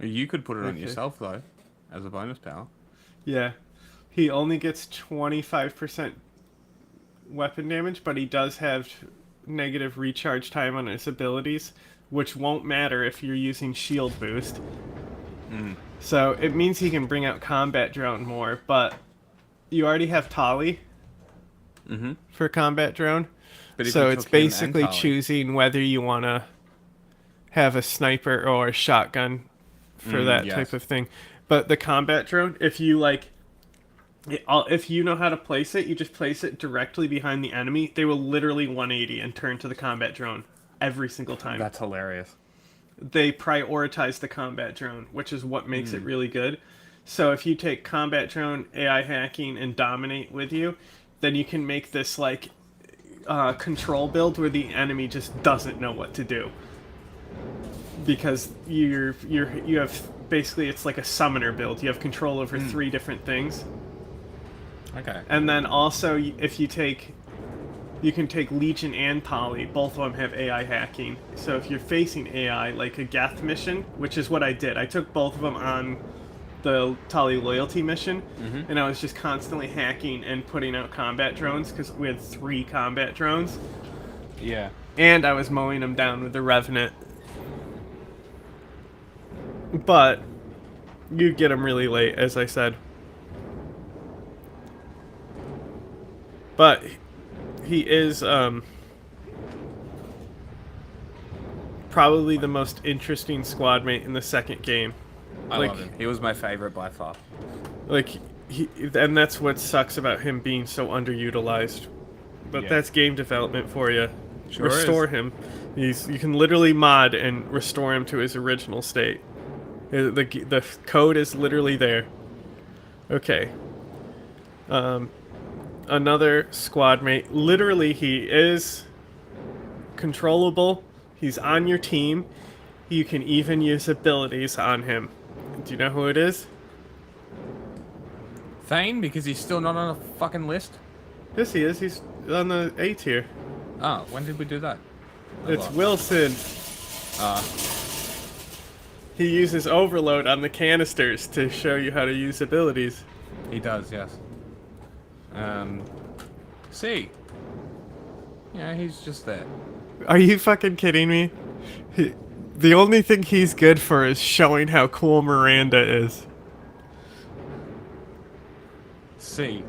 A: You could put it on
B: Okay.
A: yourself, though, as a bonus power.
B: Yeah. He only gets 25% weapon damage, but he does have negative recharge time on his abilities, which won't matter if you're using shield boost. So it means he can bring out combat drone more, but you already have Tali for combat drone.
A: But if
B: So
A: you
B: it's
A: took him and
B: basically
A: Tali-
B: choosing whether you want to have a sniper or a shotgun for that
A: yes.
B: type of thing. But the combat drone, if you if you know how to place it, you just place it directly behind the enemy. They will literally 180 and turn to the combat drone every single time.
A: That's hilarious.
B: They prioritize the combat drone, which is what makes it really good. So if you take combat drone, AI hacking, and dominate with you, then you can make this like control build where the enemy just doesn't know what to do, because you have basically, it's like a summoner build. You have control over 3 different things.
A: Okay.
B: And then also, if you can take Legion and Tali. Both of them have AI hacking. So if you're facing AI, like a Geth mission, which is what I did. I took both of them on the Tali loyalty mission, and I was just constantly hacking and putting out combat drones, because we had 3 combat drones.
A: Yeah.
B: And I was mowing them down with the Revenant. But you get them really late, as I said. But he is probably the most interesting squad mate in the second game.
A: I love him. He was my favorite by far.
B: Like, and that's what sucks about him being so underutilized. But
A: Yeah.
B: that's game development for you.
A: Sure
B: Restore
A: is.
B: him. You can literally mod and restore him to his original state. The code is literally there. Okay. Another squad mate. Literally, he is controllable. He's on your team. You can even use abilities on him. Do you know who it is?
A: Thane, because he's still not on a fucking list?
B: Yes, he is. He's on the A tier.
A: Oh, when did we do that?
B: It's Wilson. He uses overload on the canisters to show you how to use abilities.
A: He does, yes. C. Yeah, he's just there.
B: Are you fucking kidding me? The only thing he's good for is showing how cool Miranda is.
A: C.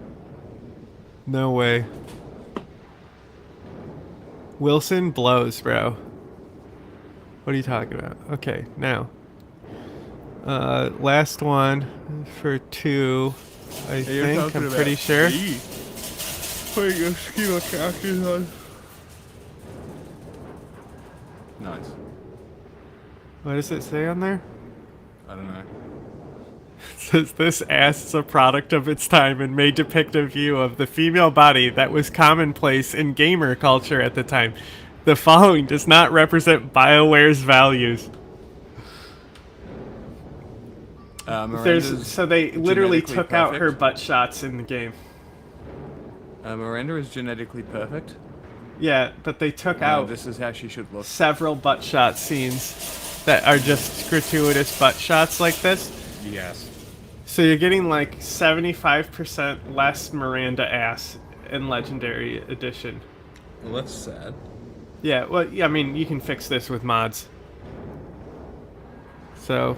B: No way. Wilson blows, bro. What are you talking about? Okay, now. Last one for 2, I think. I'm pretty sure.
A: Putting a scheme of characters on. Nice.
B: What does it say on there?
A: I don't know.
B: Says this ass is a product of its time and may depict a view of the female body that was commonplace in gamer culture at the time. The following does not represent BioWare's values. So they literally took out her butt shots in the game.
A: Miranda is genetically perfect.
B: Yeah, but they took out
A: This is how she should look.
B: several butt shot scenes that are just gratuitous butt shots like this.
A: Yes.
B: So you're getting like 75% less Miranda ass in Legendary Edition.
A: Well, that's sad.
B: Yeah, well, I mean, you can fix this with mods. So,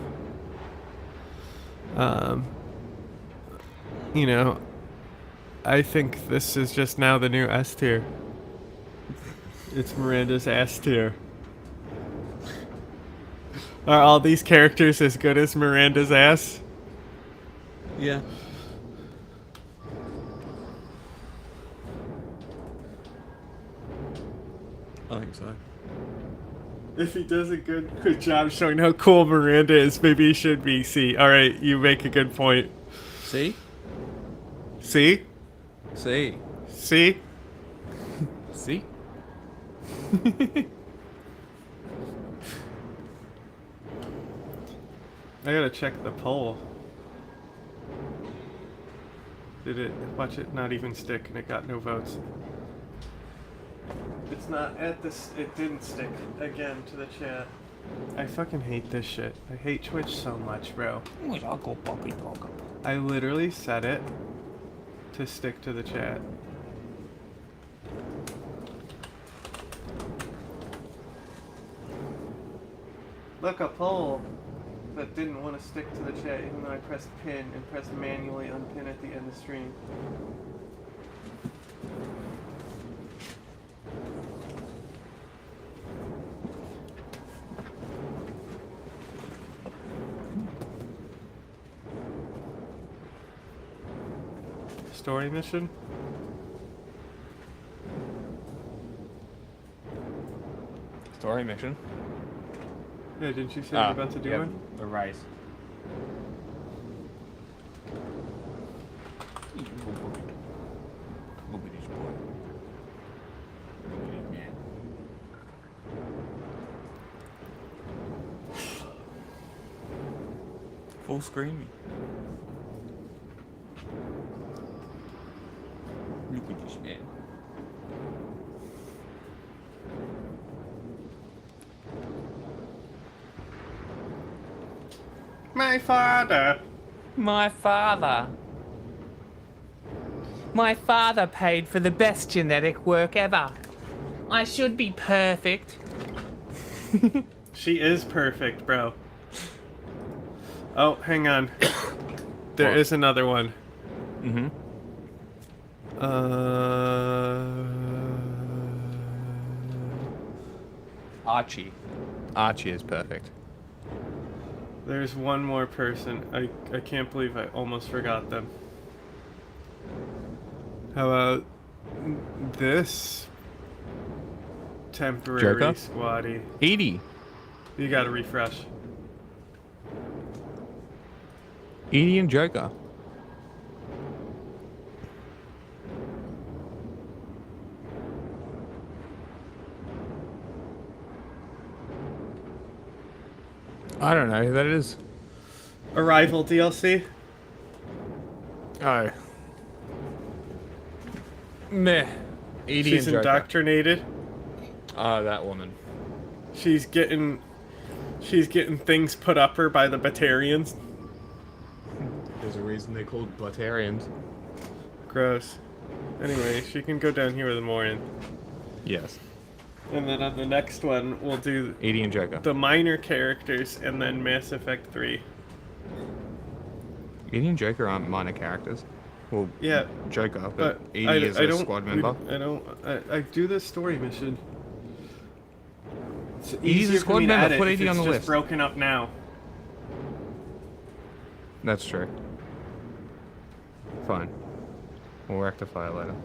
B: you know, I think this is just now the new S tier. It's Miranda's ass tier. Are all these characters as good as Miranda's ass?
A: Yeah. I think so.
B: If he does a good job showing how cool Miranda is, maybe he should be C. Alright, you make a good point.
A: See?
B: C?
A: See?
B: C?
A: See?
B: I gotta check the poll. Did it, watch it not even stick and it got no votes. It's not at this, it didn't stick again to the chat. I fucking hate this shit. I hate Twitch so much, bro. I literally set it to stick to the chat. Look, a poll that didn't want to stick to the chat even though I pressed pin and pressed manually unpin at the end of the stream. Story mission?
A: Story mission.
B: Yeah, didn't you say you're about to do one?
A: The rice. Full screen me. Look at this man.
B: My father!
A: My father. My father paid for the best genetic work ever. I should be perfect.
B: She is perfect, bro. Oh, hang on. There is another one.
A: Mm-hmm. Archie. Archie is perfect.
B: There's one more person. I can't believe I almost forgot them. How about this temporary
A: Joker?
B: squatty?
A: Edie.
B: You gotta refresh.
A: Edie and Joker. I don't know who that is.
B: Arrival DLC?
A: Oh. Meh. Edie
B: She's
A: and Joker.
B: indoctrinated.
A: Oh, that woman.
B: She's getting things put up her by the Batarians.
A: There's a reason they're called Blatarians.
B: Gross. Anyway, she can go down here with Morin.
A: Yes.
B: And then on the next one, we'll do
A: Edie and Joker.
B: the minor characters and then Mass Effect 3.
A: Edie and Joker aren't minor characters. Well,
B: Yeah,
A: Joker, but Edie is a squad member.
B: I do this story mission. It's
A: Edie's a
B: easier for
A: squad
B: me to
A: member,
B: edit
A: put
B: if
A: Edie on
B: it's
A: the
B: just
A: list.
B: broken up now.
A: That's true. Fine. We'll rectify it later.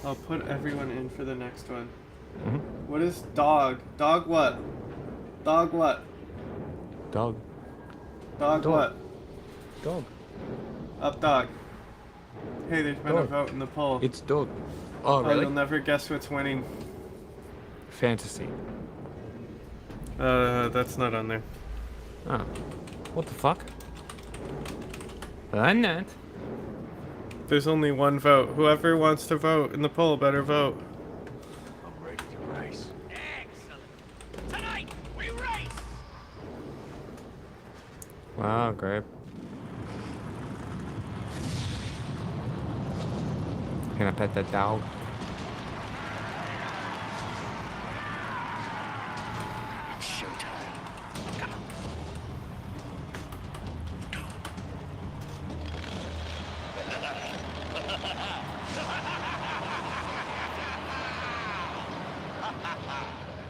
B: I'll put everyone in for the next one.
A: Mm-hmm.
B: What is dog? Dog what? Dog what?
A: Dog.
B: Dog
A: Dog.
B: what?
I: dog.
B: Up dog. Hey, there's been a
I: Dog.
B: vote in the poll.
I: It's dog. Oh,
B: Oh,
I: really?
B: you'll never guess what's winning.
I: Fantasy.
B: That's not on there.
I: Oh. What the fuck? I'm not.
B: There's only one vote. Whoever wants to vote in the poll better vote.
D: I'm ready to race.
C: Excellent. Tonight, we race!
I: Wow, great. Can I pet that dog?
D: Showtime.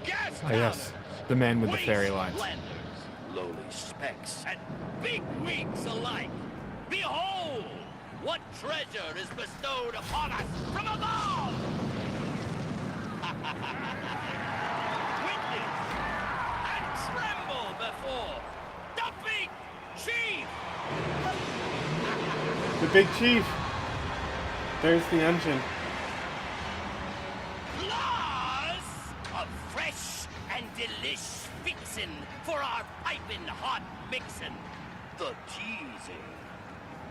C: Gas
I: Ah, yes. The man with the fairy lines.
C: Wastelanders, lowly specks, and big wigs alike. Behold, what treasure is bestowed upon us from above! Witness and tremble before the big chief!
B: The big chief. There's the engine.
C: Plus a fresh and delish fixin' for our piping hot mixin'. The teasing,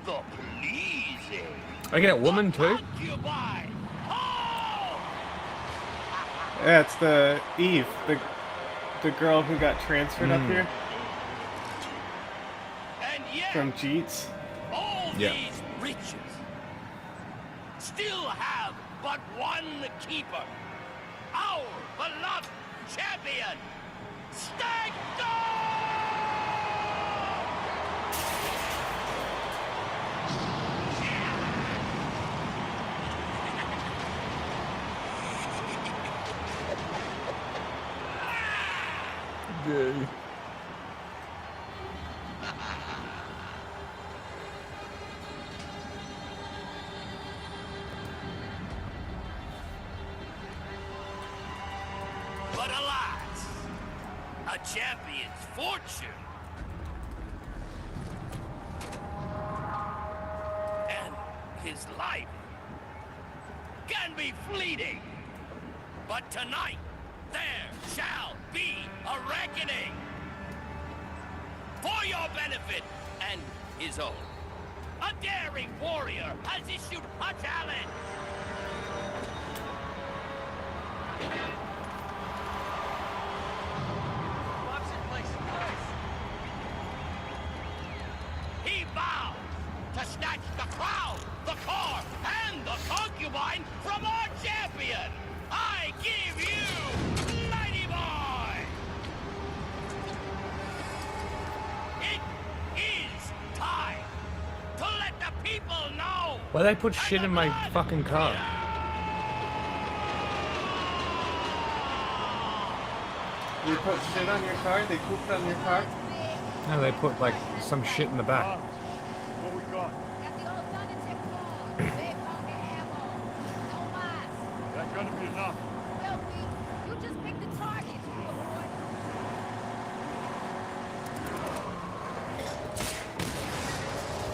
C: the pleasing.
I: I get a woman too?
C: Concubine. Oh!
B: Yeah, it's the Eve, the girl who got transferred up here
C: And yet,
B: from Jeets.
C: all
I: Yeah.
C: these riches still have but one keeper. Our beloved champion, Stag
I: Gay.
C: But alas, a champion's fortune and his life can be fleeting. But tonight, there shall be a reckoning. For your benefit and his own, a daring warrior has issued a challenge. He vows to snatch the crown, the car, and the concubine from our champion. I give you Mighty Boy. It is time to let the people know.
I: Why they put shit in my fucking car?
B: You put shit on your car? They pooped on your car?
I: No, they put like some shit in the back.
D: What we got? That gonna be enough.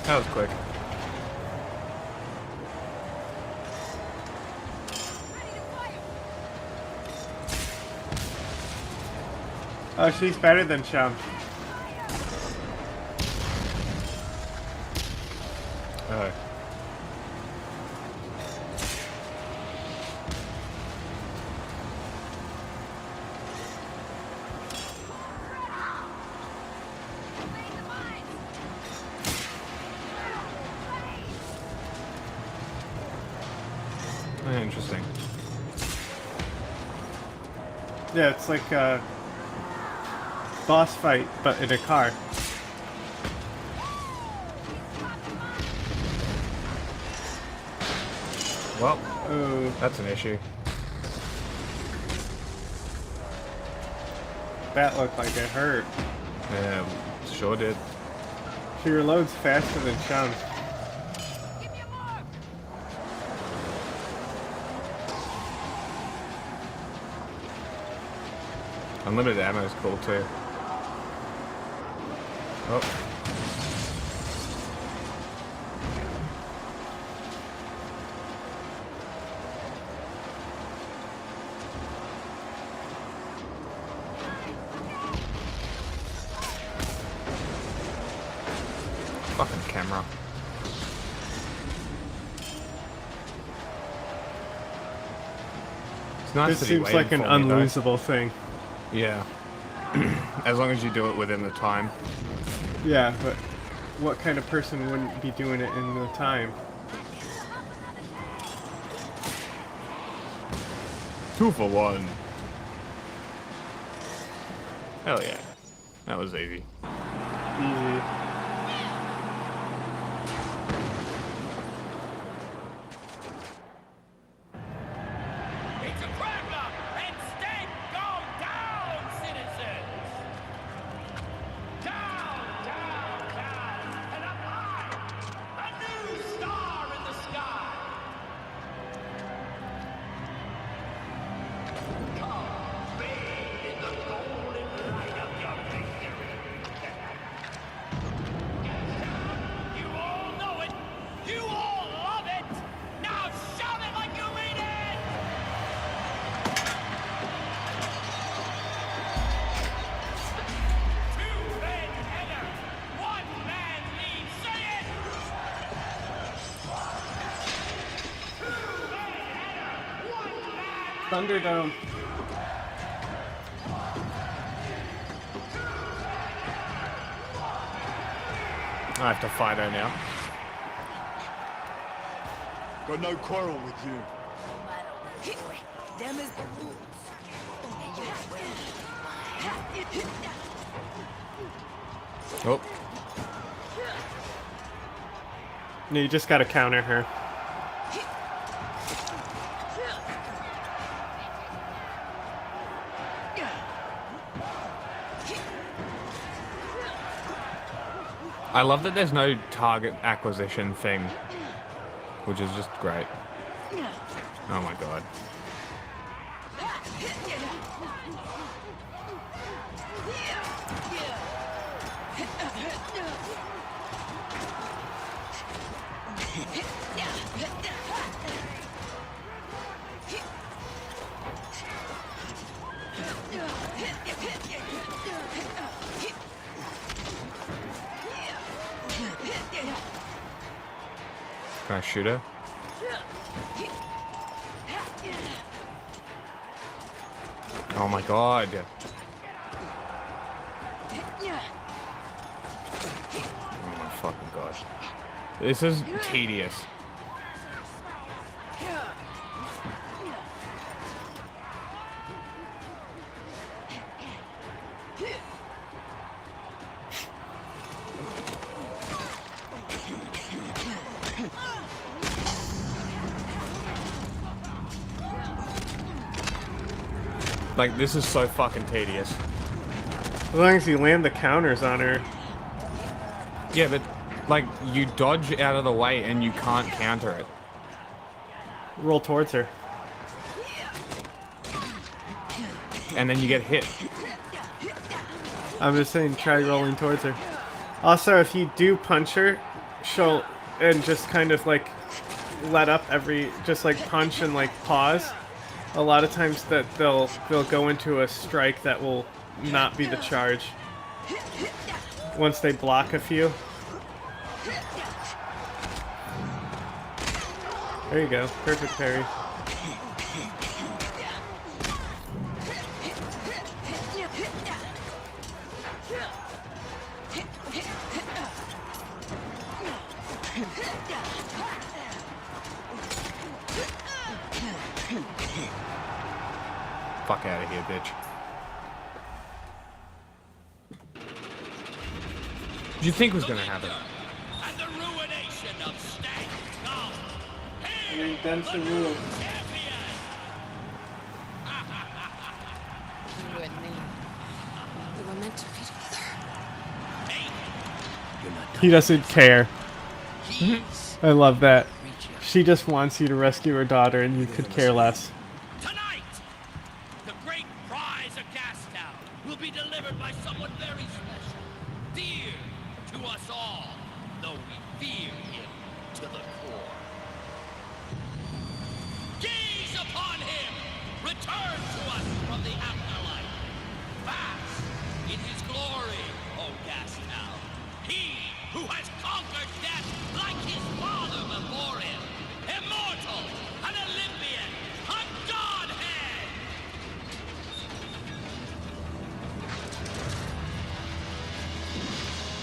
I: That was quick.
B: Oh, she's better than Chum.
I: Oh. Interesting.
B: Yeah, it's like a boss fight, but in a car.
I: Well,
B: Ooh,
I: that's an issue.
B: that looked like it hurt.
I: Yeah, sure did.
B: She reloads faster than Chum.
I: Unlimited ammo is cool too. Oh. camera. It's nice
B: This
I: that he
B: seems
I: waited
B: like an
I: for me, though.
B: unlosable thing.
I: Yeah. As long as you do it within the time.
B: Yeah, but what kind of person wouldn't be doing it in the time?
I: 2 for 1. Hell yeah. That was easy.
B: Easy.
J: It's a problem! Instead, go down, citizens! Down, down, down, and up high! A new star in the sky! Come, bathe in the golden light of your victory! You all know it! You all love it! Now shout it like you mean it! Two men enter, one man leads. Say it! Two men enter, one man.
B: Thunderdome.
I: I have to fight her now.
F: Got no quarrel with you.
E: Them is the rules.
I: Oh.
B: No, you just gotta counter her.
I: I love that there's no target acquisition thing, which is just great. Oh my god. Can I shoot her? Oh my god. Oh my fucking gosh. This is tedious. Like, this is so fucking tedious.
B: As long as you land the counters on her.
I: Yeah, but, like, you dodge out of the way and you can't counter it.
B: Roll towards her.
I: And then you get hit.
B: I'm just saying, try rolling towards her. Also, if you do punch her, she'll and just kind of like let up just like punch and like pause. A lot of times that they'll go into a strike that will not be the charge. Once they block a few. There you go, perfect parry.
I: Fuck out of here, bitch. What do you think was gonna happen?
J: And the ruination of Stank Skull.
B: Redemption rules.
K: You and me. We were meant to be together.
B: He doesn't care. I love that. She just wants you to rescue her daughter and you could care less.
J: Tonight, the great prize of Gastown will be delivered by someone very special, dear to us all, though we fear him to the core. Gaze upon him, return to us from the afterlife. Bask in his glory, O Gastown. He who has conquered death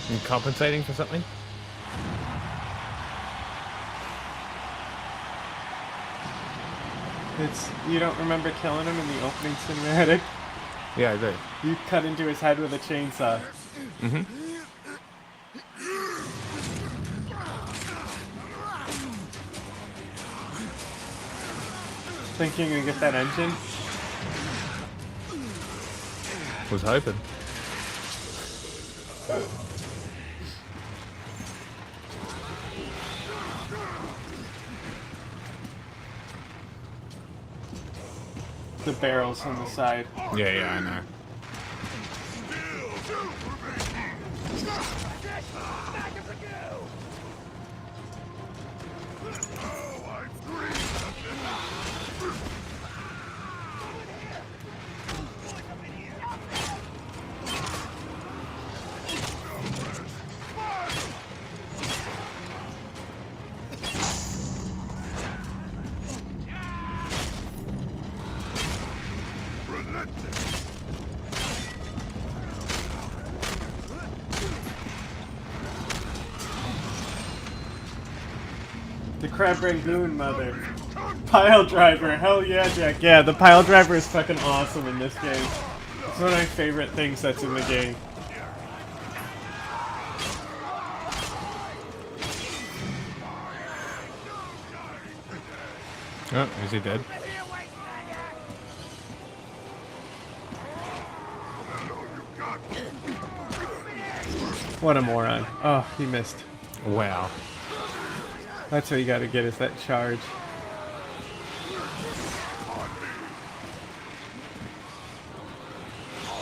I: And compensating for something?
B: You don't remember killing him in the opening cinematic?
I: Yeah, I do.
B: You cut into his head with a chainsaw.
I: Mm-hmm.
B: Thinking you get that engine?
I: Was hoping.
B: The barrels on the side.
I: Yeah, I know.
B: The crab rangoon mother. Pile driver, hell yeah, Jack. Yeah, the pile driver is fucking awesome in this game. It's one of my favorite things that's in the game.
I: Oh, is he dead?
B: What a moron. Oh, he missed.
I: Wow.
B: That's what you gotta get, is that charge.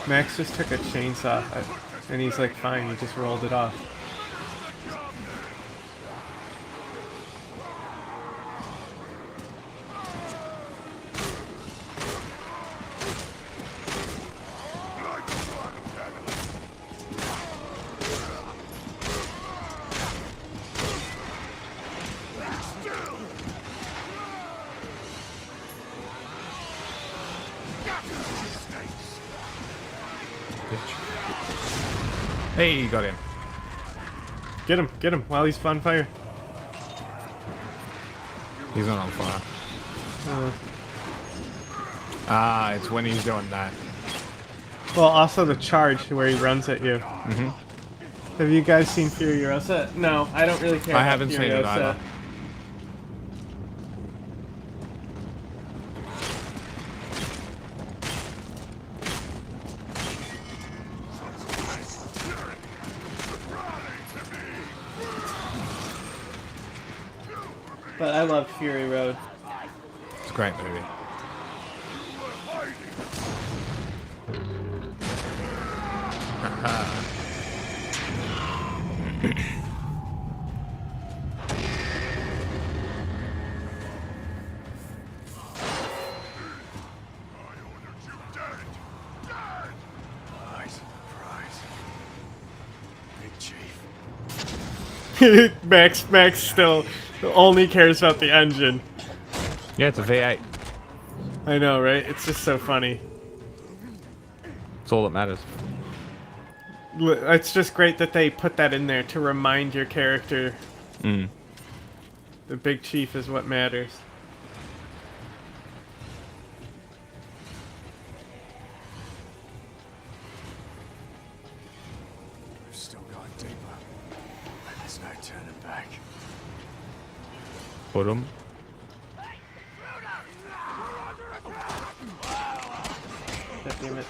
B: Max just took a chainsaw, and he's like, fine, he just rolled it off.
I: Hey, got him.
B: Get him, while he's on fire.
I: He's not on fire.
B: Uh,
I: Ah, it's when he's doing that.
B: well, also the charge where he runs at you.
I: Mm-hmm.
B: Have you guys seen Furiosa? No, I don't really care
I: I
B: about
I: haven't seen it
B: Furiosa.
I: either.
B: But I love Fury Road.
I: It's a great movie.
B: Max still only cares about the engine.
I: Yeah, it's a V8.
B: I know, right? It's just so funny.
I: It's all that matters.
B: It's just great that they put that in there to remind your character
I: Mm.
B: the big chief is what matters.
F: We've still gone deeper. There's no turning back.
I: Put him.
B: God damn it.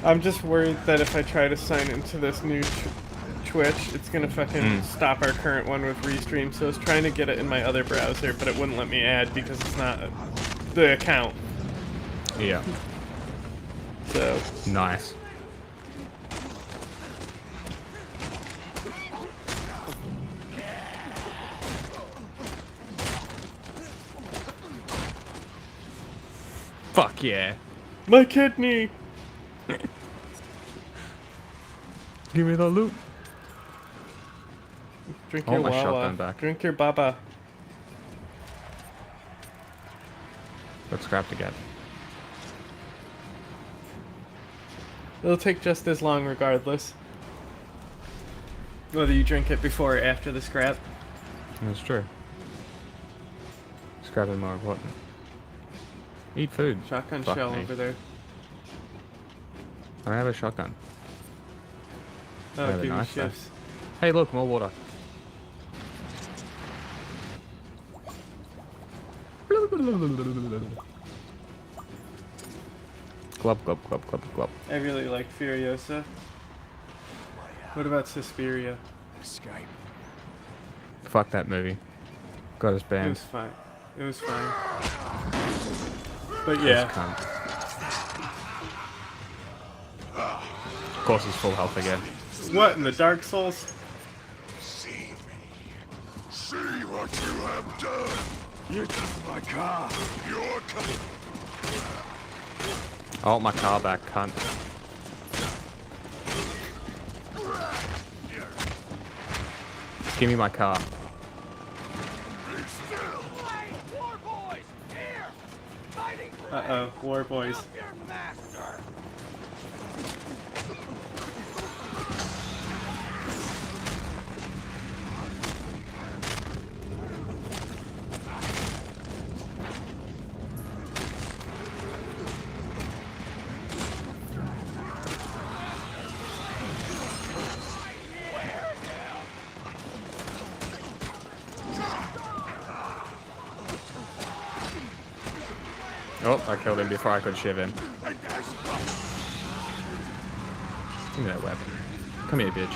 B: I'm just worried that if I try to sign into this new Twitch, it's gonna fucking stop our current one with Restream. So I was trying to get it in my other browser, but it wouldn't let me add because it's not the account.
I: Yeah.
B: So
I: Nice. Fuck yeah.
B: my kidney.
I: Give me the loot.
B: Drink
I: I
B: your
I: want my
B: Wawa.
I: shotgun back.
B: Drink your Baba.
I: Got scrap to get.
B: It'll take just as long regardless. Whether you drink it before or after the scrap.
I: That's true. Scrap is more important. Eat food.
B: Shotgun
I: Fuck
B: shell
I: me.
B: over there.
I: I have a shotgun. I
B: Oh,
I: have a
B: give you
I: knife though.
B: shifts.
I: Hey, look, more water. Glub, glub, glub, glub, glub.
B: I really like Furiosa. What about Suspiria?
D: Escape.
I: Fuck that movie. Got us
B: It
I: banned.
B: was fine. It was fine. But
I: This
B: yeah.
I: cunt. Of course he's full health again.
B: What in the Dark Souls?
D: See me. See what you have done. You took my car. Your car.
I: I want my car back, cunt. Give me my car.
B: Uh-oh, War Boys.
I: Oh, I killed him before I could shiv him. Give me that weapon. Come here, bitch.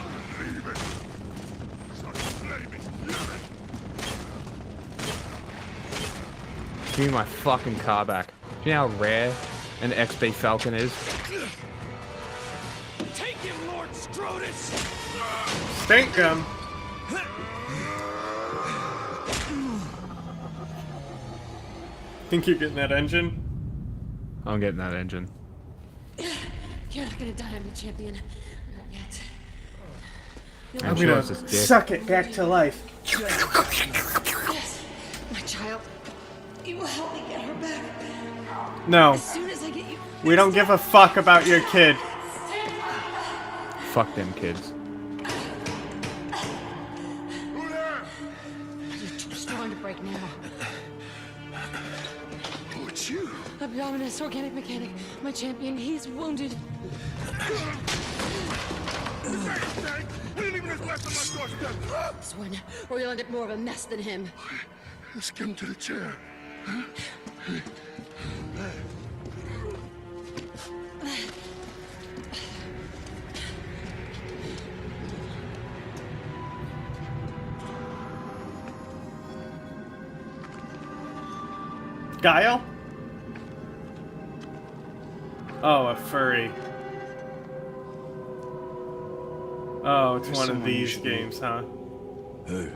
I: Give me my fucking car back. Do you know how rare an XB Falcon is?
J: Take him, Lord Scrotus!
B: Stink gum. Think you're getting that engine?
I: I'm getting that engine.
K: You're not gonna die, I'm the champion. Not yet.
I: I'm
B: I'm
I: sure
B: gonna
I: it's just dick.
B: suck it back to life.
K: Yes, my child. You will help me get her back.
B: No.
K: As soon as I get you.
B: We don't give a fuck about your kid.
I: Fuck them kids.
K: You're too strong to break now.
D: What's you?
K: Abdominus, organic mechanic. My champion, he's wounded. This one, or you'll end up more of a mess than him.
D: Let's get him to the chair.
B: Guile? Oh, a furry. Oh, it's
D: There's
B: one of
D: someone you
B: these
D: should
B: games, huh?
D: Who?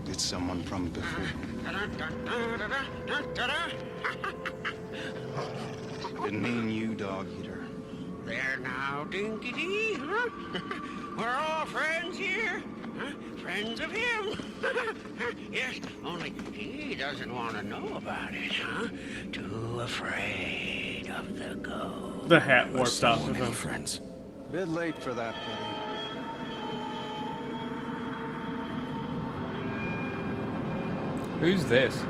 D: It's someone from before. Didn't mean you, dog eater.
C: There now, Dinky-Dee, huh? We're all friends here. Huh? Friends of him. Yes, only he doesn't want to know about it, huh? Too afraid of the ghost.
B: The hat warped off of him.
D: Friends. Bit late for that, buddy.
I: Who's this?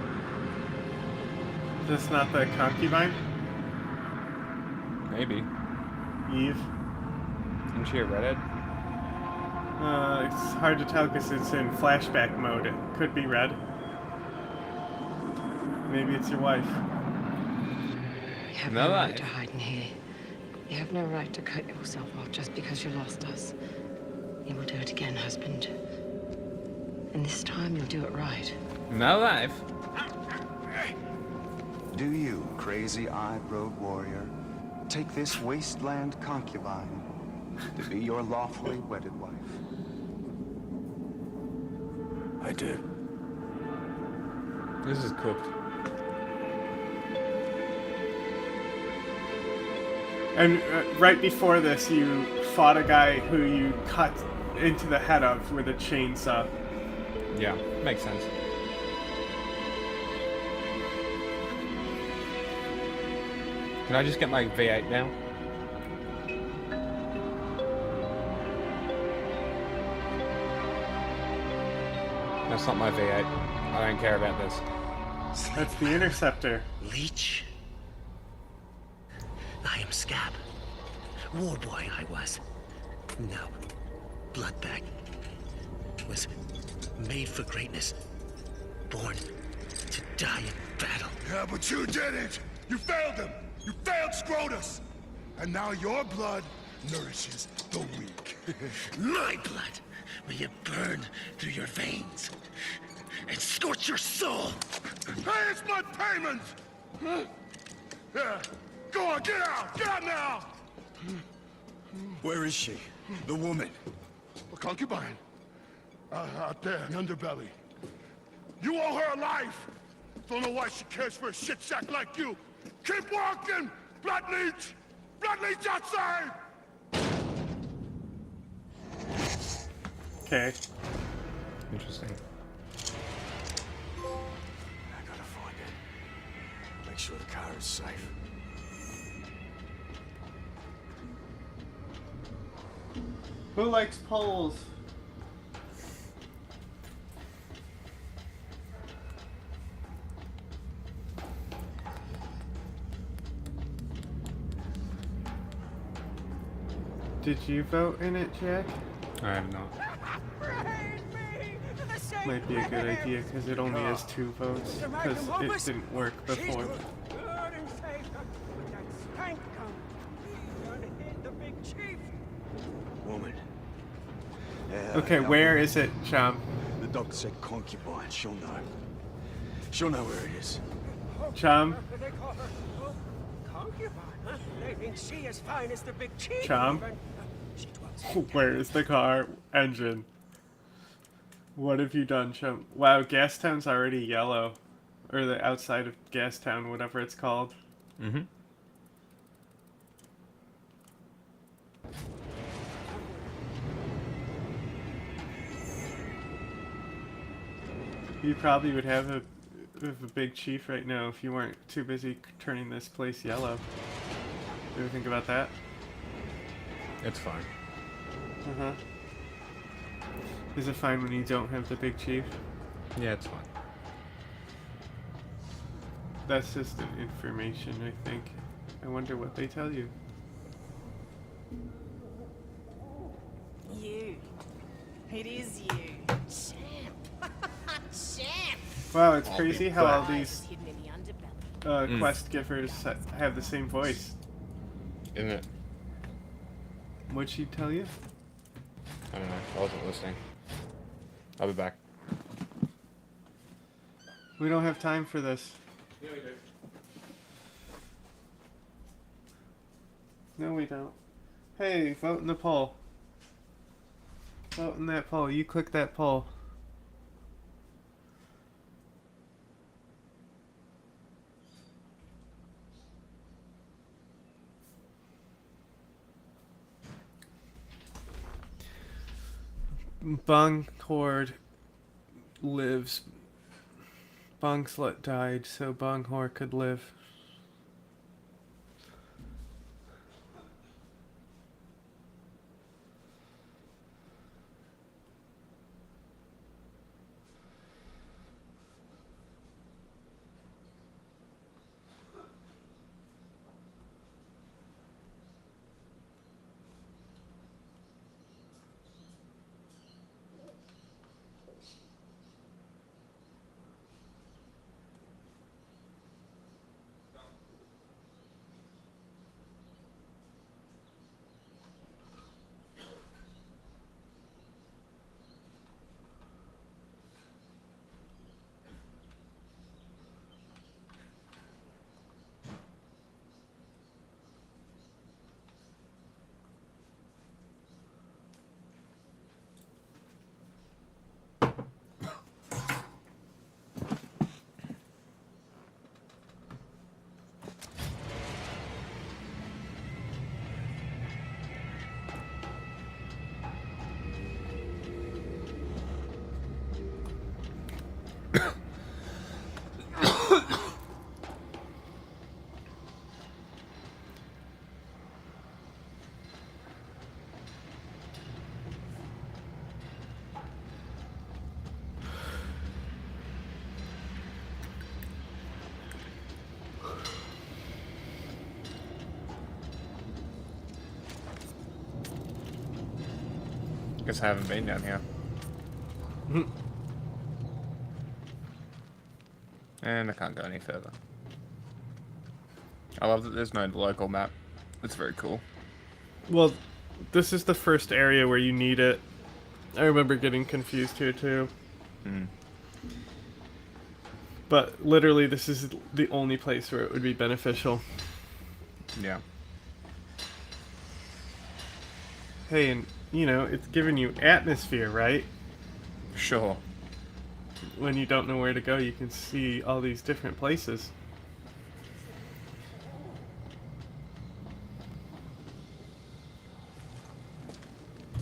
B: That's not the concubine?
I: Maybe.
B: Eve?
I: Isn't she a redhead?
B: It's hard to tell because it's in flashback mode. It could be red. Maybe it's your wife.
L: You have
I: No
L: no
I: lie.
L: right to hide in here. You have no right to cut yourself off just because you lost us. You will do it again, husband. And this time you'll do it right.
I: No life.
D: Do you, crazy-eyed road warrior, take this wasteland concubine to be your lawfully wedded wife?
F: I do.
I: This is cooked.
B: And right before this, you fought a guy who you cut into the head of with a chainsaw.
I: Yeah, makes sense. Can I just get my V8 now? That's not my V8. I don't care about this.
B: That's the Interceptor.
J: Leech. I am Scab. War boy I was. Now, Bloodbag. Was made for greatness. Born to die in battle.
D: Yeah, but you didn't! You failed them! You failed Scrotus! And now your blood nourishes the weak.
J: My blood may it burn through your veins and scorch your soul.
D: Hey, it's my payment! Huh? Yeah, go on, get out! Get out now!
F: Where is she? The woman?
D: A concubine. Out there, in the underbelly. You owe her a life! Don't know why she cares for a shit sack like you! Keep walking! Blood leech! Blood leech outside!
B: Okay.
I: Interesting.
F: I gotta find it. Make sure the car is safe.
B: Who likes poles? Did you vote in it, Jack?
I: I have not.
B: Might be a good idea because it only has 2 votes because it didn't work before.
F: Woman.
B: Okay, where is it, Cham?
F: The doctor said concubine. She'll know. She'll know where it is.
B: Cham?
M: They call her concubine, huh? They think she is fine as the big chief.
B: Cham? Where is the car engine? What have you done, Chum? Wow, Gastown's already yellow. Or the outside of Gastown, whatever it's called.
I: Mm-hmm.
B: You probably would have a big chief right now if you weren't too busy turning this place yellow. You ever think about that?
I: It's fine.
B: Uh-huh. Is it fine when you don't have the big chief?
I: Yeah, it's fine.
B: That's just an information, I think. I wonder what they tell you.
N: You. It is you. Champ. Champ.
B: Wow, it's crazy how all these
N: Hidden in the underbelly.
B: quest givers have the same voice.
I: Isn't it?
B: What'd she tell you?
I: I don't know. I wasn't listening. I'll be back.
B: We don't have time for this.
I: Yeah, we do.
B: No, we don't. Hey, vote in the poll. Vote in that poll. You click that poll. Bung Horde lives. Bung Slut died, so Bung Horde could live.
I: Guess I haven't been down here. And I can't go any further. I love that there's no local map. It's very cool.
B: Well, this is the first area where you need it. I remember getting confused here too. But literally, this is the only place where it would be beneficial.
I: Yeah.
B: Hey, and you know, it's giving you atmosphere, right?
I: Sure.
B: When you don't know where to go, you can see all these different places.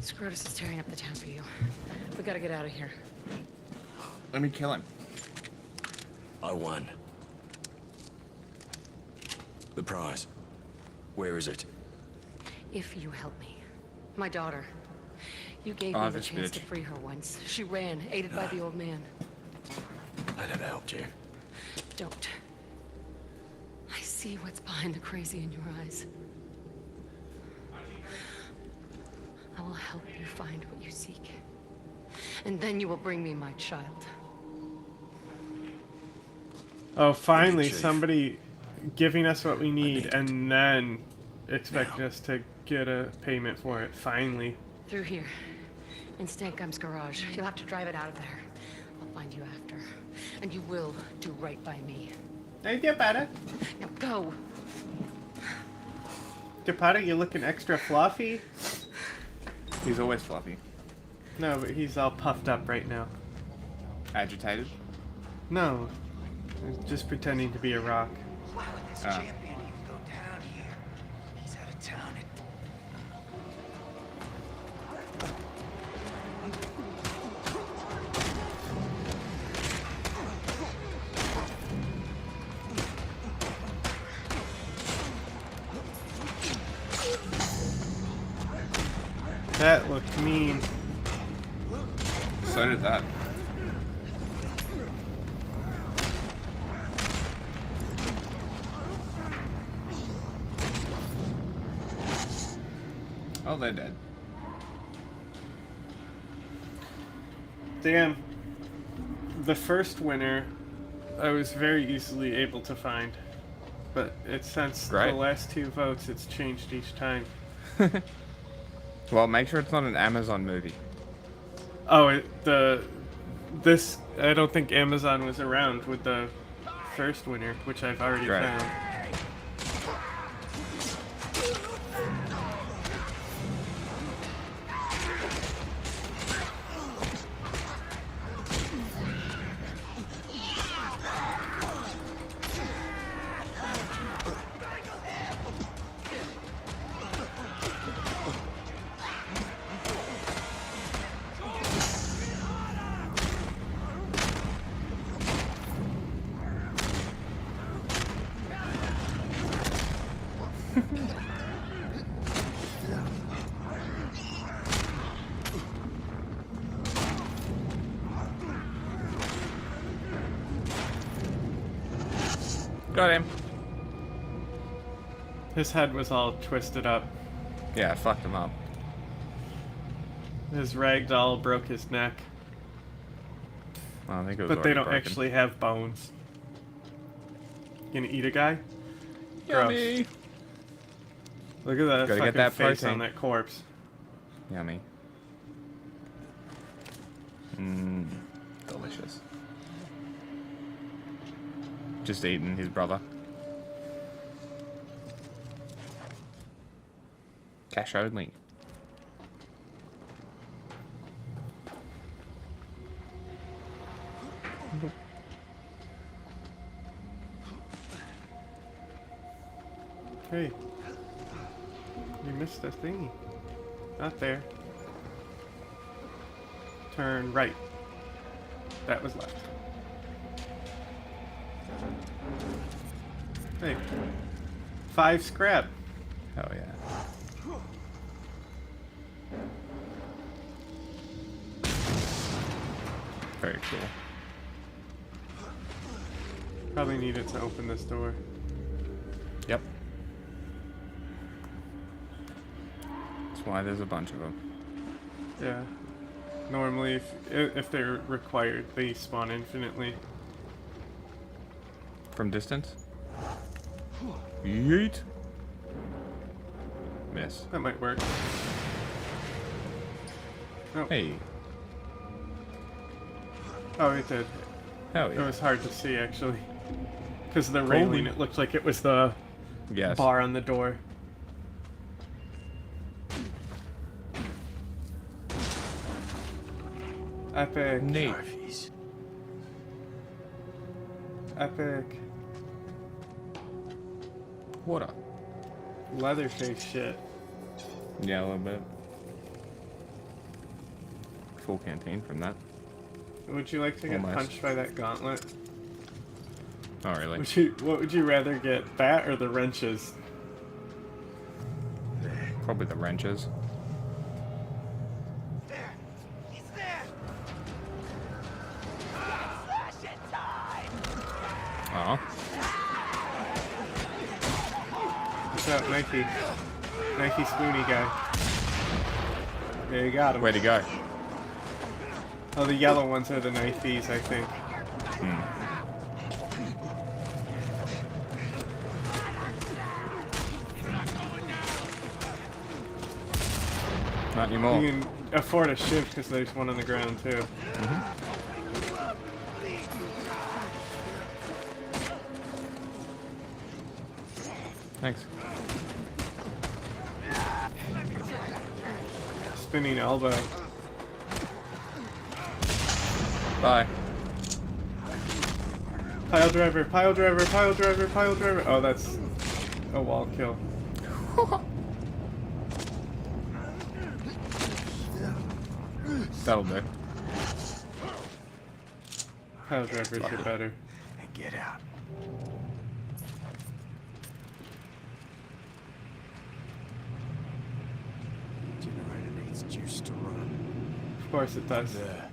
L: Scrotus is tearing up the town for you. We gotta get out of here.
I: Let me kill him.
F: I won. The prize. Where is it?
L: If you help me. My daughter. You gave me the chance to free her once. She ran, aided by the old man.
F: I never helped you.
L: Don't. I see what's behind the crazy in your eyes. I will help you find what you seek. And then you will bring me my child.
B: Oh, finally, somebody giving us what we need and then expecting us to get a payment for it. Finally.
L: Through here. In Stankum's garage. You'll have to drive it out of there. I'll find you after. And you will do right by me.
B: Hey, Gepardo.
L: Now go.
B: Gepardo, you're looking extra fluffy.
I: He's always fluffy.
B: No, but he's all puffed up right now.
I: Agitated?
B: No. He's just pretending to be a rock.
M: Why would this champion even go down here? He's out of town.
B: That looked mean.
I: So did that. Oh, they're dead.
B: Damn. The first winner, I was very easily able to find. But it's since the last 2 votes, it's changed each time.
I: Well, make sure it's not an Amazon movie.
B: Oh, I don't think Amazon was around with the first winner, which I've already found.
I: Got him.
B: His head was all twisted up.
I: Yeah, I fucked him up.
B: His ragdoll broke his neck.
I: Well, I think it was
B: but they don't
I: broken.
B: actually have bones. You gonna eat a guy?
I: Yummy.
B: Gross. Look at that
I: Gotta
B: fucking
I: get that
B: face
I: protein.
B: on that corpse.
I: Yummy. Delicious. Just eating his brother. Cash only.
B: Hey. You missed a thingy. Not there. Turn right. That was left. Hey. 5 scrap.
I: Hell yeah. Very cool.
B: Probably needed to open this door.
I: Yep. That's why there's a bunch of them.
B: Yeah. Normally, if they're required, they spawn infinitely.
A: From distance? Yeet. Miss.
B: That might work. Oh.
A: Hey.
B: Oh, it did.
A: Hell yeah.
B: It was hard to see, actually. Because of the railing, it looked like it was the bar on the door. Epic.
A: Neat.
B: Epic.
A: What a
B: Leatherface shit.
A: Yeah, a little bit. Full canteen from that.
B: Would you like to get
A: Almost.
B: punched by that gauntlet?
A: Not really.
B: What would you rather get, that or the wrenches?
A: Probably the wrenches. Oh.
B: What's up, Nike? Nike Spoony guy. Yeah, you got him.
A: Where'd he go?
B: Oh, the yellow ones are the Nikes, I think.
A: Not anymore.
B: You can afford a shiv because there's one on the ground too.
A: Thanks.
B: Spinning elbow.
A: Bye.
B: Pile driver, pile driver, pile driver, pile driver. Oh, that's a wall kill.
A: That'll do.
B: Pile drivers are better.
F: And get out. Generator needs juice to run.
B: Of course it does.
F: Yeah.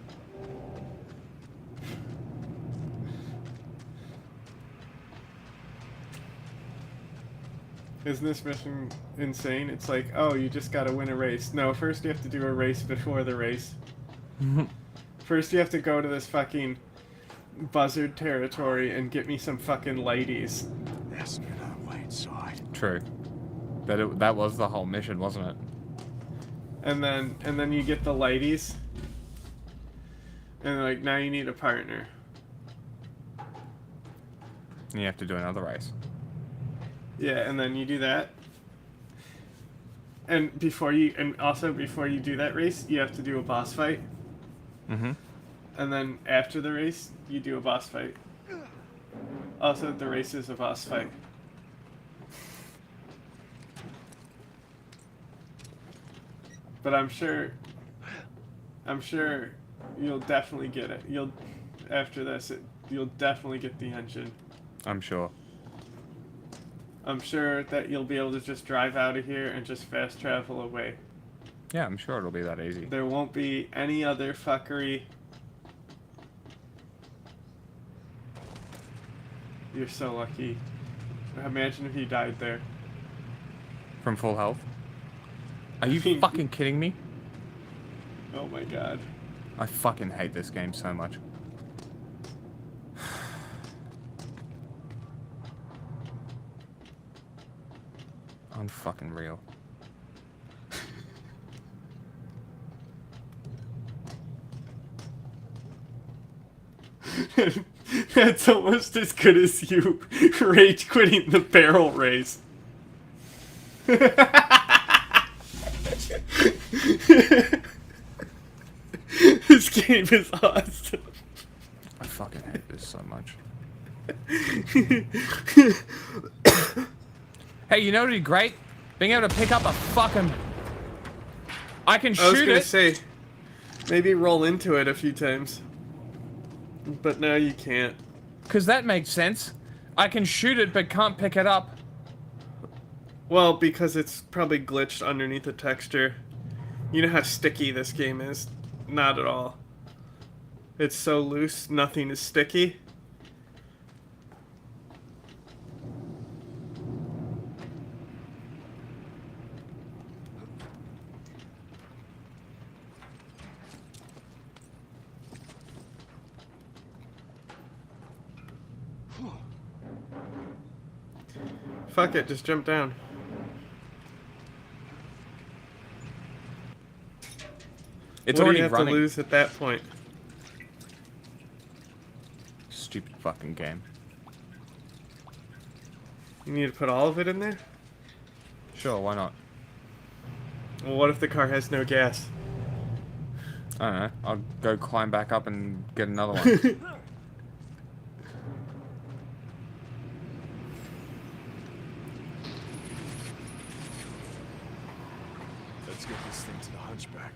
B: Isn't this mission insane? It's like, oh, you just gotta win a race. No, first you have to do a race before the race. First you have to go to this fucking buzzard territory and get me some fucking ladies.
F: There's no way inside.
A: True. That was the whole mission, wasn't it?
B: And then you get the ladies. And like, now you need a partner.
A: And you have to do another race.
B: Yeah, and then you do that. And also before you do that race, you have to do a boss fight.
A: Mm-hmm.
B: And then after the race, you do a boss fight. Also, the race is a boss fight. But I'm sure you'll definitely get it. After this, you'll definitely get the engine.
A: I'm sure.
B: I'm sure that you'll be able to just drive out of here and just fast travel away.
A: Yeah, I'm sure it'll be that easy.
B: There won't be any other fuckery. You're so lucky. Imagine if you died there.
A: From full health? Are you fucking kidding me?
B: Oh my god.
A: I fucking hate this game so much. Unfucking real.
B: That's almost as good as you rage quitting the barrel race. This game is awesome.
A: I fucking hate this so much. Hey, you know what'd be great? Being able to pick up a fucking... I can shoot it.
B: I was gonna say, maybe roll into it a few times. But now you can't.
A: Because that makes sense. I can shoot it, but can't pick it up.
B: Well, because it's probably glitched underneath the texture. You know how sticky this game is? Not at all. It's so loose, nothing is sticky. Fuck it, just jump down.
A: It's
B: what
A: already
B: do you have
A: running.
B: to lose at that point?
A: Stupid fucking game.
B: You need to put all of it in there?
A: Sure, why not?
B: Well, what if the car has no gas?
A: I don't know. I'll go climb back up and get another one.
F: Let's get this thing to the hunchback.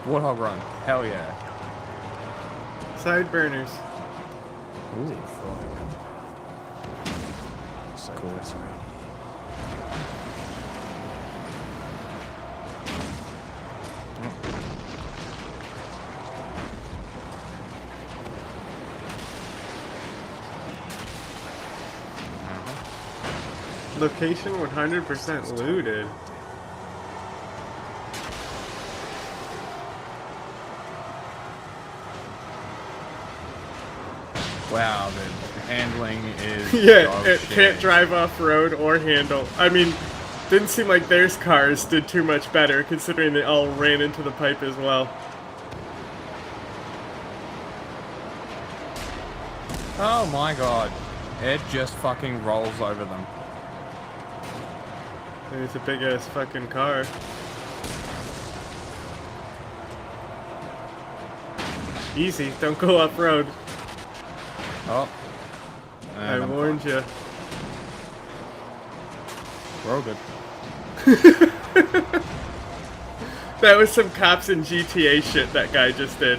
A: Warthog run. Hell yeah.
B: Sideburners.
A: Ooh.
F: Cool.
B: Location 100% looted.
A: Wow, the handling is
B: Yeah,
A: dog
B: it
A: shit.
B: can't drive off-road or handle. I mean, didn't seem like their cars did too much better, considering they all ran into the pipe as well.
A: Oh my god. It just fucking rolls over them.
B: It's a big-ass fucking car. Easy, don't go off-road.
A: Oh.
B: I warned you.
A: We're all good.
B: That was some cops in GTA shit that guy just did.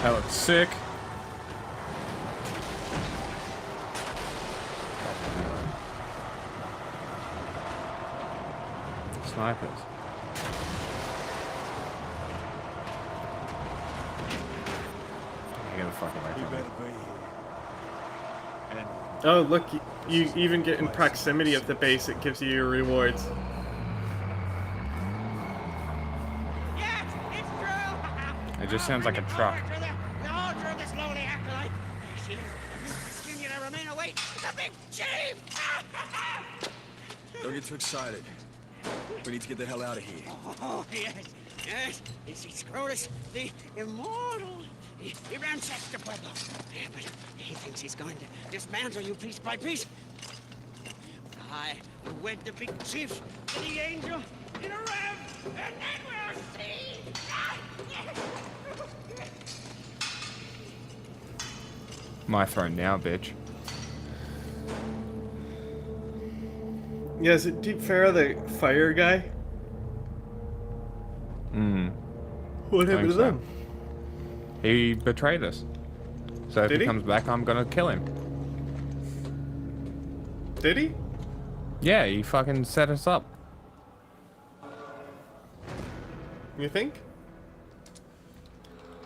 A: That looks sick. Snipers. Get the fuck away from me.
B: Oh, look, you even get in proximity of the base, it gives you your rewards.
A: It just sounds like a truck.
F: Don't get too excited. We need to get the hell out of here.
C: Oh, yes, yes. It's Scrotus, the immortal. He ransacked the pueblo. But he thinks he's going to dismantle you piece by piece. I will wed the big chief to the angel in a rev, and then we'll see.
A: My throne now, bitch.
B: Yeah, is it Deep Pharaoh the fire guy? What happened to them?
A: He betrayed us. So if
B: Did
A: he
B: he?
A: comes back, I'm gonna kill him.
B: Did he?
A: Yeah, he fucking set us up.
B: You think?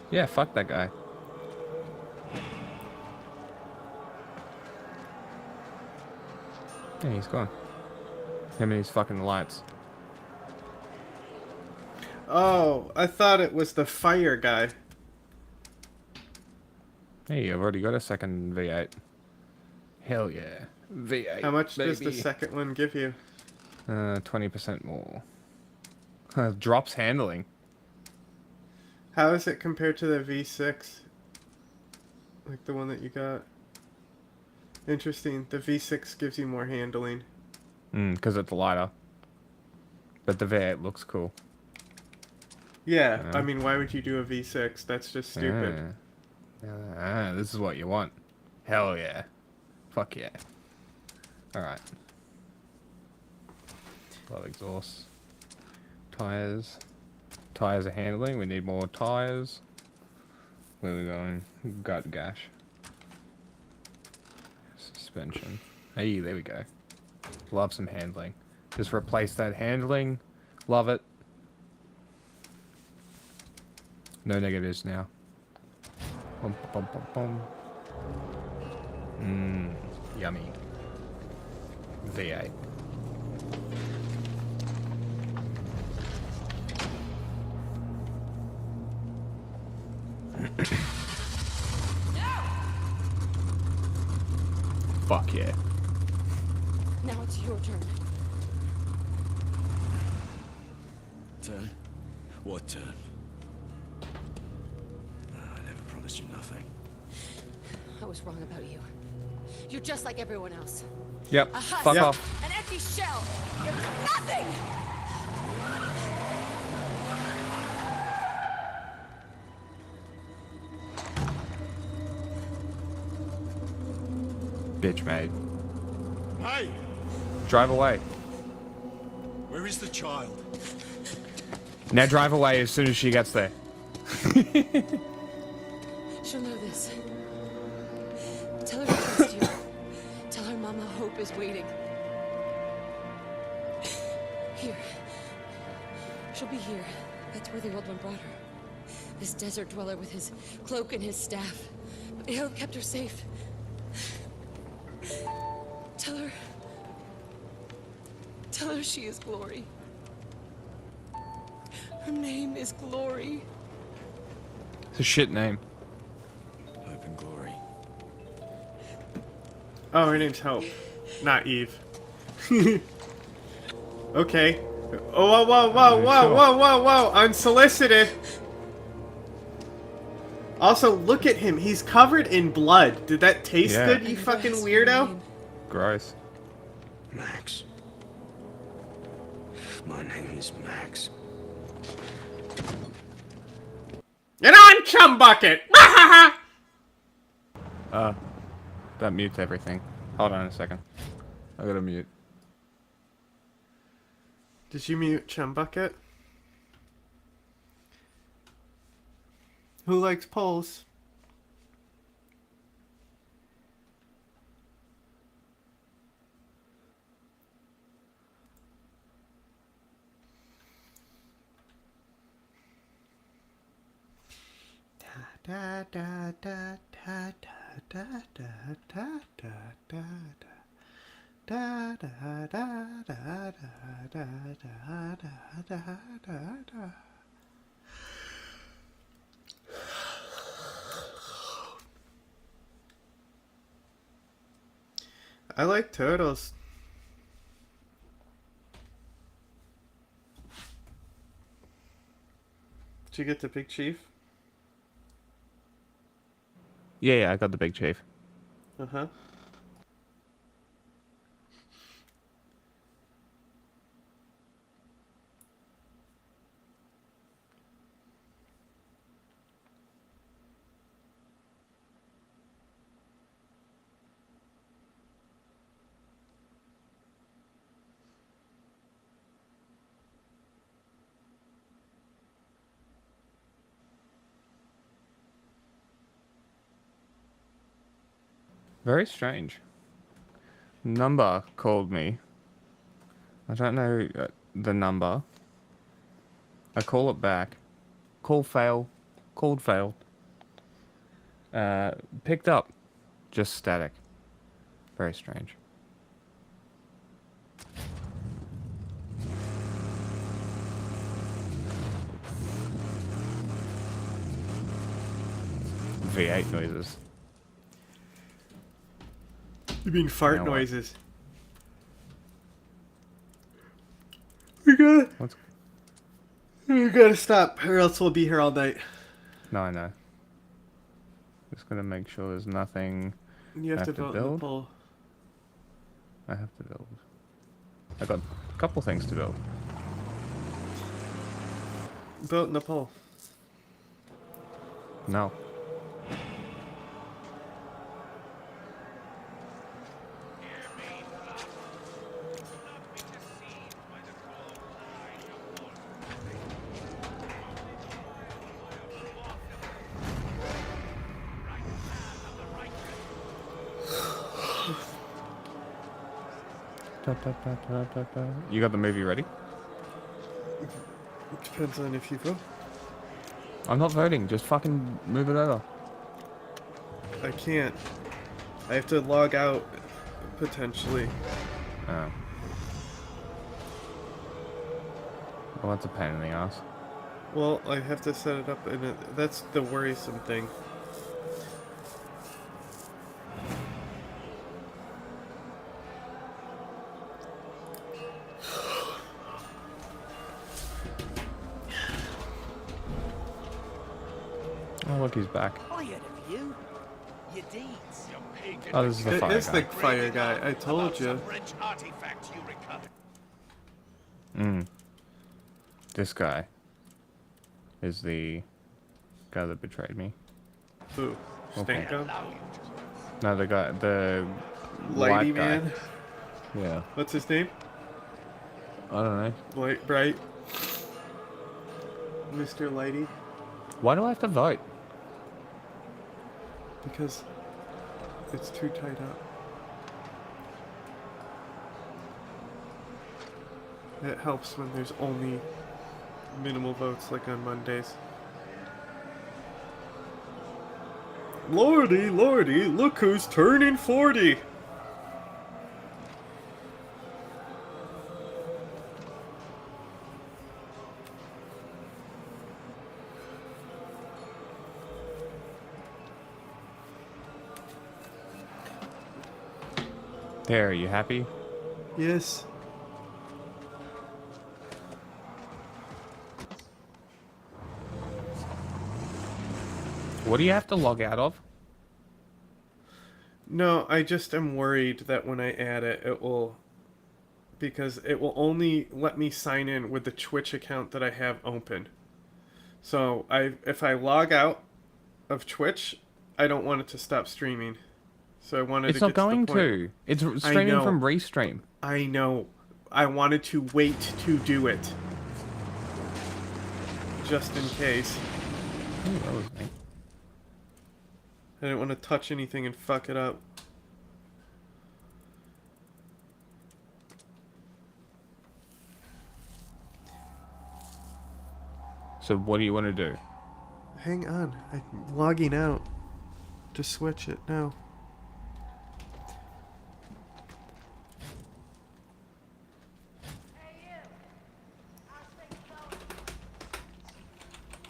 A: Yeah, fuck that guy. Yeah, he's gone. Him and his fucking lights.
B: Oh, I thought it was the fire guy.
A: Hey, I've already got a second V8. Hell yeah. V8.
B: How much
A: baby.
B: does the second one give you?
A: 20% more. Drops handling.
B: How is it compared to the V6? Like the one that you got? Interesting. The V6 gives you more handling.
A: Because it's lighter. But the V8 looks cool.
B: Yeah, I mean, why would you do a V6? That's just stupid.
A: This is what you want. Hell yeah. Fuck yeah. Alright. Low exhaust. Tires. Tires are handling. We need more tires. Where are we going? Gut gash. Suspension. Hey, there we go. Love some handling. Just replace that handling. Love it. No negatives now. Bum, bum, bum, bum. Yummy. V8. Fuck yeah.
L: Now it's your turn.
F: Turn? What turn? I never promised you nothing.
L: I was wrong about you. You're just like everyone else.
A: Yep.
L: A husk,
A: Fuck off.
L: an empty shell. You're nothing.
A: Bitch made.
D: Hey!
A: Drive away.
D: Where is the child?
A: Now drive away as soon as she gets there.
L: She'll know this. Tell her to trust you. Tell her Mama Hope is waiting. Here. She'll be here. That's where the old one brought her. This desert dweller with his cloak and his staff. But he'll have kept her safe. Tell her. Tell her she is Glory. Her name is Glory.
A: It's a shit name.
F: Hope and Glory.
B: Oh, her name's Hope, not Eve. Okay. Oh, whoa, unsolicited. Also, look at him. He's covered in blood. Did that taste good, you fucking weirdo?
A: Gross.
F: Max. My name is Max.
B: And I'm Chum Bucket!
A: That mutes everything. Hold on a second. I gotta mute.
B: Did you mute Chum Bucket? Who likes polls? Da da da da da da da da da da da da da da da da da da da. I like turtles. Did you get the Big Chief?
A: Yeah, I got the Big Chief.
B: Uh-huh.
A: Very strange. Number called me. I don't know the number. I call it back. Call fail. Called failed. Picked up. Just static. Very strange. V8 noises.
B: You mean fart
A: You know what?
B: noises? We gotta stop, or else we'll be here all night.
A: No, I know. Just gonna make sure there's nothing.
B: You have to vote in the poll.
A: I have to build. I got a couple things to build.
B: Vote in the poll.
A: No. You got the movie ready?
B: It depends on if you vote.
A: I'm not voting. Just fucking move it over.
B: I can't. I have to log out, potentially.
A: Oh. Well, that's a pain in the ass.
B: Well, I have to set it up, and that's the worrisome thing.
A: Oh, look, he's back.
M: I heard of you. Your deeds.
A: Oh, this is the fire
B: It is
A: guy.
B: the fire guy, I told you.
M: French artifact you recovered.
A: This guy is the guy that betrayed me.
B: Who?
A: Okay.
B: Stanko?
A: No, the guy, the
B: Lighty
A: white guy.
B: man?
A: Yeah.
B: What's his name?
A: I don't know.
B: Bright. Mr. Lighty?
A: Why do I have to vote?
B: Because it's too tied up. It helps when there's only minimal votes, like on Mondays. Lordy, lordy, look who's turning 40!
A: There, are you happy?
B: Yes.
A: What do you have to log out of?
B: No, I just am worried that when I add it, it will... Because it will only let me sign in with the Twitch account that I have open. So, if I log out of Twitch, I don't want it to stop streaming. So I wanted
A: It's
B: to
A: not
B: get to the
A: going
B: point.
A: to. It's streaming from Restream.
B: I know. I wanted to wait to do it. Just in case.
A: Ooh, that was me.
B: I didn't want to touch anything and fuck it up.
A: So what do you want to do?
B: Hang on. I'm logging out to switch it now.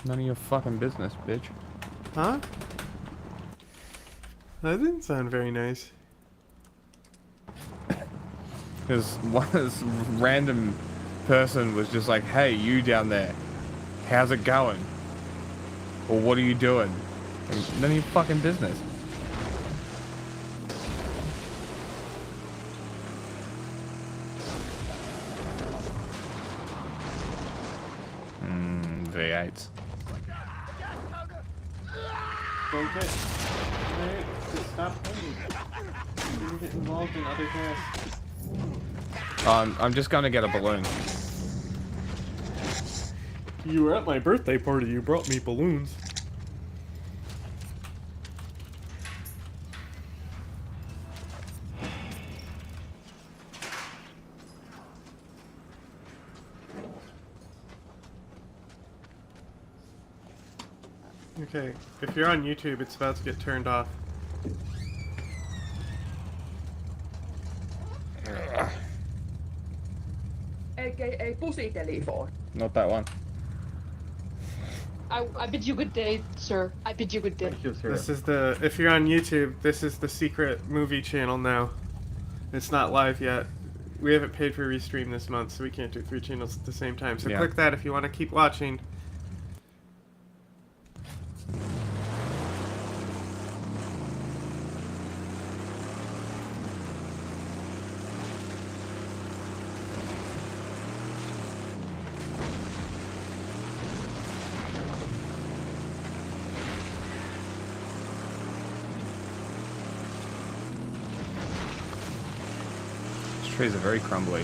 A: None of your fucking business, bitch.
B: Huh? That didn't sound very nice.
A: Because this random person was just like, hey, you down there, how's it going? Or what are you doing? And none of your fucking business. V8s.
B: Okay. Alright, just stop playing. You get involved in other tasks.
A: I'm just gonna get a balloon.
B: You were at my birthday party, you brought me balloons. Okay, if you're on YouTube, it's about to get turned off.
O: AKA pussy telephone.
A: Not that one.
O: I bid you good day, sir. I bid you good day.
B: This is the, if you're on YouTube, this is the secret movie channel now. It's not live yet. We haven't paid for Restream this month, so we can't do 3 channels at the same time. So
A: Yeah.
B: click that if you want to keep watching.
A: These trees are very crumbly.